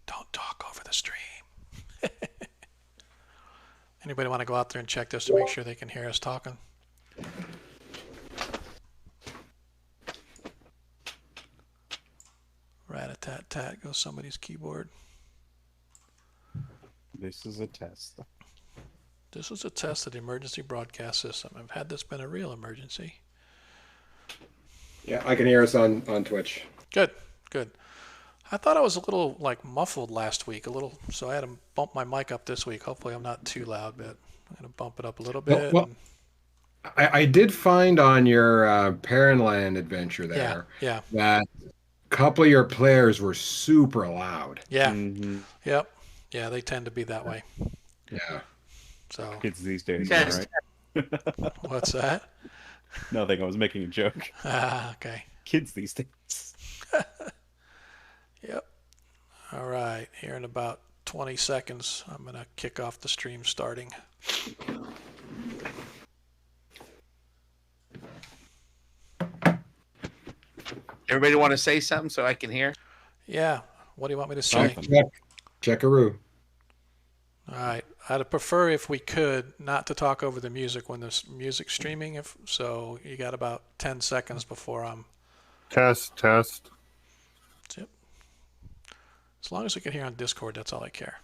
Don't talk over the stream. Anybody want to go out there and check this to make sure they can hear us talking? Rat-a-tat-tat goes somebody's keyboard. This is a test. This is a test of the emergency broadcast system. I've had this been a real emergency. Yeah, I can hear us on Twitch. Good. I thought I was a little muffled last week, so I had to bump my mic up this week. Hopefully I'm not too loud, but I'm going to bump it up a little bit. Well, I did find on your Parentland adventure there that a couple of your players were super loud. Yeah. Mm-hmm. Yep. Yeah, they tend to be that way. Yeah. So kids these days, right? What's that? Nothing. I was making a joke. Okay. Kids these days. Yep. All right. Here in about 20 seconds, I'm going to kick off the stream starting. Everybody want to say something so I can hear? Yeah. What do you want me to say? Checkaroo. All right. I'd prefer, if we could, not to talk over the music when there's music streaming. So you got about 10 seconds before I'm... Test. Yep. As long as we can hear on Discord, that's all I care.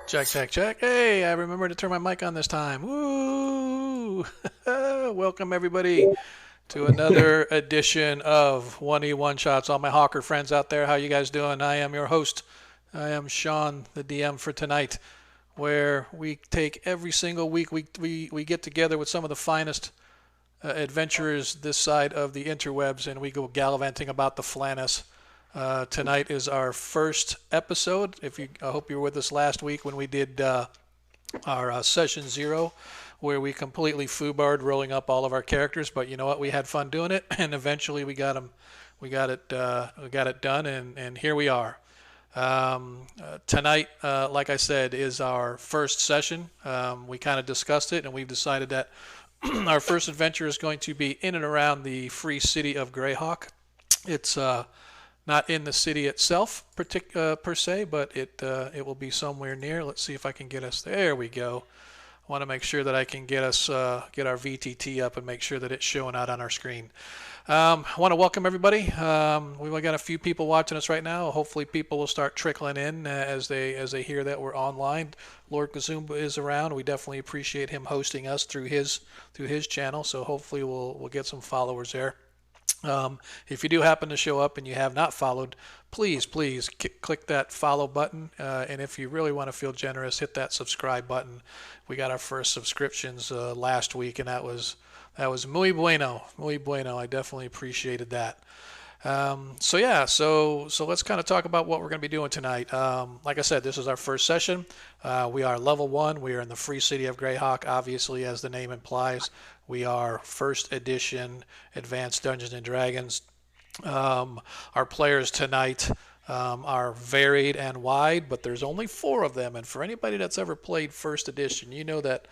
Check. Hey, I remembered to turn my mic on this time. Woo! Welcome, everybody, to another edition of 1E One Shots. All my Hawker friends out there, how you guys doing? I am your host. I am Sean, the DM for tonight, where we take every single week, we get together with some of the finest adventurers this side of the interwebs, and we go gallivanting about the Flannis. Tonight is our first episode. I hope you were with us last week when we did our session 0, where we completely foobarred rolling up all of our characters. But you know what? We had fun doing it, and eventually we got it done, and here we are. Tonight, like I said, is our first session. We kind of discussed it, and we've decided that our first adventure is going to be in and around the free city of Greyhawk. It's not in the city itself per se, but it will be somewhere near. Let's see if I can get us. There we go. I want to make sure that I can get our VTT up and make sure that it's showing out on our screen. I want to welcome everybody. We've got a few people watching us right now. Hopefully people will start trickling in as they hear that we're online. Lord Kazumba is around. We definitely appreciate him hosting us through his channel. So hopefully we'll get some followers there. If you do happen to show up and you have not followed, please click that follow button. And if you really want to feel generous, hit that subscribe button. We got our first subscriptions last week, and that was muy bueno, muy bueno. I definitely appreciated that. So let's kind of talk about what we're going to be doing tonight. Like I said, this is our first session. We are level 1. We are in the free city of Greyhawk, obviously, as the name implies. We are first edition Advanced Dungeons and Dragons. Our players tonight are varied and wide, but there's only 4 of them. And for anybody that's ever played first edition, you know that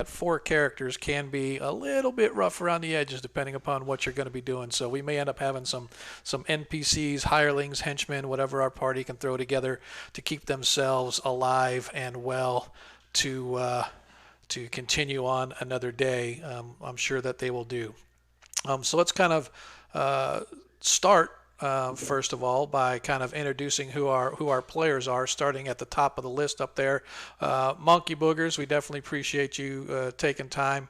4 characters can be a little bit rough around the edges depending upon what you're going to be doing. So we may end up having some NPCs, hirelings, henchmen, whatever our party can throw together to keep themselves alive and well to continue on another day. I'm sure that they will do. So let's kind of start first of all by kind of introducing who our players are, starting at the top of the list up there. Monkey Boogers, we definitely appreciate you taking time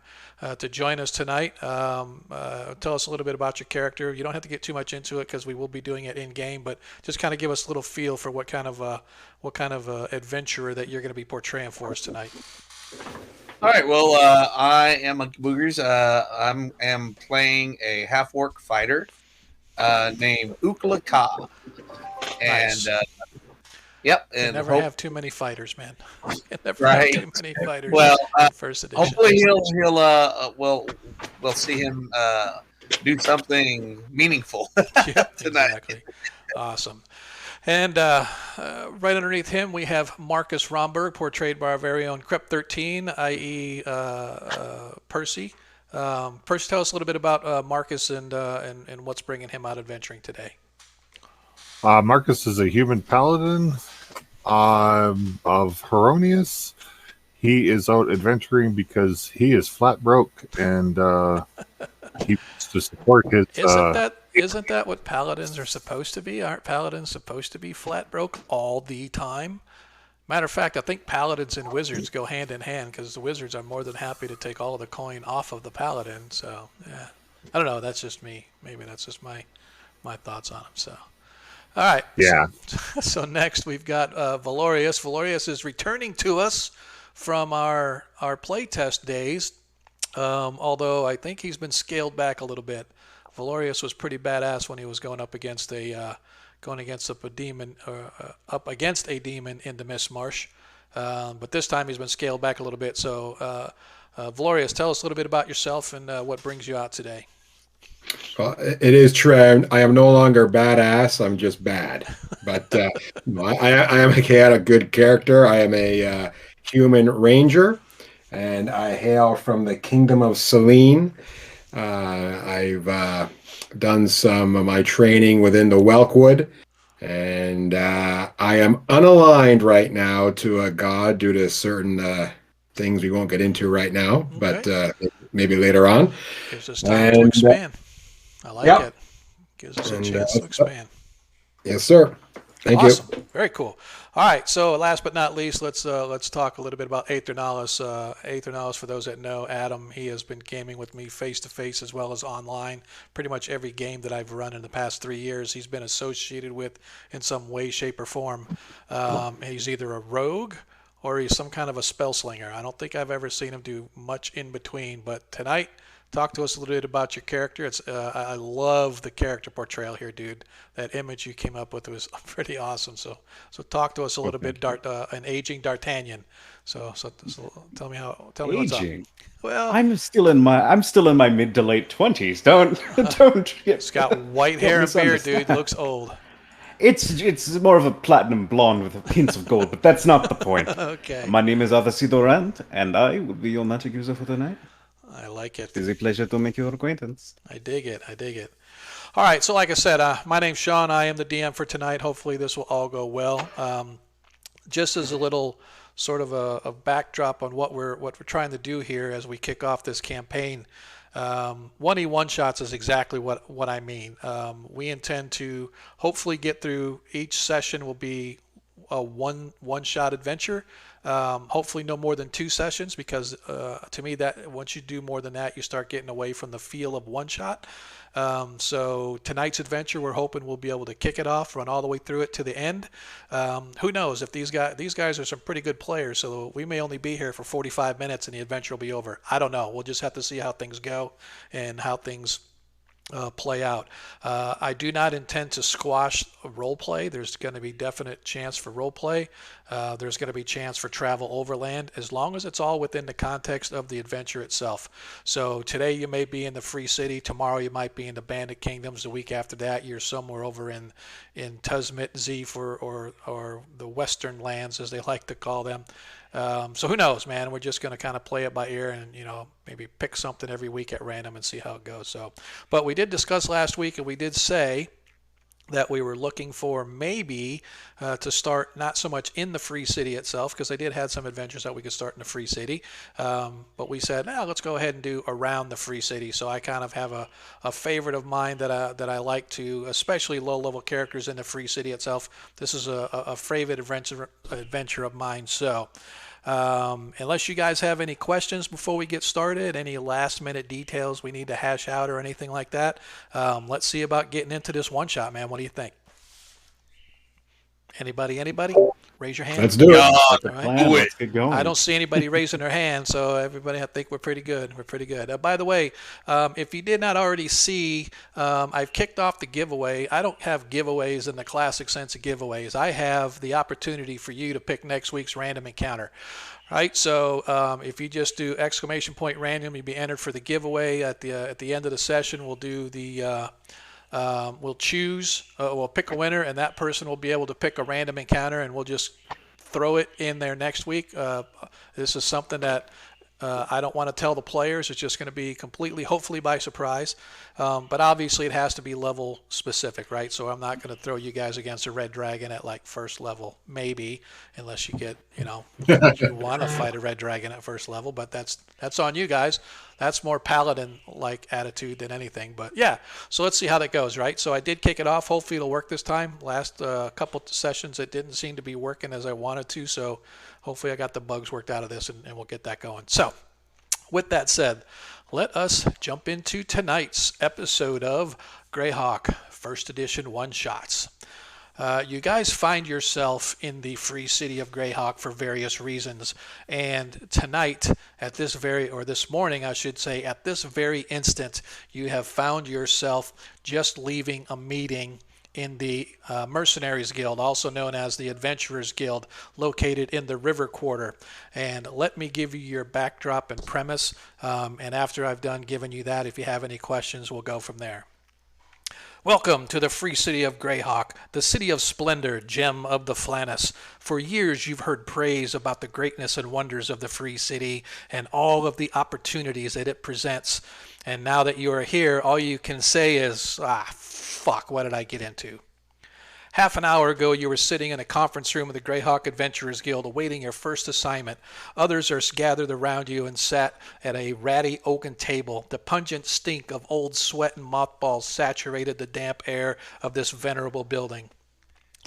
to join us tonight. Tell us a little bit about your character. You don't have to get too much into it because we will be doing it in game, but just kind of give us a little feel for what kind of adventurer that you're going to be portraying for us tonight. All right. Well, I am Monkey Boogers. I am playing a half-orc fighter named Ukla Ka. And, Nice. yep. You And never have too many fighters, man. You never Right. have too many fighters. Well, first edition. hopefully we'll see him do something meaningful Yep, tonight. exactly. Awesome. And right underneath him, we have Marcus Romberg, portrayed by our very own Crep 13, i.e. Percy. Percy, tell us a little bit about Marcus and what's bringing him out adventuring today. Marcus is a human paladin of Heronius. He is out adventuring because he is flat broke, and he wants to support his... Isn't that what paladins are supposed to be? Aren't paladins supposed to be flat broke all the time? Matter of fact, I think paladins and wizards go hand in hand because the wizards are more than happy to take all of the coin off of the paladin. So, yeah. I don't know. That's just me. Maybe that's just my thoughts on him. So, all right. Yeah. So next we've got Valorius. Valorius is returning to us from our playtest days, although I think he's been scaled back a little bit. Valorius was pretty badass when he was going up against a demon in the Mist Marsh, but this time he's been scaled back a little bit. So, Valorius, tell us a little bit about yourself and what brings you out today. Well, it is true. I am no longer badass. I'm just bad. But I am a chaotic good character. I am a human ranger, and I hail from the kingdom of Selene. I've done some of my training within the Welkwood, and I am unaligned right now to a god due to certain things we won't get into right now, Okay. but maybe later on. Gives us time to expand. I like yep. it. Gives us a chance to expand. Yes, sir. Thank Awesome. you. Very cool. All right. So last but not least, let's talk a little bit about Aethernalis. Aethernalis, for those that know, Adam, he has been gaming with me face to face as well as online. Pretty much every game that I've run in the past 3 years, he's been associated with in some way, shape, or form. He's either a rogue or he's some kind of a spell slinger. I don't think I've ever seen him do much in between. But tonight, talk to us a little bit about your character. I love the character portrayal here, dude. That image you came up with was pretty awesome. So talk to us a little bit, an aging D'Artagnan. So tell me what's up. Aging. Well, I'm still in my mid to late 20s. Don't it's got white hair and beard, dude. Looks old. It's more of a platinum blonde with hints of gold, but that's not the point. Okay. My name is Arthur C. Durant, and I will be your magic user for the night. I like it. It is a pleasure to make your acquaintance. I dig it. All right, so like I said, my name's Sean. I am the DM for tonight. Hopefully this will all go well. Just as a little sort of a backdrop on what we're trying to do here as we kick off this campaign. 1E one shots is exactly what I mean. We intend to hopefully get through each session will be a one shot adventure. Hopefully no more than 2 sessions, because to me that once you do more than that, you start getting away from the feel of one shot. So tonight's adventure, we're hoping we'll be able to kick it off, run all the way through it to the end. Who knows if these guys are some pretty good players, so we may only be here for 45 minutes and the adventure will be over. I don't know. We'll just have to see how things go and how things play out. I do not intend to squash role play. There's going to be definite chance for role play. There's going to be chance for travel overland, as long as it's all within the context of the adventure itself. So today you may be in the Free City. Tomorrow you might be in the Bandit Kingdoms. The week after that you're somewhere over in Tuzmit Zeef or the Western Lands, as they like to call them. So who knows, man? We're just going to kind of play it by ear and, maybe pick something every week at random and see how it goes. So, but we did discuss last week, and we did say that we were looking for maybe to start not so much in the Free City itself, because I did have some adventures that we could start in the Free City. But we said, let's go ahead and do around the Free City. So I kind of have a favorite of mine that I like to, especially low-level characters in the Free City itself. This is a favorite adventure of mine. So unless you guys have any questions before we get started, any last-minute details we need to hash out or anything like that, let's see about getting into this one-shot, man. What do you think? Anybody? Raise your hand. Let's do it. All right. Let's get going. I don't see anybody raising their hand, so everybody, I think we're pretty good. By the way, if you did not already see, I've kicked off the giveaway. I don't have giveaways in the classic sense of giveaways. I have the opportunity for you to pick next week's random encounter. Right, so if you just do !random, you'll be entered for the giveaway. At the end of the session, we'll do the we'll pick a winner, and that person will be able to pick a random encounter, and we'll just throw it in there next week. This is something that I don't want to tell the players. It's just going to be completely, hopefully by surprise. But obviously it has to be level specific, right? So I'm not going to throw you guys against a red dragon at like first level, maybe, unless you get, you want to fight a red dragon at first level, but that's on you guys. That's more paladin-like attitude than anything. But yeah, so let's see how that goes, right? So I did kick it off. Hopefully it'll work this time. Last couple sessions it didn't seem to be working as I wanted to, so hopefully I got the bugs worked out of this and we'll get that going. So with that said, let us jump into tonight's episode of Greyhawk First Edition One Shots. You guys find yourself in the Free City of Greyhawk for various reasons, and tonight, this morning I should say, at this very instant, you have found yourself just leaving a meeting in the Mercenaries Guild, also known as the Adventurers Guild, located in the River Quarter. And let me give you your backdrop and premise, and after I've done giving you that, if you have any questions, we'll go from there. Welcome to the Free City of Greyhawk, the city of splendor, gem of the Flannis. For years you've heard praise about the greatness and wonders of the Free City and all of the opportunities that it presents. And now that you are here, all you can say is, fuck, what did I get into? Half an hour ago, you were sitting in a conference room of the Greyhawk Adventurers Guild awaiting your first assignment. Others are gathered around you and sat at a ratty oaken table. The pungent stink of old sweat and mothballs saturated the damp air of this venerable building.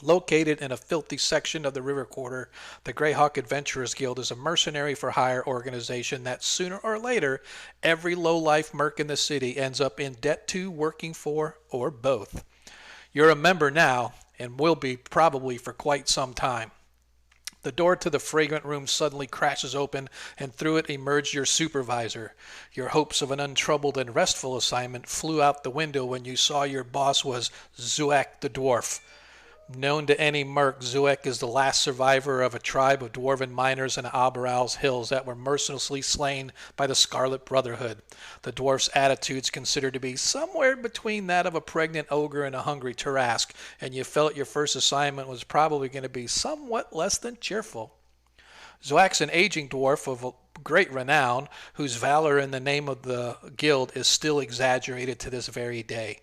Located in a filthy section of the River Quarter, the Greyhawk Adventurers Guild is a mercenary-for-hire organization that sooner or later, every low-life merc in the city ends up in debt to, working for, or both. You're a member now, and will be probably for quite some time. The door to the fragrant room suddenly crashes open, and through it emerged your supervisor. Your hopes of an untroubled and restful assignment flew out the window when you saw your boss was Zuek the dwarf. Known to any merc, Zuek is the last survivor of a tribe of dwarven miners in Aberal's hills that were mercilessly slain by the Scarlet Brotherhood. The dwarf's attitude's considered to be somewhere between that of a pregnant ogre and a hungry Tarrasque, and you felt your first assignment was probably going to be somewhat less than cheerful. Zuek's an aging dwarf of great renown, whose valor in the name of the guild is still exaggerated to this very day.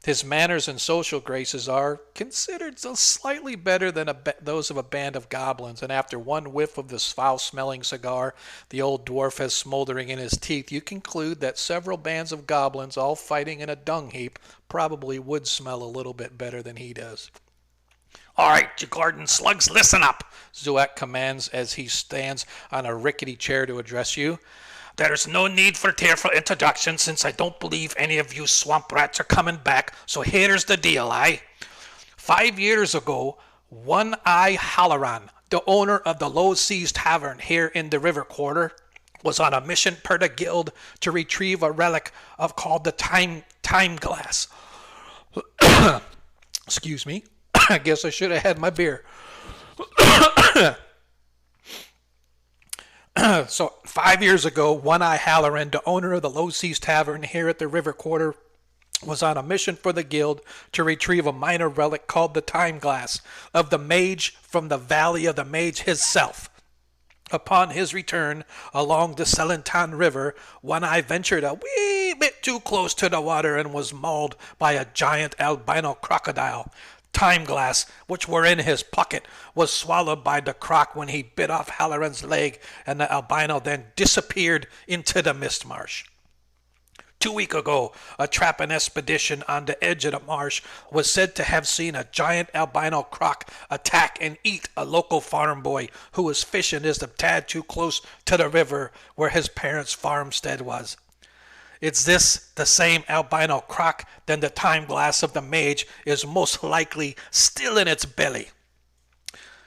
His manners and social graces are considered slightly better than those of a band of goblins, and after one whiff of this foul-smelling cigar the old dwarf has smoldering in his teeth, you conclude that several bands of goblins all fighting in a dung heap probably would smell a little bit better than he does. "All right, you garden slugs, listen up," Zuek commands as he stands on a rickety chair to address you. "There's no need for tearful introduction, since I don't believe any of you swamp rats are coming back, so here's the deal, 5 years ago, One-Eye Halloran, the owner of the Low Seas Tavern here in the river quarter, was on a mission per the guild to retrieve a relic called the time glass. Excuse me. I guess I should have had my beer. So 5 years ago, One-Eye Halloran, the owner of the Low Seas Tavern here at the river quarter, was on a mission for the guild to retrieve a minor relic called the time glass of the mage from the Valley of the Mage himself. Upon his return along the Selentan River, One-Eye ventured a wee bit too close to the water and was mauled by a giant albino crocodile. Time glass, which were in his pocket, was swallowed by the croc when he bit off Halloran's leg, and the albino then disappeared into the mist marsh. 2 weeks ago, a trapping expedition on the edge of the marsh was said to have seen a giant albino croc attack and eat a local farm boy who was fishing just a tad too close to the river where his parents' farmstead was. Is this the same albino croc? Then the time glass of the mage is most likely still in its belly.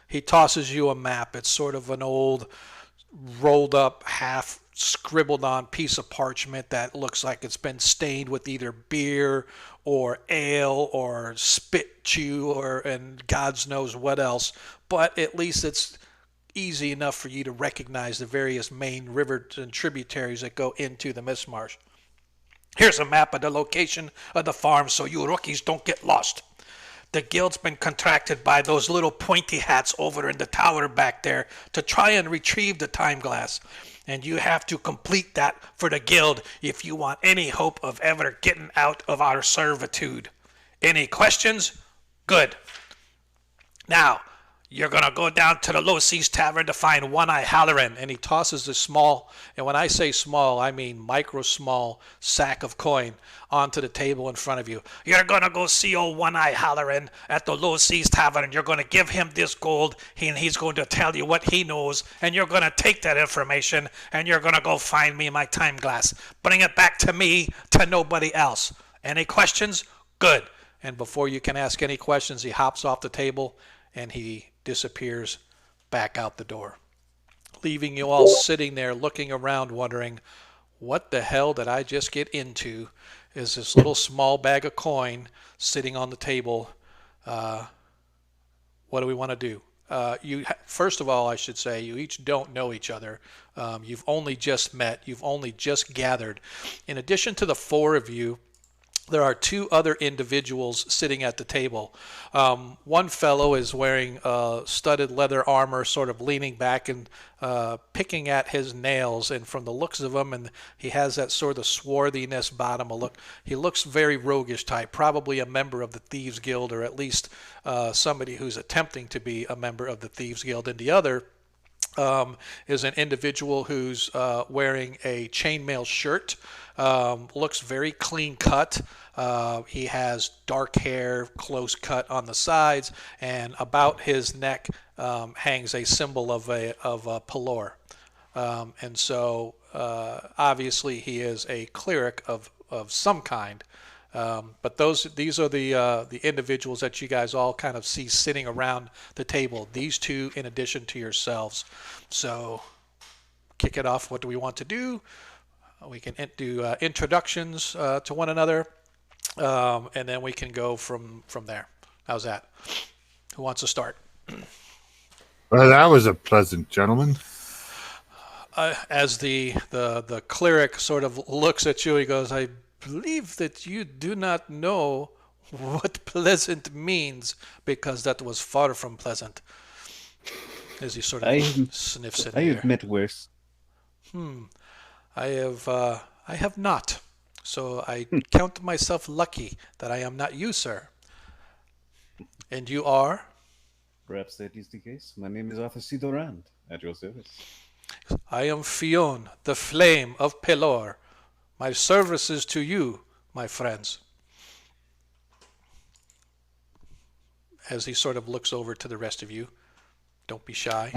He tosses you a map. It's sort of an old, rolled up, half scribbled on piece of parchment that looks like it's been stained with either beer or ale or spit chew and God's knows what else. But at least it's easy enough for you to recognize the various main rivers and tributaries that go into the Mist Marsh. Here's a map of the location of the farm so you rookies don't get lost. The guild's been contracted by those little pointy hats over in the tower back there to try and retrieve the time glass. And you have to complete that for the guild if you want any hope of ever getting out of our servitude. Any questions? Good. Now, you're going to go down to the Low Seas Tavern to find One-Eye Halloran. And he tosses a small, and when I say small, I mean micro small sack of coin onto the table in front of you. You're going to go see old One-Eye Halloran at the Low Seas Tavern, and you're going to give him this gold, and he's going to tell you what he knows, and you're going to take that information, and you're going to go find me my time glass. Bring it back to me, to nobody else. Any questions? Good. And before you can ask any questions, he hops off the table, and he disappears back out the door, leaving you all sitting there looking around wondering, what the hell did I just get into? Is this little small bag of coin sitting on the table? What do we want to do? First of all, I should say, you each don't know each other. You've only just met. You've only just gathered. In addition to the four of you, there are two other individuals sitting at the table. One fellow is wearing studded leather armor, sort of leaning back and picking at his nails. And from the looks of him, and he has that sort of swarthiness bottom look, he looks very roguish type, probably a member of the Thieves Guild, or at least somebody who's attempting to be a member of the Thieves Guild. And the other is an individual who's wearing a chainmail shirt, looks very clean cut. He has dark hair, close cut on the sides, and about his neck hangs a symbol of a Pelor. And so obviously he is a cleric of some kind. But these are the individuals that you guys all kind of see sitting around the table. These two, in addition to yourselves. So, kick it off. What do we want to do? We can do introductions to one another, and then we can go from there. How's that? Who wants to start? Well, that was a pleasant gentleman. As the cleric sort of looks at you, he goes, "I believe that you do not know what pleasant means, because that was far from pleasant." As he sort of sniffs in I the air. have met worse. I have not. So I count myself lucky that I am not you, sir. And you are? Perhaps that is the case. My name is Arthur C. Durand, at your service. I am Fionn, the flame of Pelor. My services to you, my friends. As he sort of looks over to the rest of you. Don't be shy.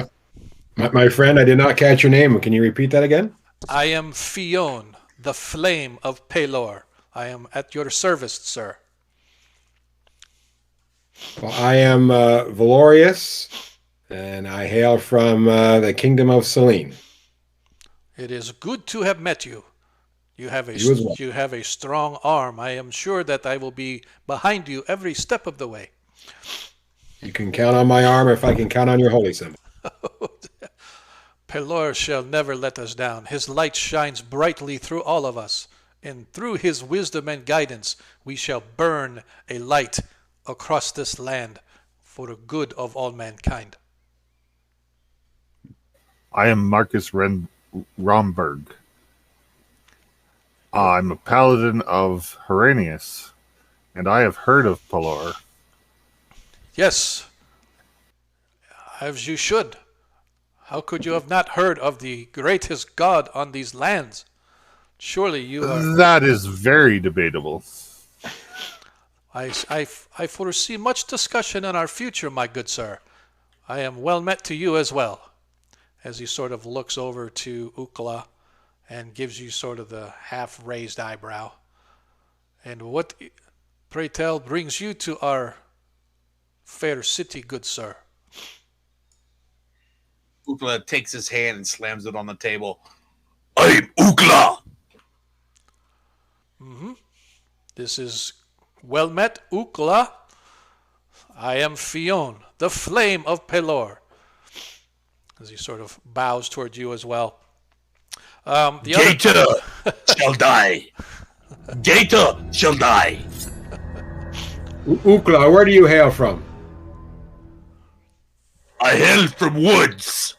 My friend, I did not catch your name. Can you repeat that again? I am Fionn, the flame of Pelor. I am at your service, sir. Well, I am Valorius, and I hail from the kingdom of Selene. It is good to have met you. You have You as well. you have a strong arm. I am sure that I will be behind you every step of the way. You can count on my arm if I can count on your holy symbol. Pelor shall never let us down. His light shines brightly through all of us, and through his wisdom and guidance we shall burn a light across this land for the good of all mankind. I am Marcus Romberg. I'm a paladin of Heranius, and I have heard of Pelor. Yes, as you should. How could you have not heard of the greatest god on these lands? Surely you are. That is very debatable. I foresee much discussion in our future, my good sir. I am well met to you as well. As he sort of looks over to Ukla and gives you sort of the half-raised eyebrow. And what, pray tell, brings you to our fair city, good sir? Ukla takes his hand and slams it on the table. I'm Ukla. This is well met, Ukla. I am Fionn, the flame of Pelor. As he sort of bows toward you as well. Gator shall die. Gator shall die. Ukla, where do you hail from? I hail from woods.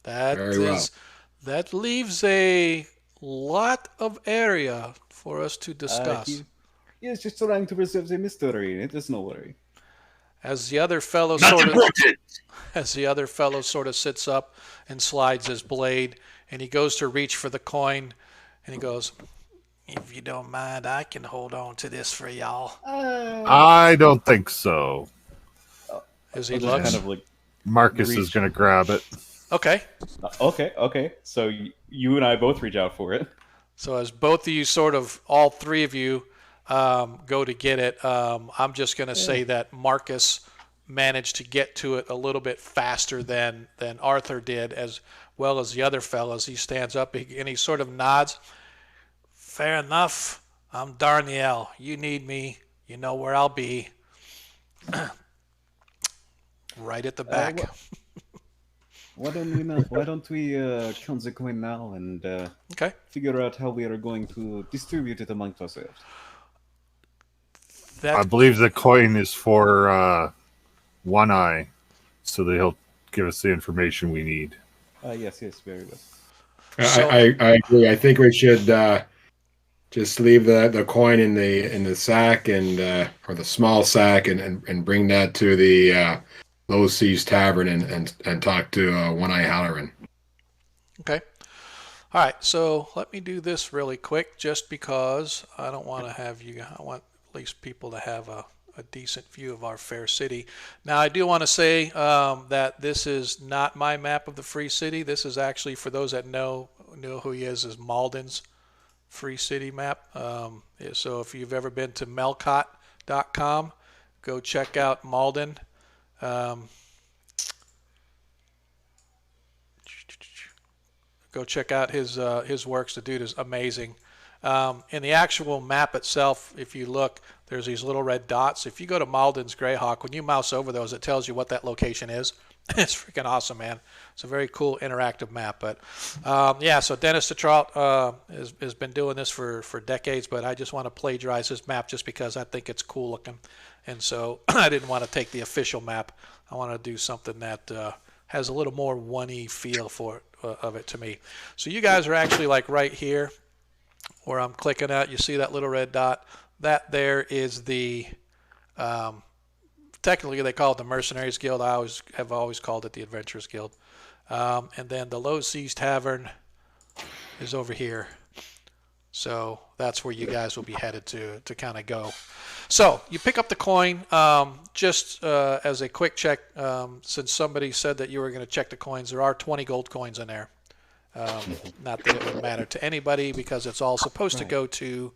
Very well. That leaves a lot of area for us to discuss. He is just trying to preserve the mystery. It is no worry. As the other fellow Not sort of important. as the other fellow sort of sits up and slides his blade, and he goes to reach for the coin, and he goes, "If you don't mind, I can hold on to this for y'all." I don't think so. As he Just looks, kind of like, Marcus is Reach. going to grab it. okay. okay. So you and I both reach out for it. So as both of you, sort of all three of you, go to get it, I'm just going to say that Marcus managed to get to it a little bit faster than Arthur did, as well as the other fellows. He stands up and he sort of nods. Fair enough. I'm Darnielle. You need me. You know where I'll be. Right at the back. Why don't we count the coin now and Okay. figure out how we are going to distribute it amongst ourselves? I That believe the coin is for One Eye, so that he'll give us the information we need. Yes, very well. So- I agree. I think we should just leave the coin in the sack and or the small sack and bring that to the Low Seas Tavern and talk to One Eye Halloran. Okay. All right. So let me do this really quick, just because I don't want to have you. I want at least people to have a decent view of our fair city. Now, I do want to say that this is not my map of the free city. This is actually, for those that know who he is Malden's free city map. So if you've ever been to melcott.com, go check out Malden. Um, Go check out his works. The dude is amazing. In the actual map itself, if you look, there's these little red dots. If you go to Malden's Greyhawk, when you mouse over those, it tells you what that location is. It's freaking awesome, man. It's a very cool interactive map. But yeah, so Dennis DeTraut has been doing this for decades, but I just want to plagiarize his map just because I think it's cool looking. And so I didn't want to take the official map. I want to do something that has a little more one-y feel for it, of it to me. So you guys are actually like right here where I'm clicking at. You see that little red dot? That there is the technically they call it the Mercenaries Guild. I have always called it the Adventurers Guild. And then the Low Seas Tavern is over here. So that's where you guys will be headed to kind of go. So you pick up the coin. Just as a quick check, since somebody said that you were going to check the coins, there are 20 gold coins in there. Not that it would matter to anybody because it's all supposed to go to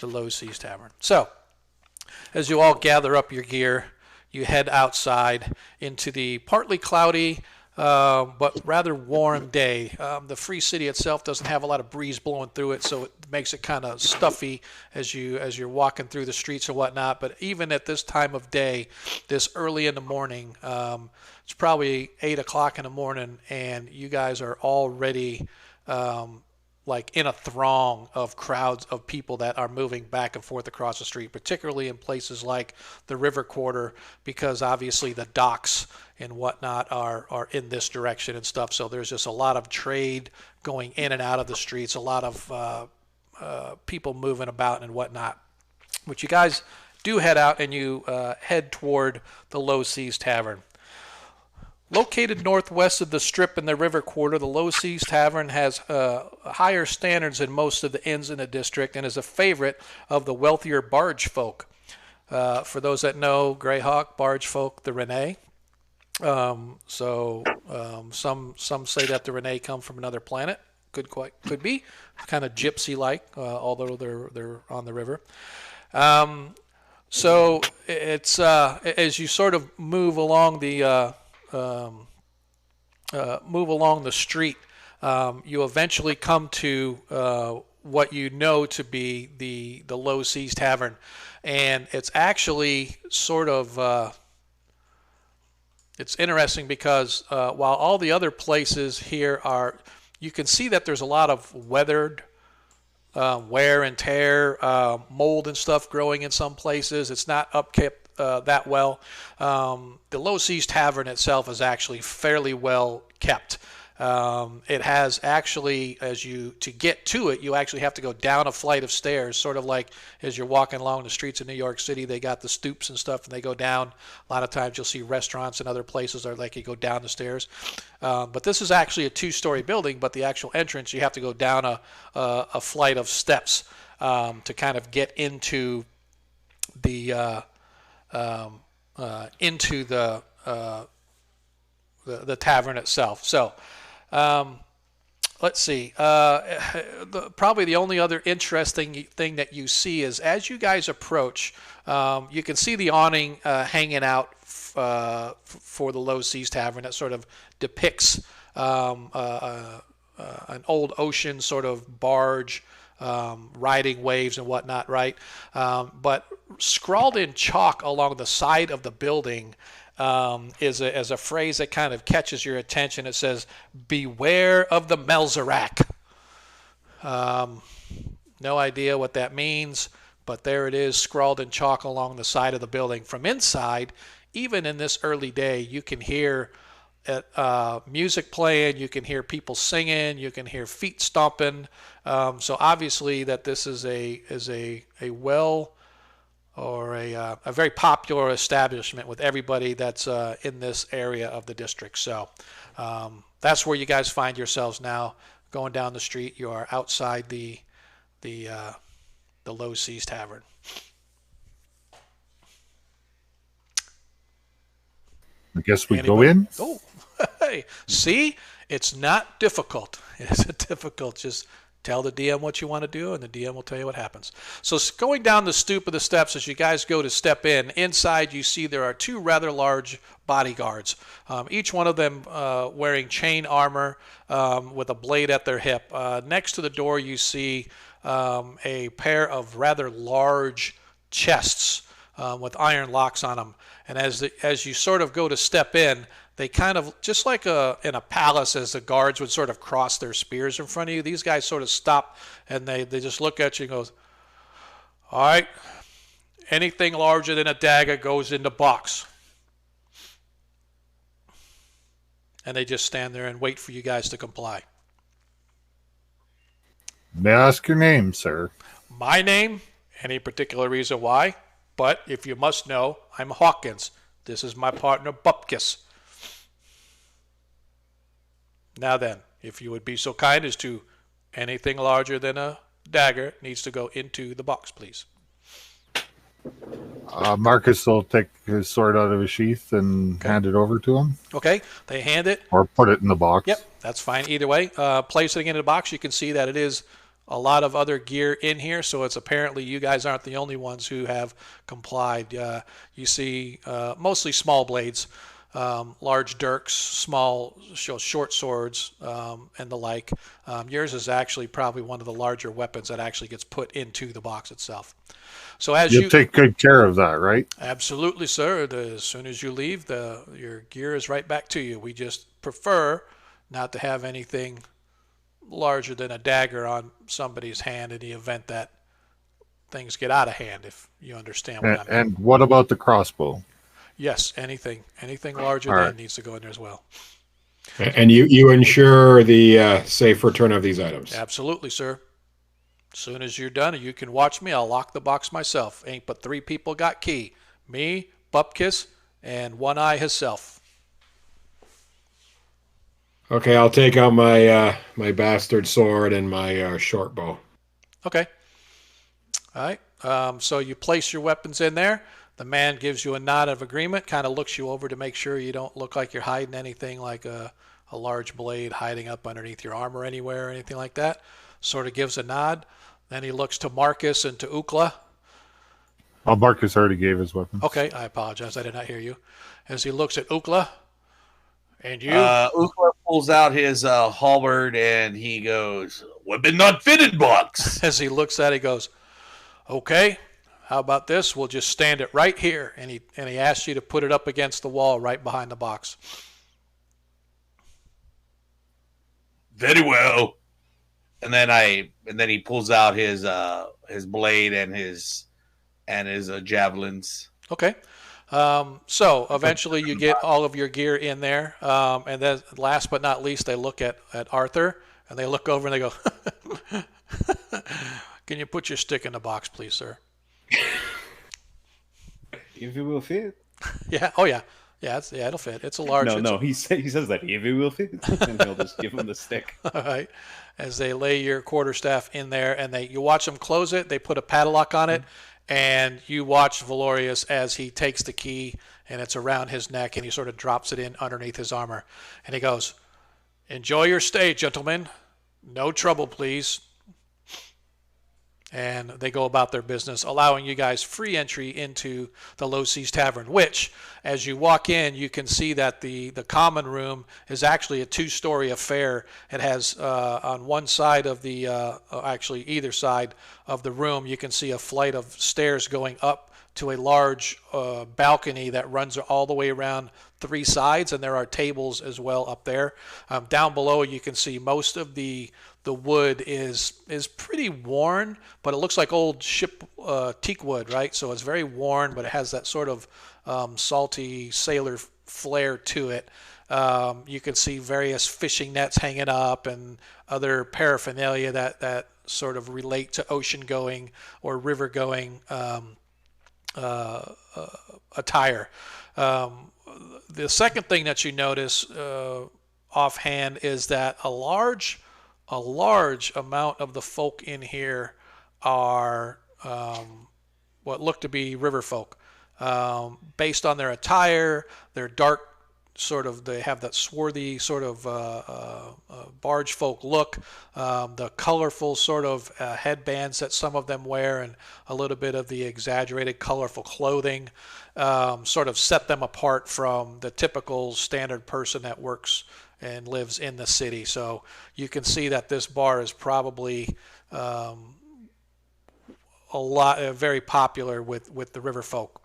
the Low Seas Tavern. So as you all gather up your gear, you head outside into the partly cloudy but rather warm day. The free city itself doesn't have a lot of breeze blowing through it, so it makes it kind of stuffy as you're walking through the streets or whatnot. But even at this time of day, this early in the morning, it's probably 8 o'clock in the morning, and you guys are already like in a throng of crowds of people that are moving back and forth across the street, particularly in places like the river quarter, because obviously the docks and whatnot are in this direction and stuff. So there's just a lot of trade going in and out of the streets, a lot of people moving about and whatnot. But you guys do head out and you head toward the Low Seas Tavern. Located northwest of the Strip in the river quarter, the Low Seas Tavern has higher standards than most of the inns in the district and is a favorite of the wealthier barge folk. For those that know Greyhawk, barge folk, the Renee. Some say that the Renee come from another planet. Could be kind of gypsy-like, although they're on the river. So it's as you sort of move along the street, you eventually come to what you know to be the Low Seas Tavern, and it's actually sort of it's interesting because while all the other places here are, you can see that there's a lot of weathered wear and tear, mold and stuff growing in some places. It's not upkept that well. The Low Seas Tavern itself is actually fairly well kept. It has actually, to get to it, you actually have to go down a flight of stairs, sort of like as you're walking along the streets of New York City. They got the stoops and stuff, and they go down. A lot of times you'll see restaurants and other places are like you go down the stairs. But this is actually a 2-story building, but the actual entrance, you have to go down a flight of steps to kind of get into the tavern itself. So let's see. Probably the only other interesting thing that you see is as you guys approach, you can see the awning hanging out for the Low Seas Tavern that sort of depicts an old ocean sort of barge riding waves and whatnot, right? But scrawled in chalk along the side of the building is a phrase that kind of catches your attention. It says, "Beware of the Melzorak." No idea what that means, but there it is, scrawled in chalk along the side of the building. From inside, even in this early day, you can hear music playing, you can hear people singing, you can hear feet stomping. So obviously that this is a very popular establishment with everybody that's in this area of the district. So that's where you guys find yourselves now. Going down the street, you are outside the Low Seas Tavern. I guess we go in. Oh, hey, see, it's not difficult. It isn't difficult. Just tell the DM what you want to do, and the DM will tell you what happens. So going down the stoop of the steps, as you guys go to step in, inside you see there are two rather large bodyguards, each one of them wearing chain armor with a blade at their hip. Next to the door you see a pair of rather large chests with iron locks on them. And as you sort of go to step in, they kind of, just like in a palace, as the guards would sort of cross their spears in front of you, these guys sort of stop and they just look at you and goes, all right, anything larger than a dagger goes in the box. And they just stand there and wait for you guys to comply. May I ask your name, sir? My name, any particular reason why, but if you must know, I'm Hawkins. This is my partner, Bupkis. Now then, if you would be so kind as to, anything larger than a dagger needs to go into the box, please. Marcus will take his sword out of his sheath and hand it over to him. Okay, they hand it. Or put it in the box. Yep, that's fine either way. Placing it in the box, you can see that it is a lot of other gear in here, so it's apparently you guys aren't the only ones who have complied. You see mostly small blades, large dirks, small short swords, and the like. Yours is actually probably one of the larger weapons that actually gets put into the box itself. So as you take good care of that, right? Absolutely, sir. As soon as you leave, your gear is right back to you. We just prefer not to have anything larger than a dagger on somebody's hand in the event that things get out of hand, if you understand what I mean. And what about the crossbow? Yes, anything larger than needs to go in there as well. And you ensure the safe return of these items. Absolutely, sir. As soon as you're done, you can watch me. I'll lock the box myself. Ain't but 3 people got key. Me, Bupkis, and One Eye himself. Okay, I'll take out my my bastard sword and my short bow. Okay. All right. So you place your weapons in there. The man gives you a nod of agreement, kind of looks you over to make sure you don't look like you're hiding anything like a large blade hiding up underneath your armor anywhere or anything like that. Sort of gives a nod. Then he looks to Marcus and to Ukla. Oh, Marcus already gave his weapons. Okay, I apologize. I did not hear you. As he looks at Ukla. And you? Ukla pulls out his halberd and he goes, "Weapon not fitted box." As he looks at it, he goes, "Okay, how about this? We'll just stand it right here." And he asks you to put it up against the wall right behind the box. Very well. And then he pulls out his blade and his javelins. Okay. So eventually you get all of your gear in there. And then last but not least, they look at Arthur and they look over and they go, "Can you put your stick in the box, please, sir?" If it will fit. Yeah. Oh, yeah. Yeah, it'll fit. It's a large. No. He says that if it will fit, and he'll just give him the stick. All right. As they lay your quarterstaff in there, and you watch them close it. They put a padlock on it, and you watch Valorius as he takes the key, and it's around his neck, and he sort of drops it in underneath his armor, and he goes, "Enjoy your stay, gentlemen. No trouble, please." And they go about their business, allowing you guys free entry into the Low Seas Tavern, which, as you walk in, you can see that the common room is actually a 2-story affair. It has, on one side of actually either side of the room, you can see a flight of stairs going up to a large balcony that runs all the way around 3 sides, and there are tables as well up there. Down below, you can see most of the wood is pretty worn, but it looks like old ship teak wood, right? So it's very worn, but it has that sort of salty sailor flair to it. You can see various fishing nets hanging up and other paraphernalia that sort of relate to ocean going or river going attire. The second thing that you notice offhand is that a large amount of the folk in here are what look to be river folk. Based on their attire, their dark they have that swarthy sort of barge folk look, the colorful sort of headbands that some of them wear, and a little bit of the exaggerated colorful clothing sort of set them apart from the typical standard person that works and lives in the city. So you can see that this bar is probably very popular with the river folk.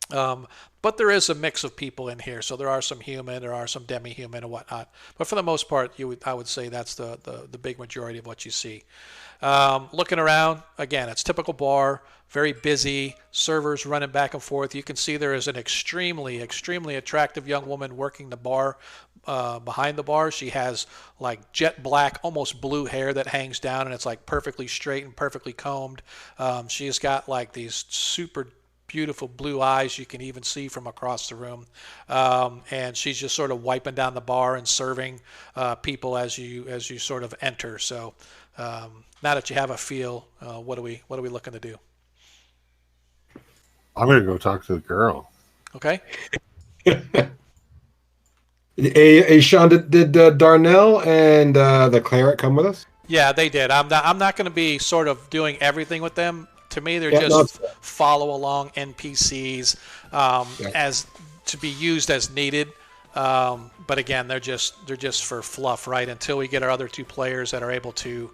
But there is a mix of people in here, so there are some human, there are some demi-human and whatnot. But for the most part, I would say that's the big majority of what you see. Looking around, again, it's typical bar, very busy, servers running back and forth. You can see there is an extremely, extremely attractive young woman working the bar behind the bar. She has like jet black, almost blue hair that hangs down, and it's like perfectly straight and perfectly combed. She's got like these super beautiful blue eyes you can even see from across the room, and she's just sort of wiping down the bar and serving people as you sort of enter. So now that you have a feel, what are we looking to do? I'm gonna go talk to the girl. Okay. Hey, Sean, did Darnell and the cleric come with us? Yeah, they did. I'm not going to be sort of doing everything with them. To me, they're Yeah, just no. follow along NPCs as to be used as needed. But again, they're just for fluff, right? Until we get our other two players that are able to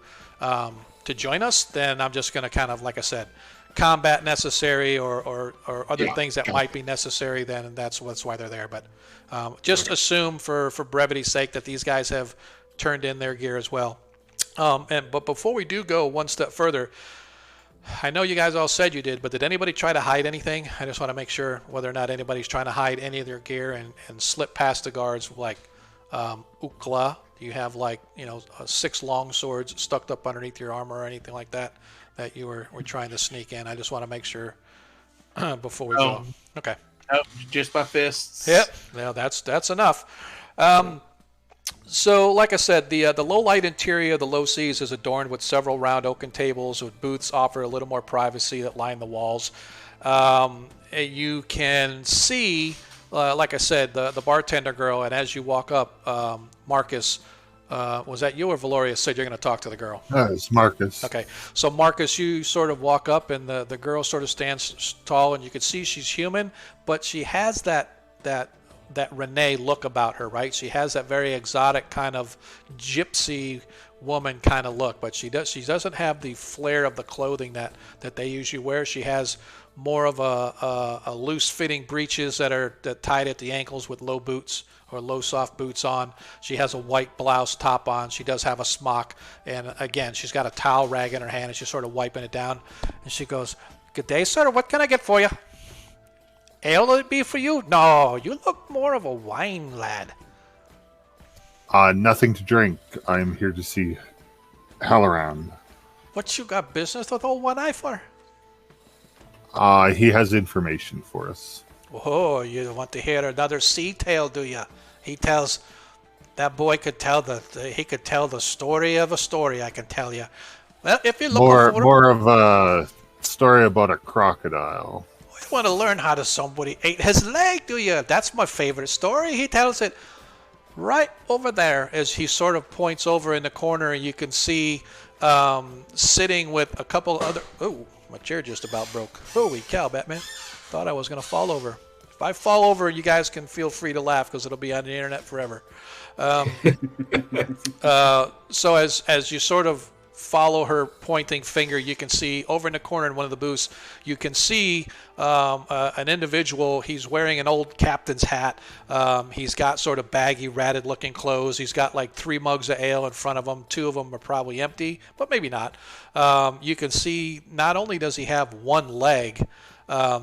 join us, then I'm just going to kind of, like I said, combat necessary or other things that might be necessary. Then that's why they're there. But just assume for brevity's sake that these guys have turned in their gear as well. But before we do go one step further, I know you guys all said you did, but did anybody try to hide anything? I just want to make sure whether or not anybody's trying to hide any of their gear and slip past the guards like Ukla. Do you have 6 long swords stuck up underneath your armor or anything like that you were trying to sneak in? I just want to make sure before we go. Okay. Oh, just my fists. Yep. Well, that's enough. So, like I said, the low-light interior of the Low Seas is adorned with several round oaken tables with booths offer a little more privacy that line the walls. You can see, like I said, the bartender girl, and as you walk up, Marcus, was that you or Valoria said you're going to talk to the girl? It's Marcus. Okay, so Marcus, you sort of walk up, and the girl sort of stands tall, and you can see she's human, but she has that Renee look about her, right? She has that very exotic kind of gypsy woman kind of look, but she doesn't have the flair of the clothing that they usually wear. She has more of a loose fitting breeches that tied at the ankles with low boots or low soft boots on. She has a white blouse top on. She does have a smock, and again, she's got a towel rag in her hand and she's sort of wiping it down, and she goes, "Good day, sir. What can I get for you? Ale will it be for you? No, you look more of a wine lad." Nothing to drink. I'm here to see Halloran. What you got business with old One Eye for? He has information for us. Oh, you want to hear another sea tale, do you? He tells that boy could tell the story of a story. I can tell you. Well, if you're looking more of a story about a crocodile. you want to learn how somebody ate his leg, do you? That's my favorite story. He tells it right over there as he sort of points over in the corner, and you can see sitting with a couple other. Oh, my chair just about broke. Holy cow, Batman! Thought I was going to fall over. If I fall over, you guys can feel free to laugh because it'll be on the internet forever. So as you sort of follow her pointing finger, you can see over in the corner in one of the booths, you can see an individual. He's wearing an old captain's hat. He's got sort of baggy, ratted looking clothes. He's got like 3 mugs of ale in front of him. 2 of them are probably empty, but maybe not. You can see not only does he have one leg,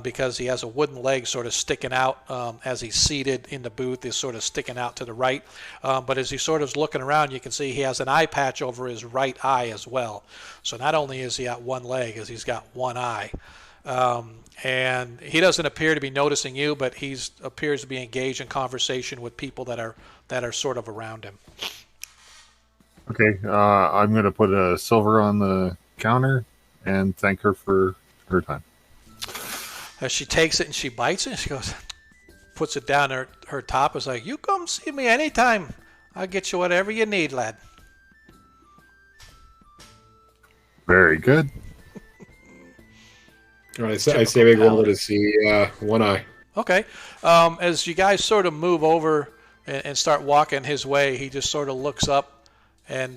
because he has a wooden leg sort of sticking out as he's seated in the booth, is sort of sticking out to the right. But as he's sort of looking around, you can see he has an eye patch over his right eye as well. So not only is he got one leg, as he's got one eye. And he doesn't appear to be noticing you, but he appears to be engaged in conversation with people that are sort of around him. Okay, I'm going to put a silver on the counter and thank her for her time. As she takes it and she bites it, she goes, puts it down her top. Is like, you come see me anytime. I'll get you whatever you need, lad. Very good. All right, I say we go over to see One Eye. Okay. As you guys sort of move over and start walking his way, he just sort of looks up and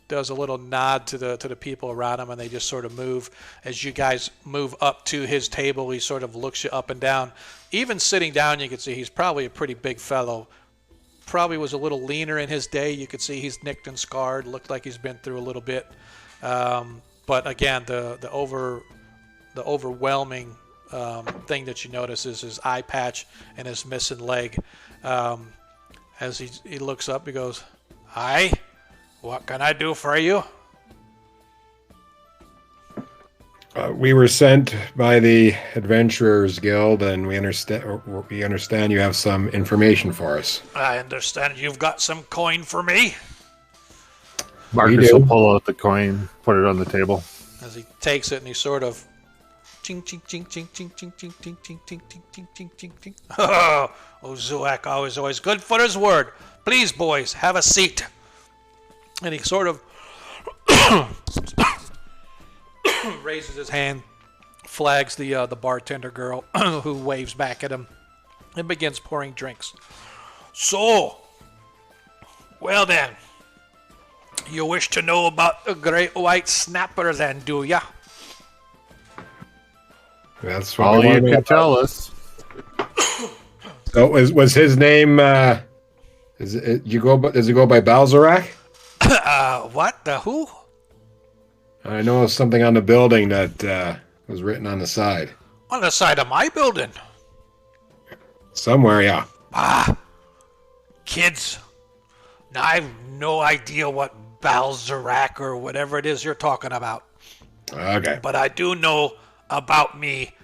does a little nod to the people around him, and they just sort of move. As you guys move up to his table, he sort of looks you up and down. Even sitting down, you can see he's probably a pretty big fellow. Probably was a little leaner in his day. You could see he's nicked and scarred. Looked like he's been through a little bit. But again, the overwhelming thing that you notice is his eye patch and his missing leg. As he looks up, he goes, "Hi, what can I do for you?" We were sent by the Adventurers Guild, and we understand you have some information for us. I understand you've got some coin for me. Marcus do. will pull out the coin, put it on the table. As he takes it and he sort of ching ching ching ching ching ching ching ching ching ching ching ching ching ching ching. Oh, Zuak always good for his word. Please, boys, have a seat. And he sort of raises his hand, flags the bartender girl, who waves back at him, and begins pouring drinks. So, well then, you wish to know about the great white snapper then, do ya? That's what All we you want to know can tell us. So was his name? Does it go by Balzarak? What? The who? I know something on the building that was written on the side. On the side of my building. Somewhere, yeah. Kids, now I have no idea what Balzarak or whatever it is you're talking about. Okay. But I do know about me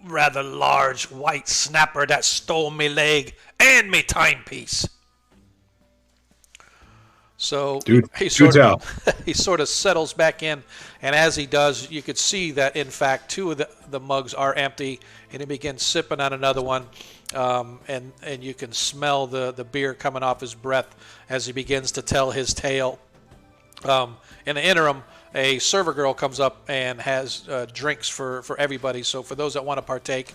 rather large white snapper that stole me leg and me timepiece. So he sort of settles back in, and as he does, you could see that in fact two of the mugs are empty, and he begins sipping on another one, and you can smell the beer coming off his breath as he begins to tell his tale. In the interim, a server girl comes up and has drinks for everybody. So for those that want to partake,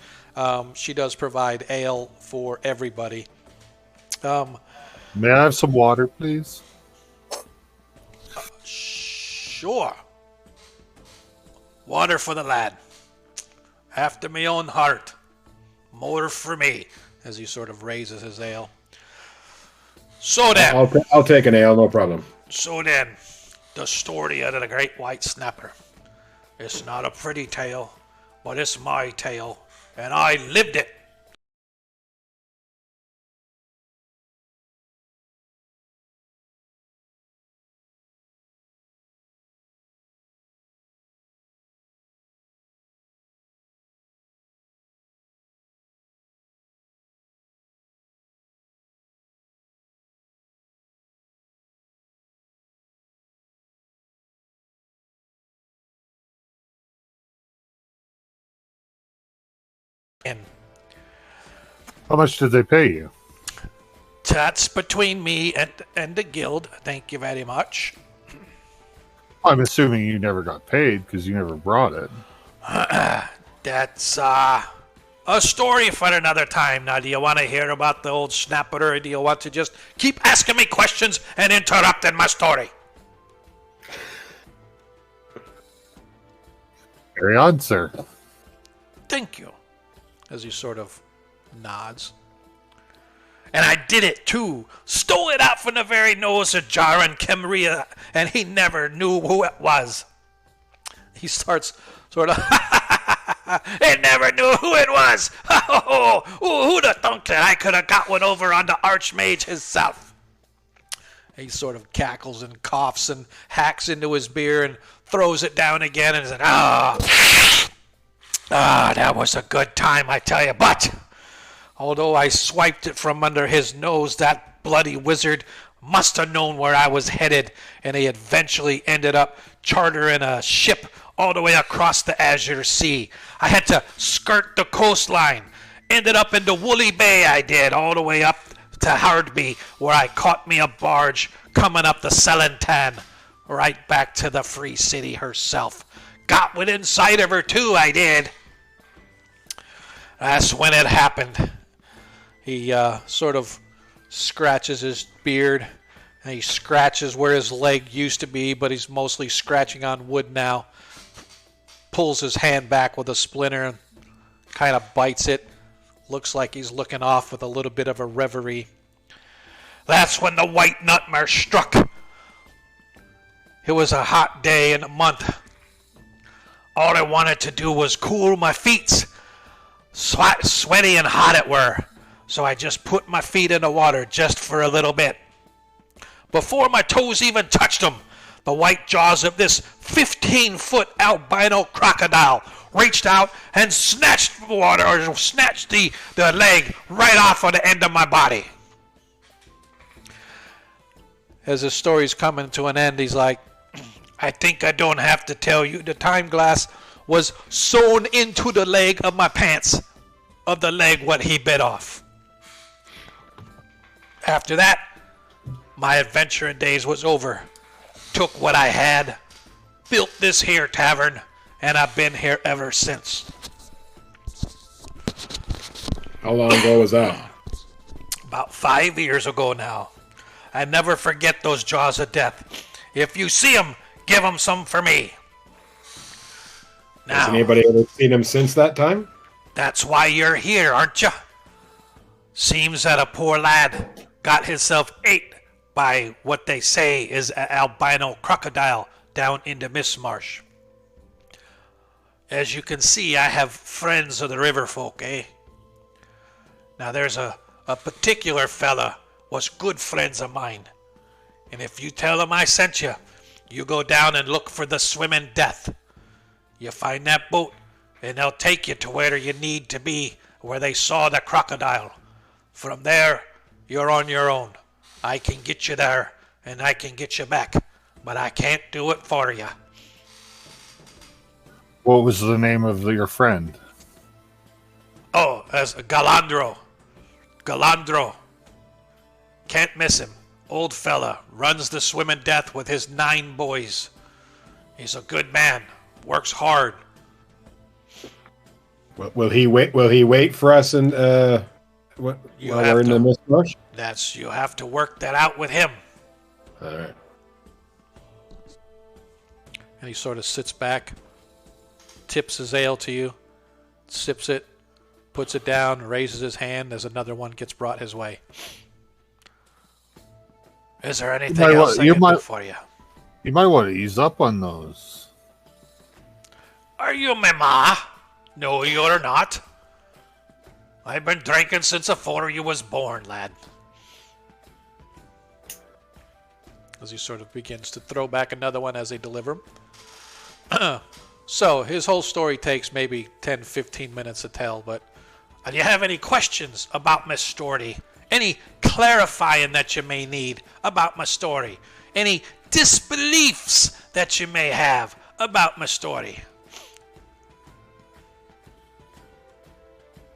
she does provide ale for everybody. May I have some water, please? Sure. Water for the lad. After me own heart. More for me. As he sort of raises his ale. So then. I'll take an ale, no problem. So then, the story of the great white snapper. It's not a pretty tale, but it's my tale, and I lived it. And How much did they pay you? that's between me and the guild. Thank you very much. I'm assuming you never got paid because you never brought it. That's a story for another time. Now, do you want to hear about the old snapper, or do you want to just keep asking me questions and interrupting my story? Carry on, sir. Thank you. As he sort of nods. And I did it too. Stole it out from the very nose of Jaron Kemria, and he never knew who it was. He starts sort of, he never knew who it was. Who'd have thunk that I could have got one over on the Archmage himself? He sort of cackles and coughs and hacks into his beer and throws it down again and says, that was a good time, I tell you. But although I swiped it from under his nose, that bloody wizard must have known where I was headed, and he eventually ended up chartering a ship all the way across the Azure Sea. I had to skirt the coastline, Ended up in the Woolly Bay, I did, all the way up to Hardby, where I caught me a barge coming up the Celentan, right back to the Free City herself. Got within sight of her, too, I did. That's when it happened. He sort of scratches his beard, and he scratches where his leg used to be, but he's mostly scratching on wood now. Pulls his hand back with a splinter and kind of bites it. Looks like he's looking off with a little bit of a reverie. That's when the white nightmare struck. It was a hot day in the month. All I wanted to do was cool my feet. Sweaty and hot it were. So I just put my feet in the water just for a little bit. Before my toes even touched them, the white jaws of this 15-foot albino crocodile reached out and snatched the water, or snatched the leg right off of the end of my body. As the story's coming to an end, he's like, I think I don't have to tell you, the time glass was sewn into the leg of my pants, of the leg what he bit off. After that, my adventuring days was over. Took what I had, built this here tavern, and I've been here ever since. How long ago was that? About 5 years ago now. I never forget those jaws of death. If you see them, give them some for me. Has Now, anybody ever seen him since that time? that's why you're here, aren't you? Seems that a poor lad got himself ate by what they say is an albino crocodile down in the Mist Marsh. As you can see, I have friends of the river folk, eh? Now there's a particular fella was good friends of mine. And if you tell him I sent you, you go down and look for the swimming death. You find that boat, and they'll take you to where you need to be, where they saw the crocodile. From there, you're on your own. I can get you there, and I can get you back, but I can't do it for you. What was the name of your friend? Oh, as Galandro. Galandro. Can't miss him. Old fella. Runs the swimming death with his 9 boys. He's a good man. Works hard. Will he wait? Will he wait for us and while we're in the mist rush? You have to work that out with him. All right. And he sort of sits back, tips his ale to you, sips it, puts it down, raises his hand as another one gets brought his way. Is there anything else I can do for you? You might want to ease up on those. Are you my ma? No, you're not. I've been drinking since afore you was born, lad. As he sort of begins to throw back another one as they deliver him. So, his whole story takes maybe 10, 15 minutes to tell, but do you have any questions about my story? Any clarifying that you may need about my story? Any disbeliefs that you may have about my story?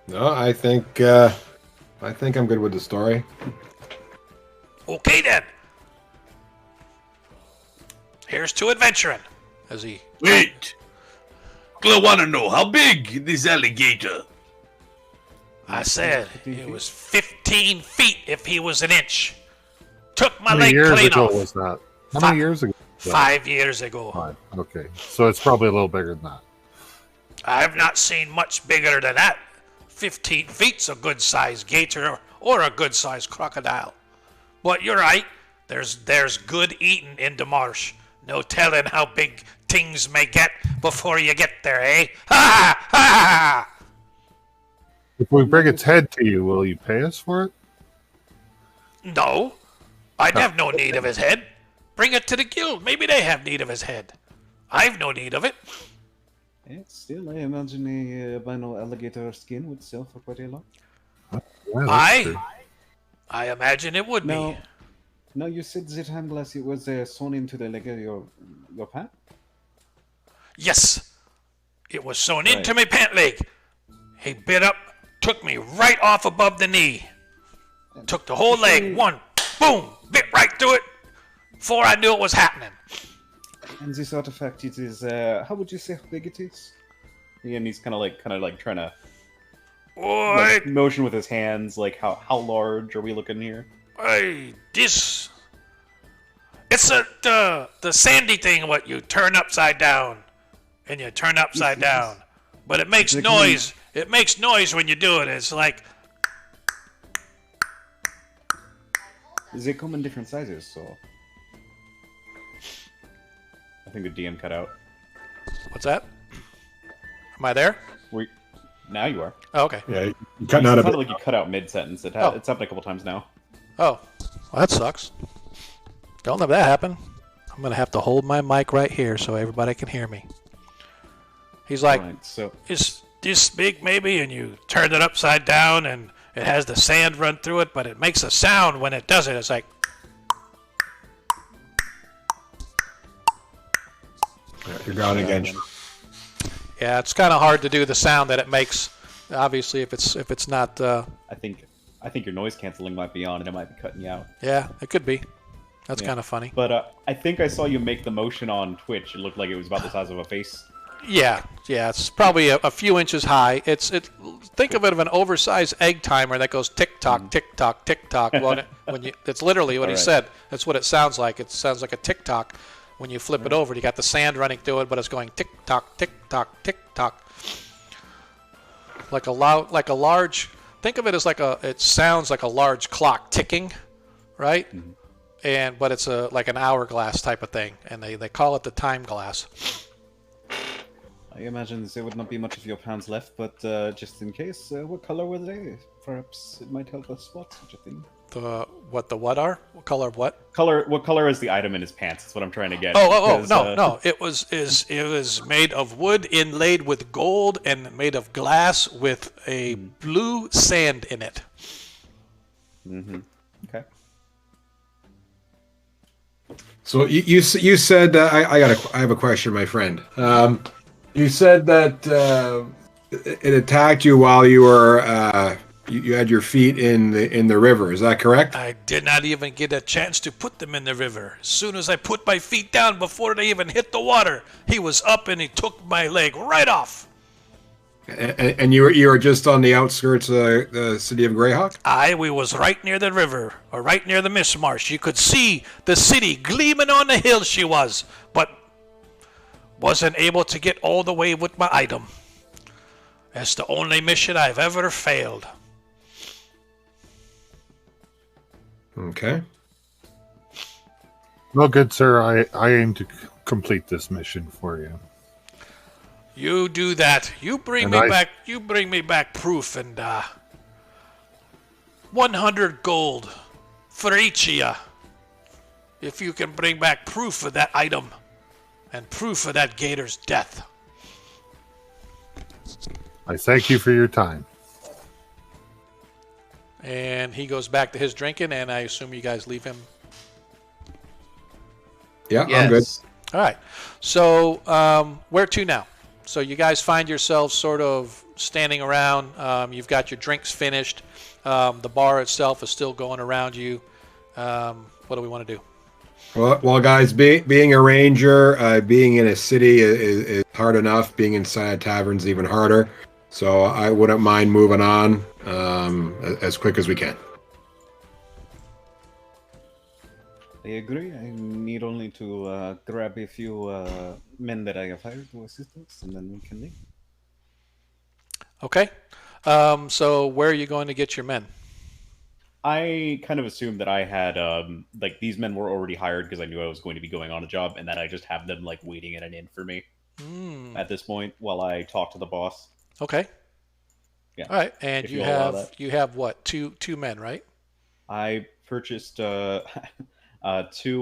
No, I think I'm good with the story. Okay then. Here's to adventuring. As he Wait. I want to know how big this alligator. I said it was 15 feet if he was an inch. Took my How many leg years clean ago off. was that? How many years ago? was that? 5 years ago. 5. Okay. So it's probably a little bigger than that. I've not seen much bigger than that. 15 feet's a good-sized gator or a good-sized crocodile. But you're right. There's good eating in the marsh. No telling how big things may get before you get there, eh? Ha ha ha! If we bring its head to you, will you pay us for it? No, I'd have no need of his head. Bring it to the guild. Maybe they have need of his head. I've no need of it. Still, I imagine a albino alligator skin would sell for quite a lot. Yeah, that's true. I imagine it would No, be. no, you said the time glass it was sewn into the leg of your pant. Yes, it was sewn Right. into my pant leg. He bit up took me right off above the knee. Took the whole leg, one, boom, bit right through it before I knew it was happening. And this artifact, it is, how would you say how big it is? And he's kind of like trying to Boy, motion with his hands, like how large are we looking here? it's the sandy thing what you turn upside down, and you turn upside down, but it makes noise. It makes noise when you do it. It's like They come in different sizes, so I think the DM cut out. what's that? Am I there? Now you are. Oh, okay. Yeah, you're cutting out a It sounded bit. like you cut out mid-sentence. It's happened a couple times now. Oh, well, that sucks. Don't let that happen. I'm gonna have to hold my mic right here so everybody can hear me. He's like, Right, so it's this big maybe, and you turn it upside down, and it has the sand run through it, but it makes a sound when it does it. It's like, You're gone again. yeah, it's kind of hard to do the sound that it makes. Obviously, if it's not, I think your noise canceling might be on, and it might be cutting you out. yeah, it could be. That's Yeah. kind of funny. But I think I saw you make the motion on Twitch. It looked like it was about the size of a face. Yeah, it's probably a few inches high. Think of it of an oversized egg timer that goes tick tock, tick tock, tick tock. It's literally what he Alright. said. That's what it sounds like. It sounds like a tick tock when you flip it over. You got the sand running through it, but it's going tick tock, tick tock, tick tock. Like a large. Think of it as it sounds like a large clock ticking, right? But it's like an hourglass type of thing, and they call it the time glass. I imagine there would not be much of your pounds left, but just in case, what color were they? Perhaps it might help us spot such a thing. What color of what? What color is the item in his pants? That's what I'm trying to get. Oh, because, no. It was made of wood inlaid with gold and made of glass with a blue sand in it. Okay. So you said I have a question, my friend. You said that it attacked you while you were you had your feet in the river. Is that correct? I did not even get a chance to put them in the river. As soon as I put my feet down before they even hit the water, he was up and he took my leg right off. And you were just on the outskirts of the city of Greyhawk? We was right near the river, or right near the mist marsh. You could see the city gleaming on the hill she was, but wasn't able to get all the way with my item. That's the only mission I've ever failed. Okay. Well, good sir, I aim to complete this mission for you. You do that. You bring And me I- back. You bring me back proof and 100 gold for each of you. If you can bring back proof of that item and proof of that gator's death. I thank you for your time. And he goes back to his drinking, and I assume you guys leave him. Yeah, I'm good. All right. So where to now? So you guys find yourselves sort of standing around. You've got your drinks finished. The bar itself is still going around you. What do we want to do? Well, guys, being a ranger, being in a city is hard enough. Being inside a tavern is even harder. So I wouldn't mind moving on as quick as we can. I agree. I need only to grab a few men that I have hired to assist us, and then we can leave. Okay. So where are you going to get your men? I kind of assumed that I had like these men were already hired because I knew I was going to be going on a job, and that I just have them like waiting at an inn for me at this point while I talk to the boss. Okay. Yeah. All right. And If you you allow have that. you have what? Two men, right? I purchased two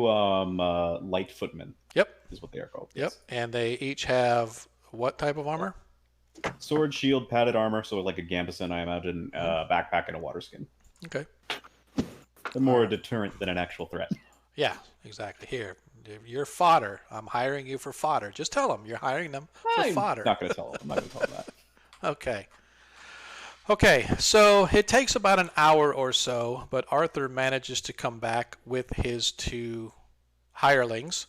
light footmen. Yep. Is what they are called. Yep. And they each have what type of armor? Sword, shield, padded armor, so like a gambeson, I imagine, backpack, and a water skin. Okay. They're more a deterrent than an actual threat. Yeah, exactly. Here, you're fodder. I'm hiring you for fodder. Just tell them you're hiring them for I'm fodder. not going to tell them. I'm not going to tell them that. Okay. Okay, so it takes about an hour or so, but Arthur manages to come back with his two hirelings,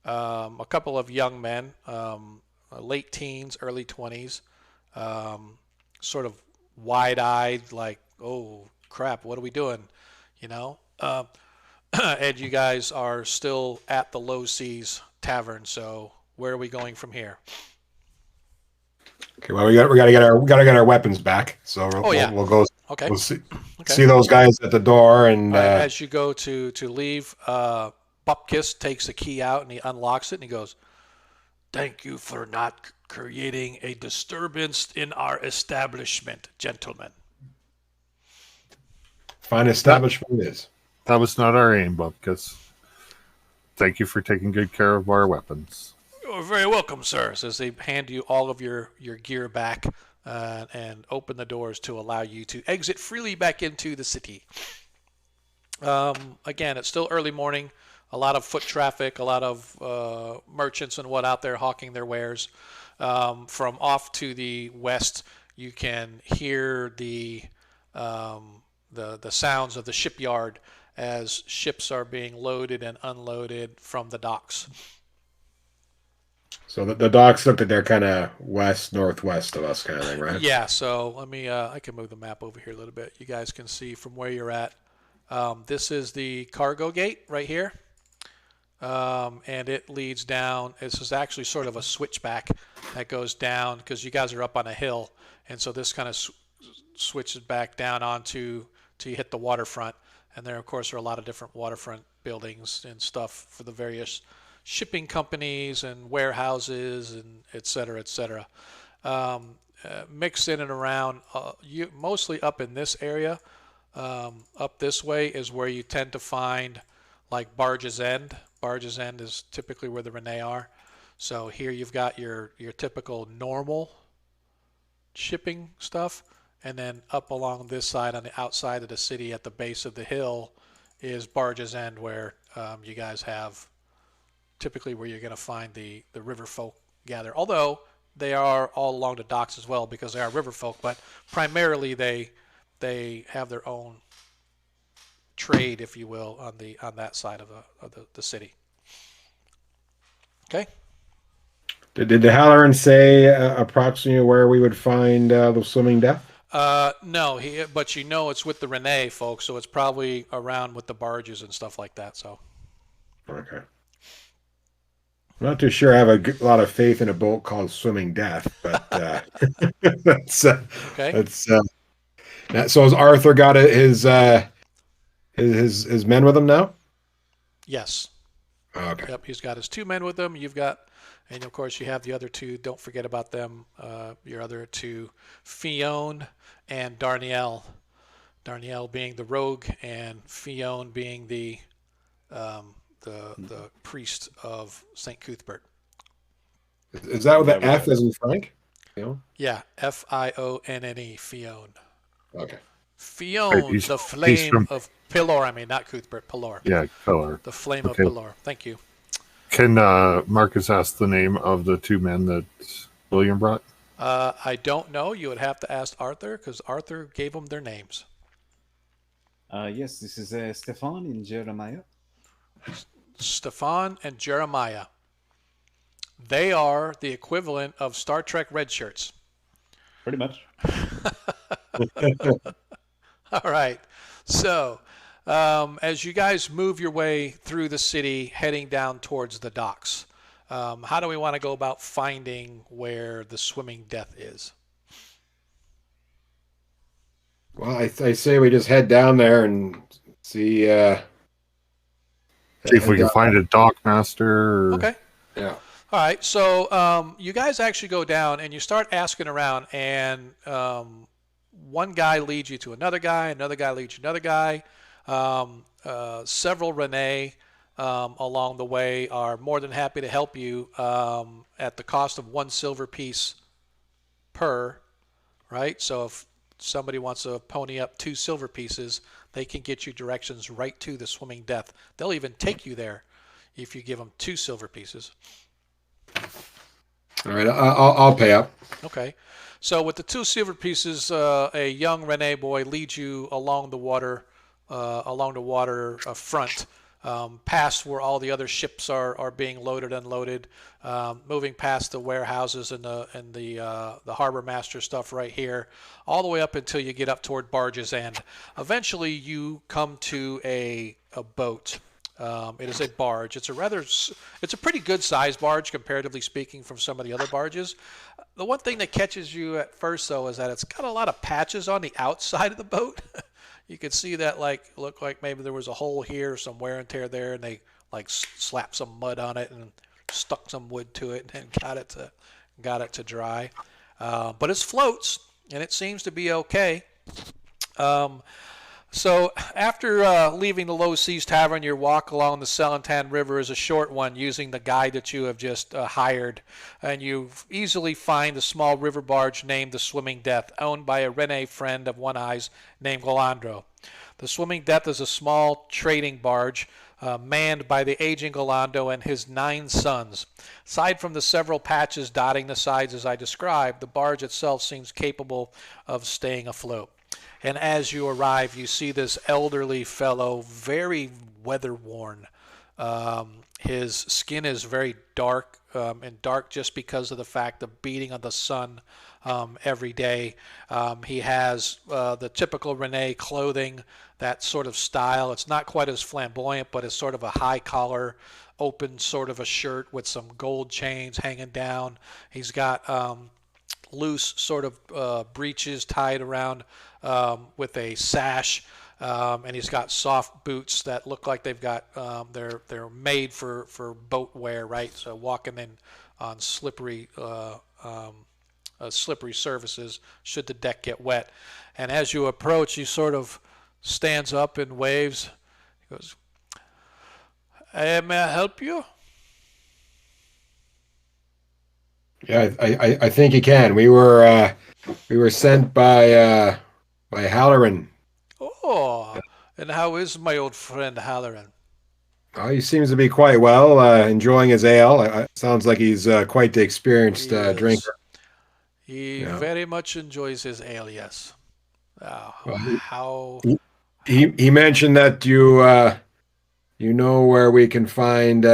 a couple of young men, late teens, early 20s, sort of wide-eyed, like, oh crap, what are we doing? You know? And you guys are still at the Low Seas Tavern, so where are we going from here? Okay, well, we gotta get our weapons back. So Oh yeah. we'll go. Okay. We'll see Okay. those guys at the door, and All right. As you go to leave, Bupkis takes the key out and he unlocks it and he goes, "Thank you for not creating a disturbance in our establishment, gentlemen." fine establishment is. That was not our aim, Bupkis. Thank you for taking good care of our weapons. You're very welcome, sir. Says they hand you all of your gear back and open the doors to allow you to exit freely back into the city. Again, it's still early morning. A lot of foot traffic, a lot of merchants and what out there hawking their wares. From off to the west, you can hear the sounds of the shipyard as ships are being loaded and unloaded from the docks. So the docks look like they're kind of west northwest of us, kind of thing, right? Yeah. So let me. I can move the map over here a little bit. You guys can see from where you're at. This is the cargo gate right here. And it leads down. This is actually sort of a switchback that goes down because you guys are up on a hill, and so this kind of switches back down onto to hit the waterfront. And there, of course, are a lot of different waterfront buildings and stuff for the various shipping companies and warehouses and et cetera, et cetera. Mixed in and around, mostly up in this area. Up this way is where you tend to find like Barge's End. Barge's End is typically where the Renee are. So here you've got your typical normal shipping stuff. And then up along this side on the outside of the city at the base of the hill is Barge's End, where you guys have typically where you're going to find the river folk gather. Although they are all along the docks as well because they are river folk, but primarily they have their own trade, if you will, on that side of the city. Okay. Did the Halloran say approximately where we would find the swimming death? No, but you know it's with the Renee folks, so it's probably around with the barges and stuff like that. So. Okay. I'm not too sure. I have a lot of faith in a boat called Swimming Death, but that's okay. That's so has Arthur got his men with him now? Yes. Okay. Yep, he's got his two men with him. You've got, and of course you have the other two. Don't forget about them. Your other two, Fionn and Darnielle. Darnielle being the rogue, and Fionn being the priest of St. Cuthbert. Is that with the F as in Frank? Fionn? Yeah, Fionne, Fionn. Okay. Fionn, the flame of Pilor. I mean, not Cuthbert, Pilor. Yeah, Pilor. The flame of Pilor. Thank you. Can Marcus ask the name of the two men that William brought? I don't know. You would have to ask Arthur because Arthur gave them their names. Yes, this is Stefan and Jeremiah. Stefan and Jeremiah. They are the equivalent of Star Trek red shirts. Pretty much. All right. So, as you guys move your way through the city, heading down towards the docks, how do we want to go about finding where the swimming death is? Well, I say we just head down there and see. See if we can find a dock master. Okay. Yeah. All right. So you guys actually go down and you start asking around, and one guy leads you to another guy leads you to another guy. Several Renee along the way are more than happy to help you at the cost of 1 silver piece per, right? So if somebody wants to pony up 2 silver pieces, they can get you directions right to the swimming death. They'll even take you there if you give them 2 silver pieces. All right, I'll pay up. Okay. So with the 2 silver pieces, a young Rene boy leads you along the water, front, past where all the other ships are being loaded, unloaded, moving past the warehouses and the harbor master stuff right here, all the way up until you get up toward Barge's End. Eventually, you come to a boat. It is a barge. It's a pretty good sized barge, comparatively speaking, from some of the other barges. The one thing that catches you at first, though, is that it's got a lot of patches on the outside of the boat. You can see that look like maybe there was a hole here, some wear and tear there, and they slapped some mud on it and stuck some wood to it and got it to dry. But it floats and it seems to be okay. So after leaving the Low Seas Tavern, your walk along the Selentan River is a short one using the guide that you have just hired. And you easily find a small river barge named the Swimming Death, owned by a Rene friend of One Eye's named Golandro. The Swimming Death is a small trading barge manned by the aging Golando and his 9 sons. Aside from the several patches dotting the sides as I described, the barge itself seems capable of staying afloat. And as you arrive, you see this elderly fellow, very weather-worn. His skin is very dark, and dark just because of the fact of beating of the sun every day. He has the typical Rene clothing, that sort of style. It's not quite as flamboyant, but it's sort of a high collar, open sort of a shirt with some gold chains hanging down. He's got loose sort of breeches tied around with a sash, and he's got soft boots that look like they've got they're made for boat wear, right? So walking in on slippery surfaces should the deck get wet. And as you approach, he sort of stands up and waves. He goes, "Hey, may I help you?" Yeah, I think you can. We were sent by Halloran. Oh, and how is my old friend Halloran? Oh, he seems to be quite well, enjoying his ale. Sounds like he's quite the experienced drinker. He Yeah. very much enjoys his ale, yes. Well, he mentioned that you know where we can find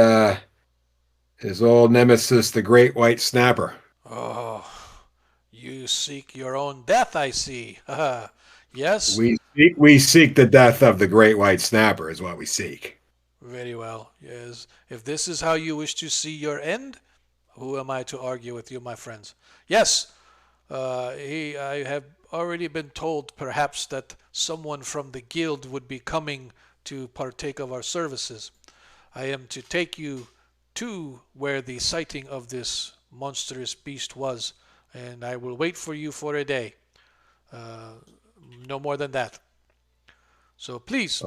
his old nemesis, the Great White Snapper. Oh, you seek your own death, I see. Yes? We seek the death of the Great White Snapper is what we seek. Very well, yes. If this is how you wish to see your end, who am I to argue with you, my friends? Yes, I have already been told perhaps that someone from the guild would be coming to partake of our services. I am to take you to where the sighting of this monstrous beast was, and I will wait for you for a day. No more than that. So please.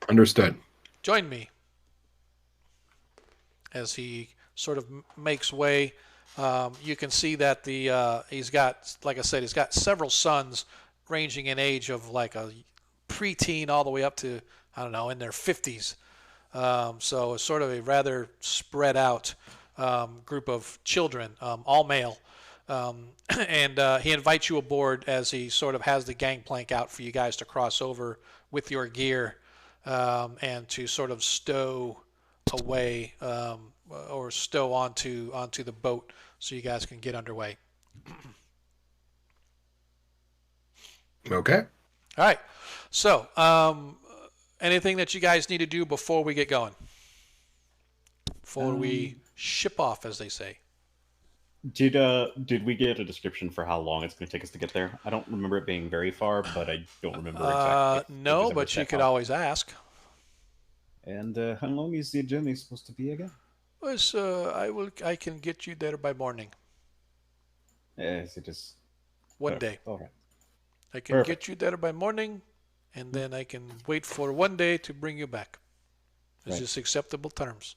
Understood. Join me. As he sort of makes way, you can see that he's got, like I said, he's got several sons ranging in age of like a preteen all the way up to, I don't know, in their 50s. So it's sort of a rather spread out group of children, all male. And he invites you aboard as he sort of has the gangplank out for you guys to cross over with your gear and to sort of stow away or stow onto the boat so you guys can get underway. Okay. All right. So, anything that you guys need to do before we get going? Before we ship off, as they say. Did we get a description for how long it's going to take us to get there? I don't remember it being very far, but I don't remember exactly. No, but you could always ask. And how long is the journey supposed to be again? Yes, I can get you there by morning. Yes, it is. One day. All right. I can get you there by morning, and then I can wait for one day to bring you back. It's just acceptable terms.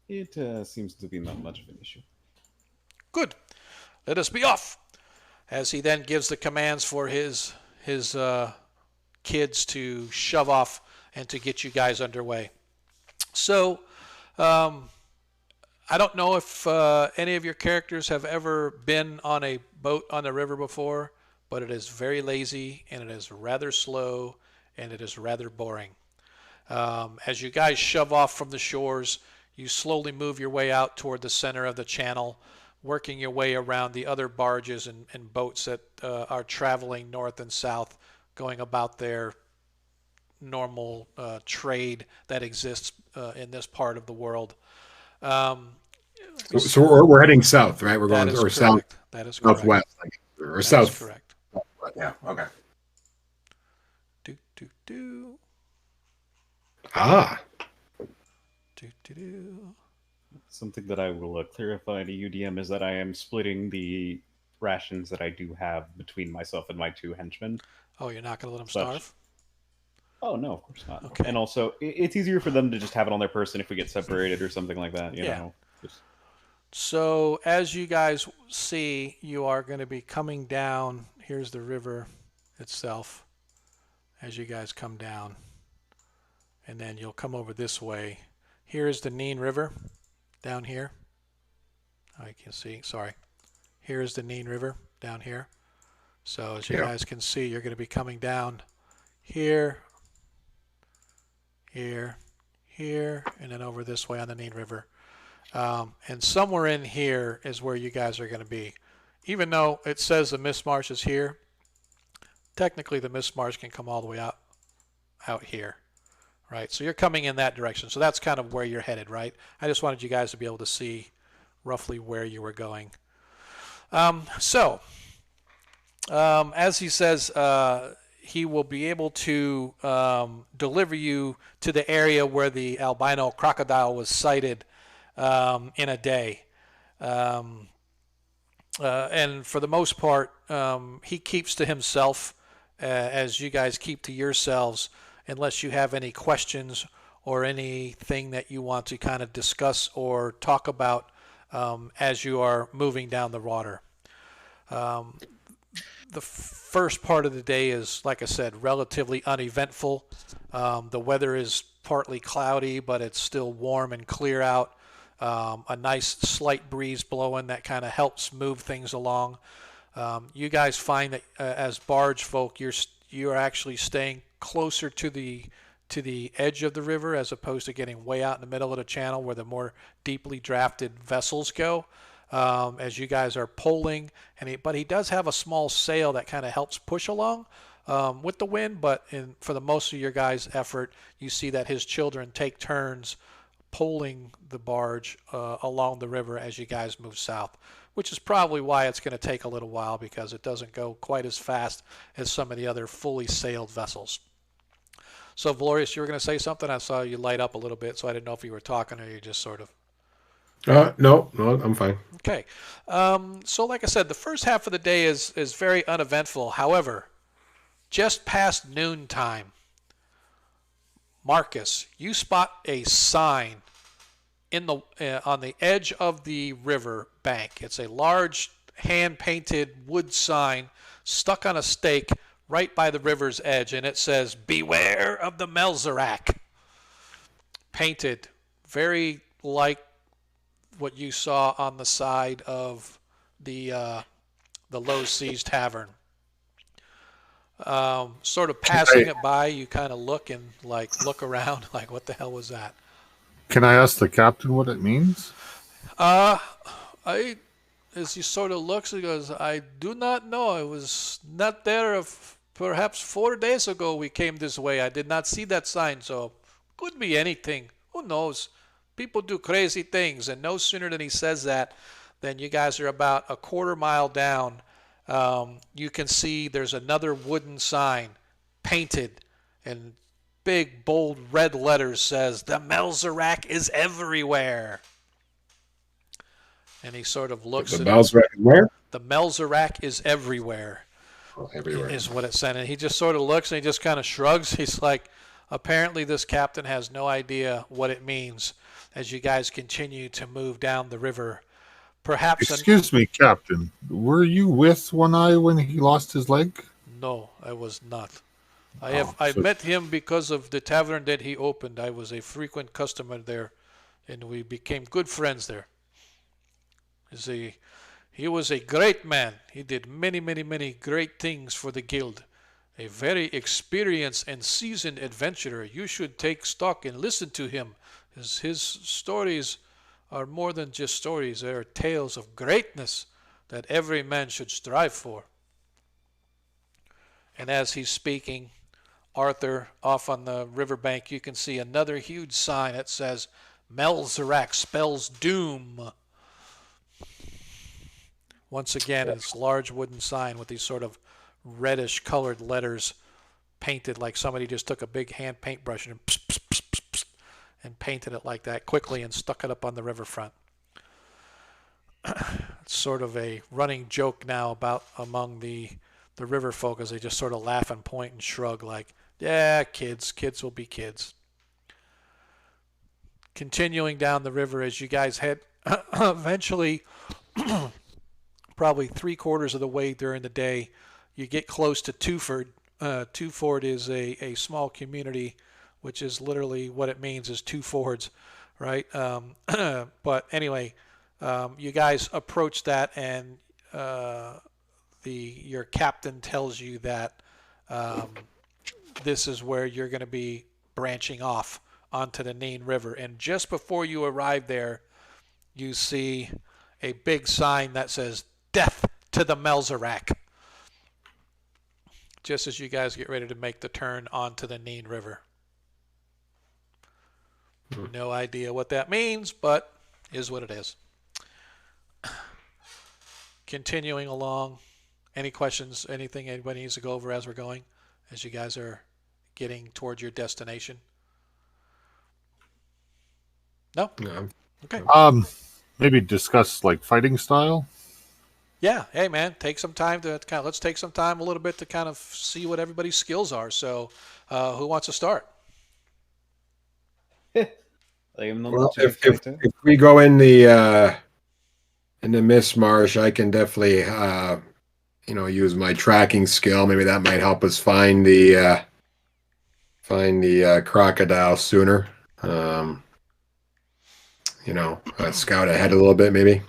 It seems to be not much of an issue. Good. Let us be off. As he then gives the commands for his kids to shove off and to get you guys underway. So, I don't know if any of your characters have ever been on a boat on the river before, but it is very lazy and it is rather slow and it is rather boring. As you guys shove off from the shores, you slowly move your way out toward the center of the channel, working your way around the other barges and boats that are traveling north and south, going about their normal trade that exists in this part of the world. So we're heading south, right? We're That going is or south, correct. That is correct. southwest, I guess, or That south. is correct. Yeah. Okay. Do do do Ah. do do do. Something that I will clarify to UDM is that I am splitting the rations that I do have between myself and my 2 henchmen. Oh, you're not going to let them Such- starve? Oh no, of course not. Okay. And also, it's easier for them to just have it on their person if we get separated or something like that. You Yeah. know. Just... So as you guys see, you are going to be coming down. Here's the river itself as you guys come down. And then you'll come over this way. Here is the Neen River down here. Oh, you can see. Sorry. Here is the Neen River down here. So as you guys can see, you're going to be coming down here, here, here, and then over this way on the Neen River. And somewhere in here is where you guys are going to be. Even though it says the Mist Marsh is here, technically the Mist Marsh can come all the way out here, right? So you're coming in that direction. So that's kind of where you're headed, right? I just wanted you guys to be able to see roughly where you were going. As he says, he will be able to deliver you to the area where the albino crocodile was sighted in a day. And for the most part, he keeps to himself as you guys keep to yourselves, unless you have any questions or anything that you want to kind of discuss or talk about as you are moving down the water. The first part of the day is, like I said, relatively uneventful. The weather is partly cloudy, but it's still warm and clear out. A nice slight breeze blowing that kind of helps move things along. You guys find that as barge folk, you're actually staying closer to the edge of the river as opposed to getting way out in the middle of the channel where the more deeply drafted vessels go. As you guys are poling, but he does have a small sail that kind of helps push along with the wind. But for the most of your guys' effort, you see that his children take turns poling the barge along the river as you guys move south, which is probably why it's going to take a little while, because it doesn't go quite as fast as some of the other fully sailed vessels. So, Valorius, you were going to say something? I saw you light up a little bit, so I didn't know if you were talking or you just sort of... No, I'm fine. Okay. So like I said, the first half of the day is very uneventful. However, just past noontime, Marcus, you spot a sign in on the edge of the river bank. It's a large hand-painted wood sign stuck on a stake right by the river's edge, and it says, "Beware of the Melzerak." Painted very like what you saw on the side of the Low Seas Tavern. Sort of passing it by, you kind of look and look around, like, what the hell was that? Can I ask the captain what it means? As he sort of looks, he goes, "I do not know. I was not there. Perhaps 4 days ago we came this way. I did not see that sign, so could be anything. Who knows? People do crazy things." And no sooner than he says that, than you guys are about a quarter mile down. You can see there's another wooden sign painted in big, bold red letters says, "The Melzerak is everywhere." And he sort of looks The at Melzerak where? The Melzerak is everywhere. Oh, everywhere. Is what it said. And he just sort of looks and he just kind of shrugs. He's like, apparently this captain has no idea what it means as you guys continue to move down the river. Perhaps... Excuse me, Captain. Were you with One Eye when he lost his leg? No, I was not. I met him because of the tavern that he opened. I was a frequent customer there, and we became good friends there. He was a great man. He did many, many, many great things for the guild. A very experienced and seasoned adventurer. You should take stock and listen to him. His stories are more than just stories. They are tales of greatness that every man should strive for. And as he's speaking, Arthur, off on the riverbank, you can see another huge sign that says, Melzarak spells doom. Once again, this large wooden sign with these sort of reddish colored letters painted like somebody just took a big hand paintbrush and and painted it like that quickly and stuck it up on the riverfront. It's sort of a running joke now about among the river folk as they just sort of laugh and point and shrug like, yeah, kids will be kids. Continuing down the river as you guys head eventually probably 3/4 of the way during the day, you get close to Twofold. Twofold is a small community, which is literally what it means is two fords, right? But anyway, you guys approach that, and your captain tells you that this is where you're going to be branching off onto the Nain River. And just before you arrive there, you see a big sign that says, Death to the Melzarak. Just as you guys get ready to make the turn onto the Nain River. No idea what that means, but is what it is. Continuing along. Any questions, anything anybody needs to go over as we're going, as you guys are getting towards your destination? No? No. Okay. Maybe discuss like fighting style. Yeah. Hey, man, take some time to let's take some time a little bit to kind of see what everybody's skills are. So, who wants to start? I am not Well, much of a fighter. if we go in the Mist Marsh, I can definitely use my tracking skill. Maybe that might help us find the crocodile sooner. Scout ahead a little bit, maybe.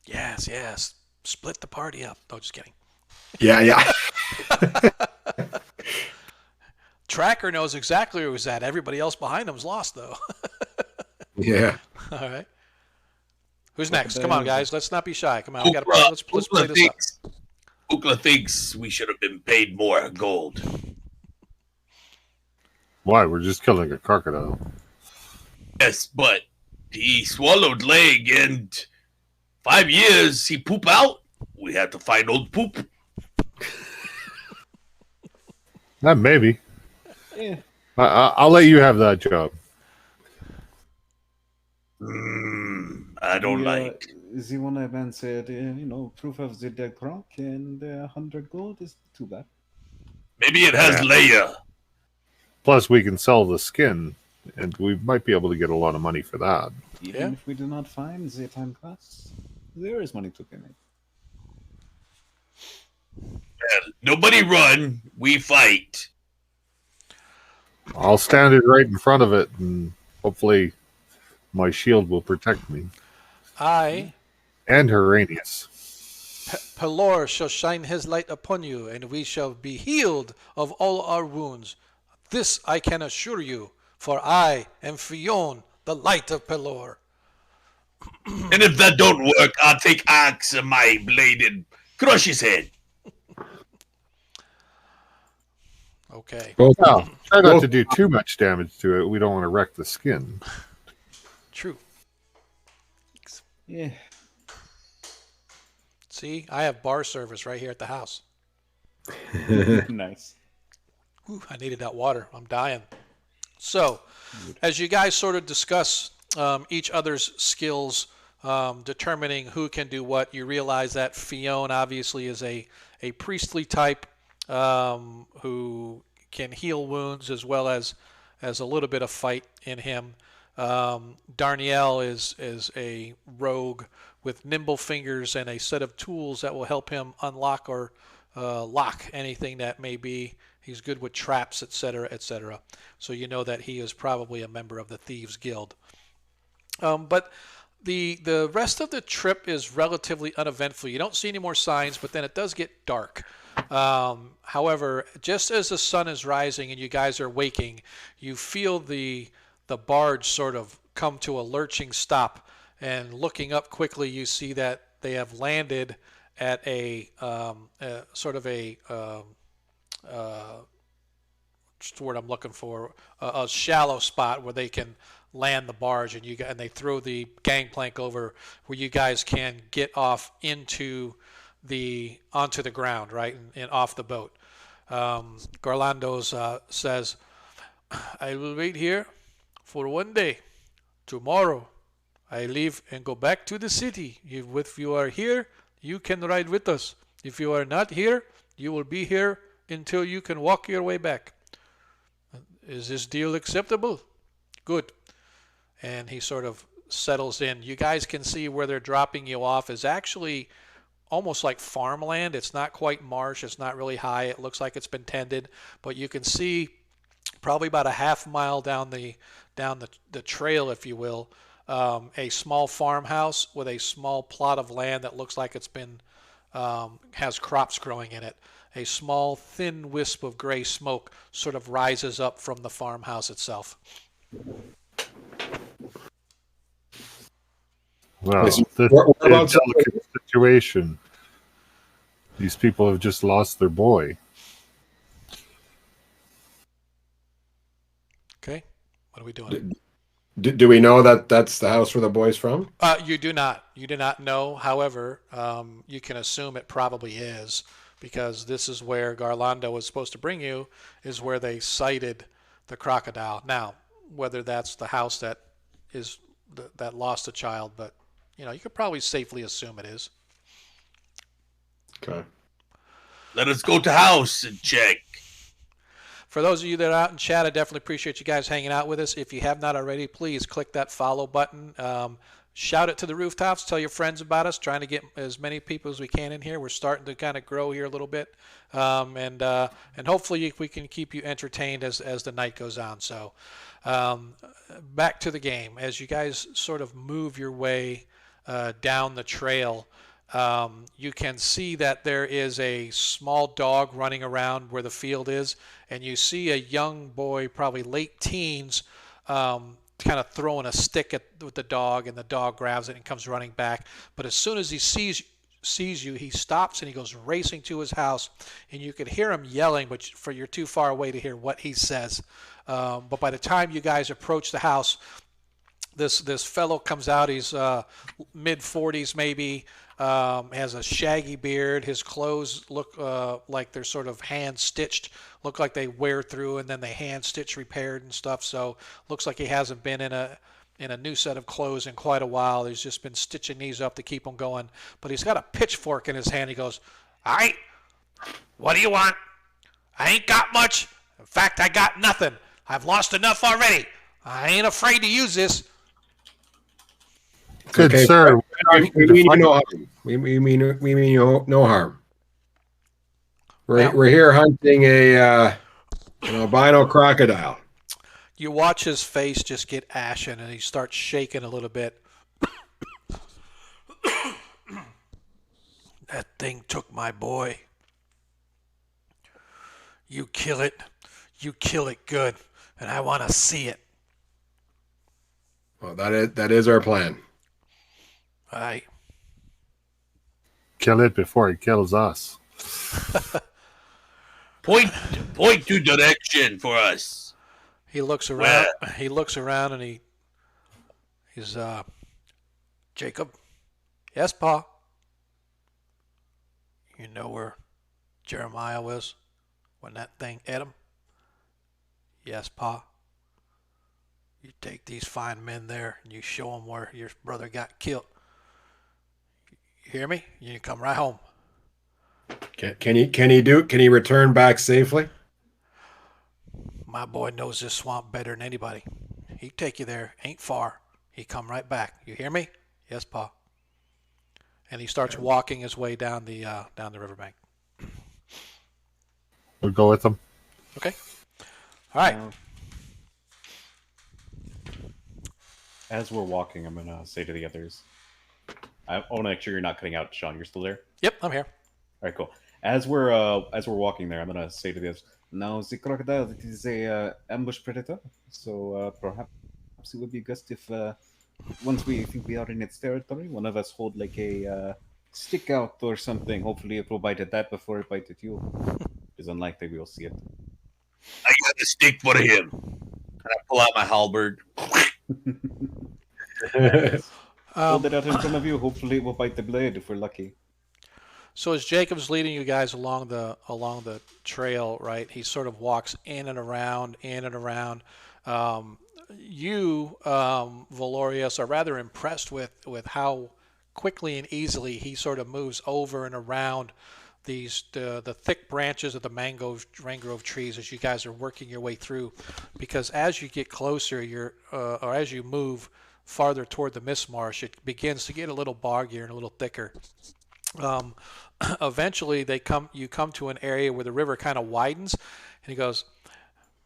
Yes. Split the party up. No, just kidding. Yeah. Tracker knows exactly where he's at. Everybody else behind him's lost, though. Yeah. All right. Who's next? Come on, guys. Let's not be shy. Come on. Let's play this up. Ukla thinks we should have been paid more gold. Why? We're just killing a crocodile. Yes, but he swallowed leg, and 5 years he poop out. We have to find old poop. Not maybe. Yeah. I'll let you have that job. I don't like. The one man said, proof of the dead croc and 100 gold is too bad. Maybe it has layer. Plus, we can sell the skin, and we might be able to get a lot of money for that. Even if we do not find the time class, there is money to be made. Well, nobody run. We fight. I'll stand it right in front of it, and hopefully my shield will protect me. I, And Heranius. Pelor, shall shine his light upon you, and we shall be healed of all our wounds. This I can assure you, for I am Fionn, the light of Pelor. And if that don't work, I'll take axe and my blade and crush his head. Okay. Both, Well, try not to do too much damage to it. We don't want to wreck the skin. True. Yeah. See, I have bar service right here at the house. Nice. Whew, I needed that water. I'm dying. So, as you guys sort of discuss each other's skills, determining who can do what, you realize that Fionn obviously is a priestly type who can heal wounds as well as a little bit of fight in him. Darnielle is a rogue with nimble fingers and a set of tools that will help him unlock or lock anything that may be. He's good with traps, etc., etc. So you know that he is probably a member of the Thieves Guild. But the rest of the trip is relatively uneventful. You don't see any more signs, but then it does get dark. However, just as the sun is rising and you guys are waking, you feel the barge sort of come to a lurching stop. And looking up quickly, you see that they have landed at a sort of a what's the word I'm looking for? A shallow spot where they can land the barge, and and they throw the gangplank over where you guys can get off onto the ground, right, and off the boat. Garlando's says, "I will wait here for one day. Tomorrow, I leave and go back to the city. If you are here, you can ride with us. If you are not here, you will be here until you can walk your way back. Is this deal acceptable? Good." And he sort of settles in. You guys can see where they're dropping you off is actually almost like farmland. It's not quite marsh. It's not really high. It looks like it's been tended, but you can see probably about a half mile down the trail, if you will, a small farmhouse with a small plot of land that looks like it's been has crops growing in it. A small thin wisp of gray smoke sort of rises up from the farmhouse itself. Well, this is a Whereabouts- delicate situation. These people have just lost their boy. Okay, what are we doing? Do we know that that's the house where the boy's from? You do not. You do not know. However, you can assume it probably is, because this is where Garlando was supposed to bring you, is where they sighted the crocodile. Now, whether that's the house that lost a child, but you could probably safely assume it is. Okay. Let us go to house and check. For those of you that are out in chat, I definitely appreciate you guys hanging out with us. If you have not already, please click that follow button. Shout it to the rooftops. Tell your friends about us. Trying to get as many people as we can in here. We're starting to kind of grow here a little bit, and hopefully we can keep you entertained as the night goes on. So back to the game. As you guys sort of move your way down the trail, you can see that there is a small dog running around where the field is, and you see a young boy, probably late teens, kind of throwing a stick with the dog, and the dog grabs it and comes running back. But as soon as he sees you, he stops and he goes racing to his house, and you could hear him yelling, but you're too far away to hear what he says. But by the time you guys approach the house, this fellow comes out. He's mid-40s maybe, has a shaggy beard. His clothes look like they're sort of hand-stitched, look like they wear through and then they hand-stitch repaired and stuff. So looks like he hasn't been in a new set of clothes in quite a while. He's just been stitching these up to keep them going. But he's got a pitchfork in his hand. He goes, "All right, what do you want? I ain't got much. In fact, I got nothing. I've lost enough already. I ain't afraid to use this." Good Okay, sir. We mean you no harm. We mean you no harm. We're here hunting an albino crocodile. You watch his face just get ashen, and he starts shaking a little bit. "That thing took my boy. You kill it. You kill it good, and I want to see it." Well, that is our plan. All right. Kill it before it kills us. Point to direction for us. He looks around. He looks around, and he's Jacob. "Yes, Pa." "You know where Jeremiah was when that thing ate him?" "Yes, Pa." "You take these fine men there and you show them where your brother got killed. You hear me? You come right home." Can he return back safely? "My boy knows this swamp better than anybody. He take you there. Ain't far. He come right back. You hear me?" "Yes, Pa." And he starts walking his way down the riverbank. We'll go with them. Okay. All right. As we're walking, I'm gonna say to the others, I want to make sure you're not cutting out, Sean. You're still there. Yep, I'm here. All right, cool. As we're walking there, I'm gonna say to the others, now the crocodile it is a ambush predator, so perhaps it would be best if once we think we are in its territory, one of us hold like a stick out or something. Hopefully, it will bite at that before it bites at you. It's unlikely we will see it. I got the stick for him. And I pull out my halberd. Hold it out in front of you. Hopefully, it will bite the blade if we're lucky. So as Jacob's leading you guys along the trail, right? He sort of walks in and around, in and around. You, Valorius, are rather impressed with how quickly and easily he sort of moves over and around the thick branches of the mangrove trees as you guys are working your way through, because as you get closer, or as you move farther toward the mist marsh, it begins to get a little boggier and a little thicker. Eventually, you come to an area where the river kind of widens, and he goes,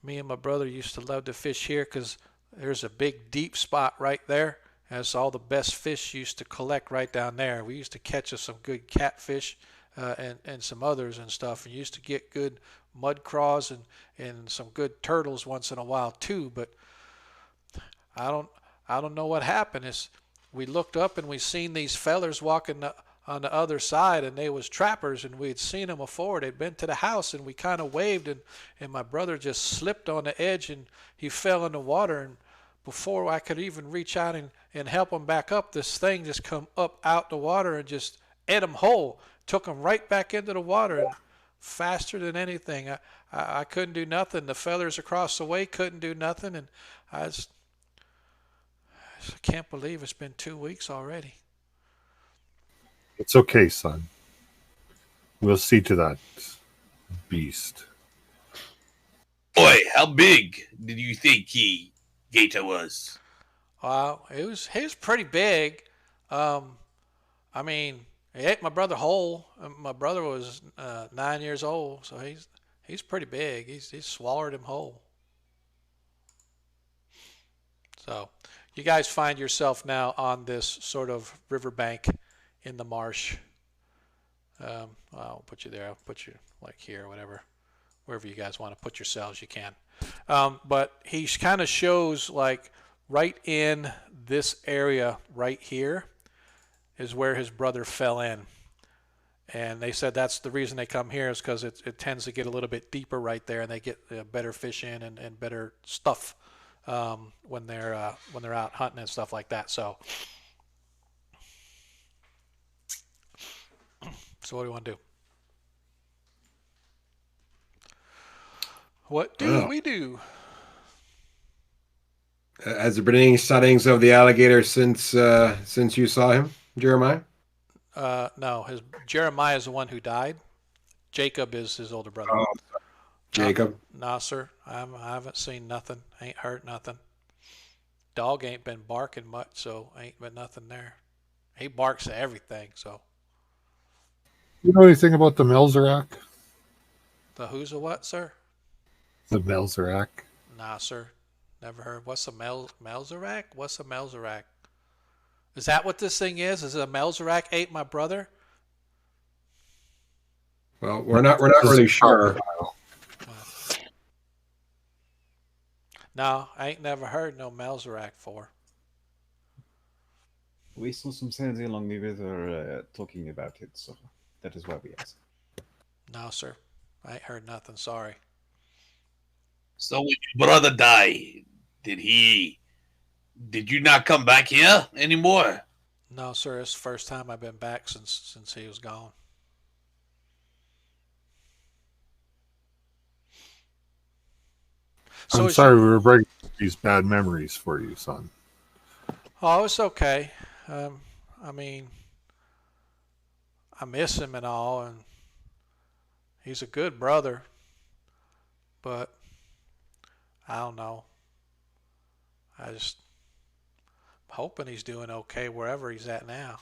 "Me and my brother used to love to fish here because there's a big deep spot right there. That's all the best fish used to collect right down there. We used to catch us some good catfish and some others and stuff, and used to get good mud craws and some good turtles once in a while too. But I don't know what happened. Is we looked up and we seen these fellers walking on the other side, and they was trappers, and we had seen them before. They'd been to the house, and we kind of waved, and my brother just slipped on the edge, and he fell in the water. And before I could even reach out and help him back up, this thing just come up out the water and just ate him whole, took him right back into the water, and faster than anything. I couldn't do nothing. The fellers across the way couldn't do nothing, and I can't believe it's been 2 weeks already." It's okay, son. We'll see to that beast. Boy, how big did you think Gator was? Well, he was pretty big. I mean, he ate my brother whole. My brother was 9 years old, so he's pretty big. He's swallowed him whole. So, you guys find yourself now on this sort of riverbank in the marsh. I'll put you there. I'll put you like here, or whatever, wherever you guys want to put yourselves, you can. But he kind of shows like right in this area right here is where his brother fell in. And they said that's the reason they come here is because it tends to get a little bit deeper right there, and they get better fish in and better stuff when they're out hunting and stuff like that. So what do you want to do? What do we do? Has there been any sightings of the alligator since you saw him, Jeremiah? No, Jeremiah is the one who died. Jacob is his older brother. Oh, Jacob? Nah, sir. I haven't seen nothing. Ain't heard nothing. Dog ain't been barking much, so ain't been nothing there. He barks at everything, so. You know anything about the Melzorak? The who's a what, sir? The Melzorak. Nah, sir. Never heard. What's a Melzorak? What's a Melzorak? Is that what this thing is? Is it a Melzorak ate my brother? Well, we're not really sure. No, I ain't never heard no Melzorak for. We saw some sands along the river talking about it, so that is why we asked. No, sir. I ain't heard nothing. Sorry. So when your brother died, did you not come back here anymore? No, sir. It's the first time I've been back since he was gone. So I'm sorry we were breaking these bad memories for you, son. Oh, it's okay. I mean, I miss him and all, and he's a good brother, but I don't know. I'm hoping he's doing okay wherever he's at now.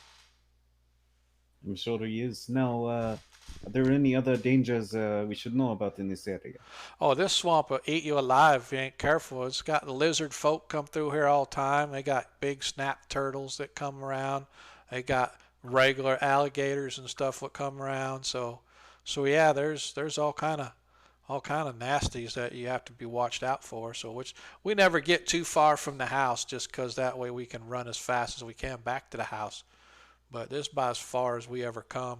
I'm sure he is. Now, Are there any other dangers we should know about in this area? Oh, this swamp will eat you alive if you ain't careful. It's got the lizard folk come through here all the time. They got big snap turtles that come around. They got regular alligators and stuff that come around. So yeah, there's all kind of nasties that you have to be watched out for. So which we never get too far from the house, just 'cause that way we can run as fast as we can back to the house. But this is about as far as we ever come.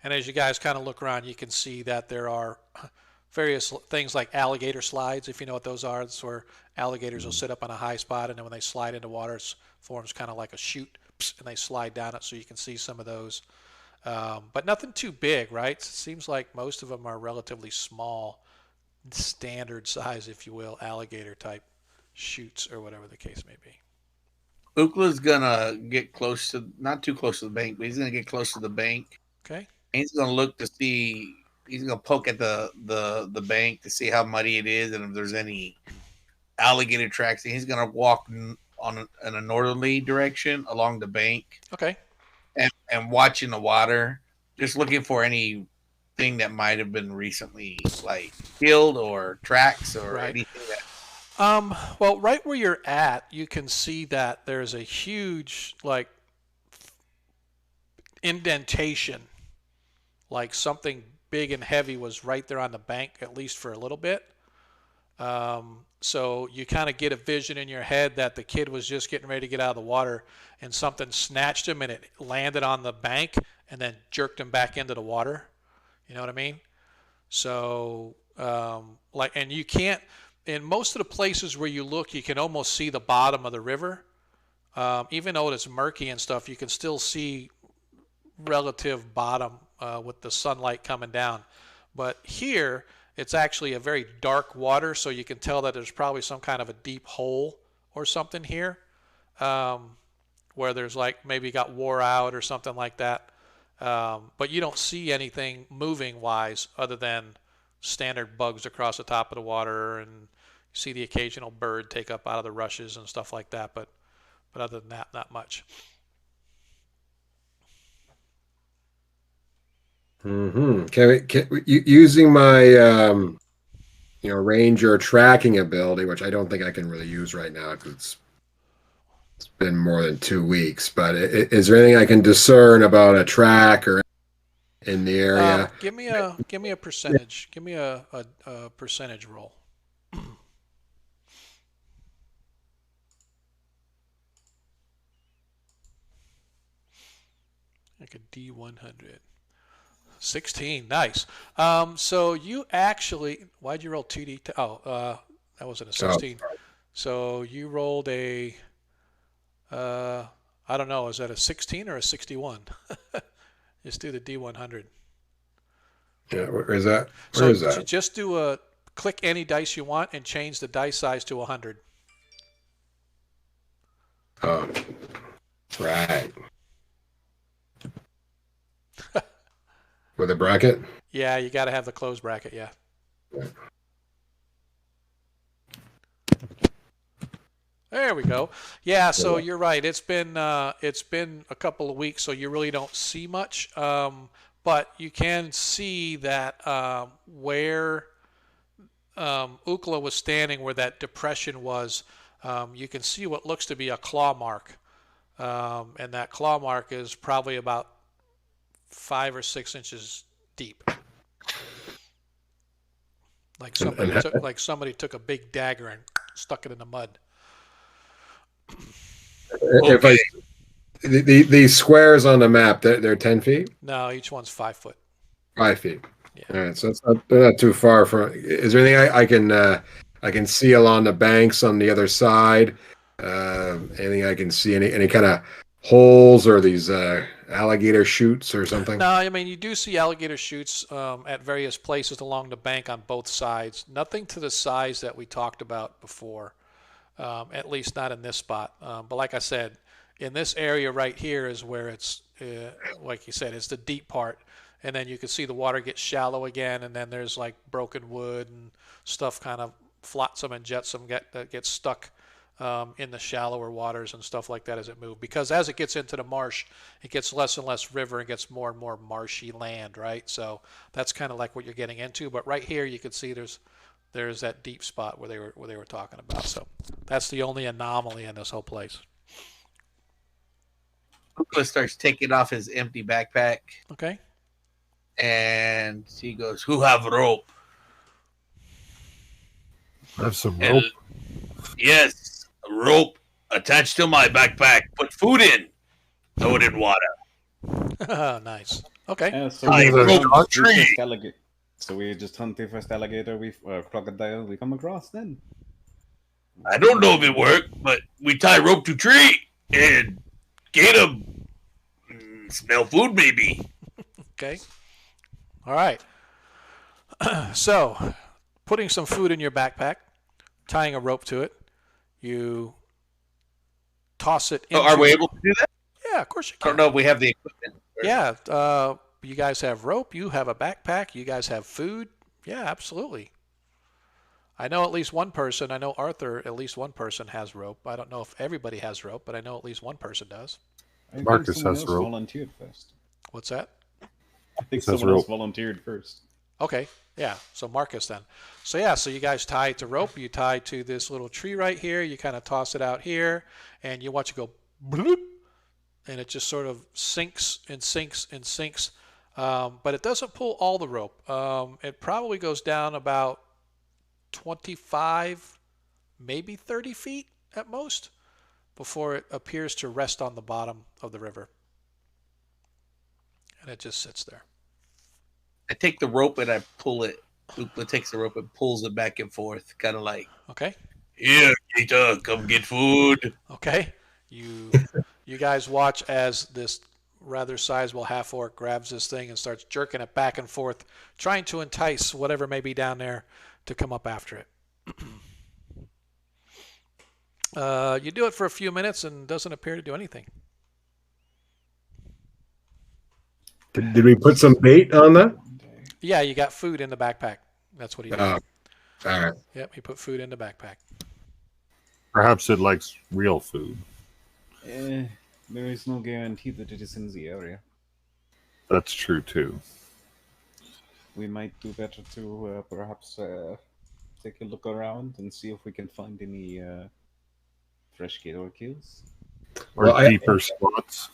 And as you guys kind of look around, you can see that there are various things like alligator slides, if you know what those are. It's where alligators will sit up on a high spot, and then when they slide into water, it forms kind of like a chute, and they slide down it, so you can see some of those. But nothing too big, right? It seems like most of them are relatively small, standard size, if you will, alligator type chutes or whatever the case may be. Ukla's gonna get close to, not too close to the bank, but he's gonna get close to the bank. Okay. And he's gonna look to see. He's gonna poke at the bank to see how muddy it is and if there's any alligator tracks. And he's gonna walk in a northerly direction along the bank Okay. and watching the water, just looking for anything that might have been recently like killed or tracks or Right. anything that. Well, right where you're at, you can see that there's a huge, like, indentation, like something big and heavy was right there on the bank, at least for a little bit. So you kind of get a vision in your head that the kid was just getting ready to get out of the water, and something snatched him, and it landed on the bank, and then jerked him back into the water. You know what I mean? So, and you can't, in most of the places where you look, you can almost see the bottom of the river. Even though it's murky and stuff, you can still see relative bottom with the sunlight coming down. But here, it's actually a very dark water, so you can tell that there's probably some kind of a deep hole or something here, where there's like maybe got wore out or something like that. But you don't see anything moving wise other than standard bugs across the top of the water, and you see the occasional bird take up out of the rushes and stuff like that. But other than that, not much. Using my ranger tracking ability, which I don't think I can really use right now because it's been more than 2 weeks. But is there anything I can discern about a track or in the area? Give me a percentage. Give me a percentage roll. Like a D100. 16, nice. So you actually, why'd you roll 2D? That wasn't a 16. Oh. So you rolled I don't know, is that a 16 or a 61? Just do the D100. Yeah, where is that? So is that? just click any dice you want and change the dice size to 100. Oh, right. With a bracket? Yeah, you got to have the closed bracket, yeah. There we go. Yeah, so you're right. It's been a couple of weeks, so you really don't see much. But you can see that where Ukla was standing, where that depression was, you can see what looks to be a claw mark. And that claw mark is probably about 5 or 6 inches deep. Like somebody took a big dagger and stuck it in the mud. If I these squares on the map, they're 10 feet? No, each one's 5 foot. 5 feet. Yeah. All right, so they're not too far from. Is there anything I can see along the banks on the other side? Anything I can see? Any kind of holes or these alligator chutes or something? No, I mean you do see alligator chutes at various places along the bank on both sides. Nothing to the size that we talked about before, at least not in this spot. But like I said, in this area right here is where it's, like you said, it's the deep part. And then you can see the water get shallow again, and then there's like broken wood and stuff kind of flotsam and jetsam that gets stuck in the shallower waters and stuff like that as it moves. Because as it gets into the marsh, it gets less and less river and gets more and more marshy land, right? So that's kind of like what you're getting into. But right here, you can see there's that deep spot where they were talking about. So that's the only anomaly in this whole place. Ukla starts taking off his empty backpack, Okay. and he goes, "Who have rope?" I have some And- rope. Yes, rope attached to my backpack. Put food in. Throw it in water. Nice. Okay. So I There's a rope shark. tree. So we just hunt the first alligator, crocodile we come across. Then I don't know if it worked, but we tie rope to tree and get him. Smell food, maybe. Okay. All right. So, putting some food in your backpack, tying a rope to it, you toss it into... Are we able to do that? Yeah, of course you I don't can. know if we have the equipment. Yeah, you guys have rope, you have a backpack, you guys have food. Yeah, absolutely. I know at least one person, I know Arthur, at least one person has rope. I don't know if everybody has rope, but I know at least one person does. I think Marcus someone has else rope. volunteered first. What's that? I think Says someone else rope. volunteered first. Okay, yeah, so Marcus then. So yeah, so you guys tie it to rope, you tie to this little tree right here, you kind of toss it out here, and you watch it go bloop, and it just sort of sinks and sinks and sinks. But it doesn't pull all the rope. It probably goes down about 25, maybe 30 feet at most before it appears to rest on the bottom of the river. And it just sits there. I take the rope and I pull it. Ukla takes the rope and pulls it back and forth, kind of like, Okay? "Here, Kita, come get food." Okay? You guys watch as this rather sizable half-orc grabs this thing and starts jerking it back and forth, trying to entice whatever may be down there to come up after it. You do it for a few minutes and doesn't appear to do anything. Did we put some bait on that? Yeah, you got food in the backpack. That's what he did. Oh, all right. Yep, he put food in the backpack. Perhaps it likes real food. There is no guarantee that it is in the area. That's true too. We might do better to perhaps take a look around and see if we can find any fresh gator kills. Or Well, deeper spots.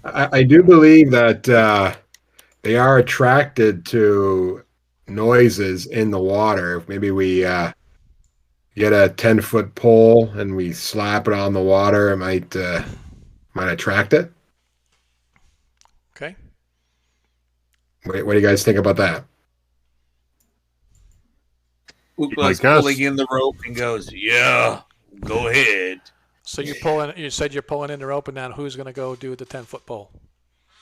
I do believe that they are attracted to noises in the water. If maybe we get a 10-foot pole and we slap it on the water, it might attract it. Okay? What do you guys think about that? Ukla's guess. pulling in the rope and goes, "Yeah, go ahead." So you said you're pulling in the rope, and now who's going to go do the 10-foot pole?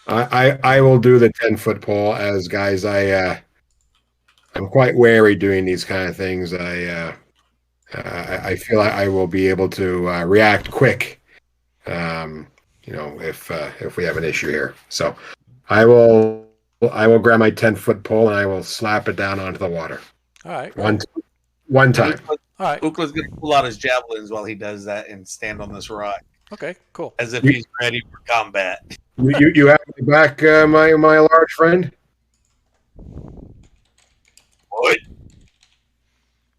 I will do the 10-foot pole, as guys. I'm quite wary doing these kind of things. I feel I will be able to react quick. If we have an issue here, so I will grab my 10-foot pole and I will slap it down onto the water. All right. One time. All right. Ukla's going to pull out his javelins while he does that and stand on this rock Okay, cool. as if he's ready for combat. You have me back, my large friend. What?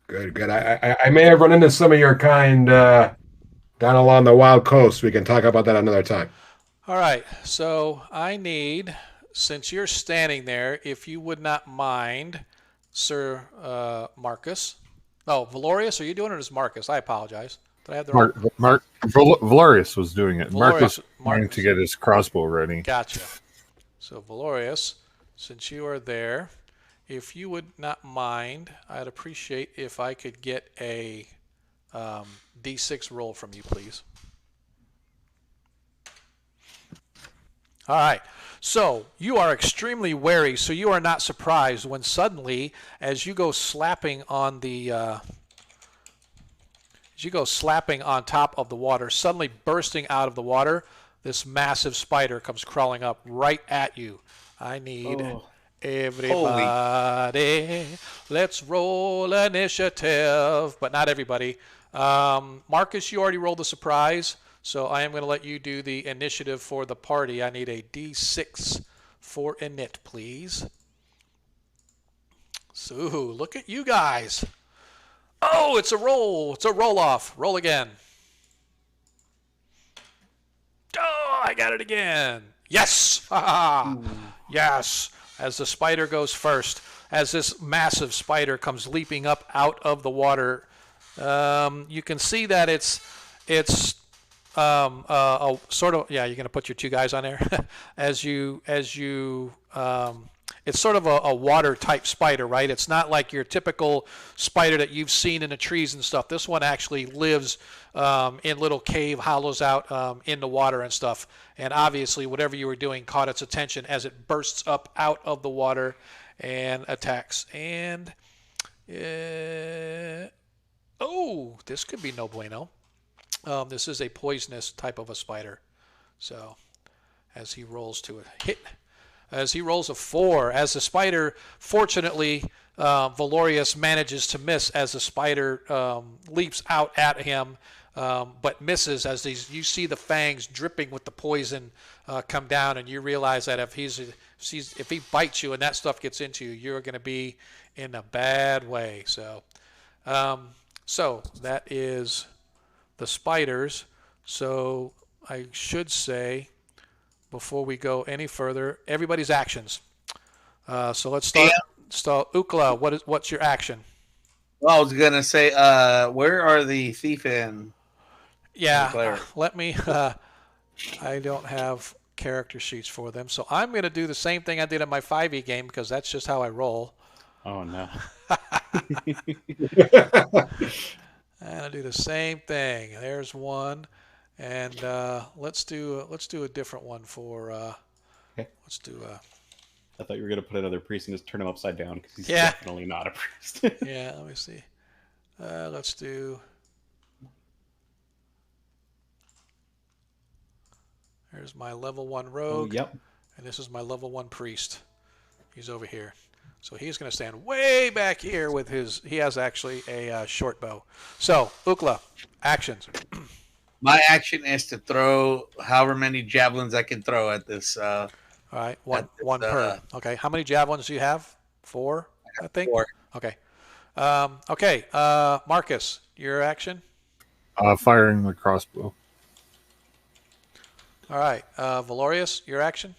Good. I may have run into some of your kind down along the wild coast. We can talk about that another time. All right. So I need, since you're standing there, if you would not mind, Sir Marcus. No, Valorius, are you doing it, or is Marcus? I apologize. Did I have the wrong? Valorius was doing it. Marcus Valorius- wanting to get his crossbow ready. Gotcha. So Valorius, since you are there, if you would not mind, I'd appreciate if I could get a D6 roll from you, please. All right. So you are extremely wary, so you are not surprised when suddenly, as you go slapping on the on top of the water, suddenly bursting out of the water, this massive spider comes crawling up right at you. I need Everybody, let's roll initiative. But not everybody. Marcus, you already rolled the surprise, so I am going to let you do the initiative for the party. I need a D6 for init, please. So, look at you guys. Oh, it's a roll. It's a roll off. Roll again. Oh, I got it again. Yes. Yes. As the spider goes first, as this massive spider comes leaping up out of the water, you can see that it's a sort of, yeah, you're going to put your two guys on there as you it's sort of a water type spider, right? It's not like your typical spider that you've seen in the trees and stuff. This one actually lives in little cave hollows out in the water and stuff. And obviously, whatever you were doing caught its attention as it bursts up out of the water and attacks. And oh, this could be no bueno. This is a poisonous type of a spider. So as he rolls to a hit, as he rolls a 4, as the spider, fortunately, Valorius manages to miss as the spider leaps out at him, but misses as you see the fangs dripping with the poison come down, and you realize that if he bites you and that stuff gets into you, you're going to be in a bad way. So that is the spiders. So I should say, before we go any further, everybody's actions. So let's start. So Ukla, what's your action? Well, I was gonna say, where are the thief and? Yeah, let me. I don't have character sheets for them, so I'm going to do the same thing I did in my 5e game because that's just how I roll. Oh no! And I do the same thing. There's one, and let's do a different one for. Okay. Let's do. I thought you were gonna put another priest and just turn him upside down because he's definitely not a priest. Yeah, let me see. Let's do. There's my level 1 rogue. Oh, yep. And this is my level 1 priest. He's over here. So he's going to stand way back here with his. He has actually a short bow. So, Ukla, actions. My action is to throw however many javelins I can throw at this. All right, one per. Okay, how many javelins do you have? 4, I think. 4. Okay. Marcus, your action. Firing the crossbow. All right, Valorius, your action.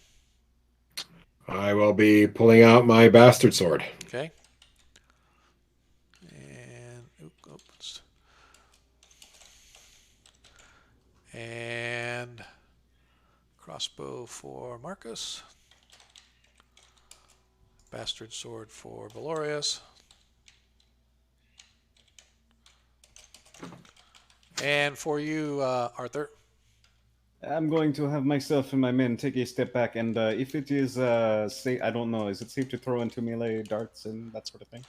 I will be pulling out my bastard sword. Okay. And oops. And crossbow for Marcus. Bastard sword for Valorius. And for you, Arthur. I'm going to have myself and my men take a step back, and if it is safe, I don't know, is it safe to throw into melee darts and that sort of thing?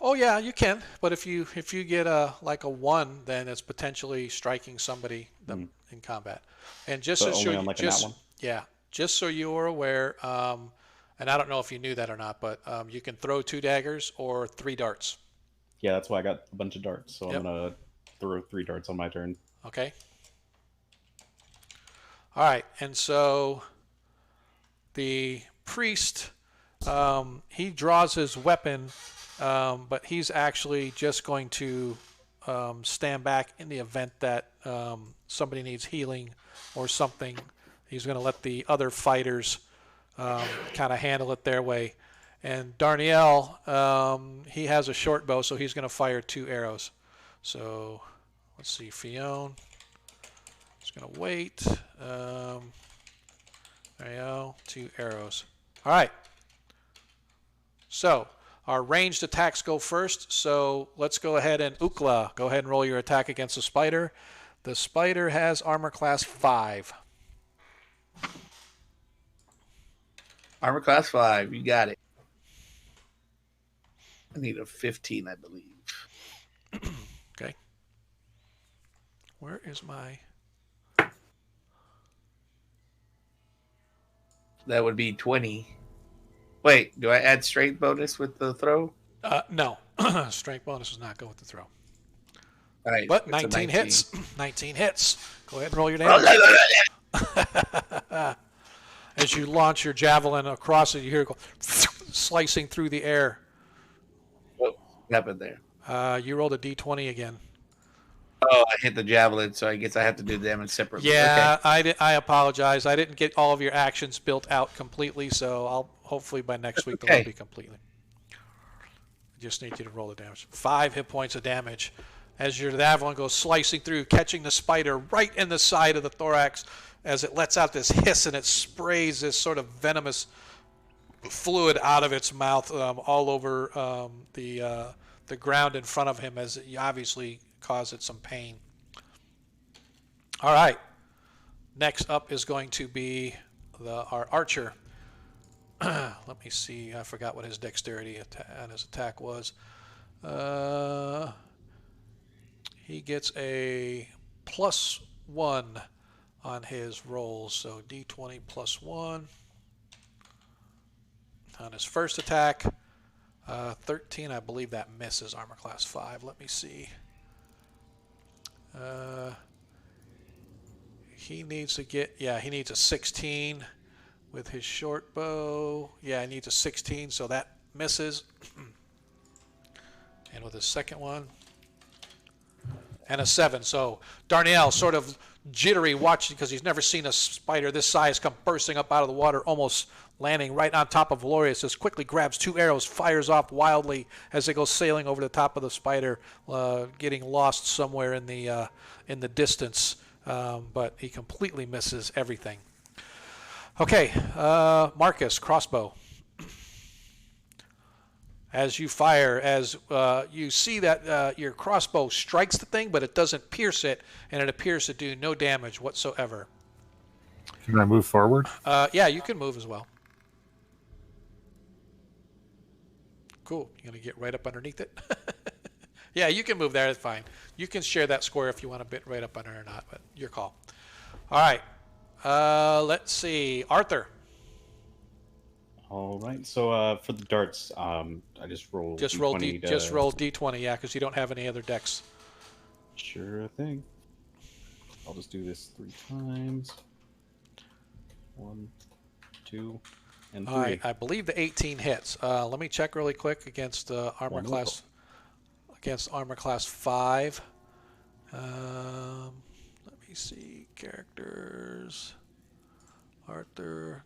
Oh yeah, you can. But if you get a 1, then it's potentially striking somebody in combat. And just But so only on like a nat one? Yeah, just so you are aware, and I don't know if you knew that or not, but you can throw 2 daggers or 3 darts. Yeah, that's why I got a bunch of darts. So Yep. I'm gonna throw 3 darts on my turn. Okay. All right, and so the priest, he draws his weapon, but he's actually just going to stand back in the event that somebody needs healing or something. He's going to let the other fighters kind of handle it their way. And Darnielle, he has a short bow, so he's going to fire 2 arrows. So let's see, Fionn. Just going to wait. There you go. 2 arrows. All right. So our ranged attacks go first. So let's go ahead and Ukla. Go ahead and roll your attack against the spider. The spider has armor class 5. Armor class 5. You got it. I need a 15, I believe. Okay. Where is my... That would be 20. Wait, do I add strength bonus with the throw? No. Strength bonus does not go with the throw. All right, But it's a 19 hits. 19 hits. Go ahead and roll your damage. As you launch your javelin across it, you hear it go slicing through the air. What happened there? You rolled a d20 again. Oh, I hit the javelin, so I guess I have to do the damage separately. Yeah, Okay. I apologize. I didn't get all of your actions built out completely, so I'll hopefully by next week they'll all be completely. I just need you to roll the damage. 5 hit points of damage as your javelin goes slicing through, catching the spider right in the side of the thorax as it lets out this hiss and it sprays this sort of venomous fluid out of its mouth all over the ground in front of him as it obviously caused it some pain. All right. Next up is going to be our archer. Let me see. I forgot what his dexterity and his attack was. He gets a +1 on his rolls. So d20 +1 on his first attack. 13, I believe that misses armor class 5. Let me see. He needs to get, he needs a 16 with his short bow. Yeah, he needs a 16, so that misses. And with his second one, and a 7. So Darnielle sort of jittery watching because he's never seen a spider this size come bursting up out of the water, almost landing right on top of Valorius. Just quickly grabs 2 arrows, fires off wildly as they go sailing over the top of the spider, getting lost somewhere in the distance. But he completely misses everything. Okay, Marcus, crossbow. As you fire, as you see that your crossbow strikes the thing, but it doesn't pierce it, and it appears to do no damage whatsoever. Can I move forward? Yeah, you can move as well. Cool. You're going to get right up underneath it? Yeah, you can move there. That's fine. You can share that square if you want to bit right up under or not, but your call. All right. Let's see. Arthur. All right. So for the darts, I just roll. Just roll d20, yeah, because you don't have any other decks. Sure thing. I'll just do this 3 times. 1, 2, and 3. All right. I believe the 18 hits. Let me check really quick against armor class. Against armor class 5. Let me see characters. Arthur.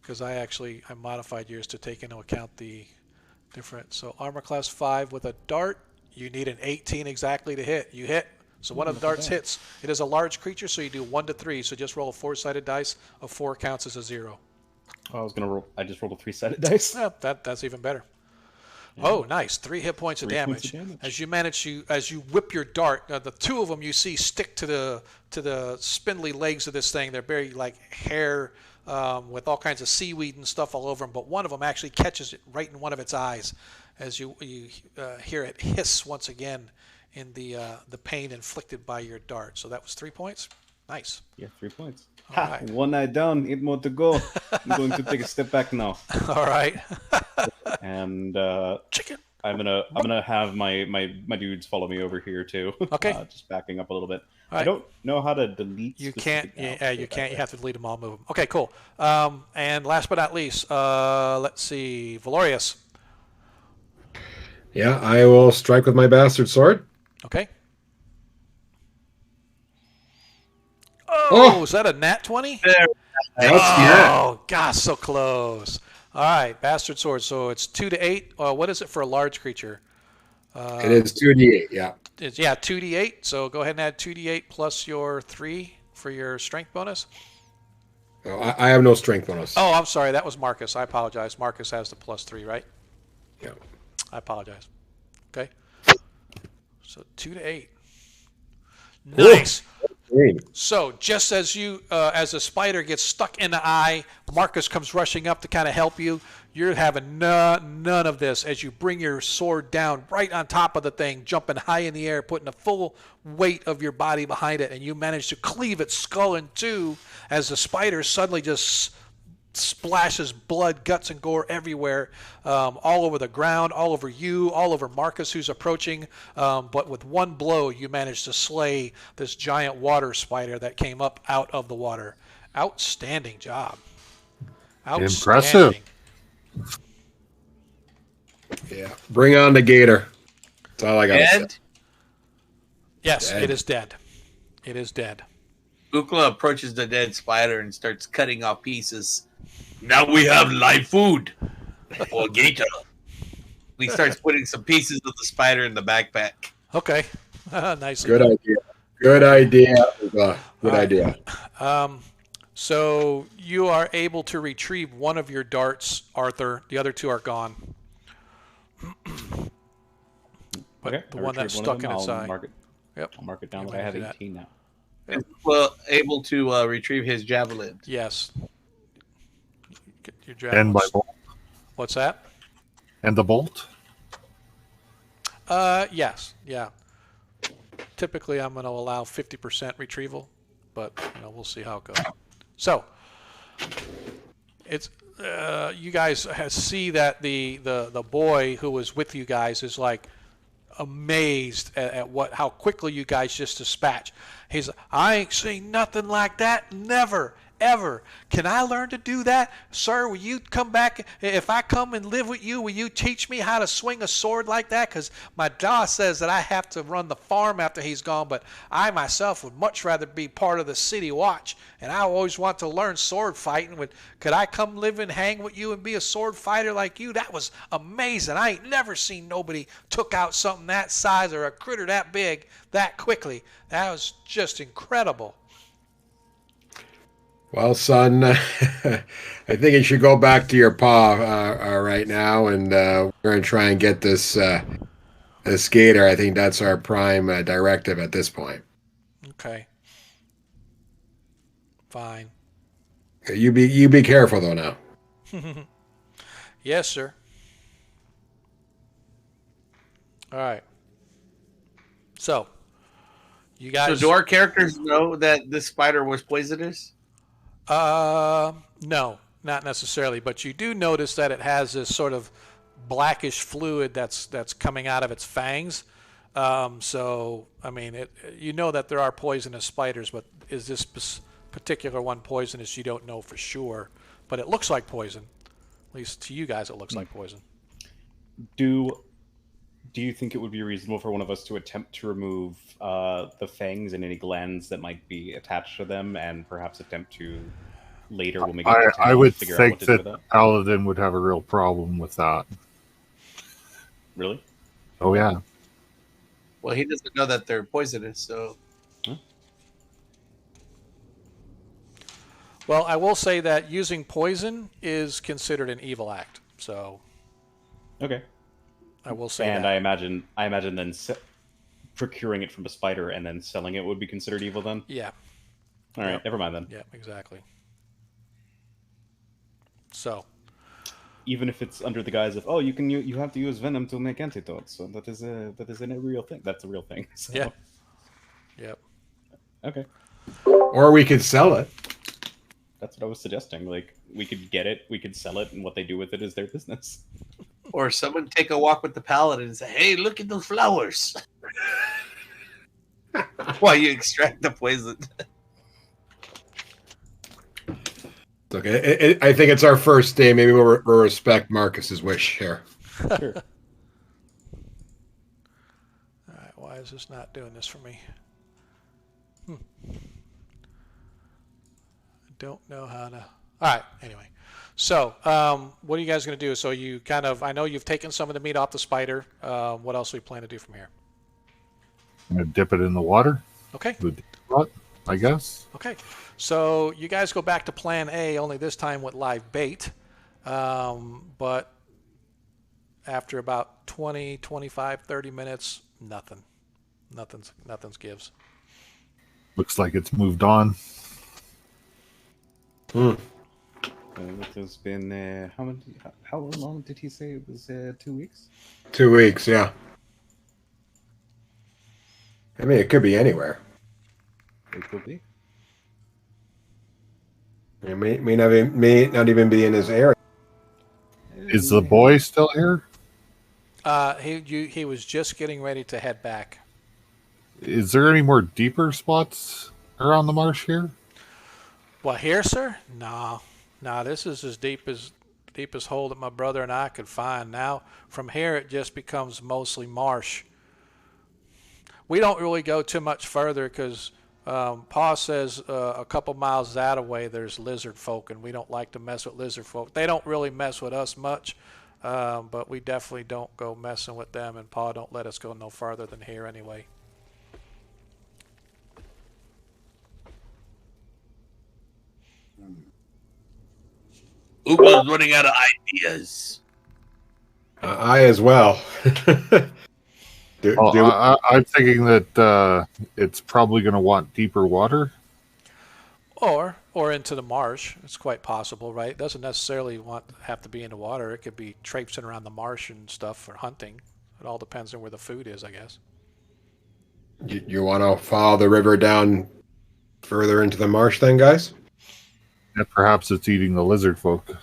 Because I modified yours to take into account the different. So armor class 5 with a dart, you need an 18 exactly to hit. You hit. So one of the darts hits. It is a large creature, so you do 1 to 3. So just roll a 4-sided dice. A 4 counts as a 0. Oh, I just rolled a 3-sided dice. Yeah, that's even better. Yeah. Oh, nice! 3 hit points of damage. As you whip your dart, the 2 of them you see stick to the spindly legs of this thing. They're very like hair with all kinds of seaweed and stuff all over them. But one of them actually catches it right in one of its eyes, as you hear it hiss once again in the pain inflicted by your dart. So that was 3 points. Nice. Yeah, 3 points. Right. 1 night down, 8 more to go. I'm going to take a step back now. All right. And chicken. I'm gonna have my dudes follow me over here too. Okay. Just backing up a little bit. Right. I don't know how to delete. You can't. Yeah, you can't. You have to delete them all. Move them. Okay, cool. And last but not least, let's see, Valorius. Yeah, I will strike with my bastard sword. Okay. Oh, is that a nat 20? Oh, gosh, so close. All right, bastard sword. So it's 2 to 8. What is it for a large creature? It is 2d8. Yeah. It's 2d8. So go ahead and add 2d8 plus your 3 for your strength bonus. Oh, I have no strength bonus. Oh, I'm sorry. That was Marcus. I apologize. Marcus has the +3, right? Yeah. I apologize. Okay. So 2 to 8. Nice. So just as as the spider gets stuck in the eye, Marcus comes rushing up to kind of help you. You're having none of this as you bring your sword down right on top of the thing, jumping high in the air, putting the full weight of your body behind it, and you manage to cleave its skull in two as the spider suddenly just splashes blood, guts, and gore everywhere, all over the ground, all over you, all over Marcus, who's approaching. But with one blow, you manage to slay this giant water spider that came up out of the water. Outstanding job. Impressive. Yeah. Bring on the gator. That's all I got to say. And Yes, Dead. it is dead. It is dead. Ukla approaches the dead spider and starts cutting off pieces. Now we have live food for Gator. He starts putting some pieces of the spider in the backpack. Okay. Nice. Good idea. Good idea. Good right. idea. So you are able to retrieve one of your darts, Arthur. The other two are gone. But Okay, the I one that's retrieved stuck in its eye. Yep. I'll mark it down You that I have might do that. 18 now. Well, able to retrieve his javelin. Yes. Get your And my javelins. bolt. What's that? And the bolt. Yes. Yeah. Typically, I'm going to allow 50% retrieval, but we'll see how it goes. So, it's you guys see that the boy who was with you guys is like amazed at how quickly you guys just dispatch. He's, I ain't seen nothing like that, never, ever. Can I learn to do that? Sir, will you come back? If I come and live with you, will you teach me how to swing a sword like that? Because my dad says that I have to run the farm after he's gone, but I myself would much rather be part of the city watch, and I always want to learn sword fighting. Could I come live and hang with you and be a sword fighter like you? That was amazing. I ain't never seen nobody took out something that size or a critter that big that quickly. That was just incredible. Well, son, I think you should go back to your pa right now, and we're going to try and get this gator. I think that's our prime directive at this point. Okay. Fine. You be careful though now. Yes, sir. All right. So, you So guys. do our characters know that this spider was poisonous? No, not necessarily. But you do notice that it has this sort of blackish fluid that's coming out of its fangs. So, I mean, you know that there are poisonous spiders, but is this particular one poisonous? You don't know for sure. But it looks like poison. At least to you guys, it looks like poison. Do you think it would be reasonable for one of us to attempt to remove the fangs and any glands that might be attached to them, and perhaps attempt to later when we get to town, I would figure out think what to do that with that? Paladin would have a real problem with that. Really? Oh yeah. Well, he doesn't know that they're poisonous, so Well, I will say that using poison is considered an evil act. So, Okay. I will say And that. I imagine then procuring it from a spider and then selling it would be considered evil then? Yeah. All right, Yep. never mind then. Yeah, exactly. So, Even if it's under the guise of, oh, you have to use venom to make antidotes, so that is a real thing. That's a real thing. So. yeah. Yep. Okay. Or we could sell it. That's what I was suggesting. Like, we could get it, we could sell it, and what they do with it is their business. or someone take a walk with the paladin and say, "Hey, look at those flowers." While you extract the poison. It's okay. I think it's our first day. Maybe we'll respect Marcus's wish here. Sure. All right, why is this not doing this for me? I don't know how to. All right, anyway. So, what are you guys going to do? So, you kind of, I know you've taken some of the meat off the spider. What else do we plan to do from here? I'm gonna dip it in the water. Okay. The pot, I guess. Okay. So, you guys go back to plan A, only this time with live bait. But after about 20, 25, 30 minutes, nothing. Nothing's gives. Looks like it's moved on. It has been how long did he say it was? 2 weeks. 2 weeks, yeah. I mean, it could be anywhere. It could be. It may not even be in his area. Is the boy still here? He was just getting ready to head back. Is there any more deeper spots around the marsh here? Well, here, sir? No. This is as deepest hole that my brother and I could find. Now, from here, it just becomes mostly marsh. We don't really go too much further because Pa says a couple miles that away there's lizard folk, and we don't like to mess with lizard folk. They don't really mess with us much, but we definitely don't go messing with them, and Pa don't let us go no farther than here anyway. Uber's running out of ideas. I as well. I'm thinking that it's probably going to want deeper water. Or into the marsh. It's quite possible, right? It doesn't necessarily have to be in the water. It could be traipsing around the marsh and stuff for hunting. It all depends on where the food is, I guess. You want to follow the river down further into the marsh then, guys? And perhaps it's eating the lizard folk.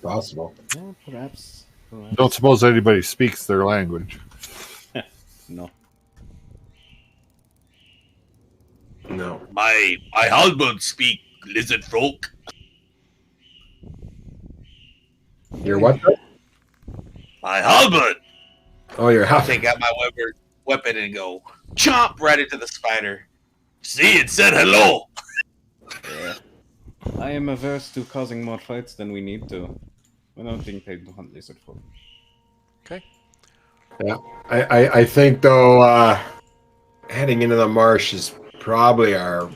Possible. Yeah, perhaps. Don't suppose anybody speaks their language. No. No. My husband speak lizard folk. Your what? My husband. Oh, your I'll house. take out my weapon and go chomp right into the spider. See, it said hello. Yeah. I am averse to causing more fights than we need to. I don't think they hunt lizard folk. Okay. Yeah. I think, though, heading into the marsh is probably our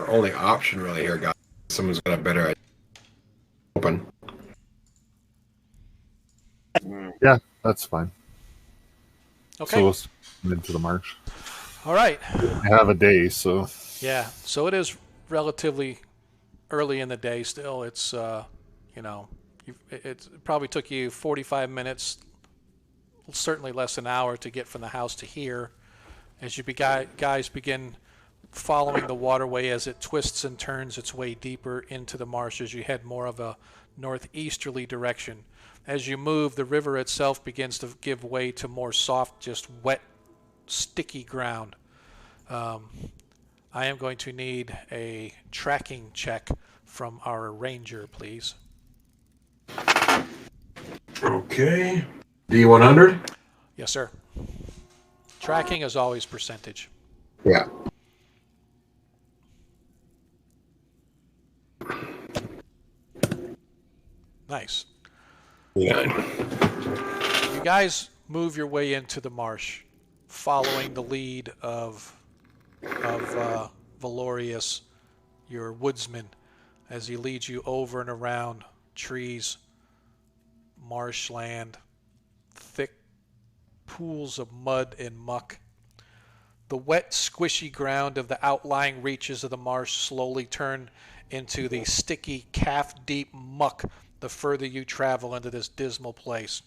only option really here, guys. Someone's got a better idea. Open. Yeah, that's fine. Okay. So let's get into the marsh. All right. I have a day, so Yeah. So it is relatively early in the day still. It's, it probably took you 45 minutes, certainly less than an hour to get from the house to here. As you guys begin following the waterway as it twists and turns its way deeper into the marsh as you head more of a northeasterly direction. As you move, the river itself begins to give way to more soft, just wet, sticky ground. I am going to need a tracking check from our ranger, please. Okay. D100? Yes, sir. Tracking is always percentage. Yeah. Nice. Yeah. You guys move your way into the marsh, following the lead of Valorius, your woodsman, as he leads you over and around trees, marshland, thick pools of mud and muck. The wet, squishy ground of the outlying reaches of the marsh slowly turn into the sticky, calf-deep muck the further you travel into this dismal place.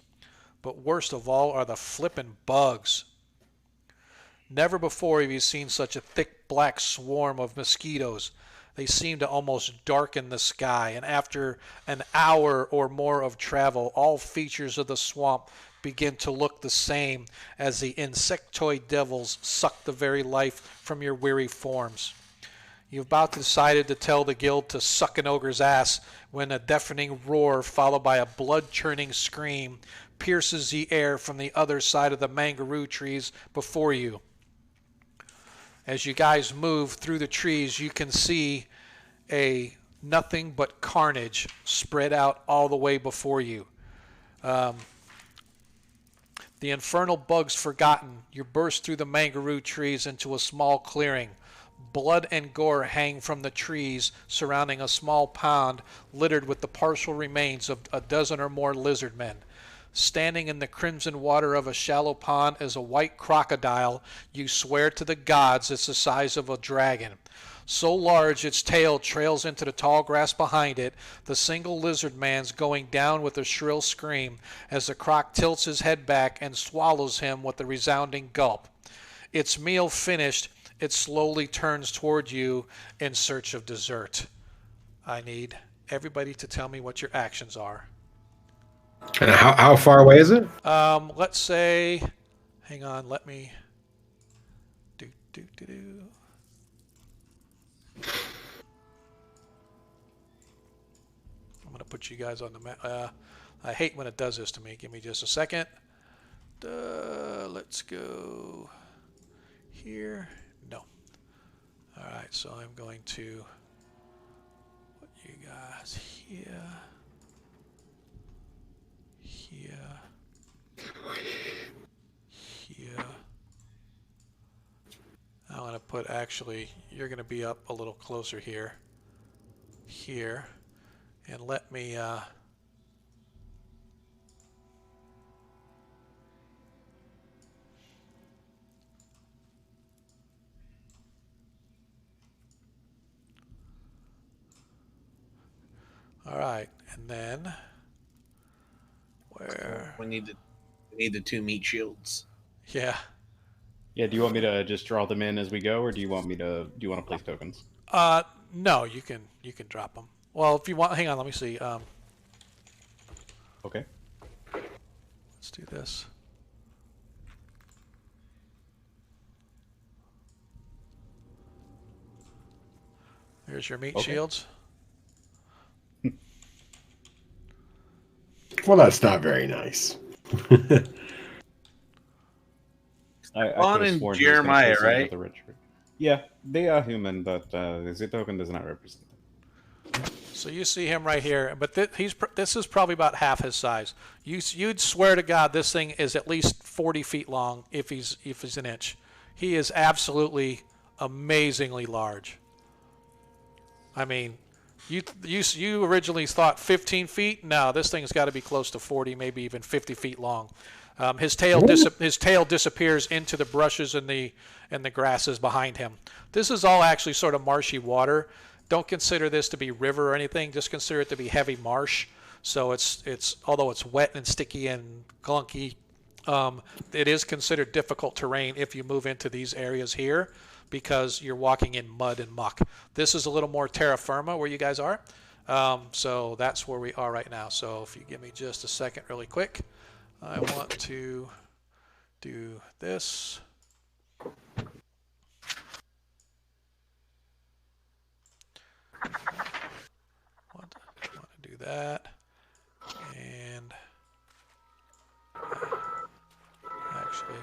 But worst of all are the flippin' bugs. Never before have you seen such a thick black swarm of mosquitoes. They seem to almost darken the sky, and after an hour or more of travel, all features of the swamp begin to look the same as the insectoid devils suck the very life from your weary forms. You've about decided to tell the guild to suck an ogre's ass when a deafening roar followed by a blood-churning scream pierces the air from the other side of the mangaroo trees before you. As you guys move through the trees, you can see a nothing but carnage spread out all the way before you. The infernal bugs forgotten, you burst through the mangaroo trees into a small clearing. Blood and gore hang from the trees surrounding a small pond littered with the partial remains of a dozen or more lizard men. Standing in the crimson water of a shallow pond is a white crocodile. You swear to the gods it's the size of a dragon. So large its tail trails into the tall grass behind it, the single lizard man's going down with a shrill scream as the croc tilts his head back and swallows him with a resounding gulp. Its meal finished, it slowly turns toward you in search of dessert. I need everybody to tell me what your actions are. And how far away is it? Let's say, hang on, let me do. I'm gonna put you guys on the map. I hate when it does this to me. Give me just a second. Let's go here. No. All right, so I'm going to put you guys here. I'm going to put, actually, you're going to be up a little closer here. And let me, all right, and then where? We need the 2 meat shields. Yeah. Yeah, do you want me to just draw them in as we go, or do you want to place tokens? No, you can drop them. Well, if you want, hang on, let me see. Okay. Let's do this. Here's your meat shields. Well, that's not very nice. Juan and Jeremiah, right? Yeah, they are human, but the token does not represent them. So you see him right here, but this is probably about half his size. You'd swear to God this thing is at least 40 feet long if he's an inch. He is absolutely amazingly large. I mean, you originally thought 15 feet. No, this thing's got to be close to 40, maybe even 50 feet long. His tail disappears into the brushes and the grasses behind him. This is all actually sort of marshy water. Don't consider this to be river or anything. Just consider it to be heavy marsh. So it's although it's wet and sticky and clunky, it is considered difficult terrain if you move into these areas here because you're walking in mud and muck. This is a little more terra firma where you guys are. So that's where we are right now. So if you give me just a second really quick, I want to do this. Want to do that, and actually,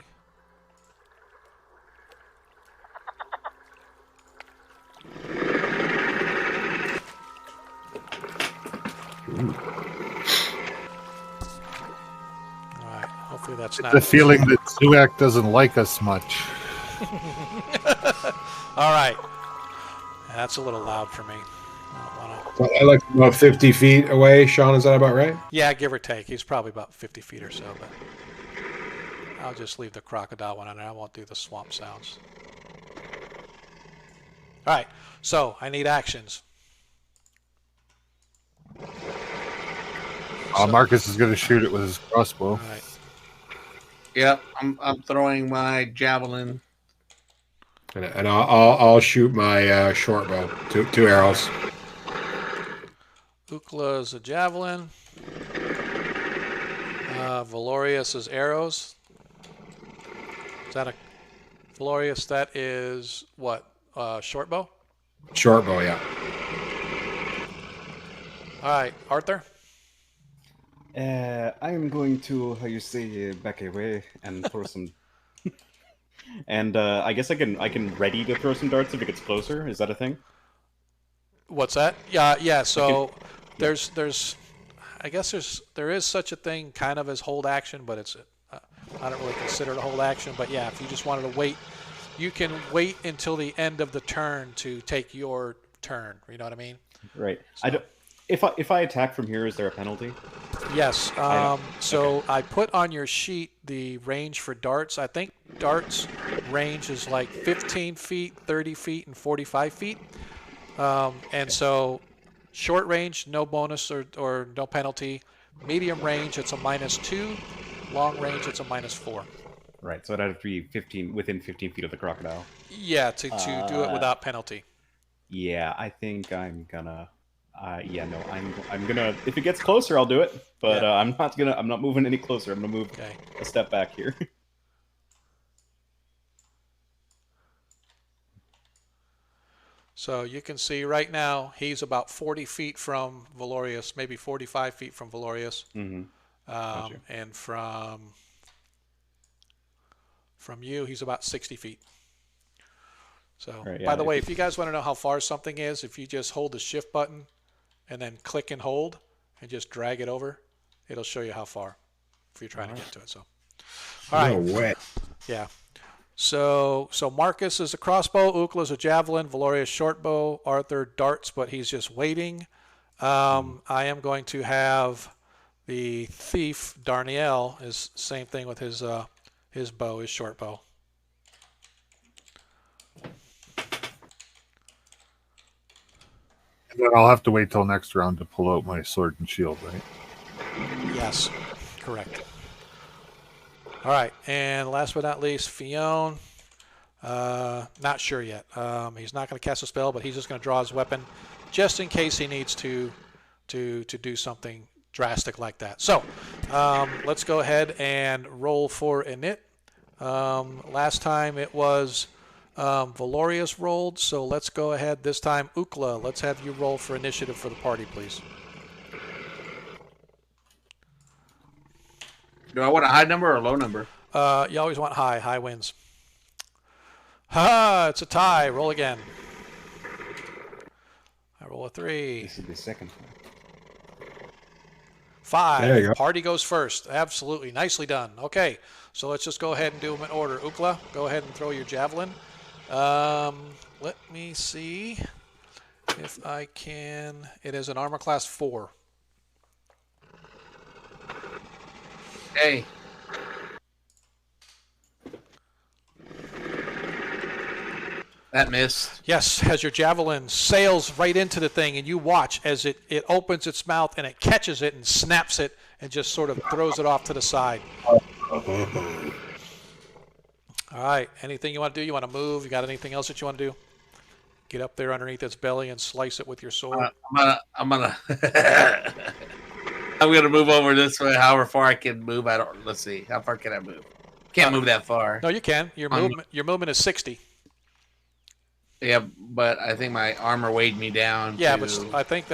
all right. Hopefully that's not The feeling that Zuak doesn't like us much. all right. That's a little loud for me. I like about 50 feet away. Sean, is that about right? Yeah, give or take. He's probably about 50 feet or so, but I'll just leave the crocodile one on there. I won't do the swamp sounds. All right, so I need actions. Marcus is going to shoot it with his crossbow. All right. Yep, I'm throwing my javelin. And I'll shoot my short bow. Two arrows. Ukla's a javelin. Valorius is arrows. Is that a Valorius? That is what? Short bow? Short bow, yeah. All right, Arthur. I'm going to, back away and throw some. And I guess I can ready to throw some darts if it gets closer. Is that a thing? What's that? Yeah. So there's I guess there is such a thing kind of as hold action, but it's I don't really consider it a hold action. But yeah, if you just wanted to wait, you can wait until the end of the turn to take your turn. You know what I mean? Right. So. I don't. If I attack from here, is there a penalty? Yes. So I put on your sheet the range for darts. I think darts range is like 15 feet, 30 feet, and 45 feet. And so short range, no bonus or no penalty. Medium range, it's a -2. Long range, it's a -4. Right, so it'd have to be within 15 feet of the crocodile. Yeah, to do it without penalty. Yeah, I think I'm gonna. No, I'm gonna. If it gets closer, I'll do it. But Yeah. I'm not moving any closer. I'm gonna move Okay. a step back here. So you can see right now he's about 40 feet from Valorius, maybe 45 feet from Valorius. Mm-hmm. Gotcha. And from you, he's about 60 feet. So, Right, by yeah, the way, if you guys want to know how far something is, if you just hold the shift button and then click and hold and just drag it over, it'll show you how far if you're trying to get to it. So, all right. No way. Yeah. So Marcus is a crossbow, Ukla is a javelin, Valorius short bow, Arthur darts, but he's just waiting. I am going to have the thief Darnielle is same thing with his bow, his short bow. And then I'll have to wait till next round to pull out my sword and shield, right? Yes, correct. All right, and last but not least, Fionn. Not sure yet. He's not going to cast a spell, but he's just going to draw his weapon just in case he needs to do something drastic like that. So let's go ahead and roll for init. Last time it was Valorius rolled, so let's go ahead this time. Ukla, let's have you roll for initiative for the party, please. Do I want a high number or a low number? You always want high. High wins. Ha! It's a tie. Roll again. I roll a 3. This is the second time. 5. There you go. Party goes first. Absolutely. Nicely done. Okay, so let's just go ahead and do them in order. Ukla, go ahead and throw your javelin. Let me see if I can. It is an armor class 4. Hey. That missed. Yes, as your javelin sails right into the thing, and you watch as it opens its mouth and it catches it and snaps it and just sort of throws it off to the side. All right, anything you want to do? You want to move? You got anything else that you want to do? Get up there underneath its belly and slice it with your sword. I'm gonna I'm gonna move over this way. However far I can move. Let's see. How far can I move? Can't move that far. No, you can. Your movement is 60. Yeah, but I think my armor weighed me down. Yeah, but I think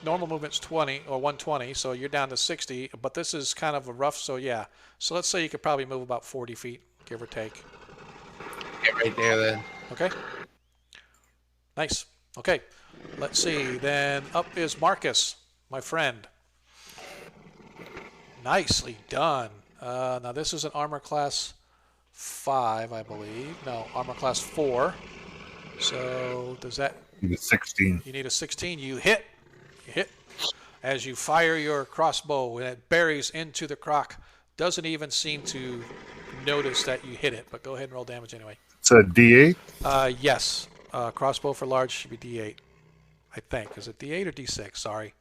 normal movement's 20 or 120, so you're down to 60. But this is kind of a rough, so yeah. So let's say you could probably move about 40 feet, give or take. Get right there then. Okay. Nice. Okay. Let's see. Then up is Marcus, my friend. Nicely done. Now this is an armor class 5, I believe. No, armor class 4. So does that? You need a 16. You need a 16. You hit. You hit. As you fire your crossbow and it buries into the croc. Doesn't even seem to notice that you hit it. But go ahead and roll damage anyway. It's a D8? Yes. Crossbow for large should be D8. I think. Is it D8 or D6? Sorry.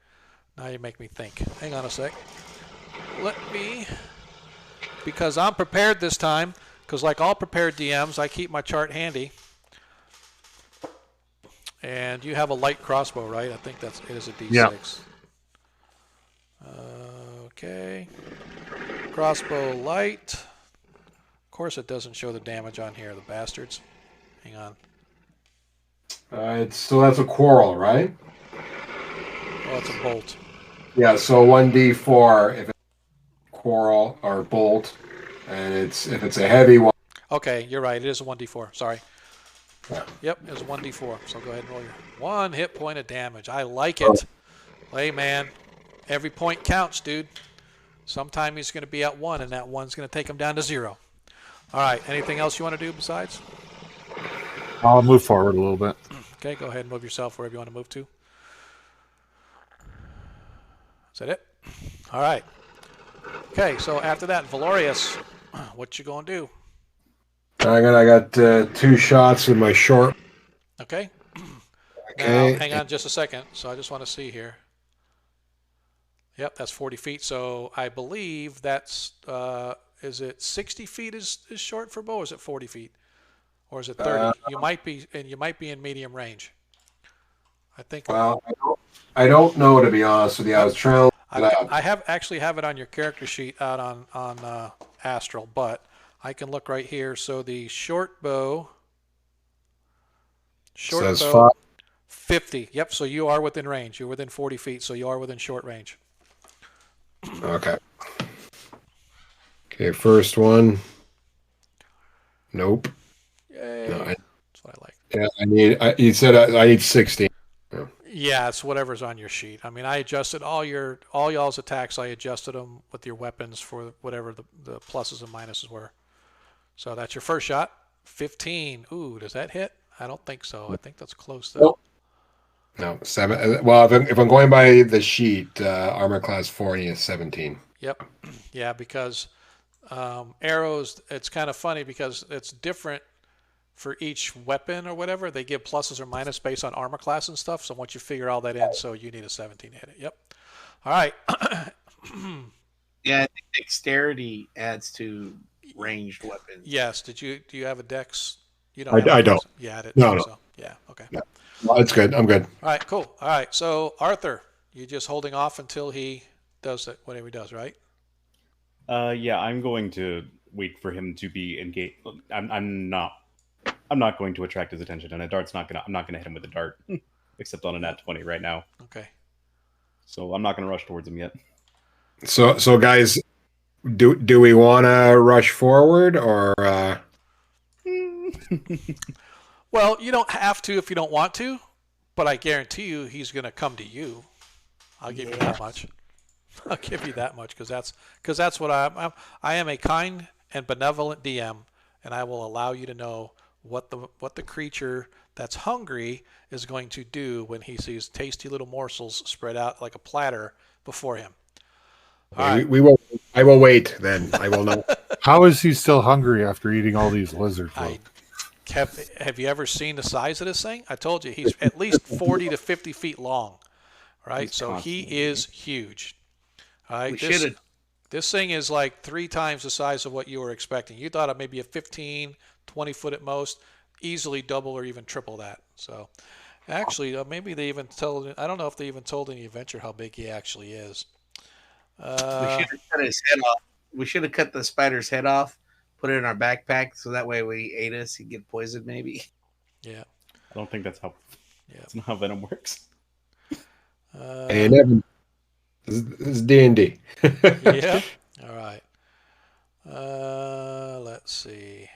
Now you make me think. Hang on a sec. Let me... Because I'm prepared this time. Because like all prepared DMs, I keep my chart handy. And you have a light crossbow, right? I think it is a D6. Yeah. Okay. Crossbow light. Of course it doesn't show the damage on here, the bastards. Hang on. So that's a quarrel, right? Oh, it's a bolt. Yeah, so 1d4 if it's quarrel or bolt, and if it's a heavy one. Okay, you're right. It is a 1d4. Sorry. Yeah. Yep, it's a 1d4. So go ahead and roll your 1 hit point of damage. I like it. Hey, man. Every point counts, dude. Sometime he's going to be at 1, and that 1's going to take him down to 0. All right. Anything else you want to do besides? I'll move forward a little bit. Okay, go ahead and move yourself wherever you want to move to. Is that it? All right. Okay, so after that, Valorius, what you going to do? I got 2 shots with my short. Okay. Okay. Now, hang on just a second. So I just want to see here. Yep, that's 40 feet. So I believe that's is it 60 feet is short for bow, or is it 40 feet? Or is it 30? Uh, You might be in medium range. I think. well, I don't know, to be honest with you. I was trying to look it up. I actually have it on your character sheet out on Astral, but I can look right here. So the short bow, Says 50. Yep. So you are within range. You're within 40 feet. So you are within short range. Okay. Okay, first one. Nope. Yay. No, That's what I like. yeah, you said I need 60. Yeah, it's whatever's on your sheet. I mean, I adjusted all y'all's attacks. I adjusted them with your weapons for whatever the pluses and minuses were. So that's your first shot. 15. Ooh, does that hit? I don't think so. I think that's close though. Nope. No, 7. Well, if I'm going by the sheet, armor class 40 is 17. Yep. Yeah, because arrows, it's kind of funny because it's different for each weapon or whatever. They give pluses or minuses based on armor class and stuff. So once you figure all that in, so you need a 17 to hit it. Yep. All right. Yeah, I think dexterity adds to ranged weapons. Yes. Do you have a dex? You don't. I don't. Yeah, I didn't No, think no. so. Yeah. Okay. No. Well, it's good. I'm good. All right. Cool. All right. So Arthur, you're just holding off until he does it, whatever he does, right? Yeah, I'm going to wait for him to be engaged. I'm not going to attract his attention, and I'm not gonna hit him with a dart, except on a nat 20 right now. Okay. So I'm not gonna rush towards him yet. So guys, do we want to rush forward or? Well, you don't have to if you don't want to, but I guarantee you he's going to come to you. I'll give you that much. I'll give you that much because that's what I am a kind and benevolent DM, and I will allow you to know what the creature that's hungry is going to do when he sees tasty little morsels spread out like a platter before him. All right. We will. I will wait. Then I will not. How is he still hungry after eating all these lizard folk? Have you ever seen the size of this thing? I told you he's at least 40 to 50 feet long, right? So he is huge. All right, this thing is like 3 times the size of what you were expecting. You thought it maybe a 15, 20 foot at most, easily double or even triple that. So actually, maybe they even told, I don't know if they even told in the adventure how big he actually is. We should have cut his head off. We should have cut the spider's head off, put it in our backpack, so that way when he ate us, he'd get poisoned maybe. Yeah. I don't think that's not how venom works. And Evan, this is D&D. Yeah. All right. Let's see.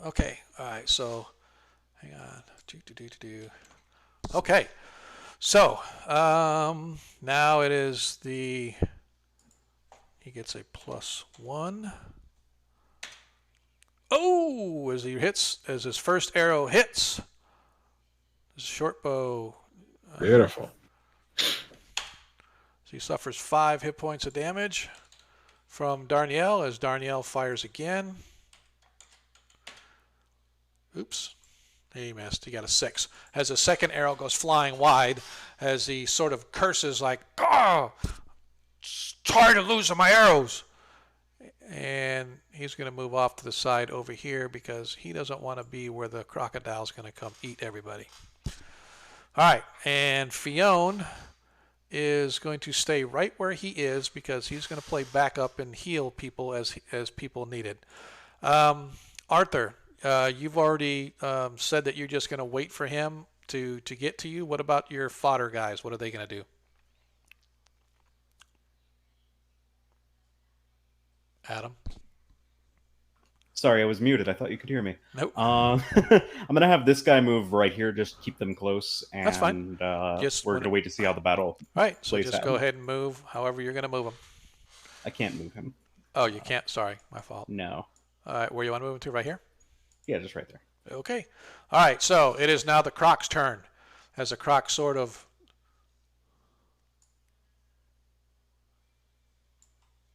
Okay. All right. So, hang on. Okay. So, now it is he gets a +1. Oh, as his first arrow hits, his short bow. Beautiful. So he suffers 5 hit points of damage from Darnielle as Darnielle fires again. Oops. He missed. He got a 6. As the second arrow goes flying wide, as he sort of curses like, "Oh, tired of losing my arrows." And he's going to move off to the side over here because he doesn't want to be where the crocodile's going to come eat everybody. All right, and Fionn is going to stay right where he is because he's going to play backup and heal people as people needed. Arthur, you've already said that you're just going to wait for him to get to you. What about your fodder guys? What are they going to do? Adam? Sorry, I was muted. I thought you could hear me. Nope. I'm gonna have this guy move right here. Just keep them close, and That's fine. We're gonna wait to see how the battle. All right, so plays just out. go ahead and move however you're going to move him. I can't move him. Oh, you can't? Sorry, my fault. No. All right, where you want to move him to? Right here? Yeah, just right there. Okay. All right, so it is now the croc's turn. As the croc sort of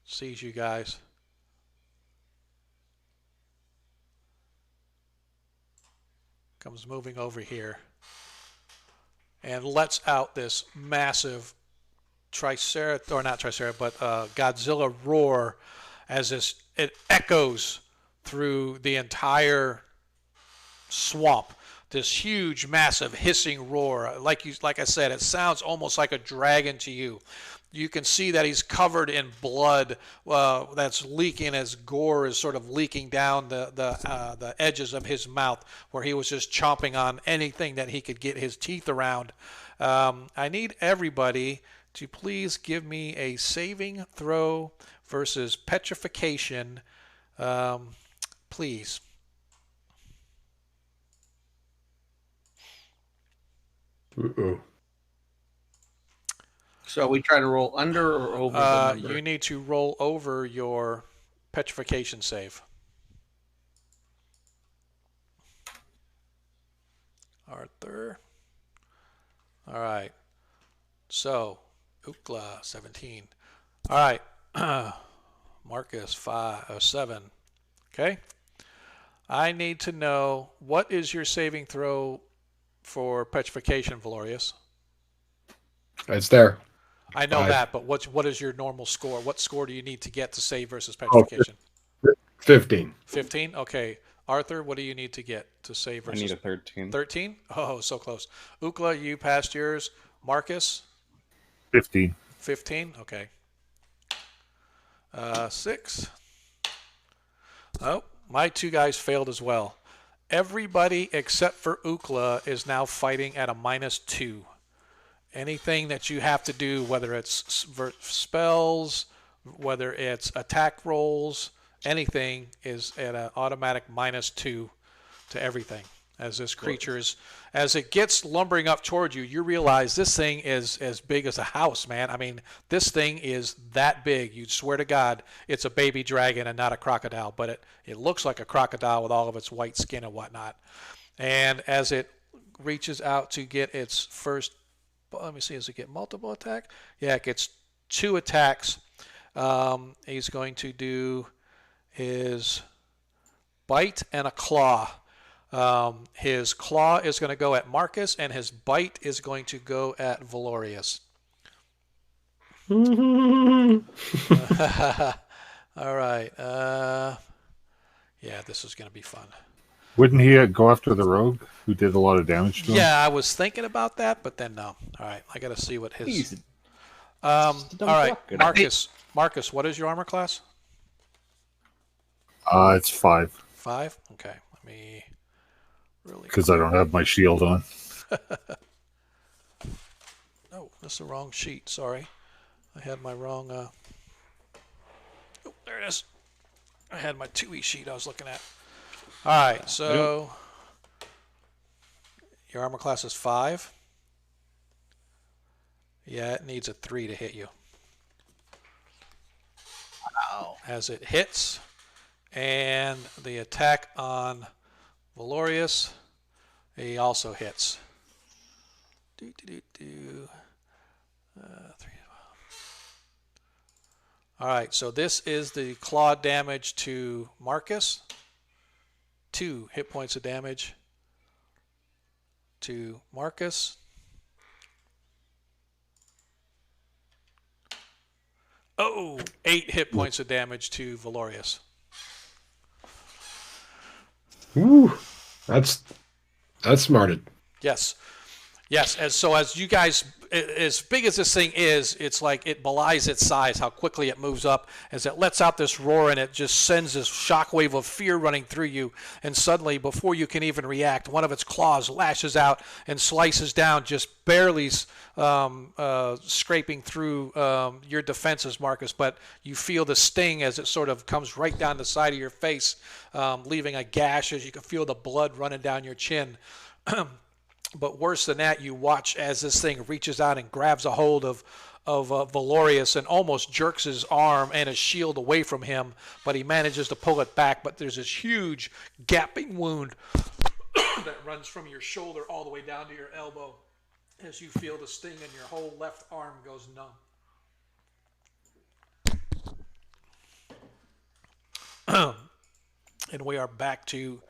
sees you guys. Comes moving over here and lets out this massive Triceratops, or not Triceratops, but Godzilla roar as it echoes through the entire swamp. This huge, massive, hissing roar. Like I said, it sounds almost like a dragon to you. You can see that he's covered in blood that's leaking as gore is sort of leaking down the edges of his mouth, where he was just chomping on anything that he could get his teeth around. I need everybody to please give me a saving throw versus petrification, please. Uh-oh. So we try to roll under or over the number? You need to roll over your petrification save. Arthur. All right. So, Ukla, 17. All right. Marcus, 7. Okay. I need to know, what is your saving throw for petrification, Valorius? It's there. I know 5. that, but what is your normal score? What score do you need to get to save versus petrification? 15. 15? Okay. Arthur, what do you need to get to save versus? I need a 13. 13? Oh, so close. Ukla, you passed yours. Marcus? 15. 15? Okay. 6. Oh, my 2 guys failed as well. Everybody except for Ukla is now fighting at a -2. Anything that you have to do, whether it's spells, whether it's attack rolls, anything is at an automatic -2 to everything. As this creature as it gets lumbering up toward you, you realize this thing is as big as a house, man. I mean, this thing is that big. You'd swear to God it's a baby dragon and not a crocodile, but it looks like a crocodile with all of its white skin and whatnot. And as it reaches out to get its first, let me see, does it get multiple attack? Yeah, it gets 2 attacks. He's going to do his bite and a claw. His claw is going to go at Marcus, and his bite is going to go at Valorius. All right. Yeah, this is going to be fun. Wouldn't he go after the rogue who did a lot of damage to him? Yeah, I was thinking about that, but then no. All right, I got to see what his. All right, Marcus, what is your armor class? It's 5. 5. Okay, let me. Really. Because I don't have my shield on. No, that's the wrong sheet. Sorry, I had my wrong. Oh, there it is. I had my 2E sheet I was looking at. All right, so your armor class is 5. Yeah, it needs a 3 to hit you. Wow. As it hits, and the attack on Valorius, he also hits. 3. All right, so this is the claw damage to Marcus. 2 hit points of damage to Marcus. Oh, 8 hit points of damage to Valorius. Ooh, that's smarted. Yes. As you guys, as big as this thing is, it's like it belies its size, how quickly it moves up as it lets out this roar, and it just sends this shockwave of fear running through you. And suddenly, before you can even react, one of its claws lashes out and slices down, just barely scraping through your defenses, Marcus. But you feel the sting as it sort of comes right down the side of your face, leaving a gash as you can feel the blood running down your chin. But worse than that, you watch as this thing reaches out and grabs a hold of Valorius and almost jerks his arm and his shield away from him, but he manages to pull it back. But there's this huge gaping wound that runs from your shoulder all the way down to your elbow as you feel the sting and your whole left arm goes numb. And we are back to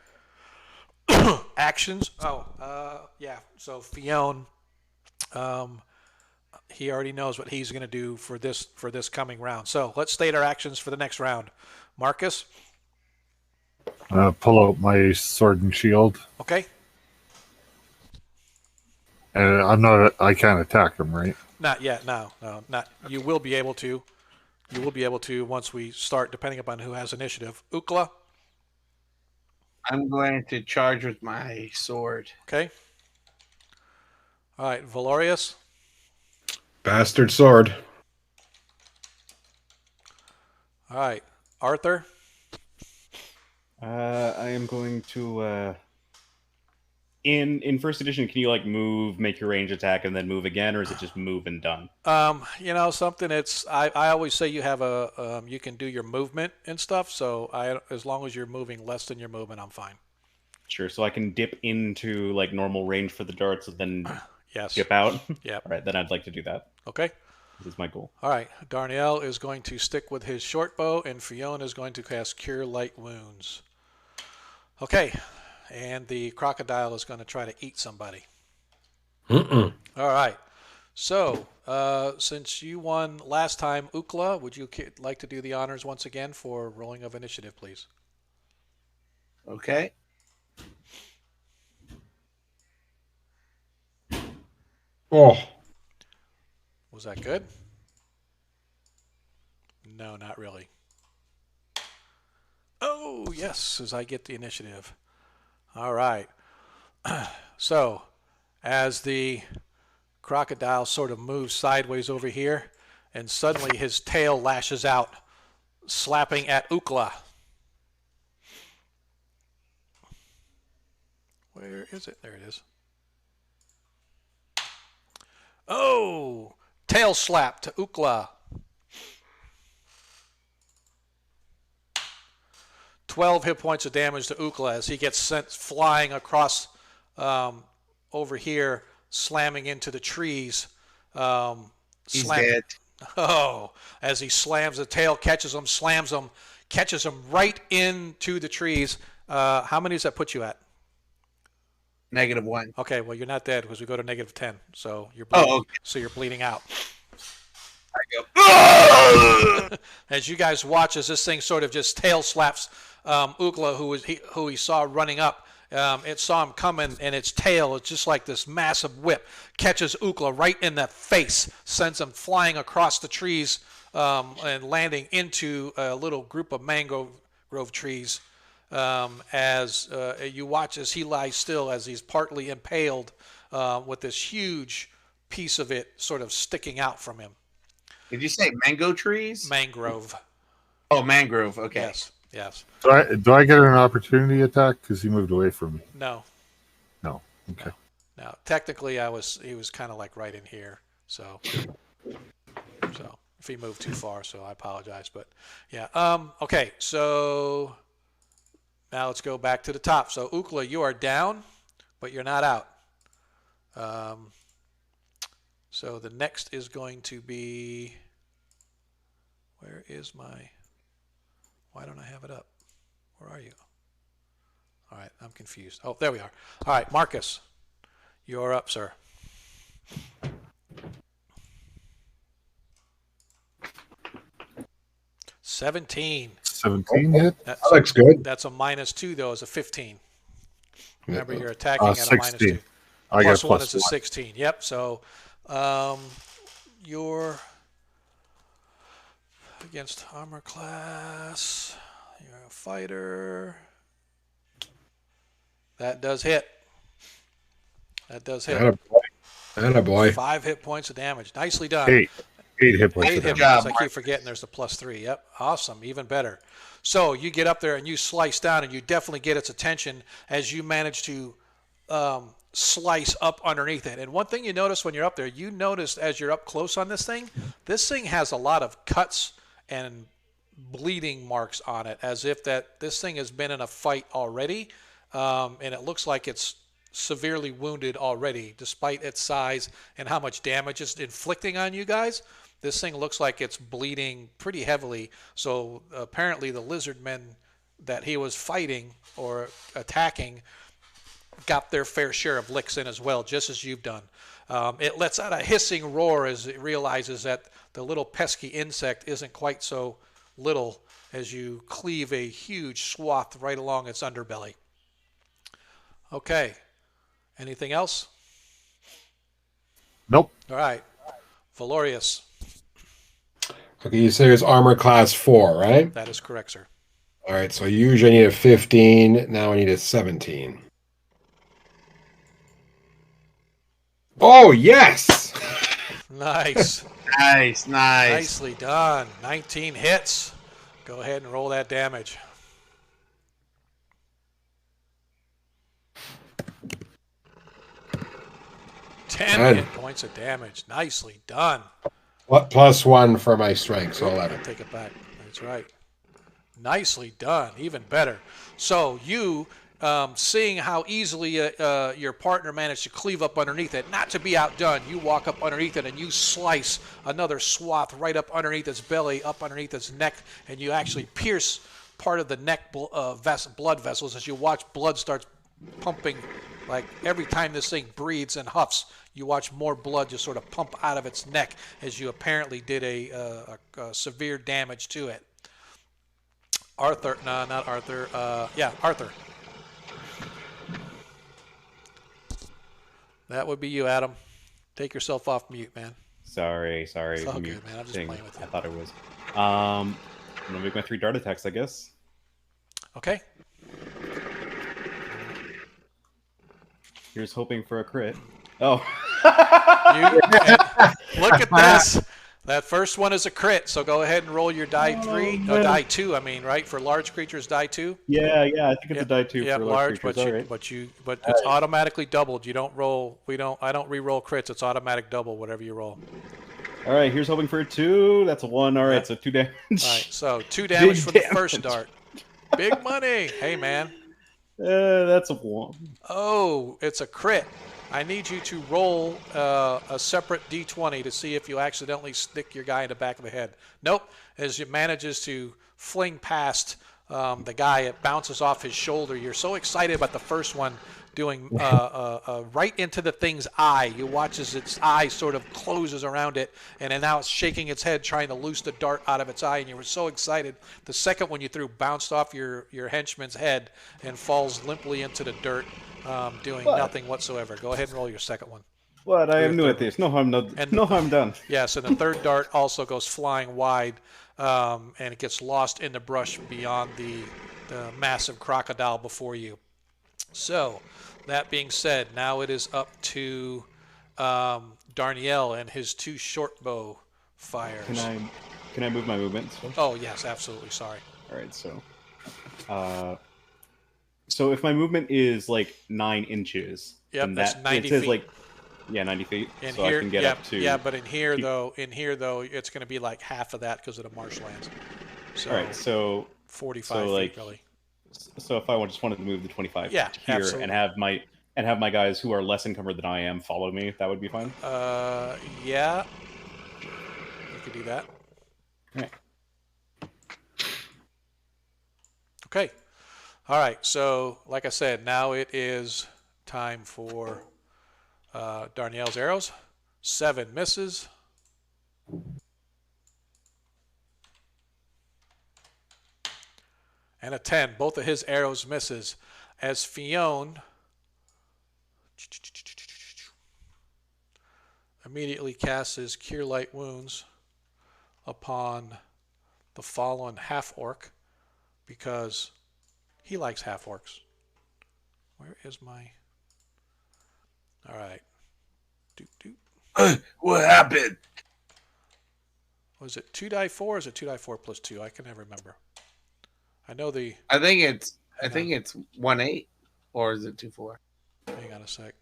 actions. Yeah. So Fionn, he already knows what he's going to do for this coming round. So let's state our actions for the next round. Marcus. Pull out my sword and shield. Okay. And I can't attack him, right? Not yet. No, not. You will be able to. You will be able to once we start, depending upon who has initiative. Ukla. I'm going to charge with my sword. Okay. All right, Valorius. Bastard sword. All right, Arthur. I am going to. In first edition, can you like move, make your range attack, and then move again, or is it just move and done? Something. I always say you have you can do your movement and stuff. So as long as you're moving less than your movement, I'm fine. Sure. So I can dip into like normal range for the darts, and then yes. dip out. Yep. All right. Then I'd like to do that. Okay. This is my goal. All right. Darnielle is going to stick with his short bow, and Fiona is going to cast Cure Light Wounds. Okay. And the crocodile is going to try to eat somebody. Mm-mm. All right. So, since you won last time, Ukla, would you like to do the honors once again for rolling of initiative, please? Okay. Oh. Was that good? No, not really. Oh, yes, as I get the initiative. All right. So, as the crocodile sort of moves sideways over here, and suddenly his tail lashes out, slapping at Ukla. Where is it? There it is. Oh! Tail slap to Ukla. 12 hit points of damage to Ukla as he gets sent flying across over here, slamming into the trees. He's dead. Oh, as he slams, the tail catches him, slams him, catches him right into the trees. How many does that put you at? -1. Okay, well, you're not dead because we go to -10. So you're bleeding, okay. So you're bleeding out. I go, As you guys watch as this thing sort of just tail slaps Ukla, who he saw running up. It saw him coming, and its tail, it's just like this massive whip, catches Ukla right in the face, sends him flying across the trees and landing into a little group of mangrove trees. As you watch as he lies still, as he's partly impaled with this huge piece of it sort of sticking out from him. Did you say mango trees? Mangrove. Oh, mangrove. Okay. Yes. Do I get an opportunity attack because he moved away from me? No. No. Okay. No. Technically, he was kind of like right in here. So if he moved too far, so I apologize. But yeah. Okay. So now let's go back to the top. So Ukla, you are down, but you're not out. So the next is going to be, where is my, why don't I have it up? Where are you? All right, I'm confused. Oh, there we are. All right, Marcus, you're up, sir. $17. 17 hit? That looks good. That's a -2, though, is a 15. Remember, you're attacking at a 16. -2. I got +1 plus is a 1. 16. Yep, so you're against armor class. You're a fighter. That does hit. Attaboy. 5 hit points of damage. Nicely done. 8 hit points. 8 of hit damage. points. I keep forgetting there's the +3. Yep. Awesome. Even better. So you get up there and you slice down, and you definitely get its attention as you manage to slice up underneath it. And one thing you notice when you're up there, you notice as you're up close on this thing has a lot of cuts and bleeding marks on it, as if that this thing has been in a fight already, and it looks like it's severely wounded already, despite its size and how much damage it's inflicting on you guys. This thing looks like it's bleeding pretty heavily. So apparently the lizard men that he was fighting or attacking got their fair share of licks in as well, just as you've done. It lets out a hissing roar as it realizes that the little pesky insect isn't quite so little as you cleave a huge swath right along its underbelly. Okay. Anything else? Nope. All right. Valorius. Okay, you say it's armor class 4, right? That is correct, sir. All right, so usually I need a 15. Now I need a 17. Oh, yes! Nice. Nice. Nicely done. 19 hits. Go ahead and roll that damage. 10 hit points of damage. Nicely done. What, +1 for my strength, so 11. I'll take it back. That's right. Nicely done. Even better. So you, seeing how easily your partner managed to cleave up underneath it, not to be outdone, you walk up underneath it and you slice another swath right up underneath its belly, up underneath its neck, and you actually pierce part of the neck blood vessels as you watch blood starts pumping. Like every time this thing breathes and huffs, you watch more blood just sort of pump out of its neck as you apparently did a severe damage to it. Arthur, no, not Arthur. Yeah, Arthur. That would be you, Adam. Take yourself off mute, man. Sorry. It's all good, man. I'm just playing with you. I thought it was. I'm gonna make my 3 dart attacks, I guess. Okay. Here's hoping for a crit. Oh. Look at this. That first one is a crit, so go ahead and roll your die 3. No, die 2, I mean, right? For large creatures, die 2? Yeah, I think it's a die 2 for large creatures. But it's automatically doubled. You don't roll, I don't re-roll crits. It's automatic double, whatever you roll. All right, here's hoping for a 2. That's a 1. All right, so 2 damage. All right, so 2 damage for the first dart. Big money. Hey, man. That's a 1. Oh, it's a crit. I need you to roll a separate d20 to see if you accidentally stick your guy in the back of the head. Nope. As it manages to fling past the guy, it bounces off his shoulder. You're so excited about the first one doing right into the thing's eye. You watch as its eye sort of closes around it, and then now it's shaking its head trying to loose the dart out of its eye, and you were so excited. The second one you threw bounced off your henchman's head and falls limply into the dirt. Doing nothing whatsoever. Go ahead and roll your second one. What? I am new at this. No harm done. Yeah, so the third dart also goes flying wide, and it gets lost in the brush beyond the massive crocodile before you. So, that being said, now it is up to Darnielle and his 2 short bow fires. Can I move my movement? Oh, yes, absolutely. Sorry. All right, so if my movement is like 9 inches, yep, that's 90 it says feet. 90 feet. In so here, I can get up to. Yeah, but in here though, it's going to be like half of that because of the marshlands. So, all right, so 45 feet really. So if I just wanted to move the 25 here absolutely. and have my guys who are less encumbered than I am follow me, that would be fine. Yeah, you could do that. All right. Okay. All right, so like I said, now it is time for Darnielle's arrows. 7 misses. And a 10. Both of his arrows misses. As Fionn immediately casts his Cure Light Wounds upon the fallen half-orc because he likes half-orcs. Where is my... All right. What happened? Was it 2 die 4 or is it 2 die 4 plus 2? I can never remember. I know the... I think it's 1/8. Or is it 2/4? Hang on a sec.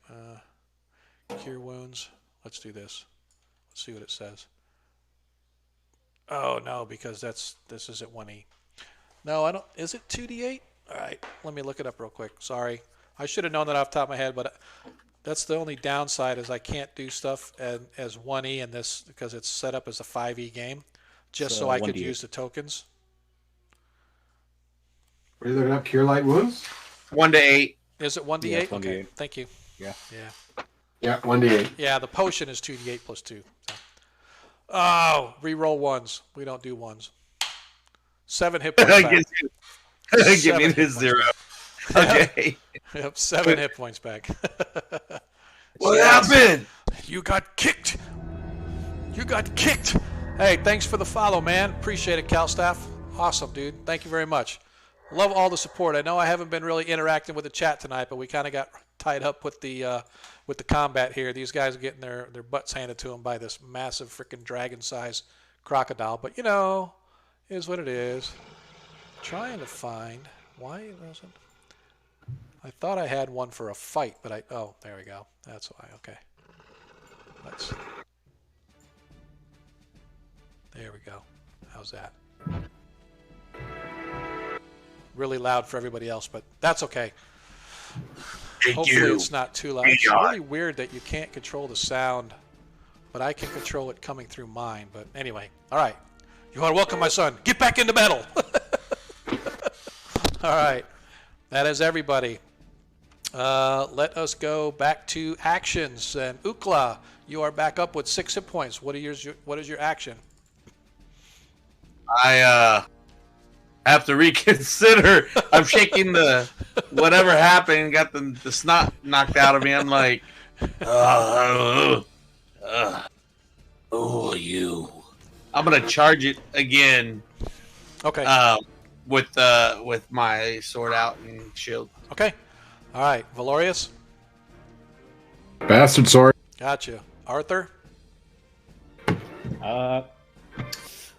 Cure Wounds. Let's do this. Let's see what it says. Oh, no, because this isn't 1E. No, I don't... Is it 2d8? All right, let me look it up real quick. Sorry. I should have known that off the top of my head, but that's the only downside is I can't do stuff as 1E in this because it's set up as a 5E game, just so I could use the tokens. What are you looking up? Cure Light Wounds? 1 to 8. Is it 1d8? Yeah, it's Okay, 1d8. thank you. Yeah. Yeah. Yeah, 1d8. Yeah, the potion is 2d8 plus 2. So. Oh, re-roll ones. We don't do ones. 7 hit points back. Give me the 0. Okay. Yep, 7 hit points back. What happened? You got kicked. You got kicked. Hey, thanks for the follow, man. Appreciate it, Calstaff. Awesome, dude. Thank you very much. Love all the support. I know I haven't been really interacting with the chat tonight, but we kind of got tied up with the combat here. These guys are getting their butts handed to them by this massive freaking dragon-sized crocodile. But, you know, is what it is. Trying to find why it wasn't. I thought I had one for a fight, but oh, there we go. That's why. Okay. There we go. How's that? Really loud for everybody else, but that's okay. Hopefully it's not too loud. It's really weird that you can't control the sound, but I can control it coming through mine. But anyway, all right. You want to welcome my son? Get back into battle. All right. That is everybody. Let us go back to actions. And Ukla, you are back up with 6 hit points. What is your action? I have to reconsider. I'm shaking the whatever happened, got the snot knocked out of me. I'm like, you. I'm gonna charge it again. Okay. With my sword out and shield. Okay. All right. Valorius? Bastard sword. Gotcha. Arthur?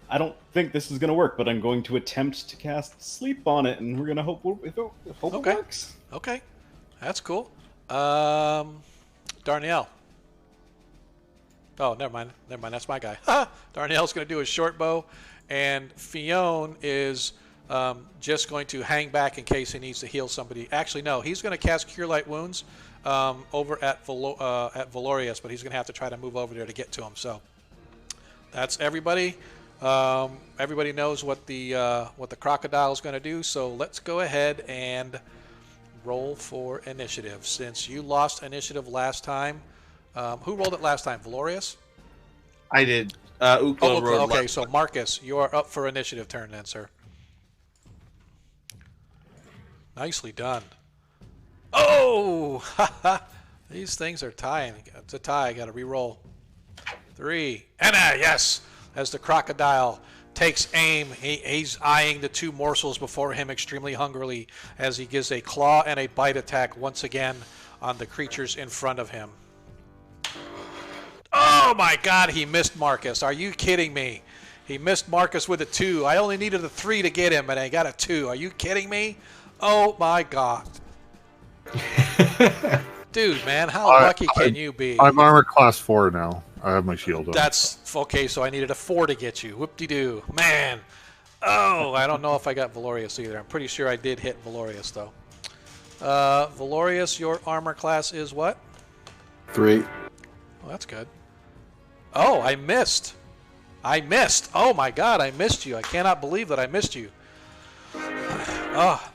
I don't think this is going to work, but I'm going to attempt to cast Sleep on it, and we're going to hope it works. Okay. That's cool. Darnielle. Oh, never mind. That's my guy. Darnielle's going to do a short bow, and Fionn is just going to hang back in case he needs to heal somebody. Actually, no. He's going to cast Cure Light Wounds over at Valorius, but he's going to have to try to move over there to get to him. So that's everybody. Everybody knows what the crocodile is going to do, so let's go ahead and roll for initiative. Since you lost initiative last time, who rolled it last time? Valorius? I did. Ukla rolled. Okay, so Marcus, you are up for initiative turn then, sir. Nicely done. Oh! These things are tying. It's a tie. I got to re-roll. 3. Anna, yes! As the crocodile takes aim, he's eyeing the 2 morsels before him extremely hungrily as he gives a claw and a bite attack once again on the creatures in front of him. Oh my god, he missed Marcus. Are you kidding me? He missed Marcus with a 2. I only needed a 3 to get him, and I got a 2. Are you kidding me? Oh my god. Dude, man, how lucky can you be? I'm armor class 4 now. I have my shield on. That's okay, so I needed a 4 to get you. Whoop-de-doo. Man. Oh, I don't know if I got Valorius either. I'm pretty sure I did hit Valorius, though. Valorius, your armor class is what? 3. Well, that's good. Oh, I missed. Oh, my God, I missed you. I cannot believe that I missed you. Oh,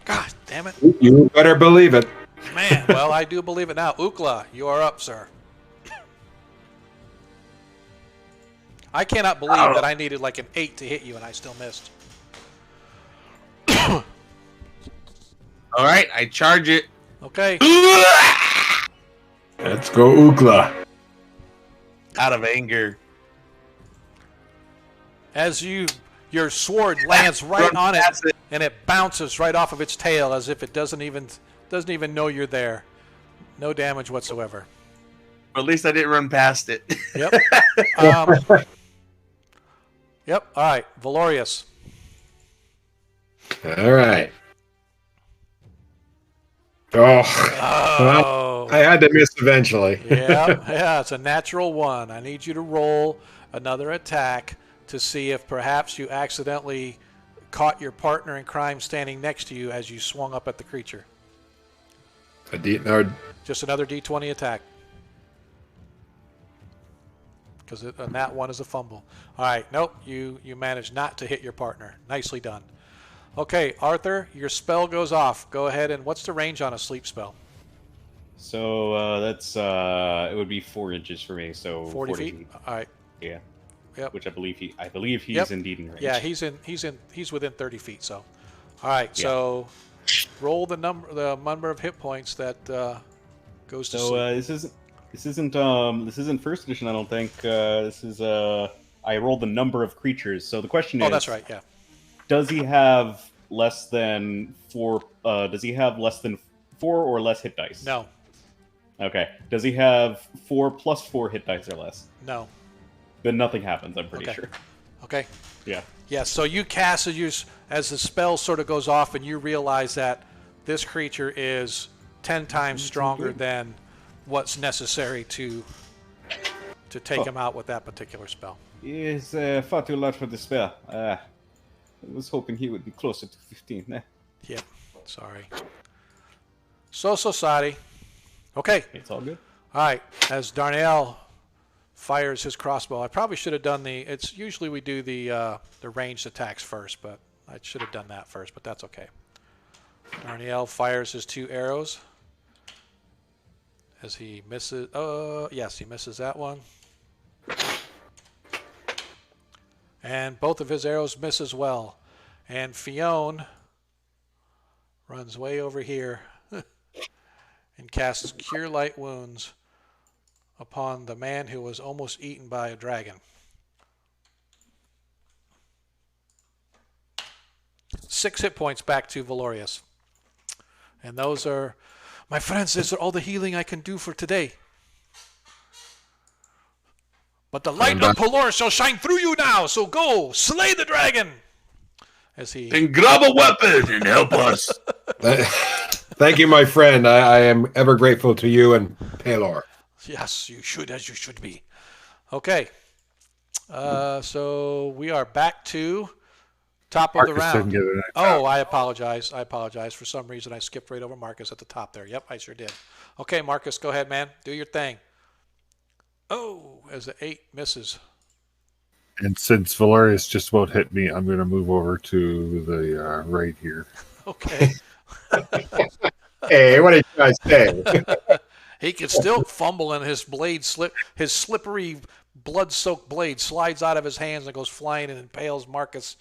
God damn it. You better believe it. Man, well, I do believe it now. Ukla, you are up, sir. I cannot believe that I needed like an 8 to hit you and I still missed. All right, I charge it. Okay. Let's go, Ukla. Out of anger. As your sword lands right on it, and it bounces right off of its tail as if it doesn't even know you're there. No damage whatsoever. Or at least I didn't run past it. Yep. Yep. All right, Valorius. All right. Oh, I had to miss eventually. Yeah, it's a natural 1. I need you to roll another attack to see if perhaps you accidentally caught your partner in crime standing next to you as you swung up at the creature. Just another D20 attack. Because that one is a fumble. All right, nope, you managed not to hit your partner. Nicely done. Okay, Arthur, your spell goes off. Go ahead and what's the range on a sleep spell? So that's it would be 4 inches for me. So 40 40 feet. feet. All right. Yeah. Yep. Which I believe he's Yep. indeed in range. Yeah, he's within 30 feet. So, all right. Yeah. So, roll the number of hit points that goes to So sleep. this isn't first edition. I don't think. This is I rolled the number of creatures. So the question is. Oh, that's right. Yeah. Does he have less than 4? Does he have less than 4 or less hit dice? No. Okay. Does he have 4 plus 4 hit dice or less? No. Then nothing happens. I'm pretty Okay. sure. Okay. Yeah. Yeah. So you cast as the spell sort of goes off, and you realize that this creature is 10 times stronger than what's necessary to take him out with that particular spell. He is far too large for the spell. I was hoping he would be closer to 15. Yep. Sorry. So sorry. Okay. It's all good. All right. As Darnell fires his crossbow, I probably should have done it's usually we do the ranged attacks first, but I should have done that first, but that's okay. Darnell fires his 2 arrows as he misses. Yes, he misses that one. And both of his arrows miss as well. And Fionn runs way over here and casts Cure Light Wounds upon the man who was almost eaten by a dragon. 6 hit points back to Valorius. And those are, my friends, these are all the healing I can do for today. But the light of Pelor shall shine through you now, so go, slay the dragon! As he... Then grab a weapon and help us. Thank you, my friend. I am ever grateful to you and Pelor. Yes, you should, as you should be. Okay. So we are back to top of the Marcus didn't round. get it. Oh, I apologize. For some reason, I skipped right over Marcus at the top there. Yep, I sure did. Okay, Marcus, go ahead, man. Do your thing. Oh, as the 8 misses. And since Valerius just about hit me, I'm going to move over to the right here. Okay. Hey, what did you guys say? He can still fumble and his blade his slippery blood-soaked blade slides out of his hands and goes flying and impales Marcus.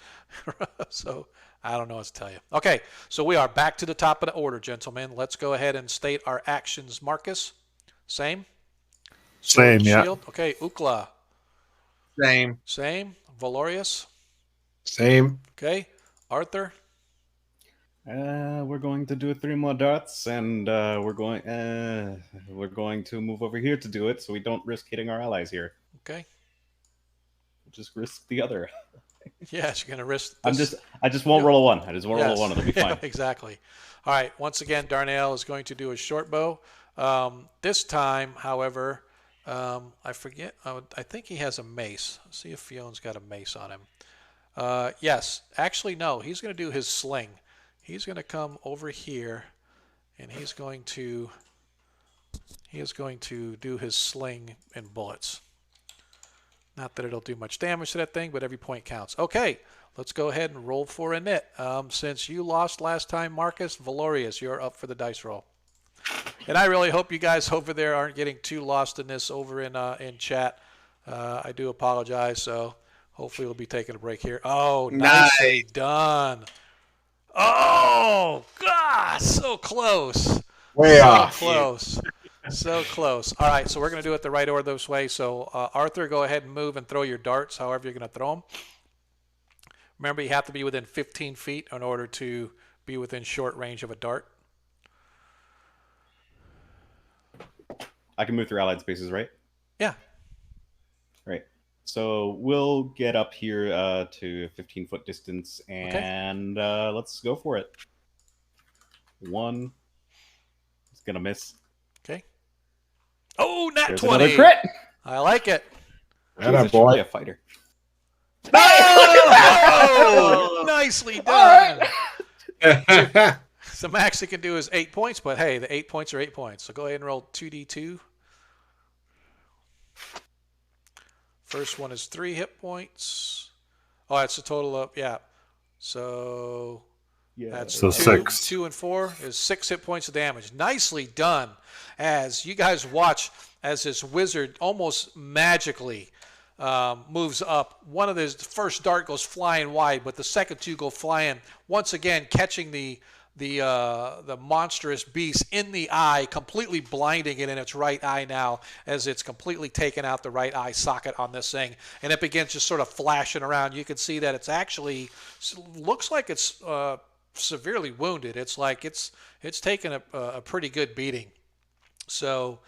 So I don't know what to tell you. Okay, so we are back to the top of the order, gentlemen. Let's go ahead and state our actions. Marcus, same? Same, yeah. Shield. Okay, Ukla. Same. Valorius. Same. Okay, Arthur. We're going to do 3 more darts, and we're going to move over here to do it, so we don't risk hitting our allies here. Okay. Just risk the other. Yes, you're gonna risk. This. I just won't roll a 1. I just won't roll a 1. It'll be fine. Exactly. All right. Once again, Darnell is going to do a short bow. This time, however, I forget. I think he has a mace. Let's see if Fionn's got a mace on him. Yes. Actually, no. He's going to do his sling. He's going to come over here, and he is going to do his sling and bullets. Not that it'll do much damage to that thing, but every point counts. Okay, let's go ahead and roll for a nit. Since you lost last time, Marcus, Valorius, you're up for the dice roll. And I really hope you guys over there aren't getting too lost in this over in chat. I do apologize, so hopefully we'll be taking a break here. Oh, nicely done. Oh, God, so close. Way so off. Close. So close. All right, so we're going to do it the right order this way. So, Arthur, go ahead and move and throw your darts however you're going to throw them. Remember, you have to be within 15 feet in order to be within short range of a dart. I can move through allied spaces, right? Yeah. Right. So we'll get up here to 15-foot distance, and let's go for it. 1. It's going to miss. Okay. Oh, nat There's 20. another crit! I like it. That a Should play boy. a fighter. Oh, nicely done. Right. So max he can do is 8 points, but hey, the 8 points are 8 points. So go ahead and roll 2d2. First one is 3 hit points. Oh, that's a total of, yeah. So That's So two, 6. 2 and 4 is 6 hit points of damage. Nicely done. As you guys watch as this wizard almost magically moves up. One of his first dart goes flying wide, but the second two go flying once again, catching the monstrous beast in the eye, completely blinding it in its right eye now, as it's completely taken out the right eye socket on this thing, and it begins just sort of flashing around. You can see that it's actually looks like it's severely wounded. It's like it's taken a pretty good beating. So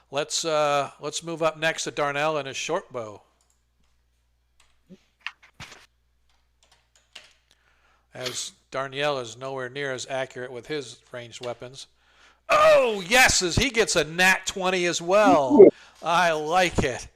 let's move up next to Darnell and his short bow. As Darnell is nowhere near as accurate with his ranged weapons. Oh, yes, as he gets a nat 20 as well. I like it.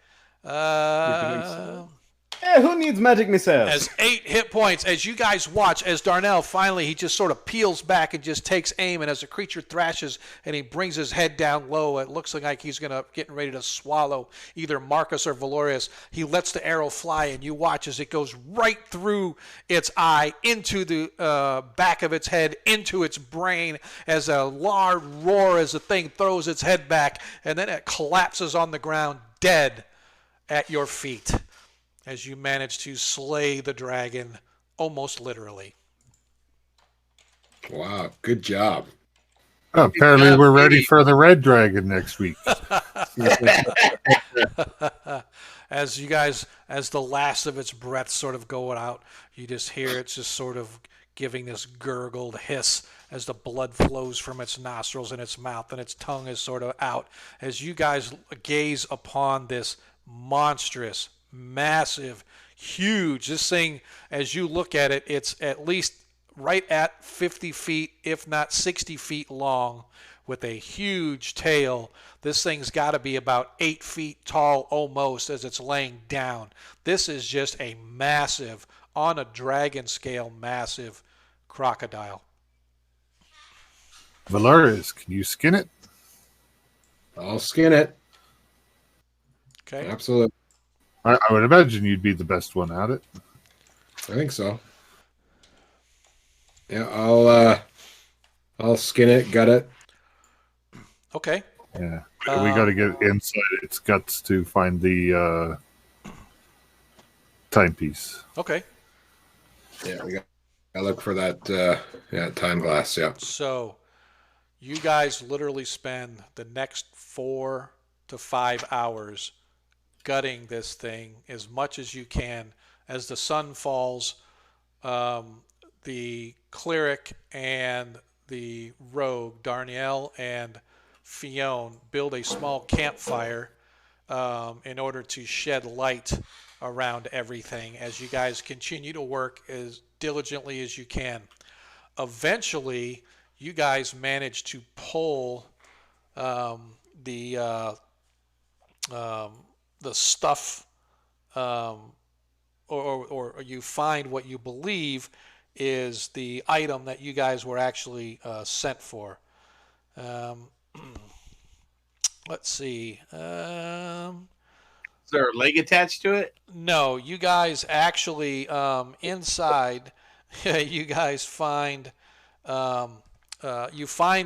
Who needs magic missiles? As 8 hit points, as you guys watch, as Darnell finally, he just sort of peels back and just takes aim, and as the creature thrashes and he brings his head down low, it looks like he's getting ready to swallow either Marcus or Valorius. He lets the arrow fly, and you watch as it goes right through its eye, into the back of its head, into its brain, as a loud roar as the thing throws its head back, and then it collapses on the ground dead at your feet, as you manage to slay the dragon, almost literally. Wow, good job. Oh, apparently, we're ready for the red dragon next week. As you guys, as the last of its breath sort of going out, you just hear it just sort of giving this gurgled hiss as the blood flows from its nostrils and its mouth, and its tongue is sort of out. As you guys gaze upon this monstrous, massive, huge, this thing, as you look at it, it's at least right at 50 feet, if not 60 feet long, with a huge tail. This thing's got to be about 8 feet tall almost as it's laying down. This is just a massive, on a dragon scale, massive crocodile. Valerius, can you skin it? I'll skin it. Okay. Absolutely. I would imagine you'd be the best one at it. I think so. Yeah, I'll skin it, gut it. Okay. Yeah. We got to get inside its guts to find the timepiece. Okay. Yeah, we got to look for that time glass, yeah. So you guys literally spend the next 4 to 5 hours gutting this thing as much as you can. As the sun falls, the cleric and the rogue, Darnielle and Fionn, build a small campfire in order to shed light around everything as you guys continue to work as diligently as you can. Eventually, you guys manage to pull the stuff, or you find what you believe is the item that you guys were actually sent for. Let's see. Is there a leg attached to it? No, you guys actually inside. You guys find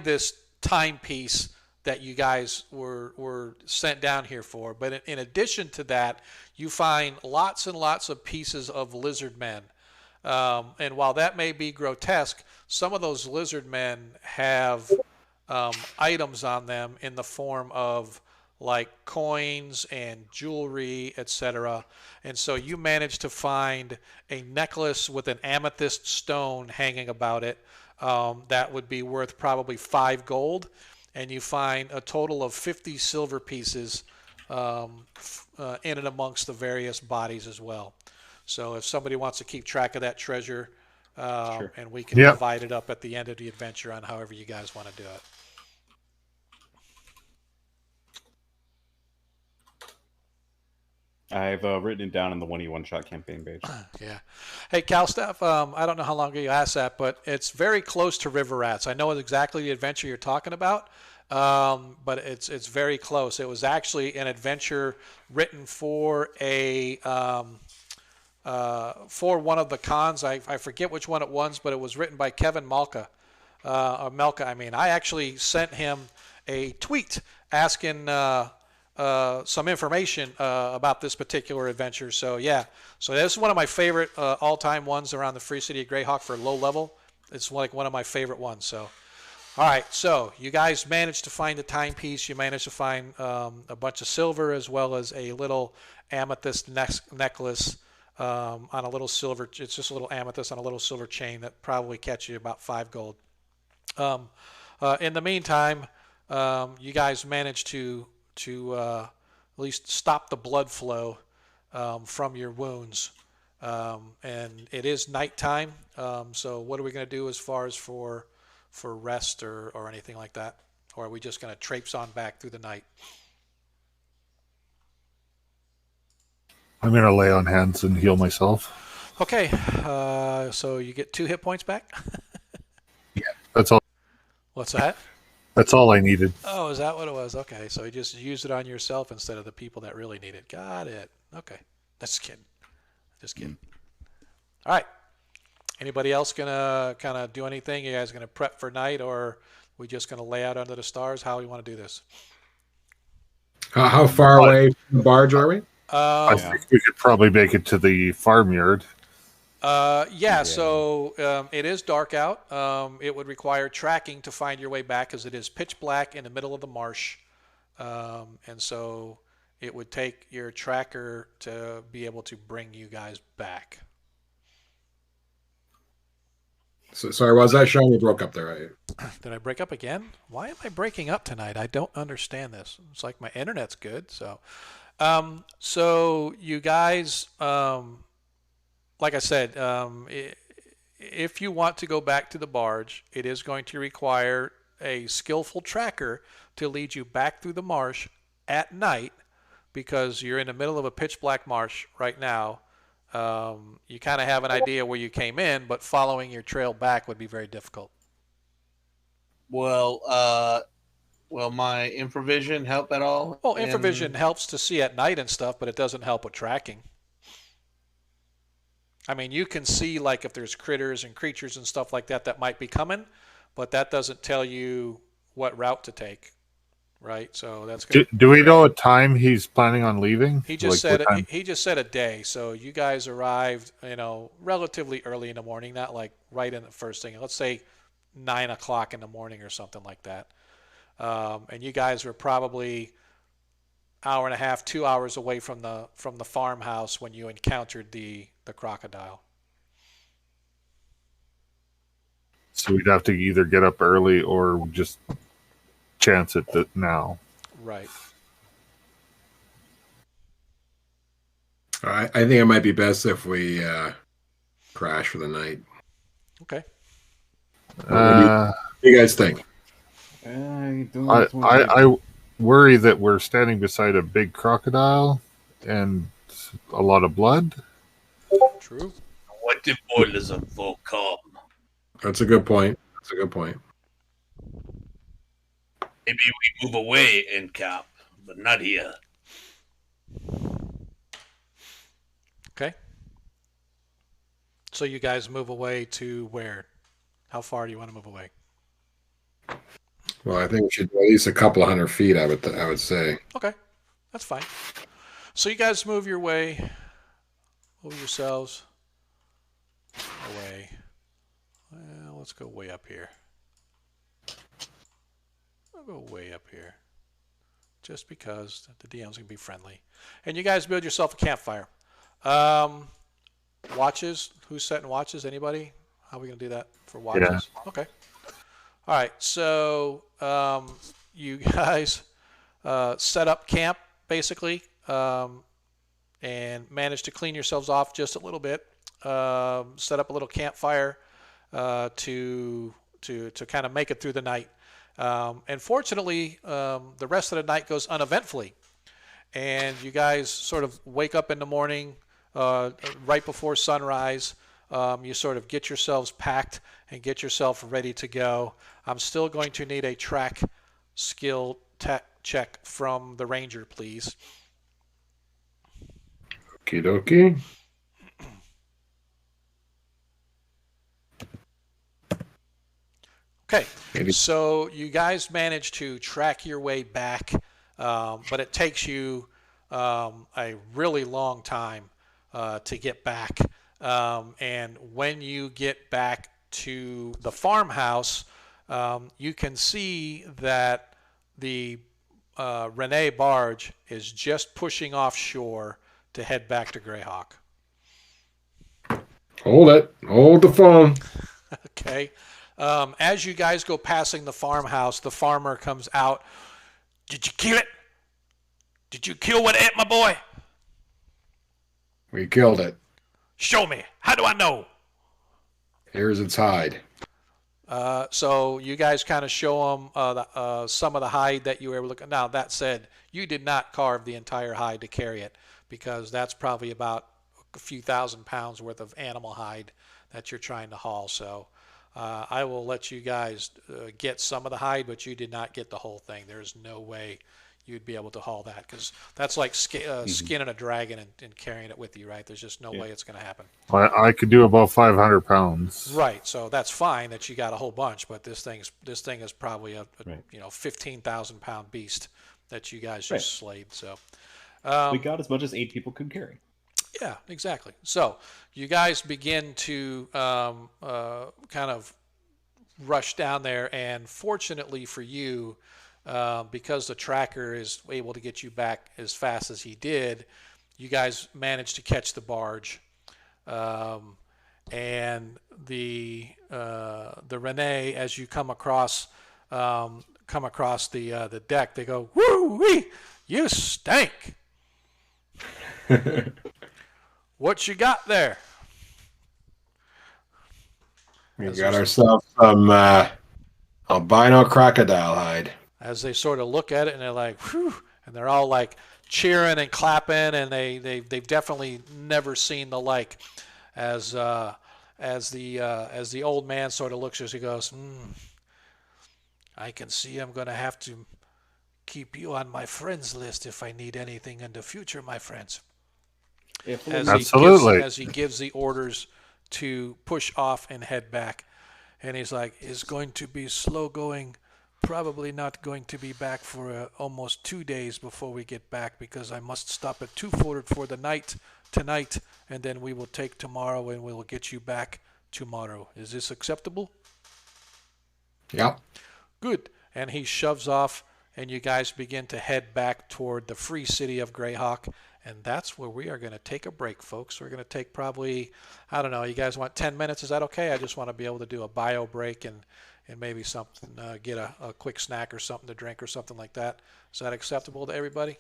this timepiece that you guys were sent down here for. But in addition to that, you find lots and lots of pieces of lizard men. And while that may be grotesque, some of those lizard men have items on them in the form of like coins and jewelry, etc. And so you managed to find a necklace with an amethyst stone hanging about it that would be worth probably 5 gold. And you find a total of 50 silver pieces in and amongst the various bodies as well. So if somebody wants to keep track of that treasure, Sure. and we can divide it up at the end of the adventure on however you guys want to do it. I've written it down in the 1E1 shot campaign page. Yeah. Hey, Calstaff, I don't know how long ago you asked that, but it's very close to River Rats. I know exactly the adventure you're talking about, but it's very close. It was actually an adventure written for a for one of the cons. I forget which one it was, but it was written by Kevin Malka. Or Melka, I mean. I actually sent him a tweet asking some information about this particular adventure. So yeah, so this is one of my favorite all-time ones around the Free City of Greyhawk for low level. It's like one of my favorite ones. So all right, so you guys managed to find a timepiece. You managed to find a bunch of silver as well as a little amethyst necklace on a little silver. It's just a little amethyst on a little silver chain that probably catch you about 5 gold. In the meantime, you guys managed to at least stop the blood flow from your wounds. And it is nighttime. So what are we going to do as far as for rest or anything like that? Or are we just going to traipse on back through the night? I'm going to lay on hands and heal myself. Okay. So you get 2 hit points back? Yeah, that's all. What's that? That's all I needed. Oh, is that what it was? Okay, so you just used it on yourself instead of the people that really need it. Got it. Okay. Just kidding. Just kidding. All right. Anybody else gonna kind of do anything? You guys gonna prep for night, or we just gonna lay out under the stars? How do you want to do this? How far away from the barge are we? I think we could probably make it to the farmyard. Yeah, so it is dark out. It would require tracking to find your way back because it is pitch black in the middle of the marsh. And so it would take your tracker to be able to bring you guys back. So, sorry, was that Sean? You broke up there, right? Did I break up again? Why am I breaking up tonight? I don't understand this. It's like my internet's good. So you guys, like I said, if you want to go back to the barge, it is going to require a skillful tracker to lead you back through the marsh at night because you're in the middle of a pitch black marsh right now. You kind of have an idea where you came in, but following your trail back would be very difficult. Will my infravision help at all? Well, infravision helps to see at night and stuff, but it doesn't help with tracking. I mean, you can see like if there's critters and creatures and stuff like that that might be coming, but that doesn't tell you what route to take, right? So that's good. Do we know what time he's planning on leaving? He just said a day. So you guys arrived, relatively early in the morning, not like right in the first thing. Let's say 9 o'clock in the morning or something like that. And you guys were probably hour and a half, 2 hours away from the farmhouse when you encountered the crocodile. So we'd have to either get up early or just chance it now. Right. I think it might be best if we crash for the night. Okay. What do you guys think? I worry that we're standing beside a big crocodile and a lot of blood. True. What the boilers are for come? That's a good point. Maybe we move away and cap, but not here. Okay. So you guys move away to where? How far do you want to move away? Well, I think we should go at least a couple of 100 feet, I would say. Okay. That's fine. So you guys move yourselves away. Well, let's go way up here. I'll go way up here. Just because the DM's going to be friendly. And you guys build yourself a campfire. Watches. Who's setting watches? Anybody? How are we going to do that for watches? Yeah. Okay. All right. So you guys set up camp, basically, and manage to clean yourselves off just a little bit. Set up a little campfire to kind of make it through the night. And fortunately, the rest of the night goes uneventfully. And you guys sort of wake up in the morning right before sunrise. You sort of get yourselves packed and get yourself ready to go. I'm still going to need a track skill check from the ranger, please. Okie dokie. Okay, Maybe. so you guys manage to track your way back, but it takes you a really long time to get back. And when you get back to the farmhouse, you can see that the Renee barge is just pushing offshore to head back to Greyhawk. Hold it. Hold the phone. Okay. As you guys go passing the farmhouse, the farmer comes out. Did you kill it? Did you kill what ate my boy? We killed it. Show me. How do I know? Here's its hide. So you guys kind of show them some of the hide that you were able to look at. Now, that said, you did not carve the entire hide to carry it because that's probably about a few £1,000s worth of animal hide that you're trying to haul. So I will let you guys get some of the hide, but you did not get the whole thing. There's no way you'd be able to haul that because that's like skinning a dragon and carrying it with you, right? There's just no way it's going to happen. I could do about 500 pounds. Right, so that's fine that you got a whole bunch, but this thing is probably a Right. 15,000-pound beast that you guys just Right. slayed. So We got as much as 8 people could carry. yeah, exactly. So you guys begin to kind of rush down there, and fortunately for you, because the tracker is able to get you back as fast as he did, you guys managed to catch the barge. And the Renee, as you come across the deck, they go, "Woo wee, you stink! What you got there?" We got ourselves some albino crocodile hide. As they sort of look at it and they're like, "Whew," and they're all like cheering and clapping, and they've definitely never seen the like. As the old man sort of looks as he goes, I can see I'm going to have to keep you on my friends list if I need anything in the future, my friends. Absolutely. As he gives the orders to push off and head back. And he's like, it's going to be slow going, probably not going to be back for almost 2 days before we get back because I must stop at Two-Footed for the night tonight, and then we will take tomorrow and we will get you back tomorrow. Is this acceptable? Yep. Good. And he shoves off, and you guys begin to head back toward the free city of Greyhawk. And that's where we are going to take a break, folks. We're going to take probably, I don't know, you guys want 10 minutes? Is that okay? I just want to be able to do a bio break and maybe something, get a quick snack or something to drink or something like that. Is that acceptable to everybody?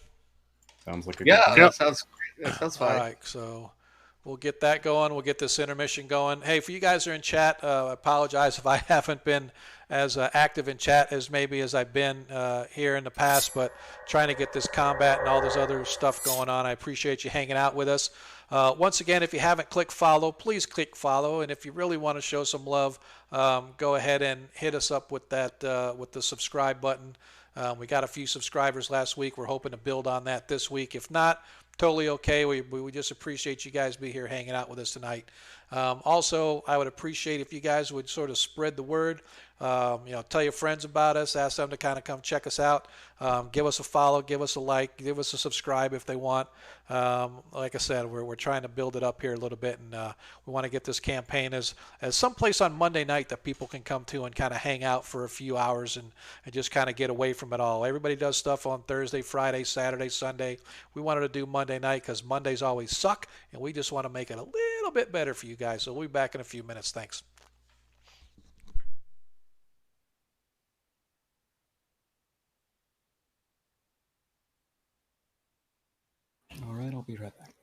Sounds like a Yeah, good that sounds great. That sounds fine. All right, so we'll get that going. We'll get this intermission going. Hey, for you guys who are in chat, I apologize if I haven't been as active in chat as maybe as I've been here in the past, but trying to get this combat and all this other stuff going on. I appreciate you hanging out with us. Once again, if you haven't clicked follow, please click follow. And if you really want to show some love, go ahead and hit us up with that with the subscribe button. We got a few subscribers last week. We're hoping to build on that this week. If not, totally okay. We just appreciate you guys be here hanging out with us tonight. Also, I would appreciate if you guys would sort of spread the word. Tell your friends about us. Ask them to kind of come check us out. Give us a follow. Give us a like. Give us a subscribe if they want. Like I said, we're trying to build it up here a little bit, and we want to get this campaign as someplace on Monday night that people can come to and kind of hang out for a few hours and just kind of get away from it all. Everybody does stuff on Thursday, Friday, Saturday, Sunday. We wanted to do Monday night because Mondays always suck, and we just want to make it a little bit better for you guys. So we'll be back in a few minutes. Thanks. All right, I'll be right back.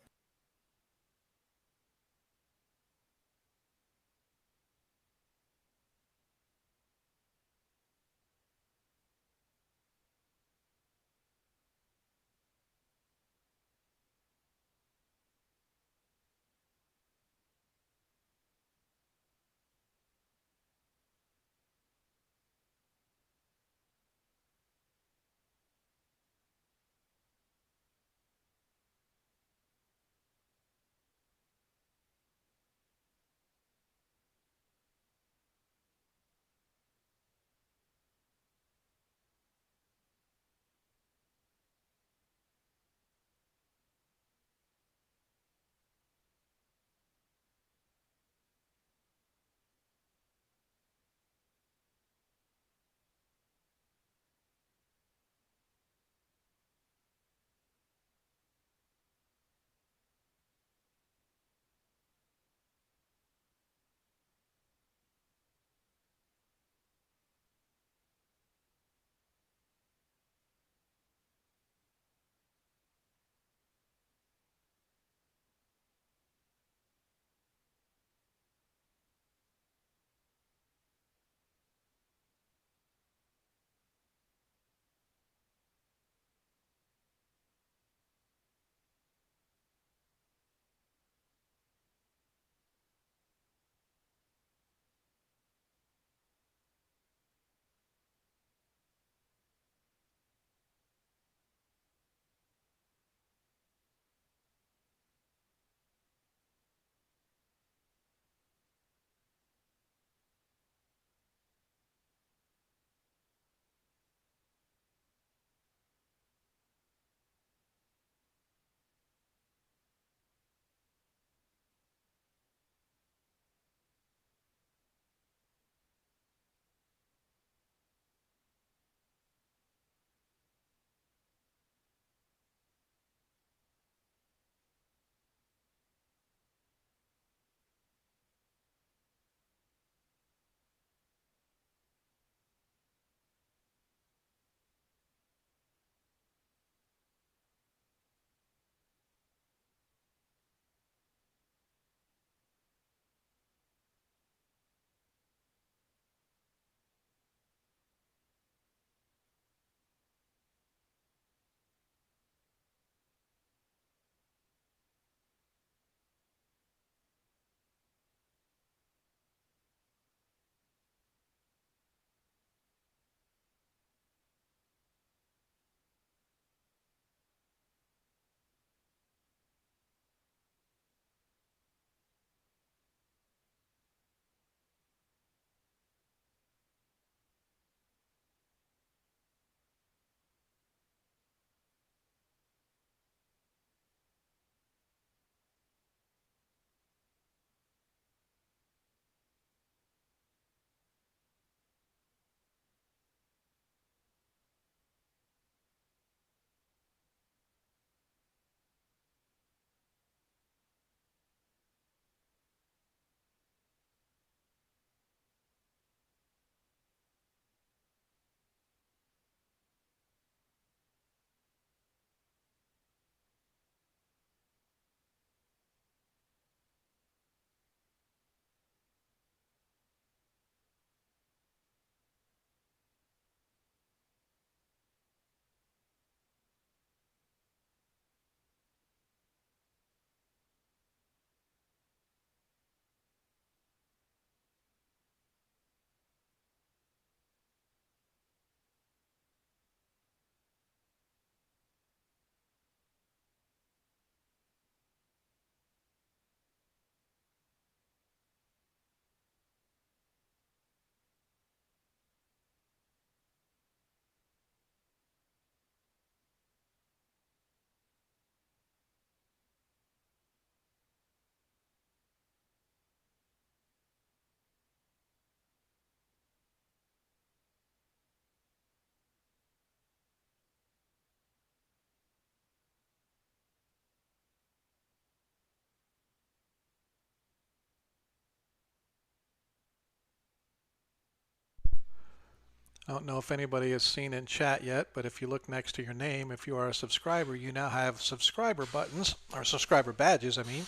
I don't know if anybody has seen in chat yet, but if you look next to your name, if you are a subscriber, you now have subscriber buttons, or subscriber badges, I mean.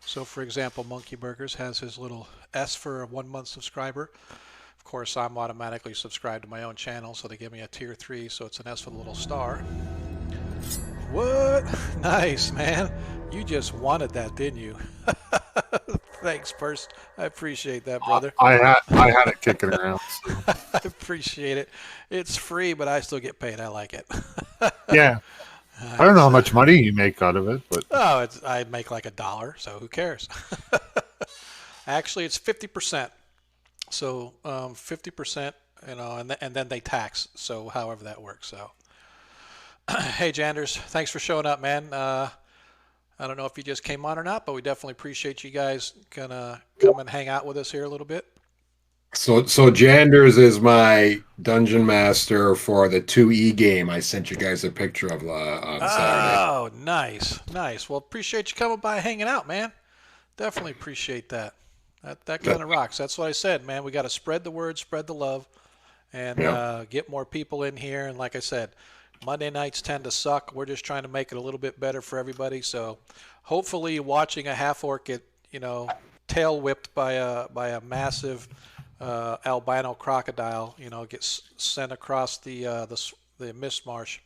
So, for example, Monkey Burgers has his little S for a 1 month subscriber. Of course, I'm automatically subscribed to my own channel, so they give me a tier 3, so it's an S with a little star. What? Nice, man. You just wanted that, didn't you? Thanks, Purse. I appreciate that, brother. I had it kicking around. So. I appreciate it. It's free, but I still get paid. I like it. Yeah. I don't know how much money you make out of it, but I make like $1, so who cares? Actually, it's 50%. So 50%, and then they tax. So however that works. So, hey, Janders, thanks for showing up, man. I don't know if you just came on or not, but we definitely appreciate you guys gonna come and hang out with us here a little bit. So Janders is my dungeon master for the 2E game I sent you guys a picture of on Saturday. Oh, nice, nice. Well, appreciate you coming by, hanging out, man. Definitely appreciate that. That kind of rocks. That's what I said, man. We got to spread the word, spread the love, and get more people in here. And like I said, Monday nights tend to suck. We're just trying to make it a little bit better for everybody. So hopefully watching a half-orc get, tail whipped by a massive albino crocodile, gets sent across the mist marsh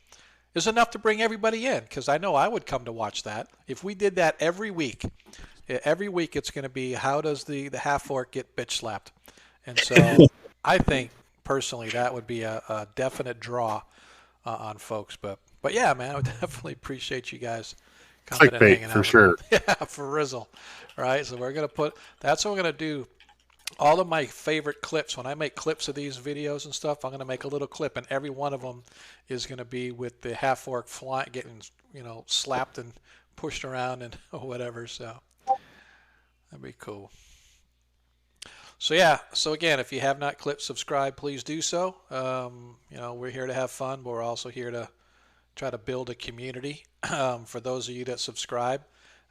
is enough to bring everybody in, because I know I would come to watch that. If we did that every week it's going to be, how does the half-orc get bitch slapped? And so I think personally that would be a definite draw on folks. But yeah, man, I would definitely appreciate you guys coming and hanging out. For sure. Yeah, for Rizzle. Right, so that's what we're going to do. All of my favorite clips, when I make clips of these videos and stuff, I'm going to make a little clip, and every one of them is going to be with the half-orc flying, getting, slapped and pushed around and whatever. So that'd be cool. So yeah, so again, if you have not clicked subscribe, please do so. We're here to have fun, but we're also here to try to build a community. For those of you that subscribe,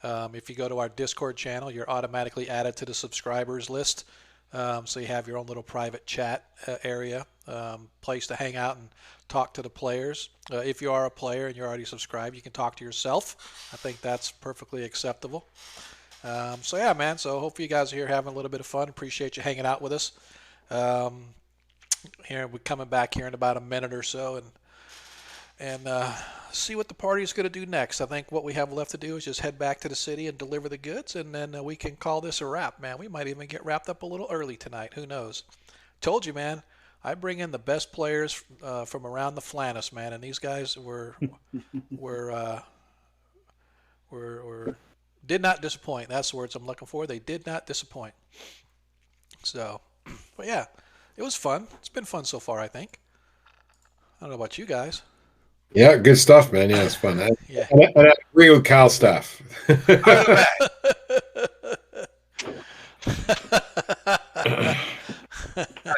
if you go to our Discord channel, you're automatically added to the subscribers list. So you have your own little private chat area, place to hang out and talk to the players. If you are a player and you're already subscribed, you can talk to yourself. I think that's perfectly acceptable. So yeah, man. So hopefully you guys are here having a little bit of fun. Appreciate you hanging out with us. Here we're coming back here in about a minute or so, and see what the party is going to do next. I think what we have left to do is just head back to the city and deliver the goods, and then we can call this a wrap, man. We might even get wrapped up a little early tonight. Who knows? Told you, man. I bring in the best players from around the Flannis, man, and these guys were did not disappoint. That's the words I'm looking for. They did not disappoint. So, but yeah, it was fun. It's been fun so far, I think. I don't know about you guys. Yeah, good stuff, man. Yeah, it's fun. Yeah. And I agree with Cal's stuff.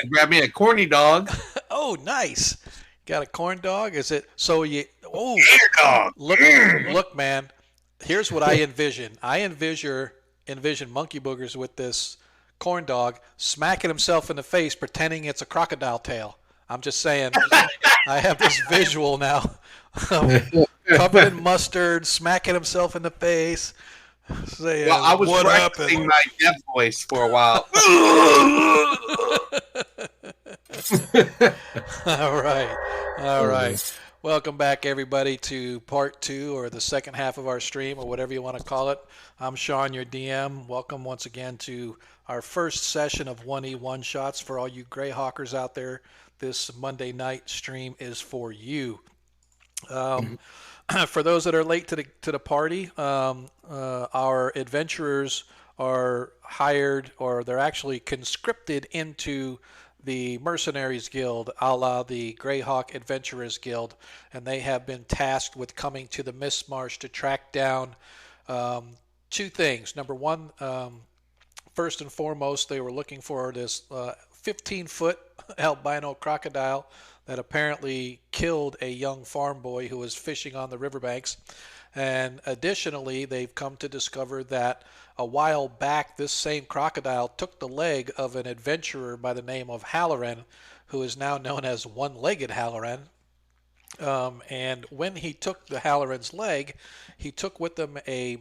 Grab me a corny dog. Oh, nice. Got a corn dog? Is it so you? Oh, dog. Look, man. Here's what I envision. I envision Monkey Boogers with this corn dog smacking himself in the face, pretending it's a crocodile tail. I'm just saying. I have this visual now, covered in mustard, smacking himself in the face. Saying, well, I was what practicing my death voice for a while. All right. Welcome back, everybody, to part 2 or the second half of our stream, or whatever you want to call it. I'm Sean, your DM. Welcome once again to our first session of 1E1 shots. For all you Greyhawkers out there, this Monday night stream is for you. For those that are late to the party, our adventurers are hired, or they're actually conscripted into the Mercenaries Guild, a la the Greyhawk Adventurers Guild, and they have been tasked with coming to the Mist Marsh to track down 2 things. Number one, first and foremost, they were looking for this 15-foot albino crocodile that apparently killed a young farm boy who was fishing on the riverbanks. And additionally, they've come to discover that a while back, this same crocodile took the leg of an adventurer by the name of Halloran, who is now known as One-Legged Halloran. And when he took the Halloran's leg, he took with him a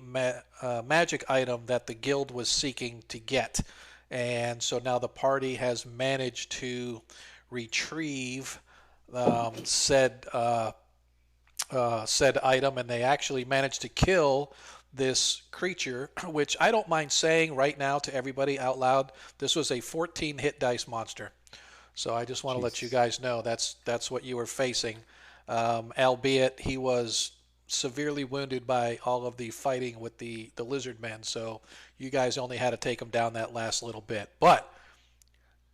magic item that the guild was seeking to get. And so now the party has managed to retrieve said item, and they actually managed to kill this creature, which I don't mind saying right now to everybody out loud. This was a 14 hit dice monster. So I just want to let you guys know that's what you were facing. Albeit he was severely wounded by all of the fighting with the lizard men. So you guys only had to take him down that last little bit. But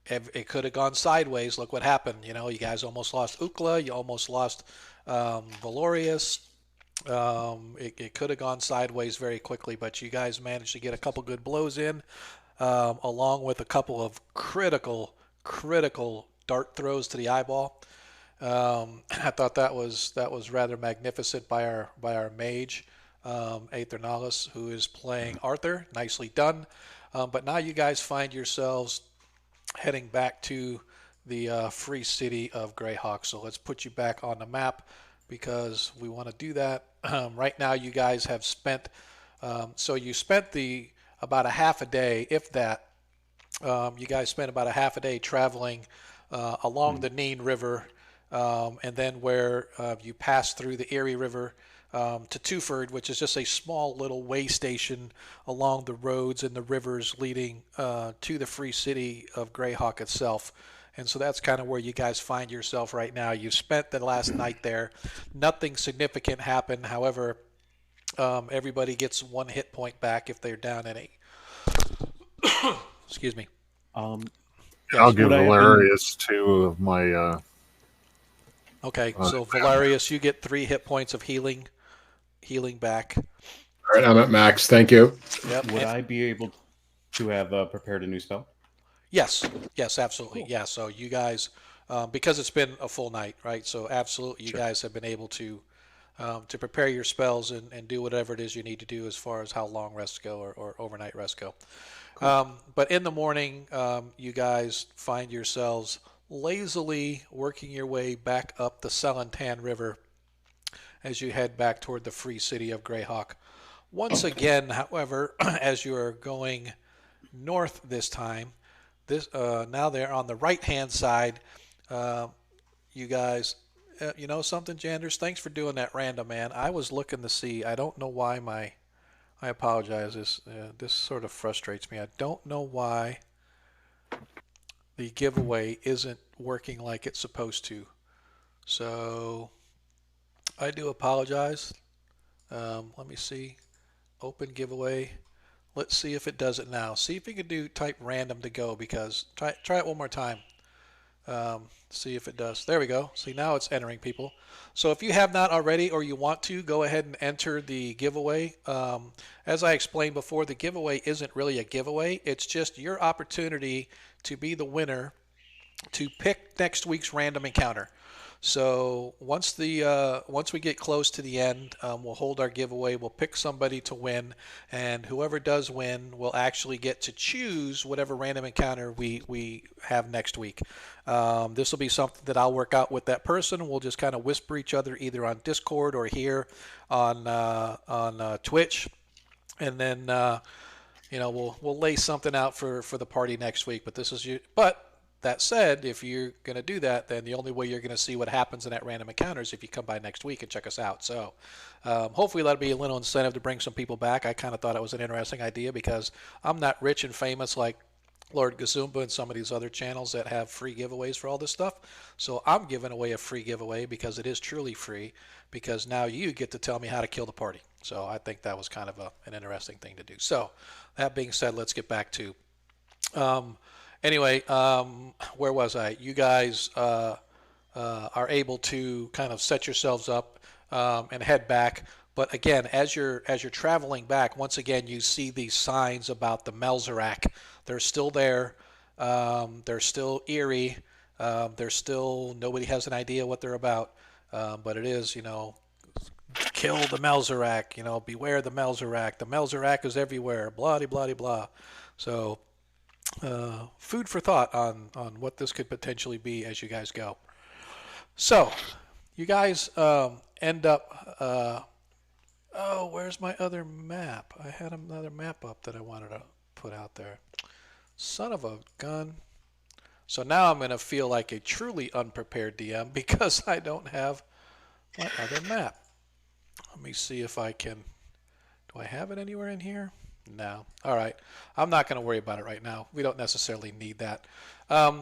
it could have gone sideways. Look what happened. You know, you guys almost lost Ukla. You almost lost Valorius. It could have gone sideways very quickly, but you guys managed to get a couple good blows in, along with a couple of critical dart throws to the eyeball. I thought that was rather magnificent by our mage, Aethernalis, who is playing Arthur. Nicely done. But now you guys find yourselves heading back to the free city of Greyhawk. So let's put you back on the map because we want to do that. Right now you guys have spent, so you spent about a half a day, if that. You guys spent about a half a day traveling along the Nene River, and then where you pass through the Erie River to Tewford, which is just a small little way station along the roads and the rivers leading to the free city of Greyhawk itself. And so that's kind of where you guys find yourself right now. You spent the last night there. Nothing significant happened. However, everybody gets 1 hit point back if they're down any. Excuse me. I'll Yes. give Valerius 2 of my. Okay, so Valerius, you get 3 hit points of healing back. All right, I'm at max. Thank you. Yep. Would I be able to have prepared a new spell? Yes, absolutely. Cool. Yeah, so you guys, because it's been a full night, right? So absolutely, you guys have been able to prepare your spells and do whatever it is you need to do as far as how long rests go or overnight rests go. Cool. But in the morning, you guys find yourselves lazily working your way back up the Selentan River as you head back toward the free city of Greyhawk. Once again, however, as you are going north this time, now they're on the right-hand side. You guys, you know something, Janders? Thanks for doing that random, man. I was looking to see. I don't know why I apologize. This sort of frustrates me. I don't know why the giveaway isn't working like it's supposed to. So I do apologize. Let me see. Open giveaway. Let's see if it does it now. See if you can type random to go, because try it one more time. See if it does. There we go. See, now it's entering people. So if you have not already or you want to, go ahead and enter the giveaway. As I explained before, the giveaway isn't really a giveaway. It's just your opportunity to be the winner to pick next week's random encounter. So once we get close to the end, we'll hold our giveaway. We'll pick somebody to win, and whoever does win will actually get to choose whatever random encounter we have next week. This will be something that I'll work out with that person. We'll just kind of whisper each other either on Discord or here on Twitch, and then we'll lay something out for the party next week. But that said, if you're going to do that, then the only way you're going to see what happens in that random encounter is if you come by next week and check us out. So hopefully that'll be a little incentive to bring some people back. I kind of thought it was an interesting idea because I'm not rich and famous like Lord Gazumba and some of these other channels that have free giveaways for all this stuff. So I'm giving away a free giveaway because it is truly free, because now you get to tell me how to kill the party. So I think that was kind of an interesting thing to do. So that being said, let's get back to... Anyway, where was I? You guys are able to kind of set yourselves up and head back. But again, as you're traveling back, once again you see these signs about the Melzerak. They're still there. They're still eerie. Nobody has an idea what they're about. But it is, kill the Melzerak. Beware the Melzerak. The Melzerak is everywhere. Blah blah blah blah. So. food for thought on what this could potentially be as you guys go. So, you guys end up. Oh, where's my other map? I had another map up that I wanted to put out there. Son of a gun. So now I'm going to feel like a truly unprepared DM because I don't have my other map. Let me see if I can. Do I have it anywhere in here? No. All right. I'm not going to worry about it right now. We don't necessarily need that.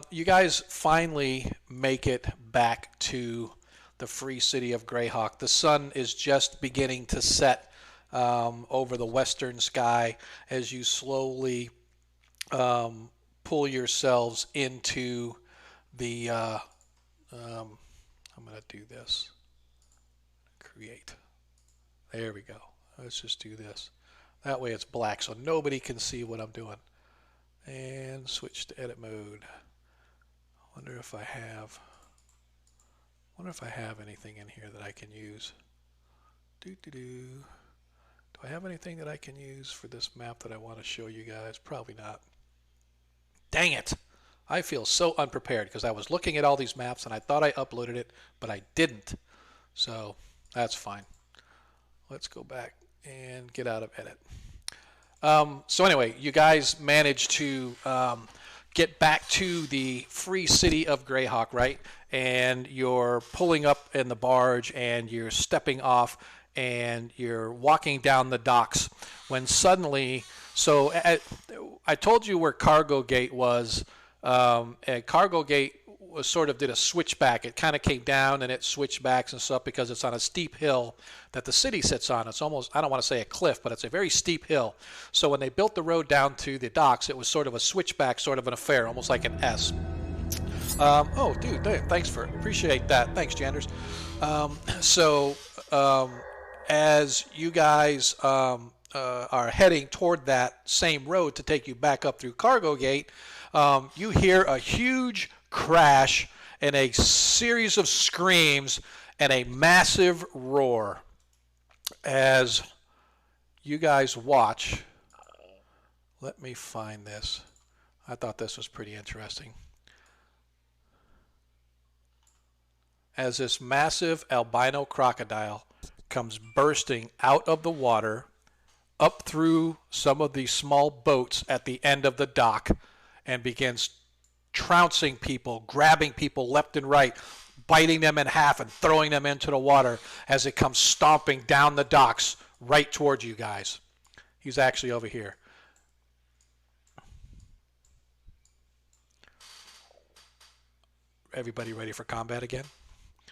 You guys finally make it back to the free city of Greyhawk. The sun is just beginning to set over the western sky as you slowly pull yourselves into the. I'm going to do this. Create. There we go. Let's just do this. That way it's black so nobody can see what I'm doing. And switch to edit mode. Wonder if I have anything in here that I can use. Do I have anything that I can use for this map that I want to show you guys? Probably not. Dang it! I feel so unprepared because I was looking at all these maps and I thought I uploaded it, but I didn't. So that's fine. Let's go back and get out of edit. So anyway, you guys managed to get back to the free city of Greyhawk, right? And you're pulling up in the barge and you're stepping off and you're walking down the docks when suddenly, I told you where Cargo Gate was. And Cargo Gate was sort of did a switchback. It kind of came down and it switched backs and stuff because it's on a steep hill that the city sits on. It's almost, I don't want to say a cliff, but it's a very steep hill. So when they built the road down to the docks, it was sort of a switchback, sort of an affair, almost like an S. Oh, dude, thanks appreciate that. Thanks, Janders. As you guys are heading toward that same road to take you back up through Cargo Gate, you hear a huge crash and a series of screams and a massive roar as you guys watch. Let me find this. I thought this was pretty interesting. As this massive albino crocodile comes bursting out of the water, up through some of the small boats at the end of the dock, and begins trouncing people, grabbing people left and right, biting them in half and throwing them into the water as it comes stomping down the docks right towards you guys. He's actually over here. Everybody ready for combat again?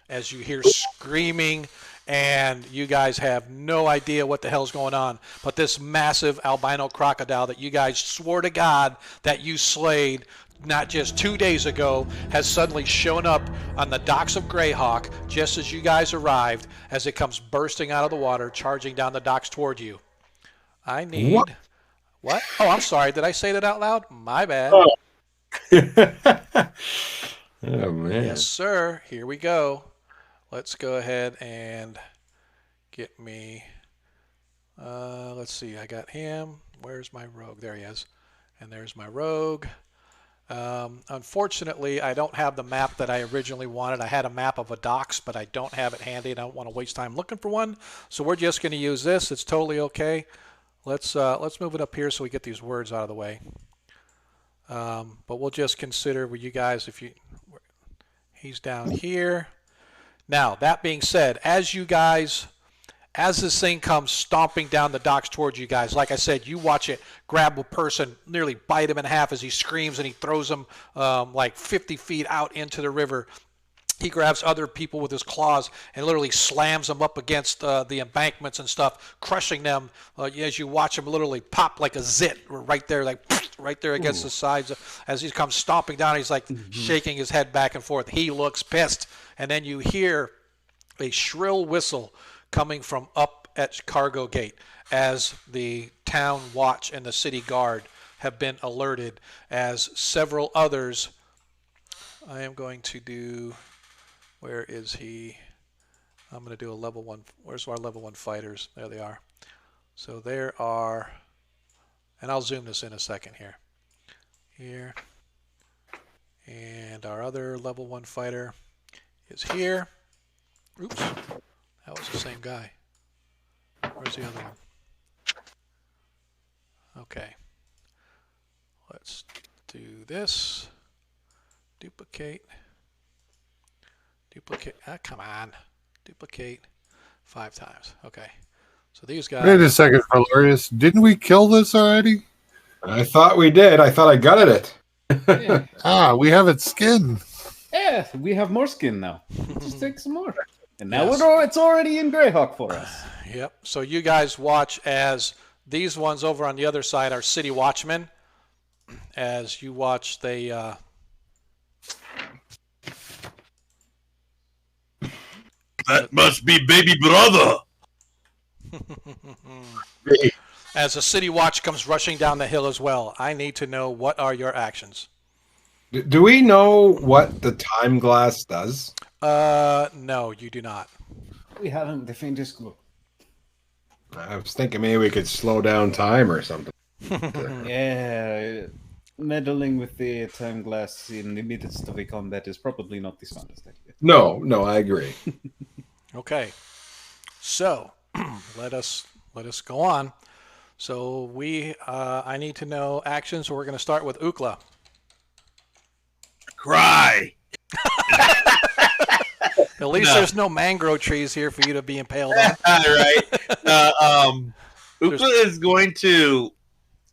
As you hear screaming and you guys have no idea what the hell's going on. But this massive albino crocodile that you guys swore to God that you slayed not just 2 days ago has suddenly shown up on the docks of Greyhawk just as you guys arrived as it comes bursting out of the water, charging down the docks toward you. I need... What? Oh, I'm sorry. Did I say that out loud? My bad. Oh, oh man. Yes, sir. Here we go. Let's go ahead and get me, let's see, I got him. Where's my rogue? There he is. And there's my rogue. Unfortunately, I don't have the map that I originally wanted. I had a map of a docks, but I don't have it handy, and I don't want to waste time looking for one. So we're just going to use this. It's totally okay. Let's move it up here so we get these words out of the way. But we'll just consider with you guys he's down here. Now, that being said, as this thing comes stomping down the docks towards you guys, like I said, you watch it grab a person, nearly bite him in half as he screams and he throws him like 50 feet out into the river. He grabs other people with his claws and literally slams them up against the embankments and stuff, crushing them as you watch him literally pop like a zit right there, like right there against the sides. As he comes stomping down, he's like shaking his head back and forth. He looks pissed. And then you hear a shrill whistle coming from up at Cargo Gate as the town watch and the city guard have been alerted, as several others. I am going to do... Where is he? I'm going to do a level 1. Where's our level 1 fighters? There they are. So there are... And I'll zoom this in a second here. here. And our other level 1 fighter is here. Oops, that was the same guy. Where's the other one? Okay. Let's do this. Duplicate. Duplicate. Come on. Duplicate 5 times. Okay. So these guys. Wait a second, Valerius. Didn't we kill this already? I thought we did. I thought I gutted it. Yeah. Ah, we have its skin. Yeah, we have more skin now. Just take some more. And now Yes. it's already in Greyhawk for us. Yep. So you guys watch as these ones over on the other side are city watchmen. As you watch, they That must be baby brother. as a city watch comes rushing down the hill as well. I need to know, what are your actions? Do we know what the time glass does? No, you do not. We haven't the faintest clue. I was thinking maybe we could slow down time or something. Yeah, meddling with the time glass in the midst of a combat is probably not the smartest idea. No, I agree. Okay. So let us go on. So I need to know actions. So we're going to start with Ukla. Cry. At least there's no mangrove trees here for you to be impaled on. All right. Ukla is going to.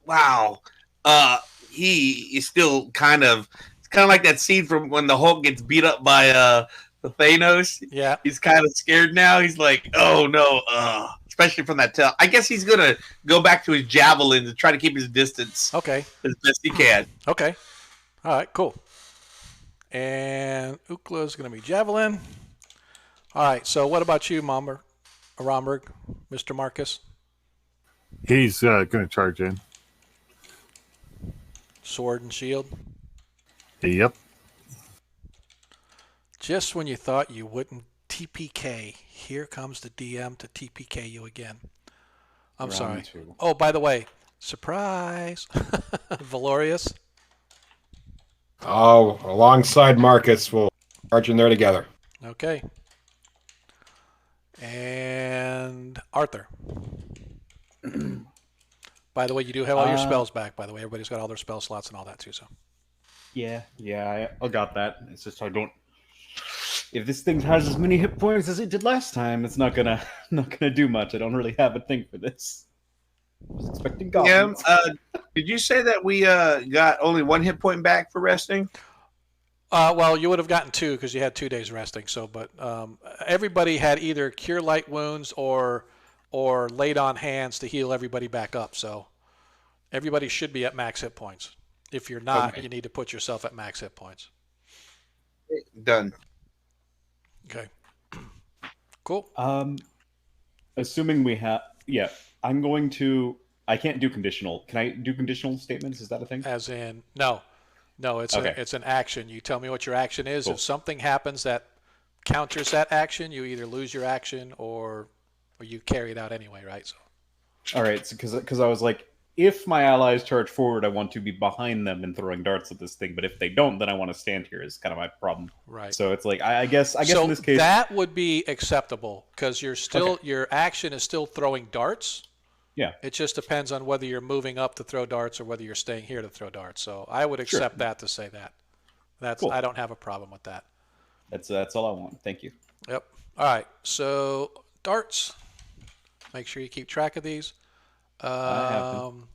Wow. He is still kind of. It's kind of like that scene from when the Hulk gets beat up by the Thanos. Yeah. He's kind of scared now. He's like, oh no. Especially from that tail. I guess he's gonna go back to his javelin to try to keep his distance Okay. as best he can. Okay. All right. Cool. And Ukla is going to be javelin. All right. So what about you, Romberg, Mr. Marcus? He's going to charge in. Sword and shield. Yep. Just when you thought you wouldn't TPK, here comes the DM to TPK you again. I'm sorry. Round 2. Oh, by the way, surprise. Valorius. Oh, alongside Marcus, we'll charge in there together. Okay. And Arthur. By the way, you do have all your spells back, by the way. Everybody's got all their spell slots and all that too, so. Yeah, I got that. It's just I don't. If this thing has as many hit points as it did last time, it's not gonna do much. I don't really have a thing for this. I was expecting goblins. Did you say that we got only 1 hit point back for resting? Well, you would have gotten 2 because you had 2 days resting. So, but everybody had either cure light wounds or laid on hands to heal everybody back up. So everybody should be at max hit points. If you're not, Okay. you need to put yourself at max hit points. Done. Okay. Cool. Assuming we have, yeah, I'm going to. I can't do conditional. Can I do conditional statements? Is that a thing? As in, no, it's Okay. it's an action. You tell me what your action is. Cool. If something happens that counters that action, you either lose your action or you carry it out anyway, right? So. All right, because I was like, if my allies charge forward, I want to be behind them and throwing darts at this thing. But if they don't, then I want to stand here. Is kind of my problem. Right. So it's like I guess So in this case that would be acceptable because your action is still throwing darts. Yeah. It just depends on whether you're moving up to throw darts or whether you're staying here to throw darts. So I would accept that to say that. That's Cool. I don't have a problem with that. that's all I want. Thank you. Yep. All right. So darts. Make sure you keep track of these. I have them.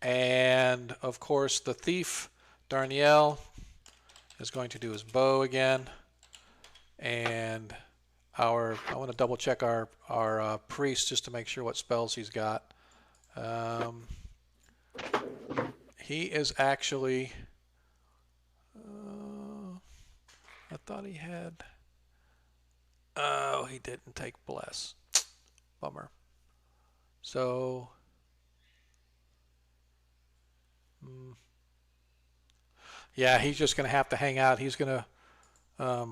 And of course, the thief, Darnielle, is going to do his bow again. And I want to double check our priest just to make sure what spells he's got. He is actually. I thought he had. Oh, he didn't take bless. Bummer. So. Yeah, he's just going to have to hang out. He's going to.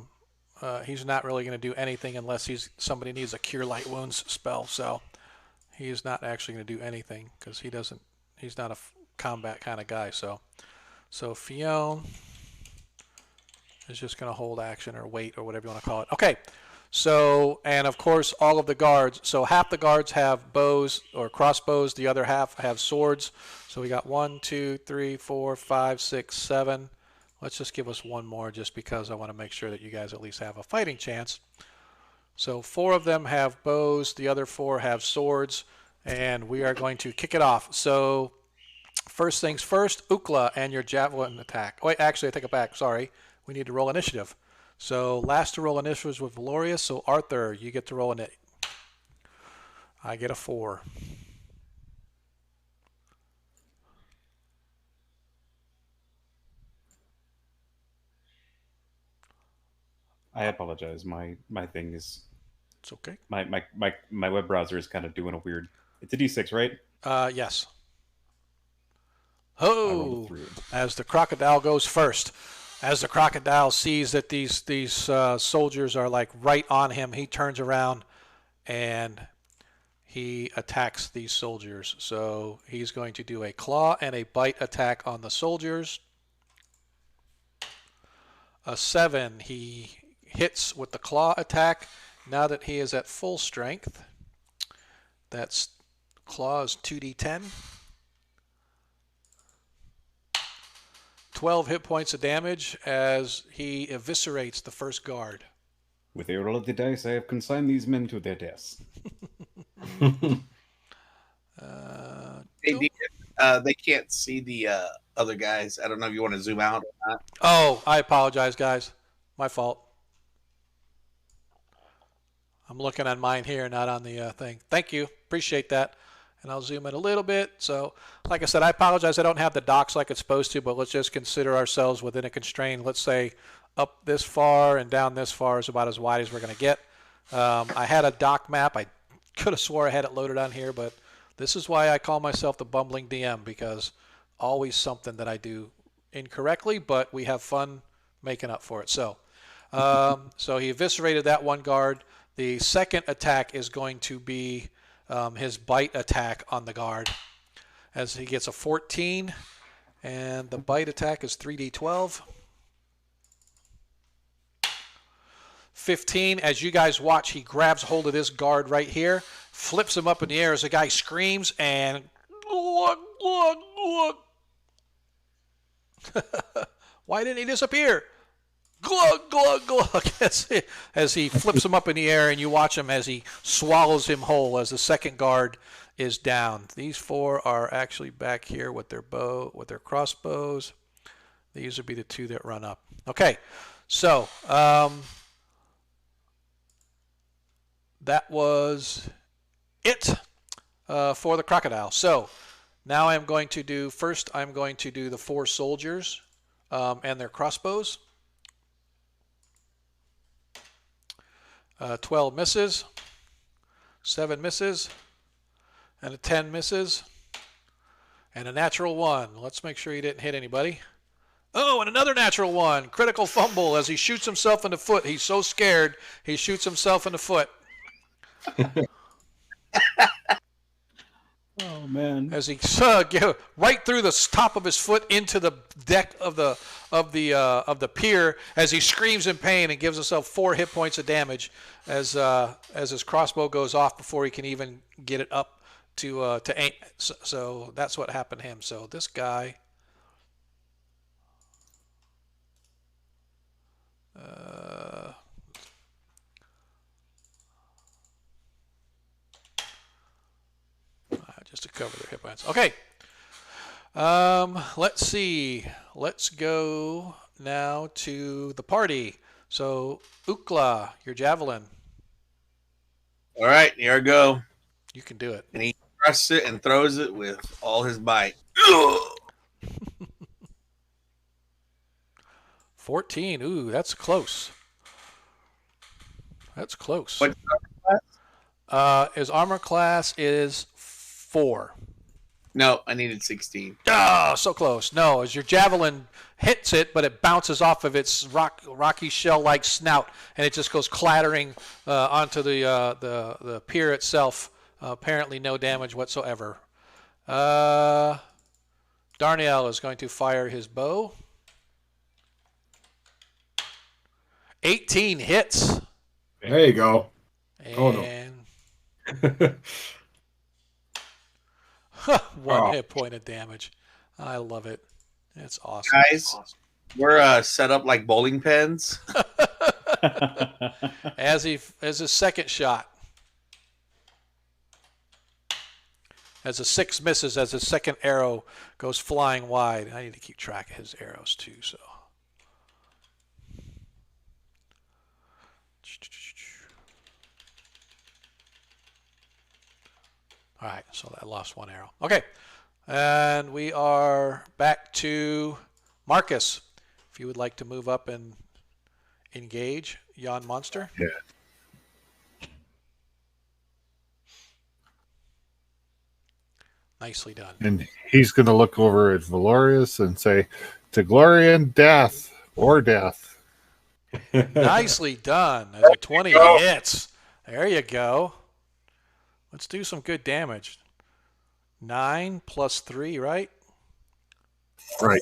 He's not really going to do anything unless somebody needs a cure light wounds spell. So he's not actually going to do anything because he's not a combat kind of guy. So So Fiona is just going to hold action or wait or whatever you want to call it. Okay. So, and of course, all of the guards. So half the guards have bows or crossbows. The other half have swords. So we got 1, 2, 3, 4, 5, 6, 7. Let's just give us one more just because I want to make sure that you guys at least have a fighting chance. So 4 of them have bows. The other 4 have swords. And we are going to kick it off. So first things first, Ukla and your javelin attack. Wait, actually, I take it back. Sorry. We need to roll initiative. So last to roll initiatives was Valorius. So Arthur, you get to roll an 8. I get a 4. I apologize. My thing is It's okay. my web browser is kind of doing a weird. It's a D6, right? Yes. I rolled Oh, a 3. as the crocodile goes first. As the crocodile sees that these soldiers are like right on him, he turns around and he attacks these soldiers. So he's going to do a claw and a bite attack on the soldiers. A 7, he hits with the claw attack. Now that he is at full strength, that's claw is 2d10. 12 hit points of damage as he eviscerates the first guard. With a roll of the dice, I have consigned these men to their deaths. They can't see the other guys. I don't know if you want to zoom out or not. Oh, I apologize, guys. My fault. I'm looking on mine here, not on the thing. Thank you. Appreciate that. And I'll zoom in a little bit. So, like I said, I apologize. I don't have the docs like it's supposed to, but let's just consider ourselves within a constraint. Let's say up this far and down this far is about as wide as we're going to get. I had a doc map. I could have swore I had it loaded on here, but this is why I call myself the bumbling DM, because always something that I do incorrectly, but we have fun making up for it. So, so he eviscerated that one guard. The second attack is going to be his bite attack on the guard, as he gets a 14, and the bite attack is 3d12. 15, as you guys watch, he grabs hold of this guard right here, flips him up in the air as the guy screams, and glug, glug, glug. Why didn't he disappear? Glug, glug, glug, as he flips him up in the air, and you watch him as he swallows him whole as the second guard is down. These 4 are actually back here with their crossbows. These would be the 2 that run up. Okay, so that was it for the crocodile. So now I'm going to do the 4 soldiers and their crossbows. 12 misses, 7 misses, and a 10 misses, and a natural 1. Let's make sure he didn't hit anybody. Oh, and another natural 1. Critical fumble as he shoots himself in the foot. He's so scared, he shoots himself in the foot. Oh man! As he right through the top of his foot into the deck of the pier, as he screams in pain and gives himself 4 hit points of damage, as his crossbow goes off before he can even get it up to aim. So that's what happened to him. So this guy. Just to cover their hit points. Okay. Let's see. Let's go now to the party. So, Ukla, your javelin. All right, here I go. You can do it. And he thrusts it and throws it with all his might. 14. Ooh, that's close. That's close. What his armor class is 4. No, I needed 16. Oh, so close. No, as your javelin hits it, but it bounces off of its rocky shell-like snout, and it just goes clattering onto the pier itself. Apparently no damage whatsoever. Darn Darnielle is going to fire his bow. 18 hits. There you go. And Oh, no. 1 Oh. hit point of damage. I love it. It's awesome. Guys, we're set up like bowling pins. As his second shot. As a 6 misses, as his second arrow goes flying wide. I need to keep track of his arrows too, so. All right, so I lost 1 arrow. Okay, and we are back to Marcus. If you would like to move up and engage yon monster. Yeah. Nicely done. And he's going to look over at Valorius and say, "To glory and death, or death." Nicely done. As a 20 hits. There you go. Let's do some good damage. 9 plus 3, right? Right.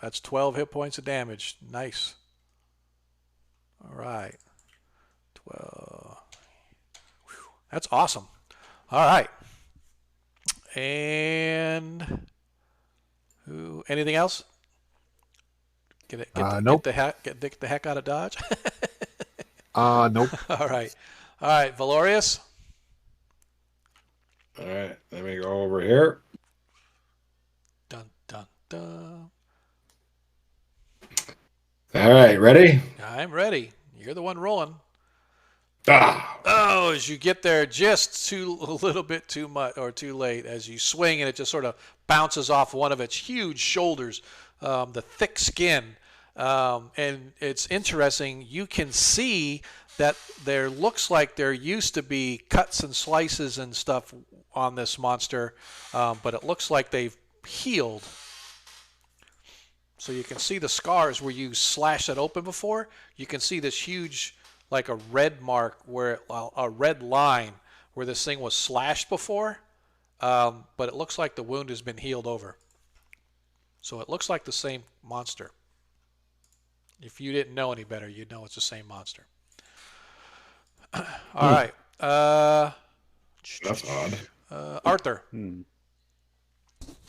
That's 12 hit points of damage. Nice. All right. 12. Whew. That's awesome. All right. And anything else? Nope. Get the heck out of Dodge. Nope. All right. Valorius. All right, let me go over here. Dun dun dun. All right, ready? I'm ready. You're the one rolling. Ah. Oh, as you get there just a little bit too much or too late, as you swing and it just sort of bounces off one of its huge shoulders, the thick skin. And it's interesting. You can see that there looks like there used to be cuts and slices and stuff on this monster, but it looks like they've healed. So you can see the scars where you slashed it open before. You can see this huge, like a red mark, a red line where this thing was slashed before, but it looks like the wound has been healed over. So it looks like the same monster. If you didn't know any better, you'd know it's the same monster. All right. That's odd. Arthur.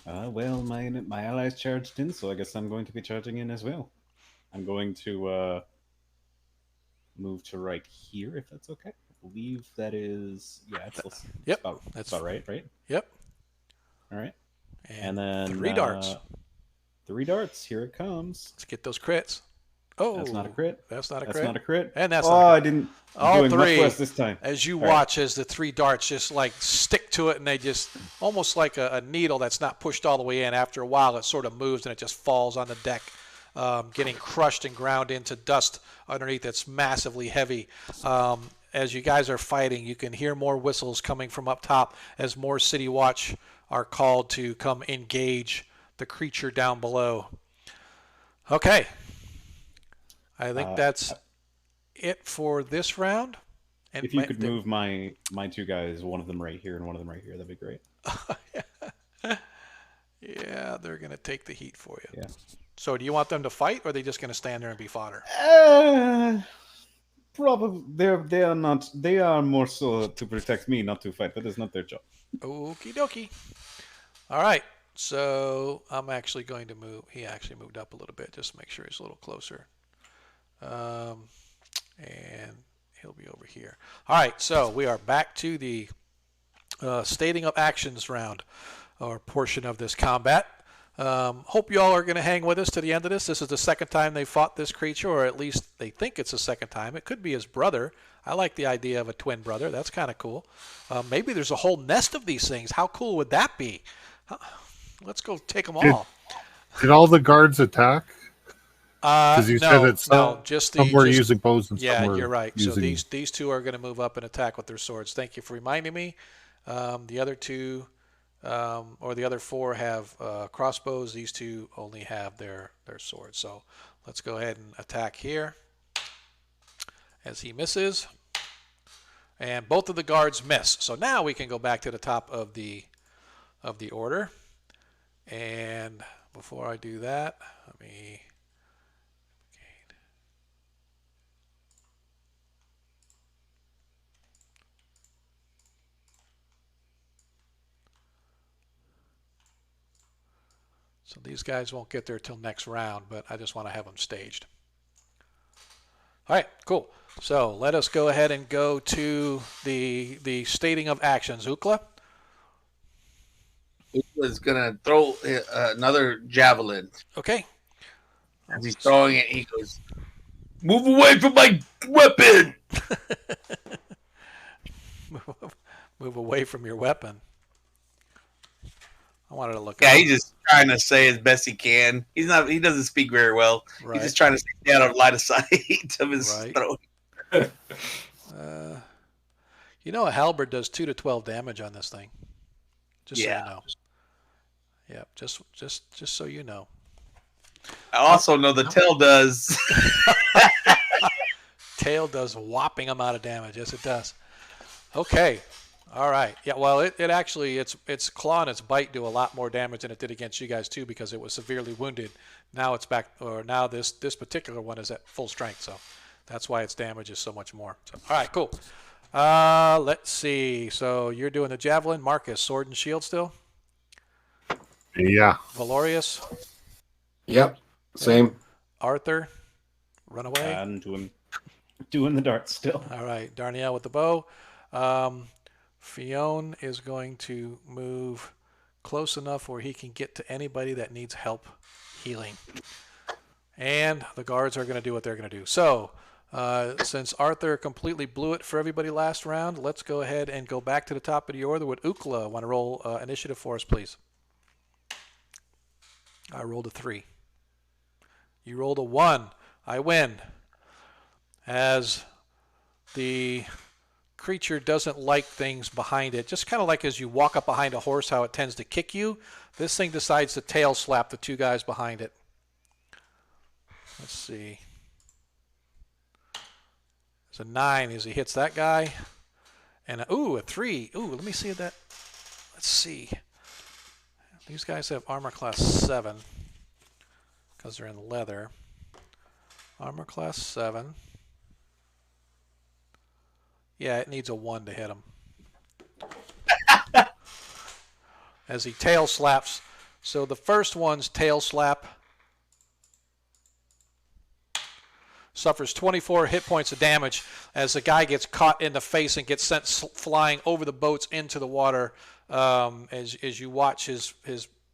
Well, my allies charged in, so I guess I'm going to be charging in as well. I'm going to move to right here, if that's okay. I believe that is, Yep. That's about right, right? Yep. All right. And then 3 darts. 3 darts. Here it comes. Let's get those crits. Oh, That's not a crit. That's not a That's crit. not a crit. And that's oh, not a crit. I didn't. All doing 3 much worse this time. as you All watch as the 3 darts just like stick to it, and they just almost like a needle that's not pushed all the way in. After a while, it sort of moves and it just falls on the deck, getting crushed and ground into dust underneath. It's massively heavy. As you guys are fighting, you can hear more whistles coming from up top as more City Watch are called to come engage the creature down below. Okay. I think that's it for this round. And if you could move my 2 guys, one of them right here and one of them right here, that'd be great. Yeah, they're going to take the heat for you. Yeah. So do you want them to fight, or are they just going to stand there and be fodder? Probably they are not. They are more so to protect me, not to fight. That is not their job. Okie dokie. All right. So I'm actually going to move. He actually moved up a little bit just to make sure he's a little closer. And he'll be over here. All right. So we are back to the stating of actions round, or portion of this combat. Hope you all are going to hang with us to the end of this. This is the second time they fought this creature, or at least they think it's the second time. It could be his brother. I like the idea of a twin brother. That's kind of cool. Maybe there's a whole nest of these things. How cool would that be? Let's go take them all. Did all the guards attack? Because you said that some were using bows and some were you're right. using... So these 2 are going to move up and attack with their swords. Thank you for reminding me. The other 2... or the other 4 have crossbows. These 2 only have their swords. So let's go ahead and attack here as he misses. And both of the guards miss. So now we can go back to the top of the order. And before I do that, let me. So these guys won't get there till next round, but I just want to have them staged. All right, cool. So let us go ahead and go to the stating of actions. Ukla? Ukla's gonna throw another javelin. Okay. As he's throwing it, he goes, "Move away from my weapon!" Move away from your weapon. I wanted to look. Yeah, he's just trying to say as best he can. He doesn't speak very well. Right. He's just trying to stay out of line of sight of his throat. A halberd does 2 to 12 damage on this thing. Just so you know. Yeah, just so you know. I also know the tail does. Tail does a whopping amount of damage. Yes, it does. Okay. All right. Yeah. Well, it actually its claw and its bite do a lot more damage than it did against you guys too, because it was severely wounded. Now it's back, or now this particular one is at full strength, so that's why its damage is so much more. So, all right. Cool. Let's see. So you're doing the javelin, Marcus, sword and shield still. Yeah. Valorius. Yep. Same. Arthur. Run away. I'm doing the darts still. All right. Darnielle with the bow. Fionn is going to move close enough where he can get to anybody that needs help healing. And the guards are going to do what they're going to do. So, since Arthur completely blew it for everybody last round, let's go ahead and go back to the top of the order with Ukla. Want to roll initiative for us, please? I rolled a 3. You rolled a 1. I win. As the creature doesn't like things behind it, just kind of like as you walk up behind a horse, how it tends to kick you, this thing decides to tail slap the 2 guys behind it. Let's see. It's a 9 as he hits that guy. And a 3. Ooh, let me see that. Let's see. These guys have armor class 7 because they're in leather. Armor class 7. Yeah, it needs a 1 to hit him. As he tail slaps. So the first one's tail slap suffers 24 hit points of damage as the guy gets caught in the face and gets sent flying over the boats into the water. As you watch his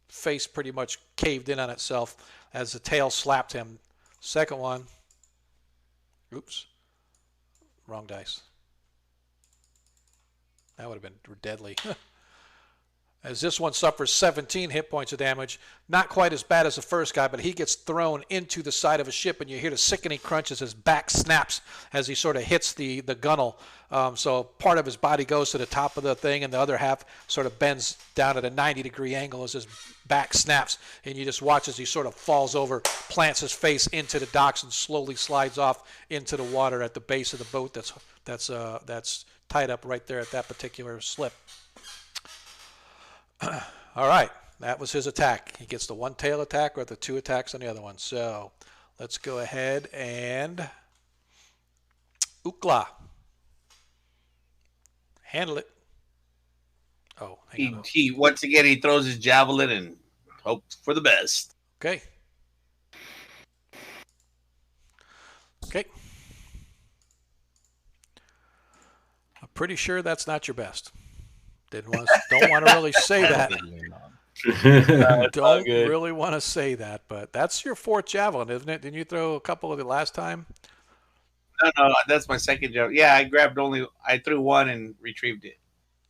face pretty much caved in on itself as the tail slapped him. Second one. Oops. Wrong dice. That would have been deadly. As this one suffers 17 hit points of damage. Not quite as bad as the first guy, but he gets thrown into the side of a ship, and you hear the sickening crunch as his back snaps as he sort of hits the gunnel. So part of his body goes to the top of the thing, and the other half sort of bends down at a 90-degree angle as his back snaps. And you just watch as he sort of falls over, plants his face into the docks, and slowly slides off into the water at the base of the boat that's tied up right there at that particular slip. All right, that was his attack. He gets the 1 tail attack or the 2 attacks on the other one. So let's go ahead and Ukla. Handle it. Oh, he once again he throws his javelin and hopes for the best. Okay. Okay. I'm pretty sure that's not your best. Don't want to really say that. Don't really want to say that, but that's your 4th javelin, isn't it? Didn't you throw a couple of it last time? No, that's my 2nd javelin. Yeah, I threw 1 and retrieved it.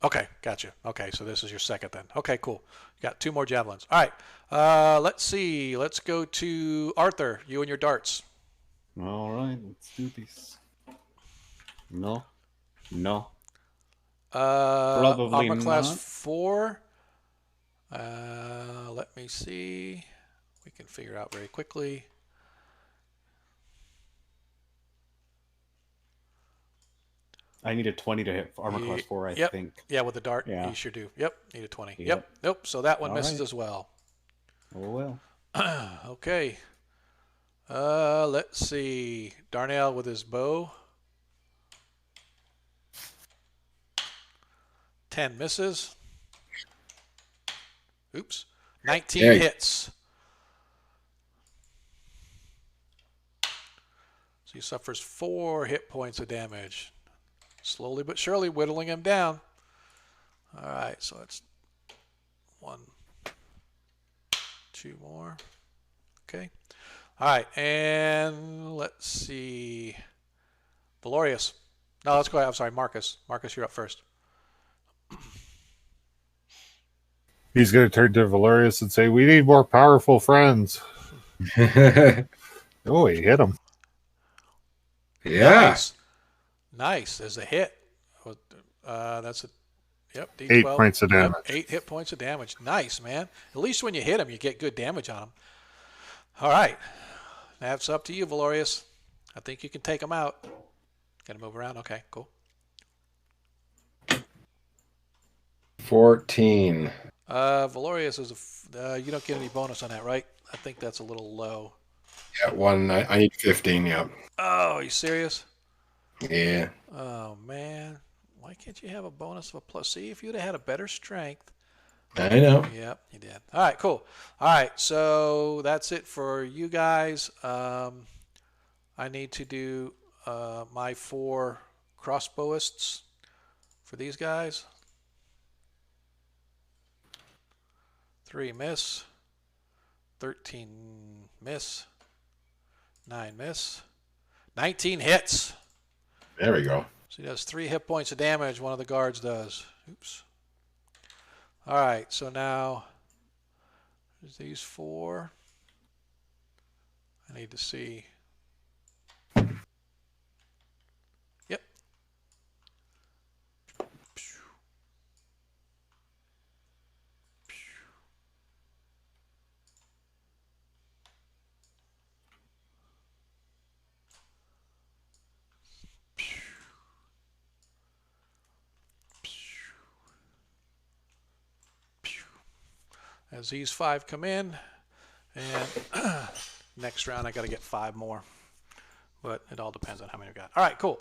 Okay, gotcha. Okay, so this is your 2nd then. Okay, cool. You got 2 more javelins. All right. Let's see. Let's go to Arthur. You and your darts. All right, let's do this. No. Probably armor class not. 4. Let me see. We can figure out very quickly. I need a 20 to hit armor class 4, I think. Yeah, with the dart, Yeah. you sure do. Yep, need a 20. Yep. Yep. Nope, so that one All misses right. as well. Oh well. Okay. Let's see. Darnell with his bow. 10 misses. Oops. 19 Yeah. hits. So he suffers 4 hit points of damage. Slowly but surely whittling him down. All right, so it's 1, 2 more. Okay. All right, and let's see. Valorius. No, let's go ahead. I'm sorry, Marcus. Marcus, you're up first. He's going to turn to Valerius and say, "We need more powerful friends." Oh, he hit him. Yeah. Nice. Nice. There's a hit. That's a yep. D12. 8 points of damage. Yep, 8 hit points of damage. Nice, man. At least when you hit him, you get good damage on him. All right. That's up to you, Valorius. I think you can take him out. Got to move around. Okay, cool. 14. Valorius is you don't get any bonus on that, right? I think that's a little low. Yeah, 1. I need 15. Yeah. Oh, are you serious? Yeah. Oh man, why can't you have a bonus of a plus? See, if you'd have had a better strength. I know. Yep, you did. All right, cool. All right, so that's it for you guys. I need to do my 4 crossbowists for these guys. 3 miss. 13 miss. 9 miss. 19 hits. There we go. So he does 3 hit points of damage. One of the guards does. Oops. All right, so now there's these 4. I need to see. Yep. As these 5 come in, and next round I got to get 5 more. But it all depends on how many we got. All right, cool.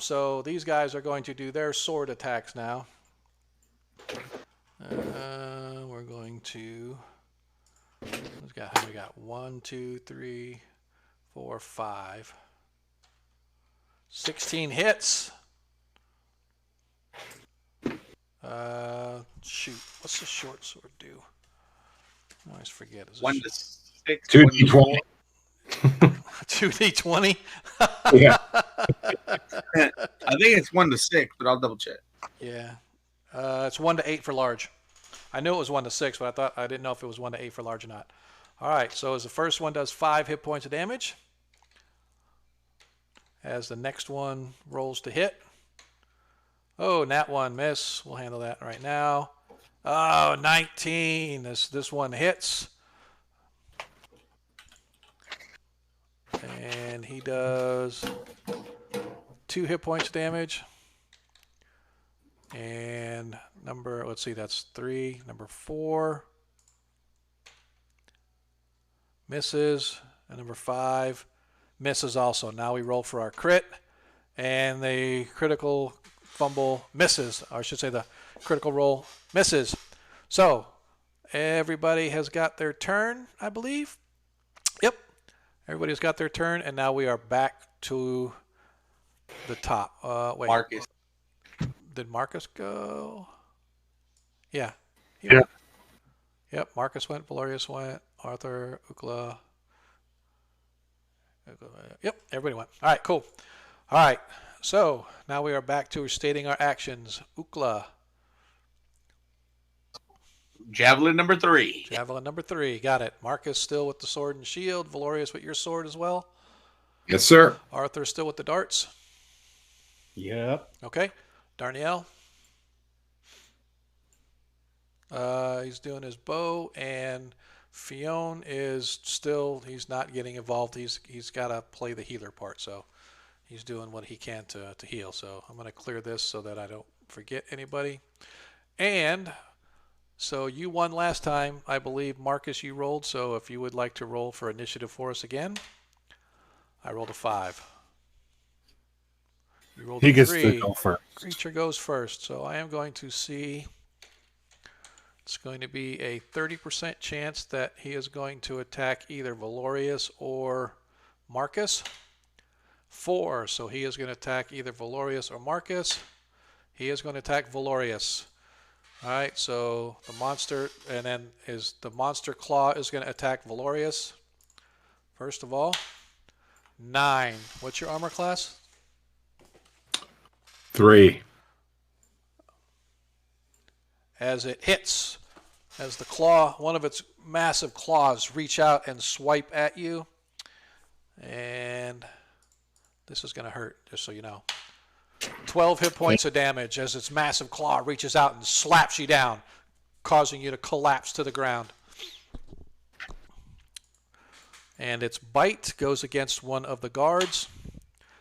So these guys are going to do their sword attacks now. We're going to. How many we got? 1, 2, 3, 4, 5. 16 hits. Shoot. What's the short sword do? I always forget. 1 to 6. 2d20. 2d20? Yeah. I think it's 1 to 6, but I'll double check. Yeah. It's 1 to 8 for large. I knew it was 1 to 6, but I didn't know if it was 1 to 8 for large or not. All right, so as the first one does 5 hit points of damage, as the next one rolls to hit. Oh, nat 1 miss. We'll handle that right now. Oh, 19. This one hits. And he does 2 hit points of damage. And let's see, that's 3. Number 4 misses. And number 5 misses also. Now we roll for our crit. And the critical fumble misses. Or I should say the critical roll misses. So everybody has got their turn, I believe. Yep. Everybody's got their turn. And now we are back to the top. Wait. Marcus. Did Marcus go? Yeah. Yeah. Went. Yep. Marcus went. Valerius went. Arthur, Ukla. Yep. Everybody went. All right. Cool. All right. So now we are back to stating our actions. Ukla. Javelin number 3. Javelin number 3. Got it. Marcus still with the sword and shield. Valerius with your sword as well. Yes, sir. Arthur still with the darts. Yep. Okay. Darnielle. He's doing his bow, and Fionn is still, he's not getting involved. He's got to play the healer part, so he's doing what he can to heal. So I'm going to clear this so that I don't forget anybody. And So you won last time. I believe, Marcus, you rolled. So if you would like to roll for initiative for us again. I rolled a 5. You rolled He a gets to 3. go first. Creature goes first. So I am going to see. It's going to be a 30% chance that he is going to attack either Valorius or Marcus. 4. So he is going to attack either Valorius or Marcus. He is going to attack Valorius. All right, so the monster, and then the monster claw is going to attack Valorius. First of all, 9. What's your armor class? 3. As it hits, as the claw, one of its massive claws reach out and swipe at you, and this is going to hurt, just so you know. 12 hit points of damage as its massive claw reaches out and slaps you down, causing you to collapse to the ground. And its bite goes against one of the guards.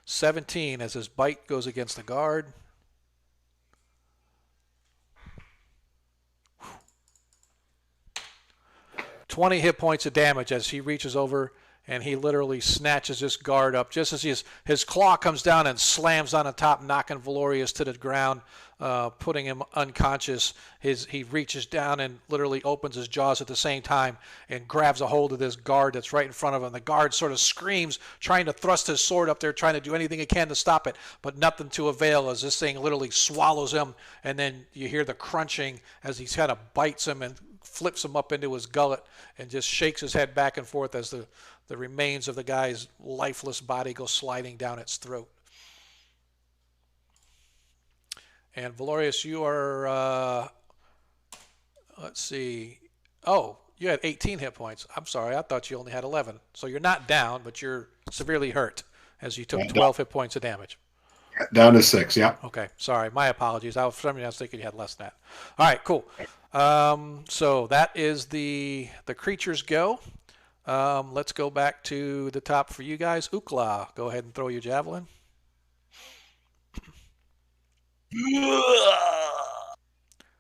17 as his bite goes against the guard. Whew. 20 hit points of damage as he reaches over and he literally snatches this guard up just as his claw comes down and slams on the top, knocking Valorius to the ground, putting him unconscious. He reaches down and literally opens his jaws at the same time and grabs a hold of this guard that's right in front of him. The guard sort of screams, trying to thrust his sword up there, trying to do anything he can to stop it, but nothing to avail as this thing literally swallows him, and then you hear the crunching as he kind of bites him and flips him up into his gullet and just shakes his head back and forth as the remains of the guy's lifeless body go sliding down its throat. And Valorius, you are, let's see. Oh, you had 18 hit points. I'm sorry, I thought you only had 11. So you're not down, but you're severely hurt as you took 12 hit points of damage. Down to 6, yeah. Okay, sorry, my apologies. For some reason I was thinking you had less than that. All right, cool. So that is the creature's go. Let's go back to the top for you guys. Ukla, go ahead and throw your javelin.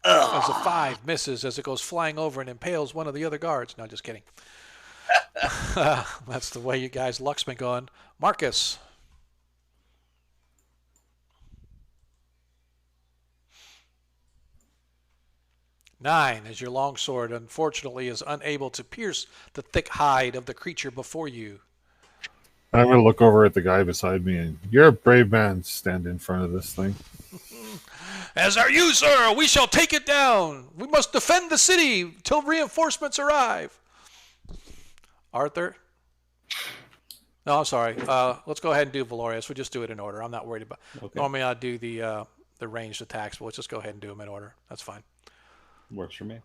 As a 5 misses as it goes flying over and impales one of the other guards. No, just kidding. That's the way you guys' luck's been going. Marcus. Nine, as your longsword unfortunately is unable to pierce the thick hide of the creature before you. I'm going to look over at the guy beside me, and you're a brave man. Stand in front of this thing. As are you, sir. We shall take it down. We must defend the city till reinforcements arrive. Arthur? No, I'm sorry. Let's go ahead and do Valorius. We'll just do it in order. I'm not worried about it. Okay. Normally I'd do the ranged attacks, but let's just go ahead and do them in order. That's fine. Works for me.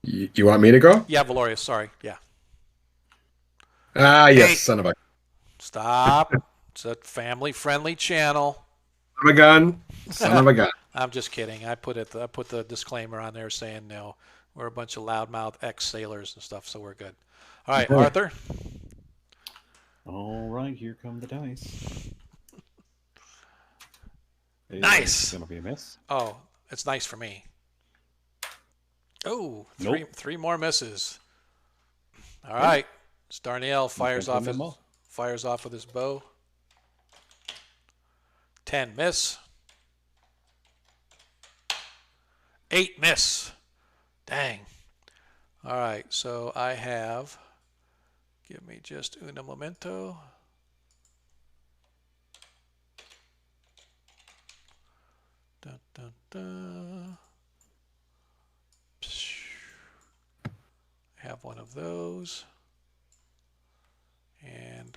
You want me to go? Yeah, Valorius. Sorry. Yeah. Ah, yes, son of a... Stop. It's a family-friendly channel. Son of a gun. Son of a gun. I'm just kidding. I put the disclaimer on there saying, no, we're a bunch of loudmouth ex-sailors and stuff, so we're good. All right, Arthur. All right, here come the dice. Nice. It's gonna be a miss. Oh, it's nice for me. Oh, three more misses. All right. Starniel fires off with his bow. 10 miss. 8 miss. Dang. All right, so I have, give me just un momento. Dun, dun, dun. Have one of those. And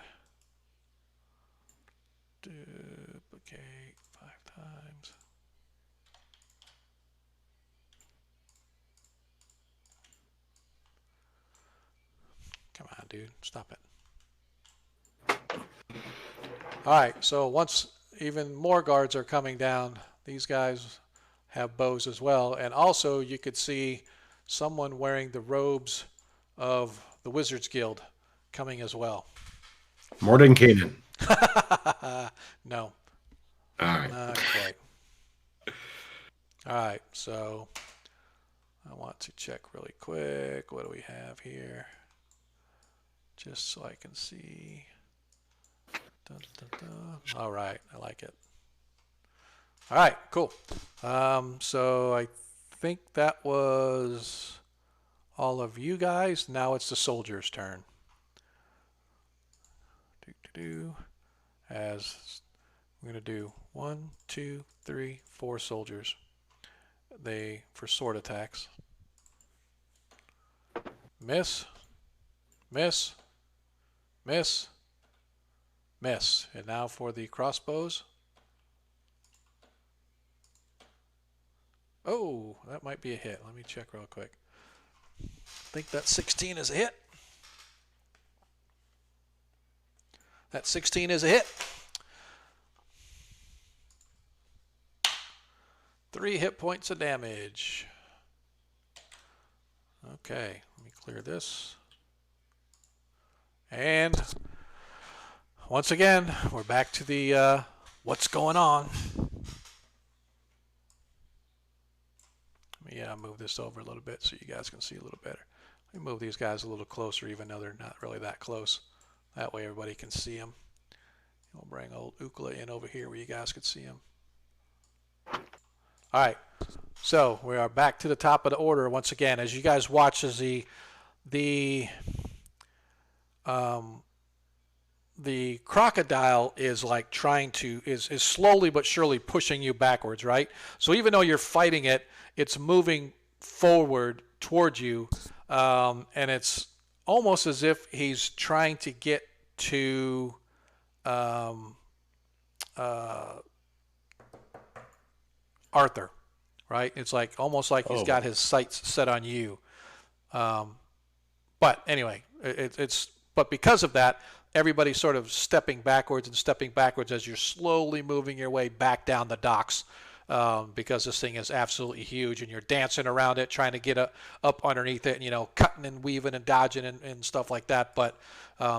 duplicate 5 times. Come on, dude. Stop it. All right, so once even more guards are coming down, these guys have bows as well. And also you could see someone wearing the robes of the Wizards Guild coming as well. Mordenkainen. No. All right. Not quite. All right, so I want to check really quick. What do we have here? Just so I can see. Dun, dun, dun. All right, I like it. All right, cool. So I think that was all of you guys. Now it's the soldiers' turn. As we're going to do 1, 2, 3, 4 soldiers. They for sword attacks. Miss, miss, miss, miss. And now for the crossbows. Oh, that might be a hit. Let me check real quick. I think that 16 is a hit. That 16 is a hit. 3 hit points of damage. Okay, let me clear this. And once again, we're back to the what's going on. Let me move this over a little bit so you guys can see a little better. Let me move these guys a little closer, even though they're not really that close. That way everybody can see them. We'll bring old Ukla in over here where you guys can see him. All right, so we are back to the top of the order once again. As you guys watch, as the crocodile is like trying to is slowly but surely pushing you backwards, right? So even though you're fighting it, it's moving forward towards you, and it's almost as if he's trying to get to Arthur, right? It's like almost like he's got his sights set on you. But anyway, but because of that, everybody's sort of stepping backwards as you're slowly moving your way back down the docks, because this thing is absolutely huge, and you're dancing around it, trying to get up underneath it, and, cutting and weaving and dodging and stuff like that. But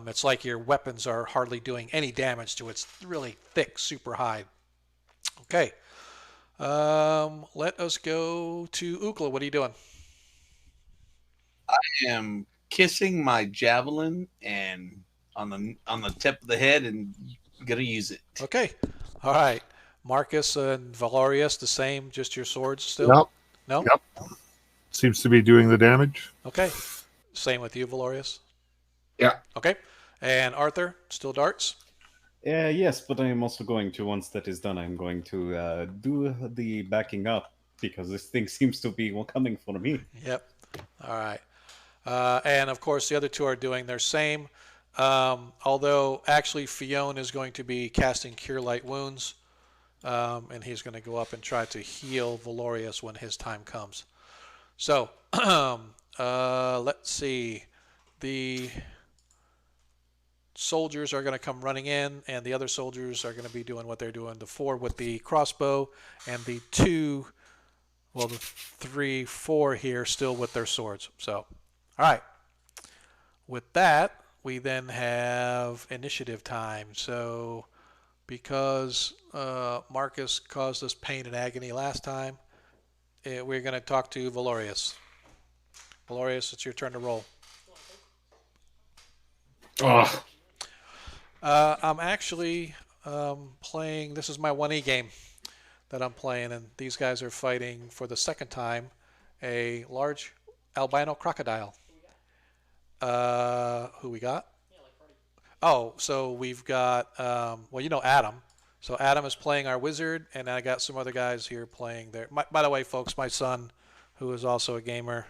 it's like your weapons are hardly doing any damage to it. It's really thick, super hide. Okay. Let us go to Ukla. What are you doing? I am kissing my javelin and on the tip of the head and gonna use it. Okay. All right. Marcus and Valorius, the same, just your swords still? Yep. No? Yep. Seems to be doing the damage. Okay. Same with you, Valorius? Yeah. Okay. And Arthur, still darts? Yes, but I am also going to, once that is done, I'm going to do the backing up, because this thing seems to be coming for me. Yep. All right. And of course, the other two are doing their same. Although actually, Fionn is going to be casting Cure Light Wounds, and he's going to go up and try to heal Valorius when his time comes. So, let's see. The soldiers are going to come running in, and the other soldiers are going to be doing what they're doing. The 4 with the crossbow, and the 2, well, the 3, 4 here still with their swords. So, all right. With that, we then have initiative time. So, because Marcus caused us pain and agony last time, we're going to talk to Valorius. Valorius, it's your turn to roll. Oh, I'm actually playing, this is my 1E game that I'm playing, and these guys are fighting for the second time a large albino crocodile. Who we got? Oh, so we've got, Adam. So Adam is playing our wizard, and I got some other guys here playing there. By the way, folks, my son, who is also a gamer,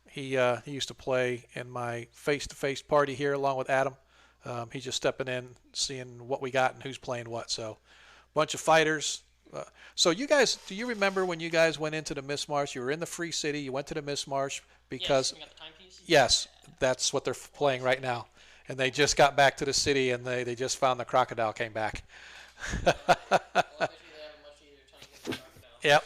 he used to play in my face-to-face party here along with Adam. He's just stepping in, seeing what we got and who's playing what. So, bunch of fighters. So you guys, do you remember when you guys went into the Mist Marsh? You were in the Free City. You went to the Mist Marsh because Yes, we got the timepiece. yes, that's what they're playing right now. And they just got back to the city, and they just found the crocodile came back. Well, I bet you they have a much easier time getting the crocodile. Yep.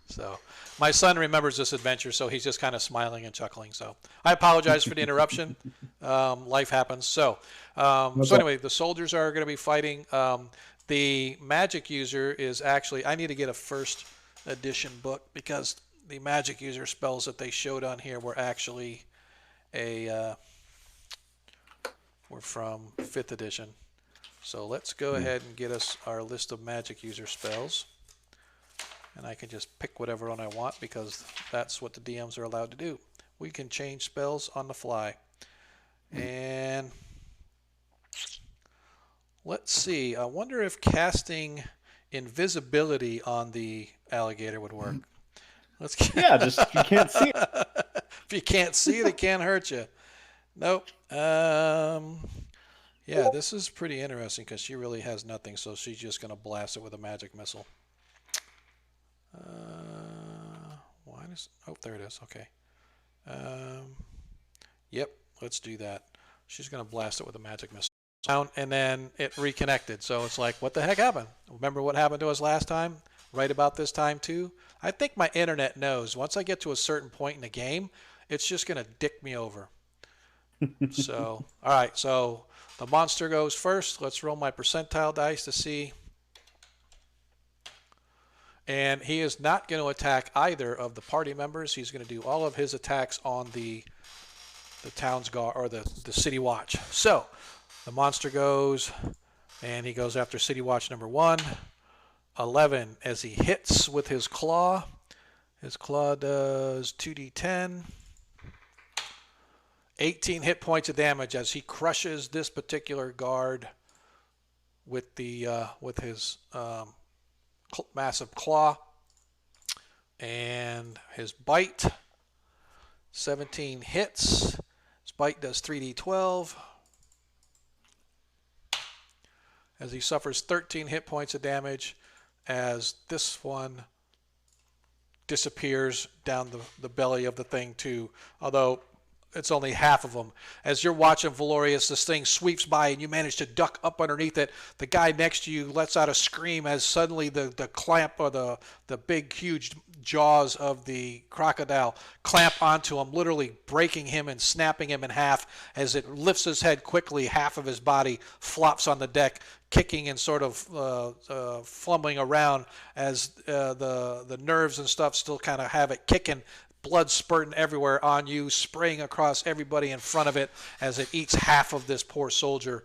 So my son remembers this adventure, so he's just kind of smiling and chuckling. So I apologize for the interruption. Life happens. So anyway, the soldiers are going to be fighting. The magic user is actually, I need to get a first edition book because the magic user spells that they showed on here were actually were from 5th edition. So let's go ahead and get us our list of magic user spells. And I can just pick whatever one I want because that's what the DMs are allowed to do. We can change spells on the fly. And let's see. I wonder if casting invisibility on the alligator would work. Let's Yeah, just you can't see it. If you can't see it, it can't hurt you. Nope. Yeah, this is pretty interesting because she really has nothing, so she's just going to blast it with a magic missile. Why does? Oh, there it is. Okay. Yep, let's do that. She's going to blast it with a magic missile. And then it reconnected. So it's like, what the heck happened? Remember what happened to us last time? Right about this time too? I think my internet knows. Once I get to a certain point in the game, it's just going to dick me over. So, all right. So the monster goes first. Let's roll my percentile dice to see. And he is not going to attack either of the party members. He's going to do all of his attacks on the town's guard or the city watch. So the monster goes, and he goes after city watch number 1. 11 as he hits with his claw. His claw does 2d10. 18 hit points of damage as he crushes this particular guard with his massive claw. And his bite, 17 hits. His bite does 3d12. As he suffers 13 hit points of damage as this one disappears down the belly of the thing too, although it's only half of them. As you're watching Valorius, this thing sweeps by and you manage to duck up underneath it. The guy next to you lets out a scream as suddenly the clamp or the big huge jaws of the crocodile clamp onto him, literally breaking him and snapping him in half. As it lifts his head quickly, half of his body flops on the deck, kicking and sort of fumbling around as the nerves and stuff still kind of have it kicking. Blood spurting everywhere on you, spraying across everybody in front of it as it eats half of this poor soldier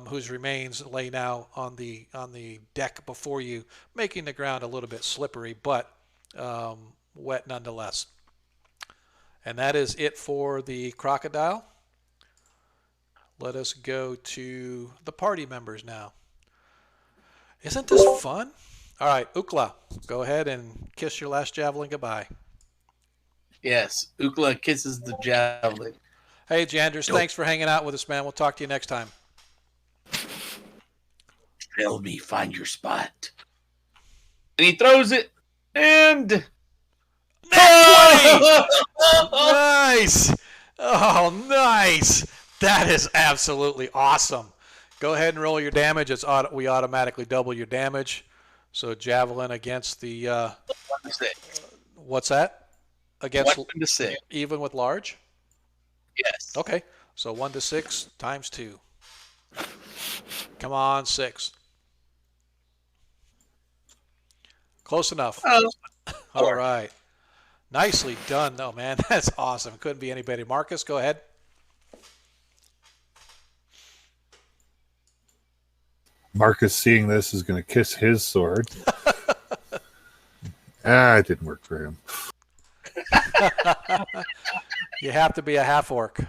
whose remains lay now on the deck before you, making the ground a little bit slippery, but wet nonetheless. And that is it for the crocodile. Let us go to the party members now. Isn't this fun? All right, Ukla, go ahead and kiss your last javelin goodbye. Yes, Ukla kisses the javelin. Hey, Janders, thanks for hanging out with us, man. We'll talk to you next time. Help me find your spot. And he throws it, and... Nat 20! Nice! Oh, nice! That is absolutely awesome. Go ahead and roll your damage. We automatically double your damage. So javelin against the... 1 to 6. What's that? Against 1 to 6. Even with large? Yes. Okay. So 1 to 6 times 2. Come on, 6. Close enough. Oh. All right. Nicely done, though, man. That's awesome. Couldn't be any better. Marcus, go ahead. Marcus, seeing this, is going to kiss his sword. It didn't work for him. You have to be a half orc.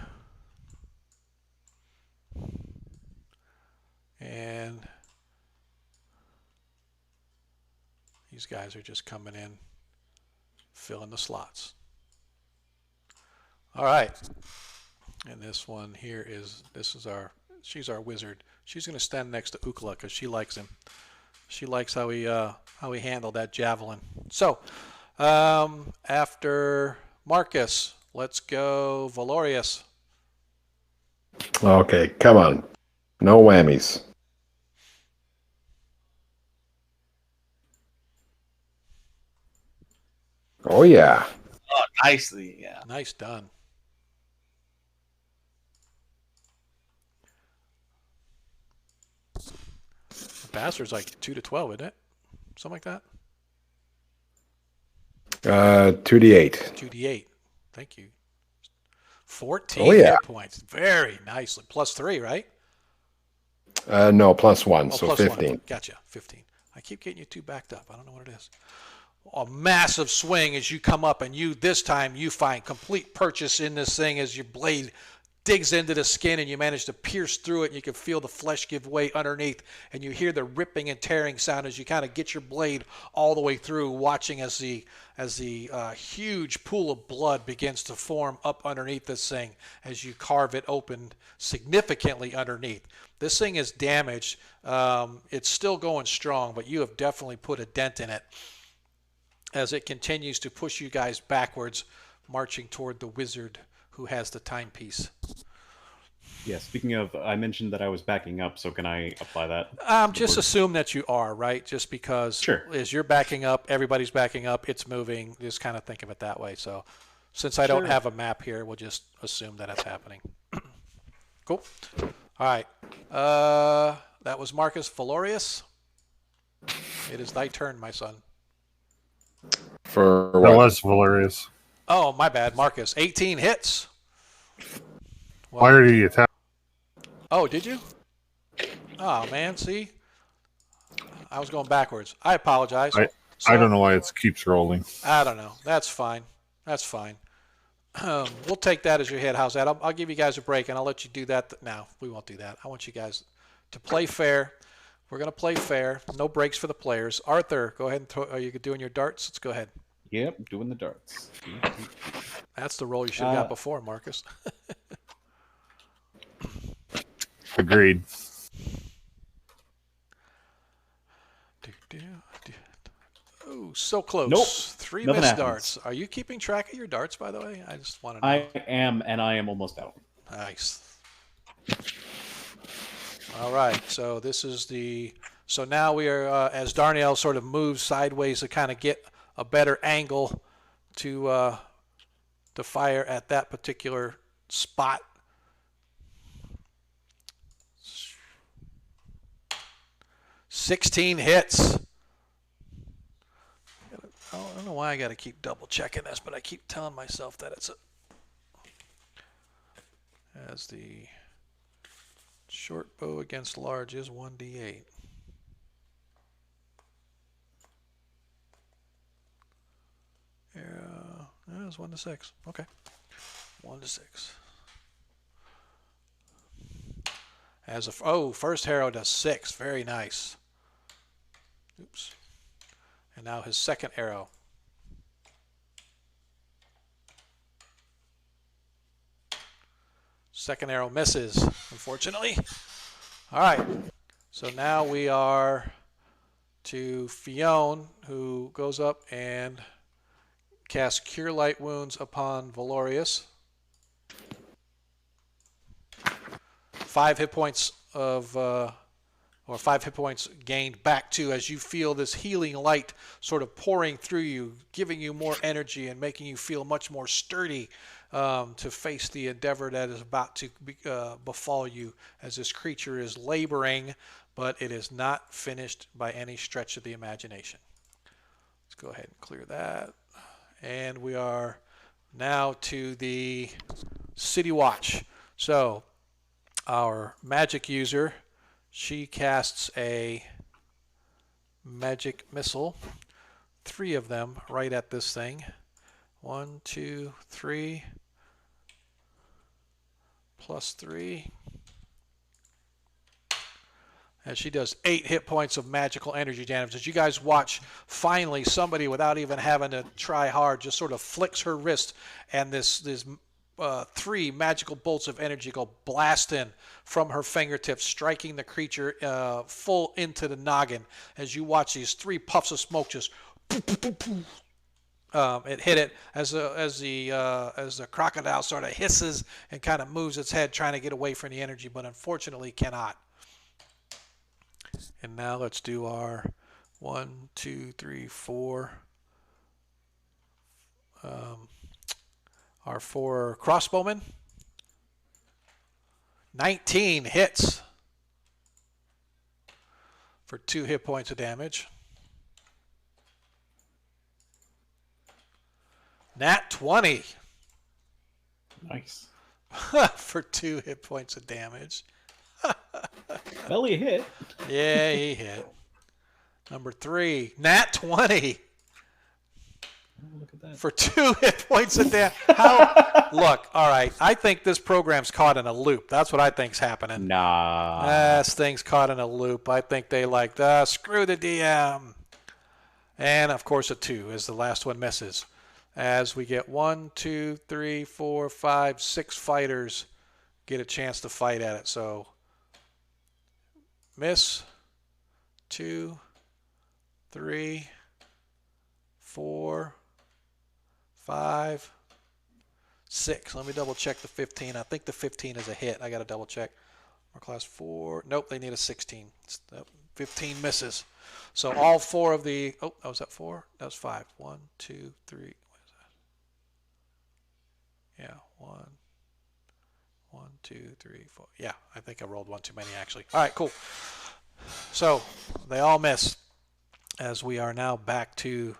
And these guys are just coming in, filling the slots. All right. And this one here she's our wizard. She's going to stand next to Ukla because she likes him. She likes how he handled that javelin. So, after Marcus, let's go Valorius. Okay, come on. No whammies. Oh, yeah. Oh, nicely, yeah. Nice done. Pastor's like 2 to 12, isn't it? Something like that. 2d8. 2d8. Thank you. 14 Oh, yeah. hit points. Very nicely. +3, right? No, +1, Oh, so plus 15. 1. Gotcha. 15. I keep getting you 2 backed up. I don't know what it is. A massive swing as you come up, and this time you find complete purchase in this thing as your blade digs into the skin, and you manage to pierce through it, and you can feel the flesh give way underneath, and you hear the ripping and tearing sound as you kind of get your blade all the way through, watching as the huge pool of blood begins to form up underneath this thing as you carve it open significantly underneath. This thing is damaged. It's still going strong, but you have definitely put a dent in it as it continues to push you guys backwards, marching toward the wizard who has the timepiece. Yeah, speaking of, I mentioned that I was backing up, so can I apply that? Just assume that you are, right? Just because Sure. as you're backing up, everybody's backing up, it's moving. Just kind of think of it that way. So since I don't have a map here, we'll just assume that it's happening. Cool. All right. That was Marcus Valorius. It is thy turn, my son. For That what? was hilarious. Oh, my bad, Marcus. 18 hits. Well, Why are you attacking? oh, did you? Oh, man, see? I was going backwards. I apologize. I don't know why it keeps rolling. I don't know. That's fine. That's fine. We'll take that as your hit. How's that? I'll give you guys a break, and I'll let you do that. No, we won't do that. I want you guys to play fair. We're going to play fair. No breaks for the players. Arthur, go ahead and throw. Are you doing your darts? Let's go ahead. Yep, doing the darts. That's the roll you should have got before, Marcus. Agreed. Oh, so close. Nope. 3 Nothing missed happens. darts. Are you keeping track of your darts, by the way? I just want to know. I am, and I am almost out. Nice. All right. So this is the. So now we are, as Darnell sort of moves sideways to kind of get a better angle to fire at that particular spot. "16 hits. I don't know why I got to keep double checking this, but I keep telling myself that it's as the short bow against large is 1d8. Yeah, it was 1 to 6. Okay, 1 to 6. As first arrow does 6. Very nice. Oops. And now his second arrow. Second arrow misses, unfortunately. All right. So now we are to Fionn, who goes up and casts Cure Light Wounds upon Valorius. 5 hit points or 5 hit points gained back to as you feel this healing light sort of pouring through you, giving you more energy and making you feel much more sturdy to face the endeavor that is about to befall you as this creature is laboring, but it is not finished by any stretch of the imagination. Let's go ahead and clear that. And we are now to the City Watch. So our magic user, she casts a magic missile, 3 of them right at this thing. 1, 2, 3, +3. And she does 8 hit points of magical energy damage. As you guys watch, finally somebody, without even having to try hard, just sort of flicks her wrist, and this 3 magical bolts of energy go blasting from her fingertips, striking the creature full into the noggin. As you watch these 3 puffs of smoke just it hit it as the crocodile sort of hisses and kind of moves its head, trying to get away from the energy, but unfortunately cannot. And now let's do our 1, 2, 3, 4. Our 4 crossbowmen. 19 hits. for 2 hit points of damage. Nat 20 Nice. for 2 hit points of damage. Belly hit. Yeah, he hit. Number 3, Nat 20 Oh, look at that. for 2 hit points of damage. How? Look, all right. I think this program's caught in a loop. That's what I think's happening. Nah. This thing's caught in a loop. I think they like, screw the DM. And, of course, a 2 as the last one misses. As we get 1, 2, 3, 4, 5, 6 fighters get a chance to fight at it. So, miss, 2, 3, 4, 5, 6. Let me double check the 15. I think the 15 is a hit. I got to double check. Or class 4. Nope, they need a 16. 15 misses. So all 4 of the. Oh, was that 4? That was 5. 1, 2, 3. What is that? Yeah, 1, 2, 3, 4. Yeah, I think I rolled 1 too many actually. All right, cool. So they all miss as we are now back to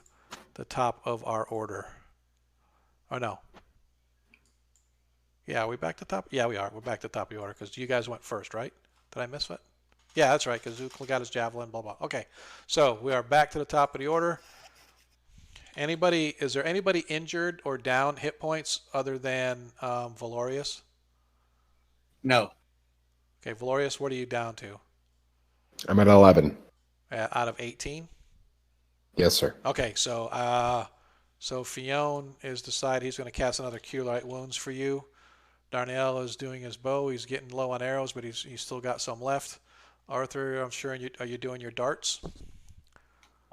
the top of our order. Oh, no. Yeah, are we back to top? Yeah, we are. We're back to top of the order because you guys went first, right? Did I miss it? Yeah, that's right, because Zookla got his javelin, blah, blah. Okay, so we are back to the top of the order. Is there anybody injured or down hit points other than Valorius? No. Okay, Valorius, what are you down to? I'm at 11. Out of 18? Yes, sir. Okay, so Fionn is decided he's going to cast another Cure Light Wounds for you. Darnell is doing his bow. He's getting low on arrows, but he's still got some left. Arthur, I'm sure, are you doing your darts?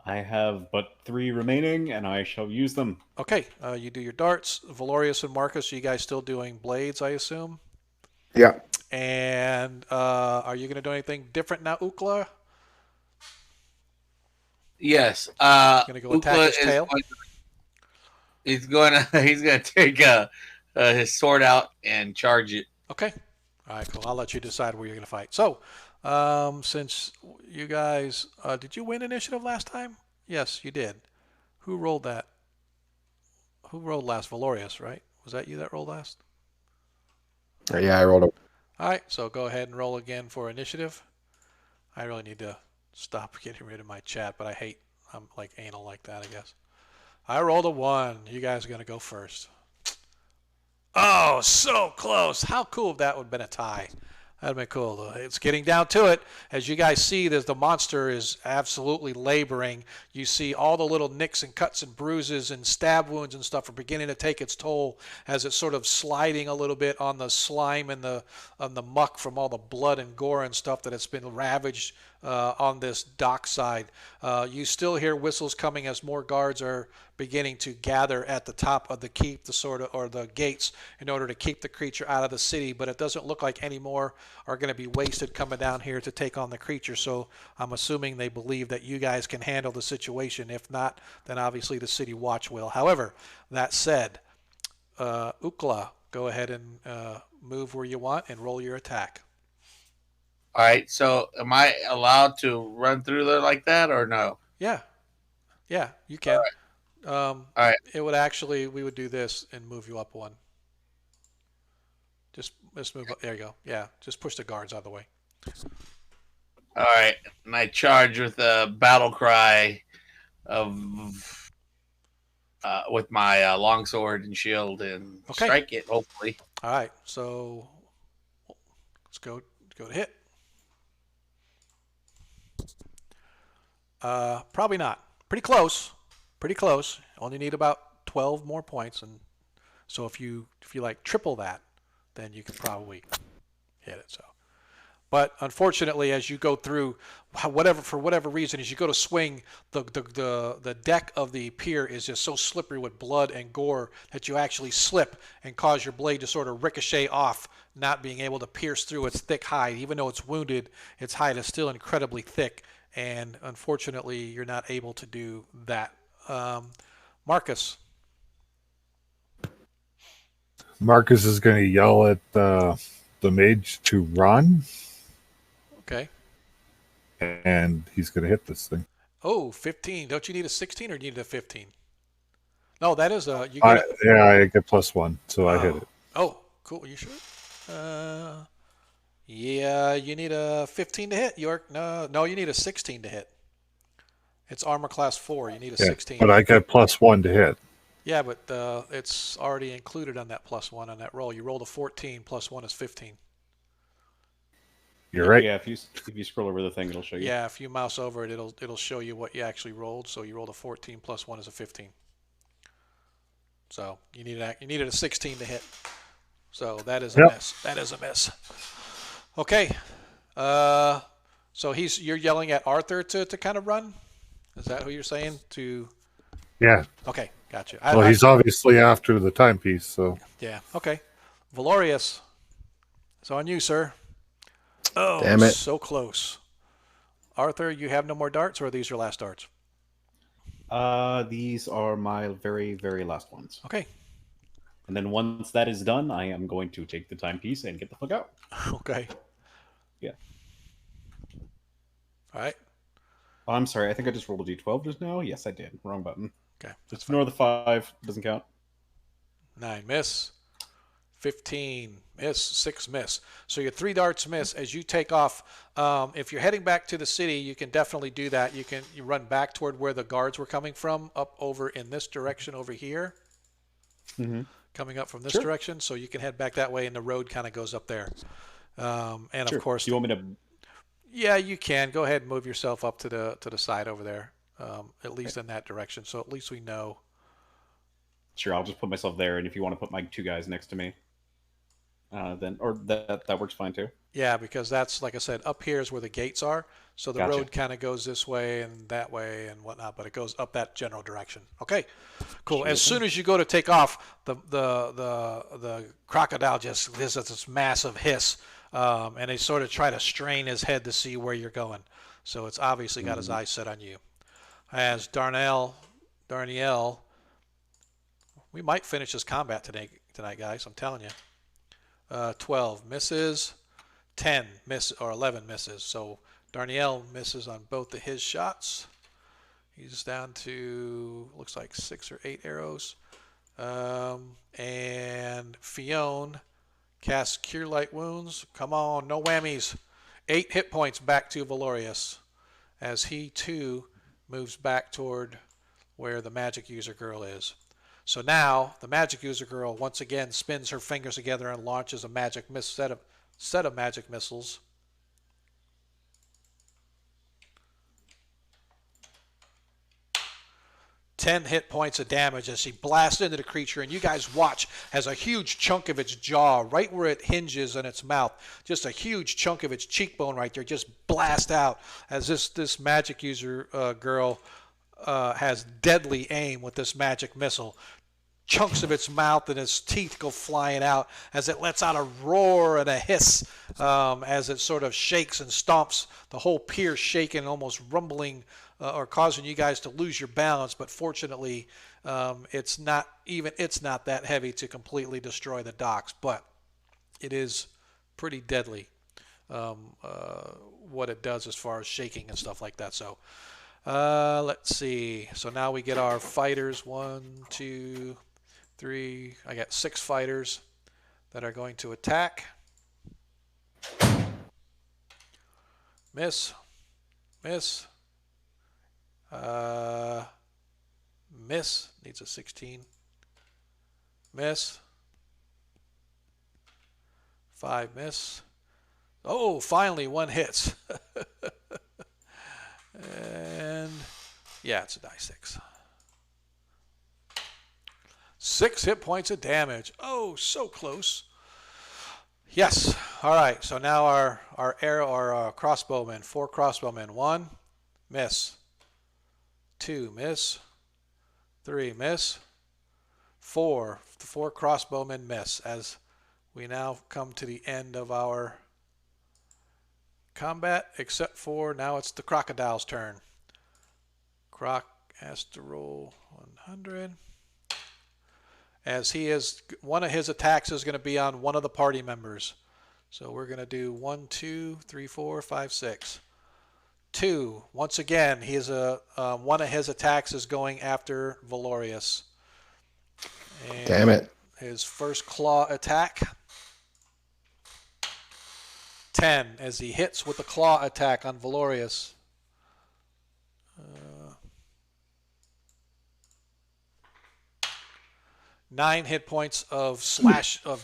I have but 3 remaining, and I shall use them. Okay, you do your darts. Valorius and Marcus, are you guys still doing blades, I assume? Yeah. And are you going to do anything different now, Ukla? Yes. Going to go attack his tail? He's going to take his sword out and charge it. Okay. All right, cool. I'll let you decide where you're going to fight. So, since you guys, did you win initiative last time? Yes, you did. Who rolled that? Who rolled last? Valorius, right? Was that you that rolled last? Yeah, I rolled a. All right, so go ahead and roll again for initiative. I really need to stop getting rid of my chat, but I'm like anal like that, I guess. I rolled a 1. You guys are going to go first. Oh, so close. How cool if that would have been a tie. That'd been cool. It's getting down to it. As you guys see, the monster is absolutely laboring. You see all the little nicks and cuts and bruises and stab wounds and stuff are beginning to take its toll as it's sort of sliding a little bit on the slime and on the muck from all the blood and gore and stuff that it's been ravaged on this dock side. You still hear whistles coming as more guards are beginning to gather at the top of the keep, or the gates, in order to keep the creature out of the city. But it doesn't look like any more are going to be wasted coming down here to take on the creature. So I'm assuming they believe that you guys can handle the situation. If not, then obviously the city watch will. However, that said, Ukla, go ahead and move where you want and roll your attack. All right. So am I allowed to run through there like that or no? Yeah, you can. All right. It would actually, we would do this and move you up 1. Let's move up. There you go. Yeah, just push the guards out of the way. All right. And I charge with a battle cry of with my longsword and shield and strike it, hopefully. All right. So let's go to hit. Probably not. Pretty close. Only need about 12 more points, and so if you like triple that, then you could probably hit it. So, but unfortunately, as you go through, for whatever reason, as you go to swing, the deck of the pier is just so slippery with blood and gore that you actually slip and cause your blade to sort of ricochet off, not being able to pierce through its thick hide. Even though it's wounded, its hide is still incredibly thick, and unfortunately, you're not able to do that. Marcus. Marcus is going to yell at the mage to run. Okay. and he's going to hit this thing. Oh, 15. Don't you need a 16 or do you need a 15? No, that is a. You get a. Yeah, I get +1, so I hit it. Oh, cool. You sure? Yeah, you need a 15 to hit, York. No, you need a 16 to hit. It's armor class 4. You need a 16. But I get +1 to hit. Yeah, but it's already included on that +1 on that roll. You rolled a 14, +1 is 15. You're right. Yeah, if you scroll over the thing, it'll show you. Yeah, if you mouse over it, it'll show you what you actually rolled. So you rolled a 14 +1 is a 15. So you needed a 16 to hit. So that is a miss. That is a miss. Okay. So you're yelling at Arthur to kind of run? Is that who you're saying? Yeah. Okay, gotcha. Well, he's obviously after the timepiece, so. Yeah, okay. Valorius, it's on you, sir. Oh, damn it. So close. Arthur, you have no more darts, or are these your last darts? These are my very, very last ones. Okay. And then once that is done, I am going to take the timepiece and get the fuck out. Okay. Yeah. All right. Oh, I'm sorry. I think I just rolled a d12 just now. Yes, I did. Wrong button. Okay. Just ignore the 5. Doesn't count. 9 miss. 15 miss. 6 miss. So your 3 darts miss as you take off. If you're heading back to the city, you can definitely do that. You run back toward where the guards were coming from, up over in this direction over here. Mm-hmm. Coming up from this direction, so you can head back that way, and the road kind of goes up there. And of course, do you want me to? Yeah, you can go ahead and move yourself up to the side over there, at least in that direction. So at least we know. Sure, I'll just put myself there, and if you want to put my 2 guys next to me, then that works fine too. Yeah, because that's, like I said, up here is where the gates are. So the road kind of goes this way and that way and whatnot, but it goes up that general direction. Okay, cool. As soon as you go to take off, the crocodile just gives this massive hiss, and they sort of try to strain his head to see where you're going. So it's obviously got his eyes set on you. As Darnielle, we might finish this combat tonight, guys. I'm telling you. 12 misses. 10 miss or 11 misses. So Darnielle misses on both of his shots. He's down to looks like 6 or 8 arrows. And Fionn casts Cure Light Wounds. Come on, no whammies. 8 hit points back to Valorius as he too moves back toward where the magic user girl is. So now the magic user girl once again spins her fingers together and launches a magic set of magic missiles. Ten hit points of damage as she blasts into the creature, and you guys watch as a huge chunk of its jaw, right where it hinges in its mouth, just a huge chunk of its cheekbone right there, just blast out as this magic user girl has deadly aim with this magic missile. Chunks of its mouth and its teeth go flying out as it lets out a roar and a hiss as it sort of shakes and stomps, the whole pier shaking, almost rumbling or causing you guys to lose your balance. But fortunately, it's not that heavy to completely destroy the docks, but it is pretty deadly what it does as far as shaking and stuff like that. So let's see. So now we get our fighters. 1, 2, 3. I got 6 fighters that are going to attack. Miss. Miss. Miss. Needs a 16. Miss. 5 miss. Oh, finally 1 hits. And yeah, it's a die 6. 6 hit points of damage. Oh, so close. Yes. All right. So now our arrow, our crossbowmen. 4 crossbowmen. 1 miss. 2 miss. 3 miss. 4. The 4 crossbowmen miss. As we now come to the end of our combat, except for now it's the crocodile's turn. Croc has to roll 100. As one of his attacks is going to be on one of the party members. So we're going to do 1, 2, 3, 4, 5, 6. 2. Once again, he is one of his attacks is going after Valorius. And Damn it. his first claw attack. 10 as he hits with the claw attack on Valorius. 9 hit points of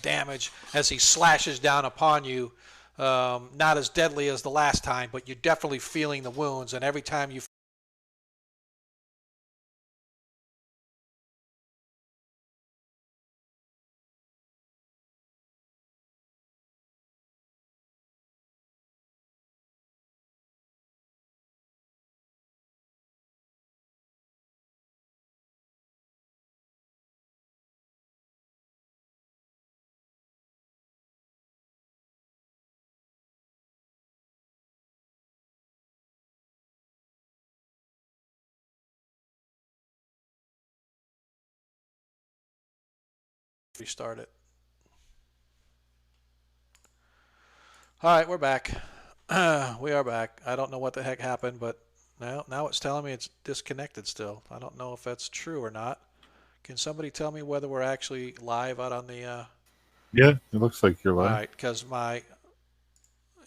damage as he slashes down upon you. Not as deadly as the last time, but you're definitely feeling the wounds, and every time you restart it. All right, we're back. We are back. I don't know what the heck happened, but now it's telling me it's disconnected still. I don't know if that's true or not. Can somebody tell me whether we're actually live out on the... Yeah, it looks like you're All live. right, because my...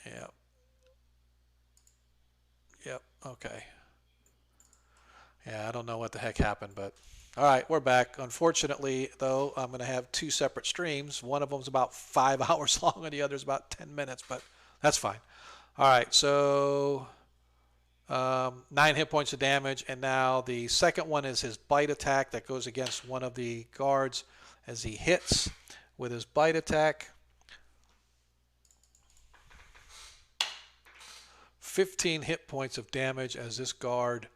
Yeah. Yep, okay. Yeah, I don't know what the heck happened, but... All right, we're back. Unfortunately, though, I'm going to have 2 separate streams. One of them's about 5 hours long, and the other's about 10 minutes, but that's fine. All right, so 9 hit points of damage, and now the second one is his bite attack that goes against one of the guards as he hits with his bite attack. 15 hit points of damage as this guard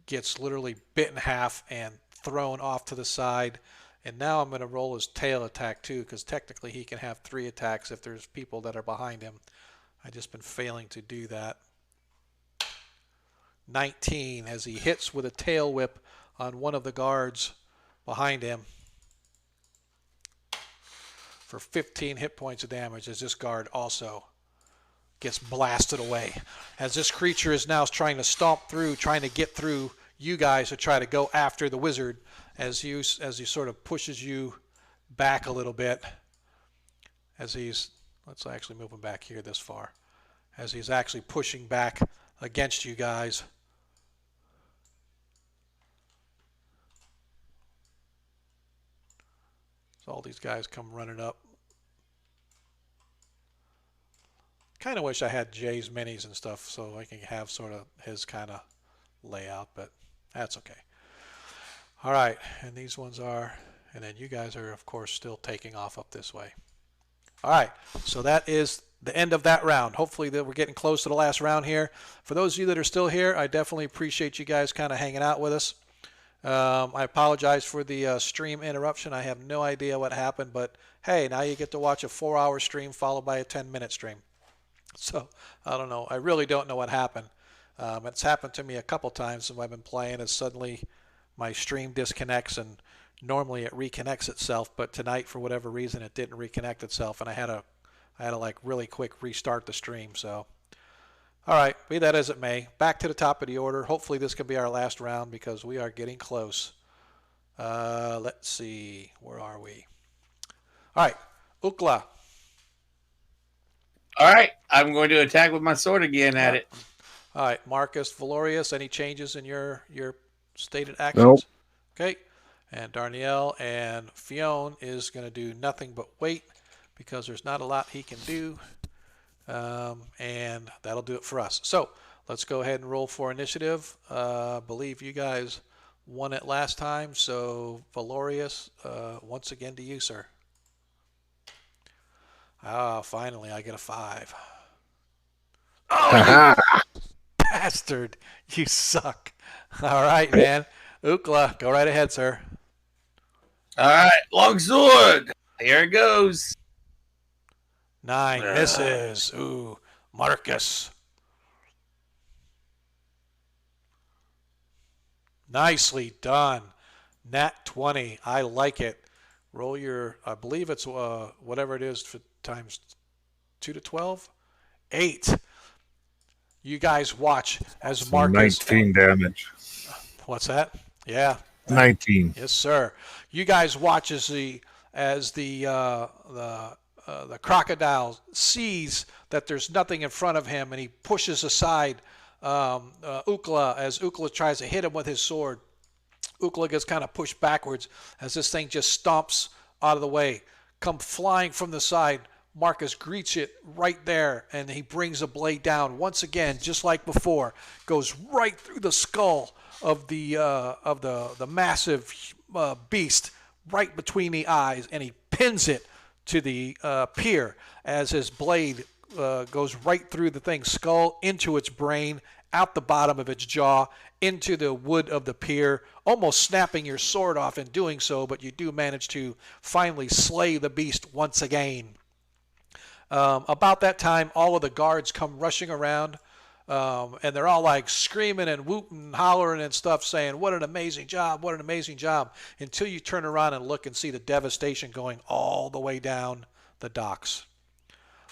gets literally bit in half and thrown off to the side. And now I'm going to roll his tail attack too, because technically he can have 3 attacks if there's people that are behind him. I've just been failing to do that. 19 as he hits with a tail whip on one of the guards behind him for 15 hit points of damage as this guard also gets blasted away. As this creature is now trying to stomp through, trying to get through you guys to try to go after the wizard as he sort of pushes you back a little bit as he's, let's actually move him back here this far, as he's actually pushing back against you guys. So all these guys come running up. Kind of wish I had Jay's minis and stuff so I can have sort of his kind of layout, but that's okay. All right, and these ones are, and then you guys are, of course, still taking off up this way. All right, so that is the end of that round. Hopefully that we're getting close to the last round here. For those of you that are still here, I definitely appreciate you guys kind of hanging out with us. I apologize for the stream interruption. I have no idea what happened, but hey, now you get to watch a 4-hour stream followed by a 10-minute stream. So I don't know. I really don't know what happened. It's happened to me a couple times when I've been playing, and suddenly my stream disconnects, and normally it reconnects itself, but tonight for whatever reason it didn't reconnect itself, and I had to like really quick restart the stream. So all right, be that as it may, back to the top of the order. Hopefully this can be our last round because we are getting close. Let's see, where are we? All right, Ukla. All right, I'm going to attack with my sword again at it. All right, Marcus Valorius, any changes in your stated actions? Nope. Okay, and Darnielle and Fionn is going to do nothing but wait because there's not a lot he can do, and that'll do it for us. So let's go ahead and roll for initiative. Believe you guys won it last time, so Valorius, once again to you, sir. Ah, finally, I get a 5. Oh, you bastard. You suck. All right, man. Ukla, go right ahead, sir. All right, long sword. Here it goes. 9 misses. Ooh, Marcus. Nicely done. Nat 20. I like it. Roll your, I believe it's whatever it is for times 2 to 12. 8. You guys watch as Marcus. 19 damage. What's that? Yeah. 19. Yes, sir. You guys watch as the crocodile sees that there's nothing in front of him, and he pushes aside Ukla as Ukla tries to hit him with his sword. Ukla gets kind of pushed backwards as this thing just stomps out of the way. Come flying from the side. Marcus greets it right there, and he brings the blade down once again, just like before. Goes right through the skull of the massive beast, right between the eyes, and he pins it to the pier as his blade goes right through the thing's skull, into its brain, out the bottom of its jaw, into the wood of the pier, almost snapping your sword off in doing so, but you do manage to finally slay the beast once again. About that time, all of the guards come rushing around, and they're all like screaming and whooping and hollering and stuff, saying, "What an amazing job, what an amazing job," until you turn around and look and see the devastation going all the way down the docks.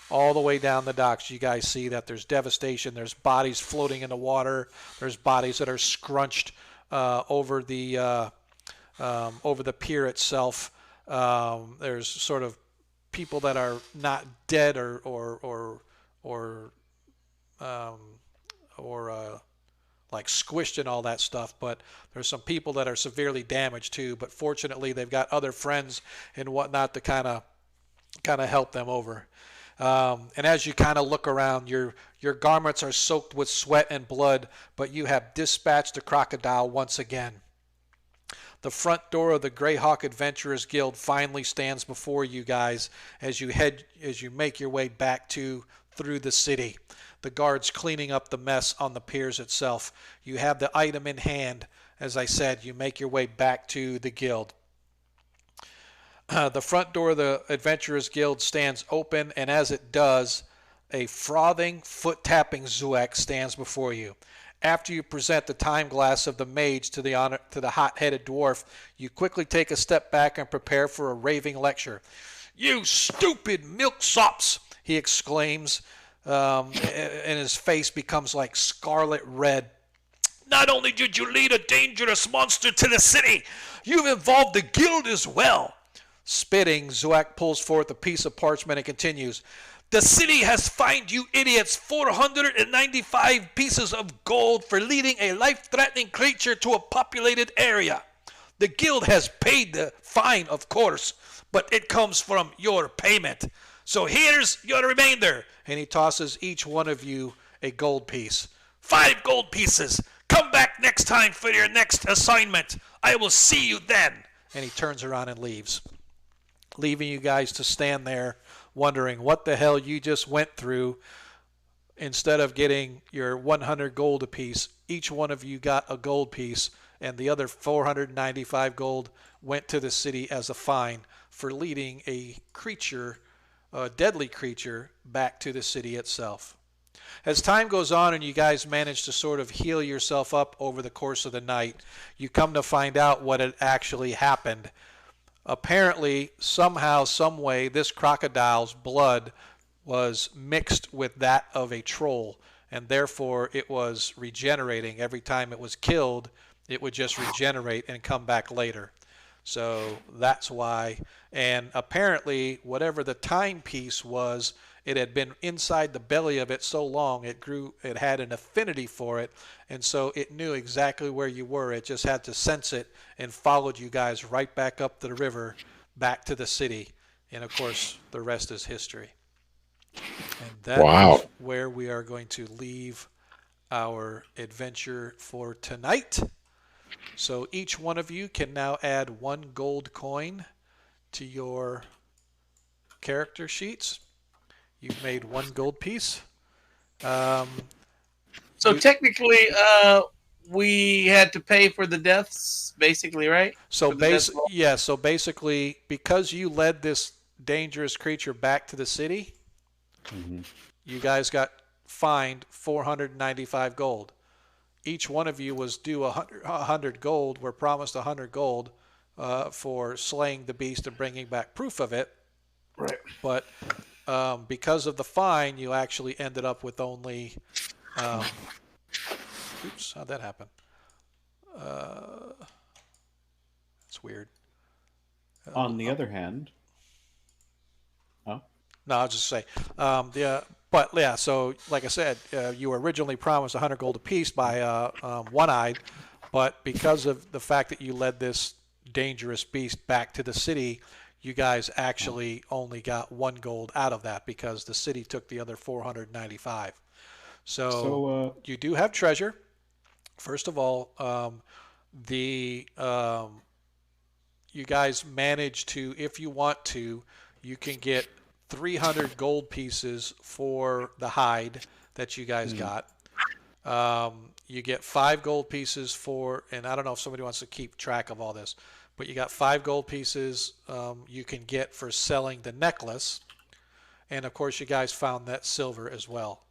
All the way down the docks, you guys see that there's devastation. There's bodies floating in the water. There's bodies that are scrunched over the pier itself. There's sort of people that are not dead or like squished and all that stuff, but there's some people that are severely damaged too. But fortunately, they've got other friends and whatnot to kind of help them over. And as you kind of look around, your garments are soaked with sweat and blood, but you have dispatched the crocodile once again. The front door of the Greyhawk Adventurers Guild finally stands before you guys as you make your way back through the city. The guards cleaning up the mess on the piers itself. You have the item in hand. As I said, you make your way back to the guild. The front door of the Adventurers Guild stands open, and as it does, a frothing, foot-tapping Zuek stands before you. After you present the time glass of the mage to the hot-headed dwarf, you quickly take a step back and prepare for a raving lecture. "You stupid milksops!" he exclaims, and his face becomes like scarlet red. "Not only did you lead a dangerous monster to the city, you've involved the guild as well." Spitting, Zuak pulls forth a piece of parchment and continues. "The city has fined you idiots 495 pieces of gold for leading a life-threatening creature to a populated area. The guild has paid the fine, of course, but it comes from your payment. So here's your remainder." And he tosses each one of you a gold piece. 5 gold pieces. Come back next time for your next assignment. I will see you then. And he turns around and leaves, leaving you guys to stand there wondering what the hell you just went through. Instead of getting your 100 gold apiece, each one of you got a gold piece, and the other 495 gold went to the city as a fine for leading a deadly creature, back to the city itself. As time goes on and you guys manage to sort of heal yourself up over the course of the night, you come to find out what had actually happened. Apparently, somehow, some way, this crocodile's blood was mixed with that of a troll, and therefore it was regenerating. Every time it was killed, it would just regenerate and come back later. So that's why. And apparently, whatever the timepiece was, it had been inside the belly of it so long, it had an affinity for it, and so it knew exactly where you were. It just had to sense it and followed you guys right back up the river, back to the city. And of course, the rest is history. And that is where we are going to leave our adventure for tonight. So each one of you can now add 1 gold coin to your character sheets. You've made 1 gold piece. So technically, we had to pay for the deaths, basically, right? So So basically, because you led this dangerous creature back to the city, you guys got fined 495 gold. Each one of you was due 100 gold. Were promised 100 gold for slaying the beast and bringing back proof of it. Right. But because of the fine, you actually ended up with only Oops, how'd that happen? It's weird. On the other hand, oh, No, I'll just say, but yeah. So, like I said, you were originally promised 100 gold apiece by One-Eyed, but because of the fact that you led this dangerous beast back to the city, you guys actually only got 1 gold out of that because the city took the other 495. So you do have treasure. First of all, the you guys manage to, if you want to, you can get 300 gold pieces for the hide that you guys got. You get 5 gold pieces for, and I don't know if somebody wants to keep track of all this, but you got 5 gold pieces you can get for selling the necklace. And of course, you guys found that silver as well.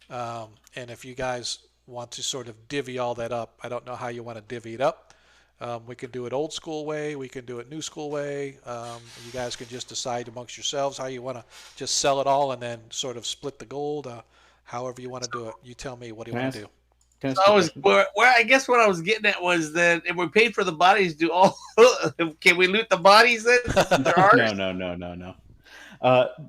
And if you guys want to sort of divvy all that up, I don't know how you want to divvy it up. We can do it old school way. We can do it new school way. You guys can just decide amongst yourselves how you want to just sell it all and then sort of split the gold. However you want to do it. You tell me, what do you want to do? So I was where I guess what I was getting at was that if we paid for the bodies, can we loot the bodies then? No.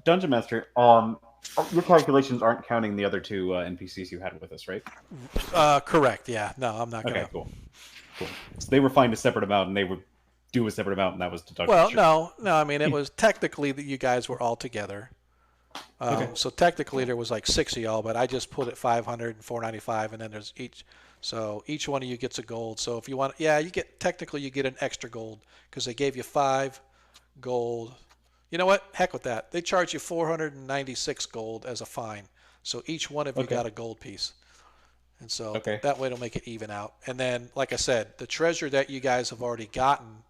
Dungeon Master, your calculations aren't counting the other 2 NPCs you had with us, right? Correct. Yeah. No, I'm not going to. Okay, cool. So they were fined a separate amount, and they would do a separate amount, and that was deducted. Well, no. I mean, it was technically that you guys were all together. Okay. So technically there was like 6 of y'all, but I just put it 500 and 495, and then there's each. So each one of you gets a gold. So if you want, you get an extra gold because they gave you 5 gold. You know what? Heck with that. They charge you 496 gold as a fine. So each one of you got a gold piece. And so that way it'll make it even out. And then, like I said, the treasure that you guys have already gotten,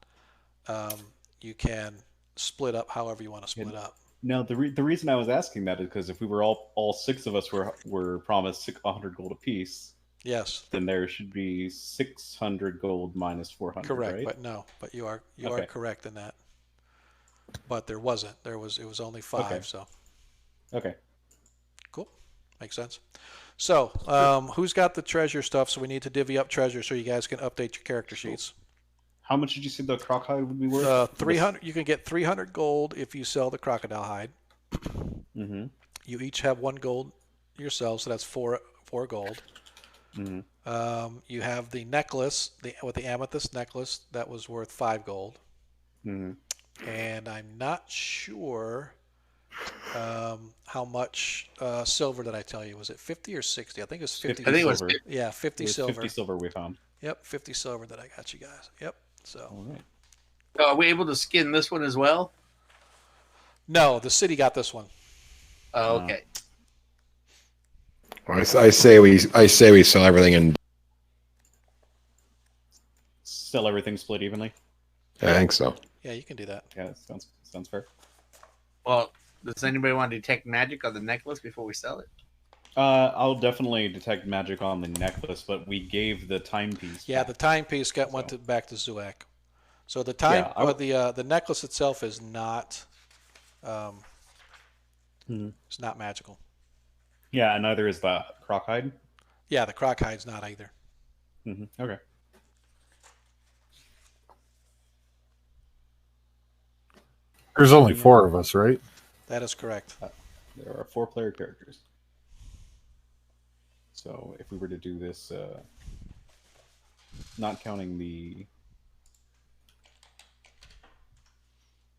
you can split up however you want to split up. Now, the reason I was asking that is because if we were all 6 of us were promised 100 gold apiece, yes, then there should be 600 gold minus 400. Correct, right? but no, but you are correct in that. But there wasn't. It was only 5. Okay. So. Okay. Cool. Makes sense. So, who's got the treasure stuff? So we need to divvy up treasure so you guys can update your character sheets. How much did you say the crocodile would be worth? 300. You can get 300 gold if you sell the crocodile hide. Mm-hmm. You each have 1 gold yourselves, so that's 4 gold. Mm-hmm. You have the necklace, with the amethyst necklace, that was worth 5 gold. Mm-hmm. And I'm not sure how much silver did I tell you? Was it 50 or 60? I think it was 50. I think it was 50. Yeah, 50 silver. 50 silver we found. Yep, 50 silver that I got you guys. Yep. So. All right. So are we able to skin this one as well? No, the city got this one. Oh, okay. I say we sell everything and Sell everything split evenly. I think so. Yeah, you can do that. Yeah, that sounds fair. Well, does anybody want to detect magic on the necklace before we sell it? I'll definitely detect magic on the necklace, but we gave the timepiece. Yeah, back. the timepiece went back to Zuak. So the time, the necklace itself is not, it's not magical. Yeah, and neither is the croc hide. Yeah, the croc hide's not either. Mm-hmm. Okay. There's only 4 of us, right? That is correct. There are 4 player characters. So if we were to do this, not counting the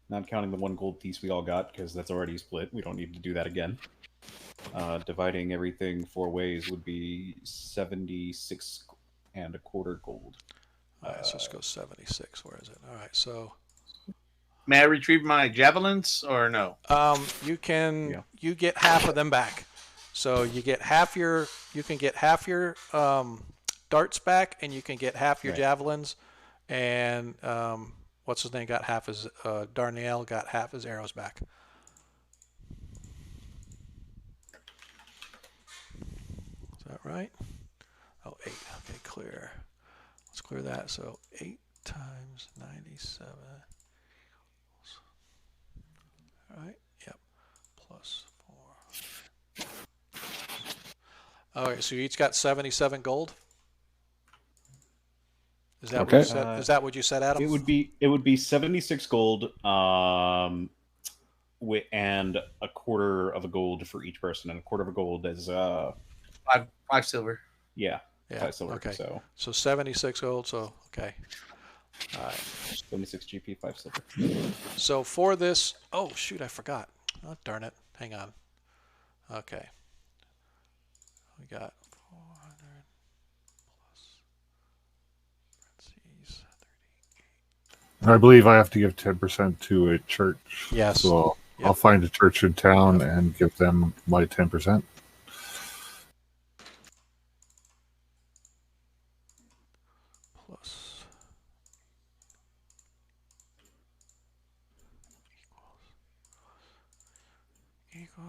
1 gold piece we all got, because that's already split, we don't need to do that again. Dividing everything 4 ways would be 76 and a quarter gold. All right, so let's go 76. Where is it? All right, so. May I retrieve my javelins or no? You get half of them back. So you get half your darts back, and you can get half your javelins, and what's his name got half his Darnell got half his arrows back. Is that right? Oh, 8. Okay, clear. Let's clear that. So 8 times 97. All right. Yep. Plus 4. All right, so you each got 77 gold. Is that what Okay. you said? Is that what you said, Adam? It would be 76 gold, and a quarter of a gold for each person, and a quarter of a gold is Five silver. yeah, Yeah. 5 silver. Okay. So 76 gold. So okay. All right. 76 GP, 5 silver. So for this, oh shoot, I forgot. Oh darn it. Hang on. Okay. We got 400 plus parentheses, 38. I believe I have to give 10% to a church. Yes. So Yep. I'll find a church in town and give them my 10%. Plus equal.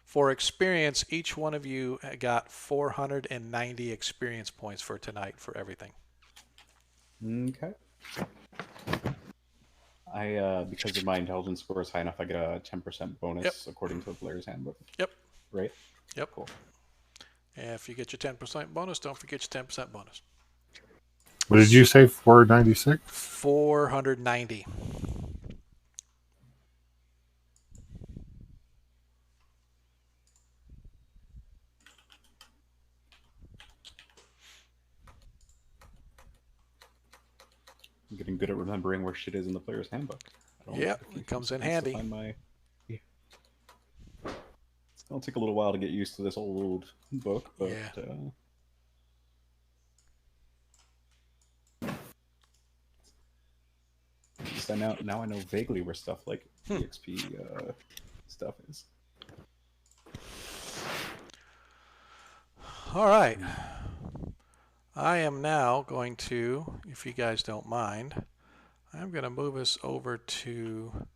For experience, each one of you got 490 experience points for tonight for everything. Okay. I because of my intelligence score is high enough, I get a 10% bonus according to the player's handbook. Yep. Right. Yep. Cool. And if you get your 10% bonus, don't forget your 10% bonus. What did you say? 496? 490. I'm getting good at remembering where shit is in the player's handbook. Yep, it comes in handy. It'll take a little while to get used to this old book, but so now I know vaguely where stuff like EXP stuff is. All right. I am now going to, if you guys don't mind, I'm going to move us over to,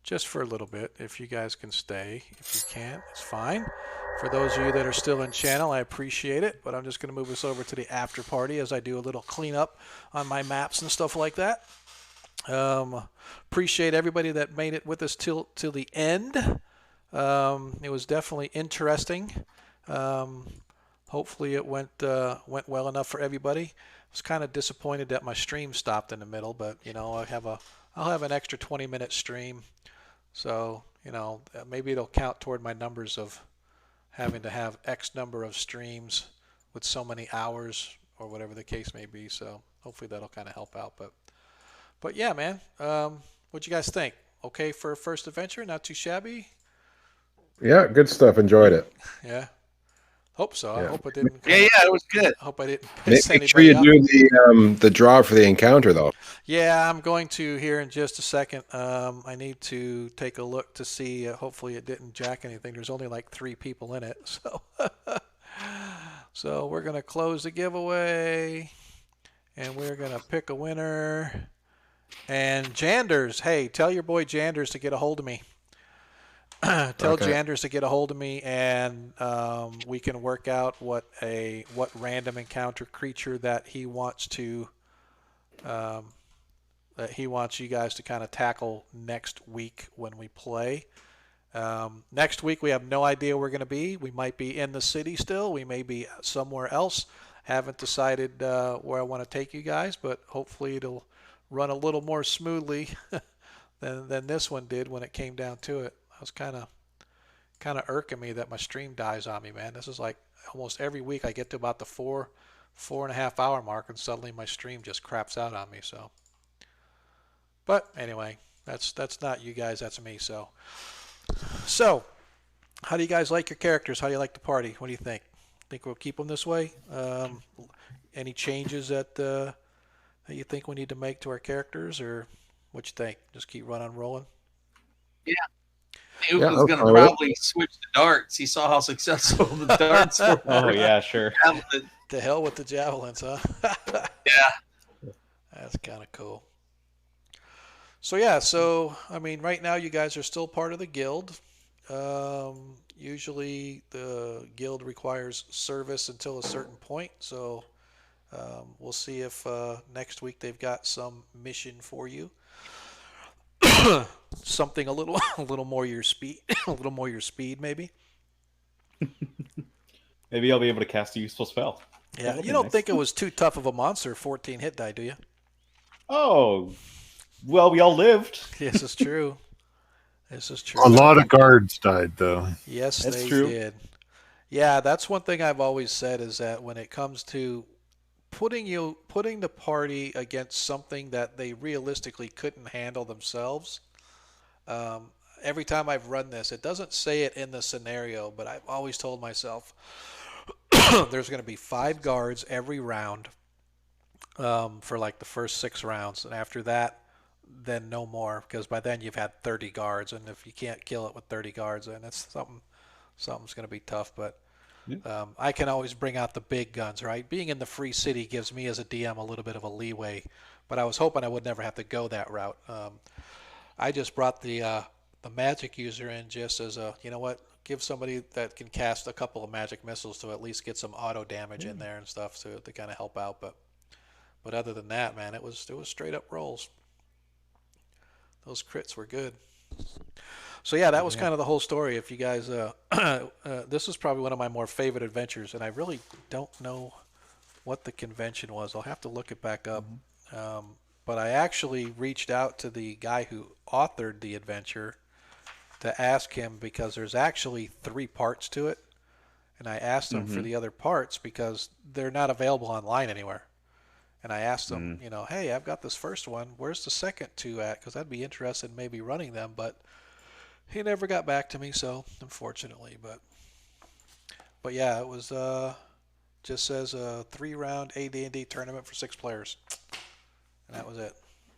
just for a little bit, if you guys can stay. If you can't, it's fine. For those of you that are still in channel, I appreciate it, but I'm just going to move us over to the after party as I do a little cleanup on my maps and stuff like that. Appreciate everybody that made it with us till the end. It was definitely interesting. Hopefully it went well enough for everybody. I was kind of disappointed that my stream stopped in the middle, but you know, I'll have an extra 20-minute stream, so you know, maybe it'll count toward my numbers of having to have X number of streams with so many hours or whatever the case may be. So hopefully that'll kind of help out. But yeah, man, what'd you guys think? Okay for a first adventure, not too shabby. Yeah, good stuff. Enjoyed it. Yeah. Hope so. Yeah. I hope it didn't. Yeah, it was good. I hope I didn't Make piss sure you anybody off. do the draw for the encounter, though. Yeah, I'm going to here in just a second. I need to take a look to see. Hopefully, it didn't jack anything. There's only like 3 people in it, so so we're gonna close the giveaway, and we're gonna pick a winner. And Janders, hey, tell your boy Janders to get a hold of me. Tell Janders to get a hold of me, and we can work out what random encounter creature that he wants to that he wants you guys to kind of tackle next week when we play. Next week we have no idea where we're going to be. We might be in the city still. We may be somewhere else. Haven't decided where I want to take you guys, but hopefully it'll run a little more smoothly than this one did when it came down to it. I was kind of irking me that my stream dies on me, man. This is like almost every week I get to about the 4.5 hour mark, and suddenly my stream just craps out on me. But anyway, that's not you guys, that's me. So how do you guys like your characters? How do you like the party? What do you think? Think we'll keep them this way? Any changes that you think we need to make to our characters, or what you think? Just keep running rolling. Yeah. He was going to probably switch to darts. He saw how successful the darts were. Oh, yeah, sure. The hell with the javelins, huh? Yeah. That's kind of cool. So, yeah, I mean, right now you guys are still part of the guild. Usually the guild requires service until a certain point. So we'll see if next week they've got some mission for you. Something a little more your speed, maybe. Maybe I'll be able to cast a useful spell. Yeah, That'll you be don't nice. think it was too tough of a monster, 14 hit die, do you? Oh, well, we all lived. This is true. This is A true. lot of guards died, though. Yes, That's they true. did. Yeah, that's one thing I've always said is that when it comes to putting the party against something that they realistically couldn't handle themselves, um, every time I've run this, it doesn't say it in the scenario, but I've always told myself there's going to be 5 guards every round for like the first 6 rounds, and after that, then no more because by then you've had 30 guards, and if you can't kill it with 30 guards, then it's something's going to be tough. But Yeah. I can always bring out the big guns, right? Being in the free city gives me as a DM a little bit of a leeway, but I was hoping I would never have to go that route. I just brought the magic user in just as a, you know what, give somebody that can cast a couple of magic missiles to at least get some auto damage in there and stuff to kind of help out. But other than that, man, it was straight up rolls. Those crits were good. So yeah, that was kind of the whole story. If you guys, this is probably one of my more favorite adventures, and I really don't know what the convention was. I'll have to look it back up. But I actually reached out to the guy who authored the adventure to ask him because there's actually 3 parts to it, and I asked him for the other parts because they're not available online anywhere. And I asked him, you know, hey, I've got this first one. Where's the second 2 at? Because I'd be interested in maybe running them, but he never got back to me, so unfortunately. But yeah, it was just says a 3-round AD&D tournament for 6 players, and that was it.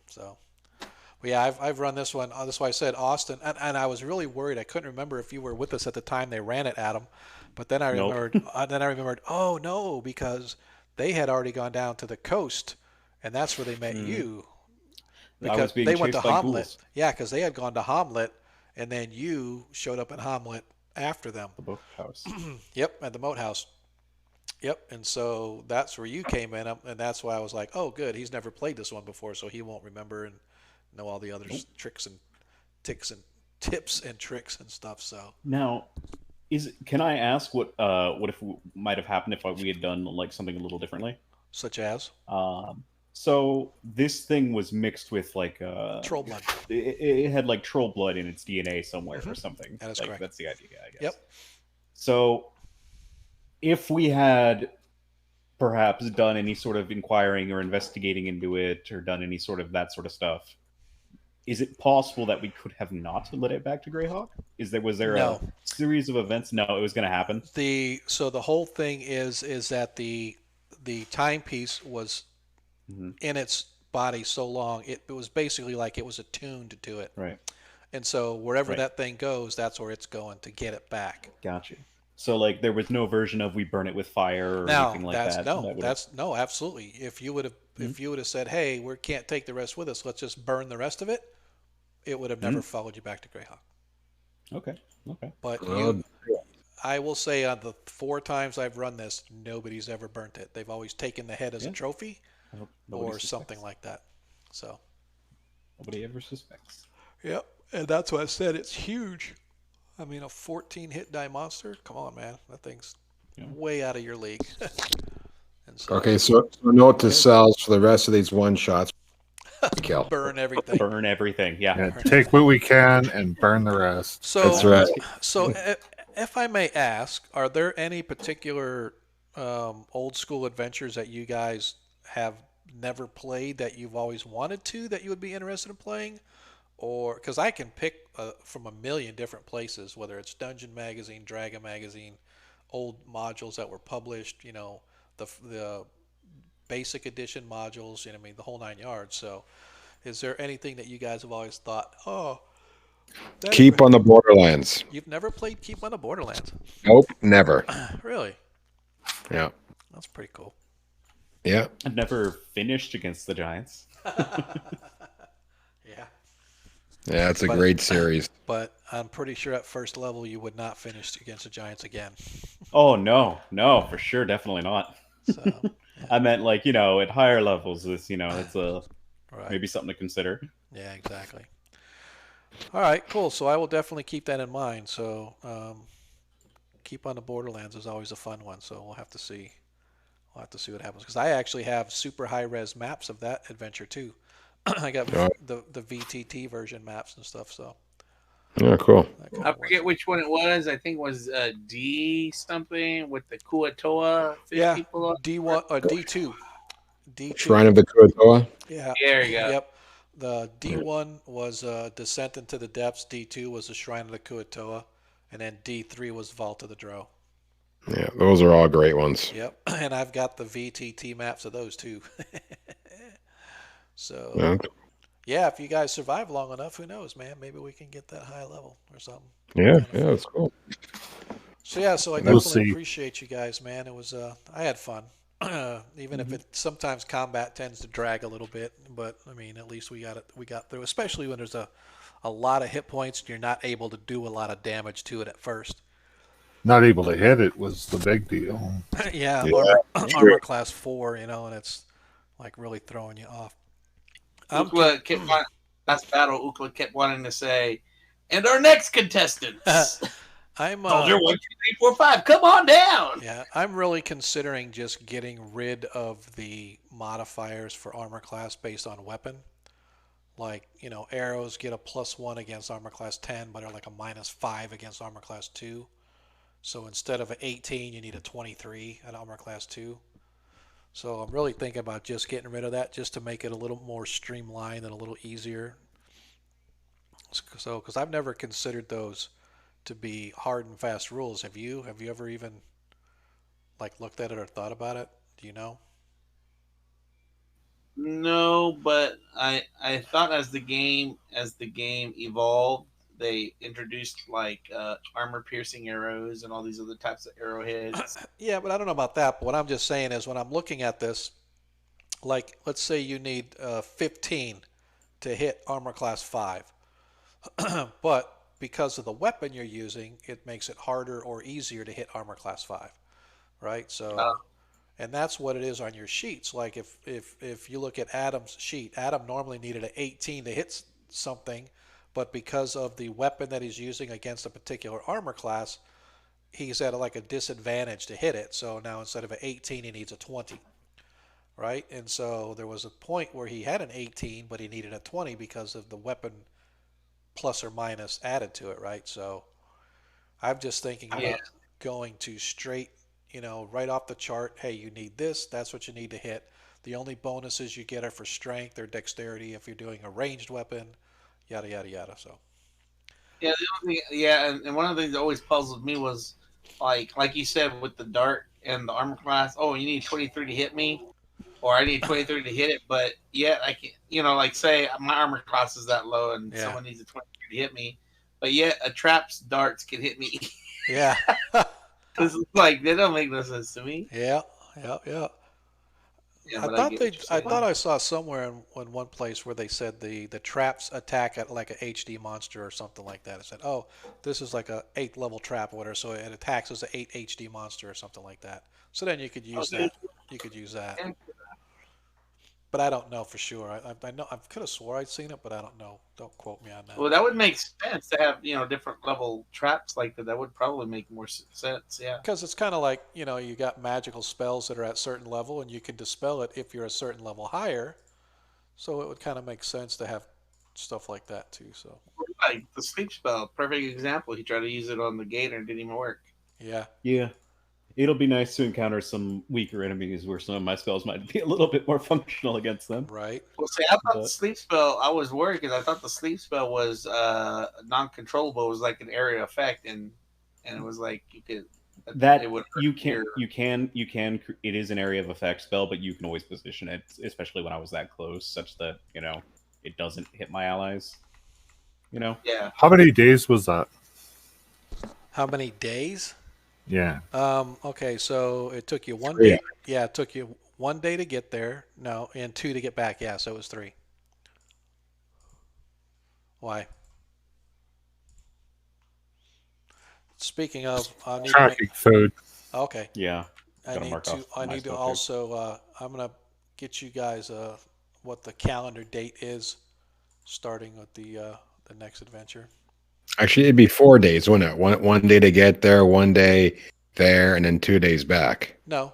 So, but yeah, I've run this one. That's why I said Austin, and I was really worried. I couldn't remember if you were with us at the time they ran it, Adam. But then I Nope. remembered. Then I remembered. Oh no, because they had already gone down to the coast, and that's where they met you. I Because was being they went to chased by Hamlet. ghouls. Yeah, because they had gone to Hamlet, and then you showed up in Hamlet after them. The boat house. Yep, at the moat house. Yep, and so that's where you came in, and that's why I was like, oh, good, he's never played this one before, so he won't remember and know all the other tricks and ticks and tips and tricks and stuff. So Now, can I ask what if might have happened if we had done like something a little differently? such as So this thing was mixed with like troll blood. it had like troll blood in its DNA somewhere or something. That is like, correct. That's the idea, I guess. Yep. So if we had perhaps done any sort of inquiring or investigating into it, or done any sort of that sort of stuff, is it possible that we could have not led it back to Greyhawk? Was there No. a series of events? No, it was going to happen. So the whole thing is that the timepiece was in its body so long it was basically like it was attuned to it, Right. and so wherever Right. that thing goes, that's where it's going to get it back. Gotcha. So like there was no version of we burn it with fire or Now anything like that's that. no, That would've- that's no, absolutely. If you would have said, hey, we can't take the rest with us, let's just burn the rest of it, it would have never followed you back to Greyhawk. Okay. Okay. But Well, I will say on the 4 times I've run this, nobody's ever burnt it. They've always taken the head as a trophy I hope nobody or suspects. something like that. So, Nobody ever suspects. yep, and that's why I said it's huge. I mean, a 14 hit die monster. Come on, man, that thing's way out of your league. And so, Okay, so note to selves for the rest of these one shots. Kill. burn everything. Burn everything. Yeah. Yeah, take what we can and burn the rest. So, That's right. So, if I may ask, are there any particular old school adventures that you guys have never played that you've always wanted to that you would be interested in playing? Or because I can pick from a million different places, whether it's Dungeon Magazine, Dragon Magazine, old modules that were published, you know, the basic edition modules, you know, I mean, the whole 9 yards. So, is there anything that you guys have always thought, oh, that'd Keep on the Borderlands. You've never played Keep on the Borderlands? Nope, never. Really? Yeah. That's pretty cool. Yeah. I've never finished against the Giants. Yeah. Yeah, it's a But- great series. But I'm pretty sure at first level you would not finish against the Giants again. Oh no, for sure, definitely not. So, I meant like at higher levels. It's it's a right. maybe something to consider. Yeah, exactly. All right, cool. So I will definitely keep that in mind. So keep on the Borderlands is always a fun one. So we'll have to see. We'll have to see what happens because I actually have super high res maps of that adventure too. I got Oh, the VTT version maps and stuff, so yeah, cool. that kind I of works. forget which one it was. I think it was D something with the Kuatoa fish Yeah, people. D1 or D2, D2. Shrine of the Kuatoa. Yeah, There you go. yep. The D1 was Descent into the Depths. D2 was the Shrine of the Kuatoa, and then D3 was Vault of the Drow. Yeah, those are all great ones. Yep, and I've got the VTT maps of those too. So Yeah, yeah, if you guys survive long enough, who knows, man? Maybe we can get that high level or something. yeah, Kind of yeah, fun. that's cool. So yeah, so I We'll definitely see. appreciate you guys, man. It was I had fun. Even if Mhm. it sometimes combat tends to drag a little bit, but I mean, at least we got through, especially when there's a lot of hit points and you're not able to do a lot of damage to it at first. Not able to hit it was the big deal. Yeah, Yeah, Yeah. armor class 4, and it's like really throwing you off. I'm con- Ukla kept on last battle. Ukla kept wanting to say, "And our next contestants, I'm Soldier 1, 2, 3, 4, 5, come on down." yeah, I'm really considering just getting rid of the modifiers for armor class based on weapon. Like, arrows get a +1 against armor class 10, but are like a -5 against armor class 2. So instead of an 18, you need a 23 at armor class 2. So I'm really thinking about just getting rid of that just to make it a little more streamlined and a little easier. So, because I've never considered those to be hard and fast rules. Have you? Have you ever even like looked at it or thought about it? Do you know? No, but I thought as the game evolved, they introduced like armor piercing arrows and all these other types of arrowheads. Yeah, but I don't know about that. But what I'm just saying is when I'm looking at this, like let's say you need 15 to hit armor class 5, but because of the weapon you're using, it makes it harder or easier to hit armor class 5, right? Uh, So, and that's what it is on your sheets. Like if you look at Adam's sheet, Adam normally needed an 18 to hit something, but because of the weapon that he's using against a particular armor class, he's at like a disadvantage to hit it. So now instead of an 18, he needs a 20, right? And so there was a point where he had an 18, but he needed a 20 because of the weapon plus or minus added to it, right? So I'm just thinking yeah, about going to straight, right off the chart. Hey, you need this. That's what you need to hit. The only bonuses you get are for strength or dexterity if you're doing a ranged weapon, yada yada yada. So yeah, the only thing, yeah, and one of the things that always puzzled me was like you said with the dart and the armor class. Oh, you need 23 to hit me, or I need 23 to hit it, but yet I can, like say my armor class is that low and yeah, someone needs a 23 to hit me, but yet a trap's darts can hit me. yeah, This is like they don't make no sense to me. yeah, yeah, yeah. Yeah, I but I thought get what they, you're I saying. thought I saw somewhere in one place where they said the traps attack at like a HD monster or something like that. It said, oh, this is like a 8th level trap or whatever, so it attacks as a 8 HD monster or something like that. So then you could use Okay. that. You could use that, but I don't know for sure. I know I could have swore I'd seen it, but I don't know. Don't quote me on that. Well, that would make sense to have different level traps like that. That would probably make more sense. Yeah. Because it's kind of like you got magical spells that are at certain level, and you can dispel it if you're a certain level higher. So it would kind of make sense to have stuff like that too. So Like the sleep spell, perfect example. He tried to use it on the gator and didn't even work. yeah, Yeah. It'll be nice to encounter some weaker enemies where some of my spells might be a little bit more functional against them. right. Well, see, I thought the But sleep spell. I was worried because I thought the sleep spell was non-controllable. It was like an area effect, and it was like you could it that would hurt you can your. it is an area of effect spell, but you can always position it, especially when I was that close, such that it doesn't hit my allies. You know, Yeah. How many days was that? How many days? Yeah. Okay, so it took you one 3 day. Yeah, it took you one day to get there. No, and 2 to get back. Yeah, so it was 3. Why? Speaking of, I need to make. Tracking food. Okay, yeah, I gotta need mark to. off I my need to stuff here. also. I'm gonna get you guys what the calendar date is, starting with the next adventure. Actually, it'd be 4 days, wouldn't it? One day to get there, one day there, and then 2 days back. No,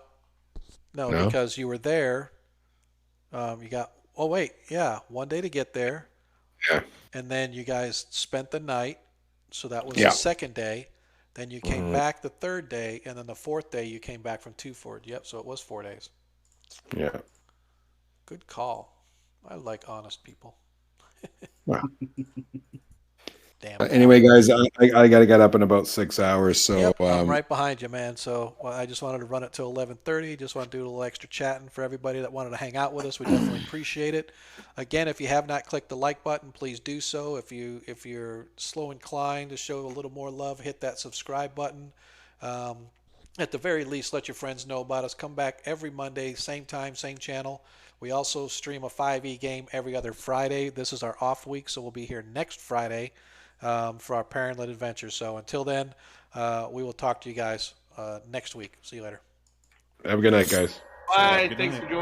no, No? because you were there. You got. Oh wait, yeah, one day to get there. Yeah. And then you guys spent the night, so that was Yeah. the second day. Then you came Mhm. back the third day, and then the fourth day you came back from Twofold. Yep, so it was 4 days. Yeah. Good call. I like honest people. Wow. Damn. Anyway, guys, I got to get up in about 6 hours. So Yep, I'm right behind you, man. So I just wanted to run it till 11:30. Just want to do a little extra chatting for everybody that wanted to hang out with us. We definitely appreciate it. Again, if you have not clicked the like button, please do so. If you're slow inclined to show a little more love, hit that subscribe button. At the very least, let your friends know about us. Come back every Monday, same time, same channel. We also stream a 5e game every other Friday. This is our off week, so we'll be here next Friday for our parent-led adventure. So until then, we will talk to you guys next week. See you later. have a good night, guys. Bye. Good Thanks night. for joining.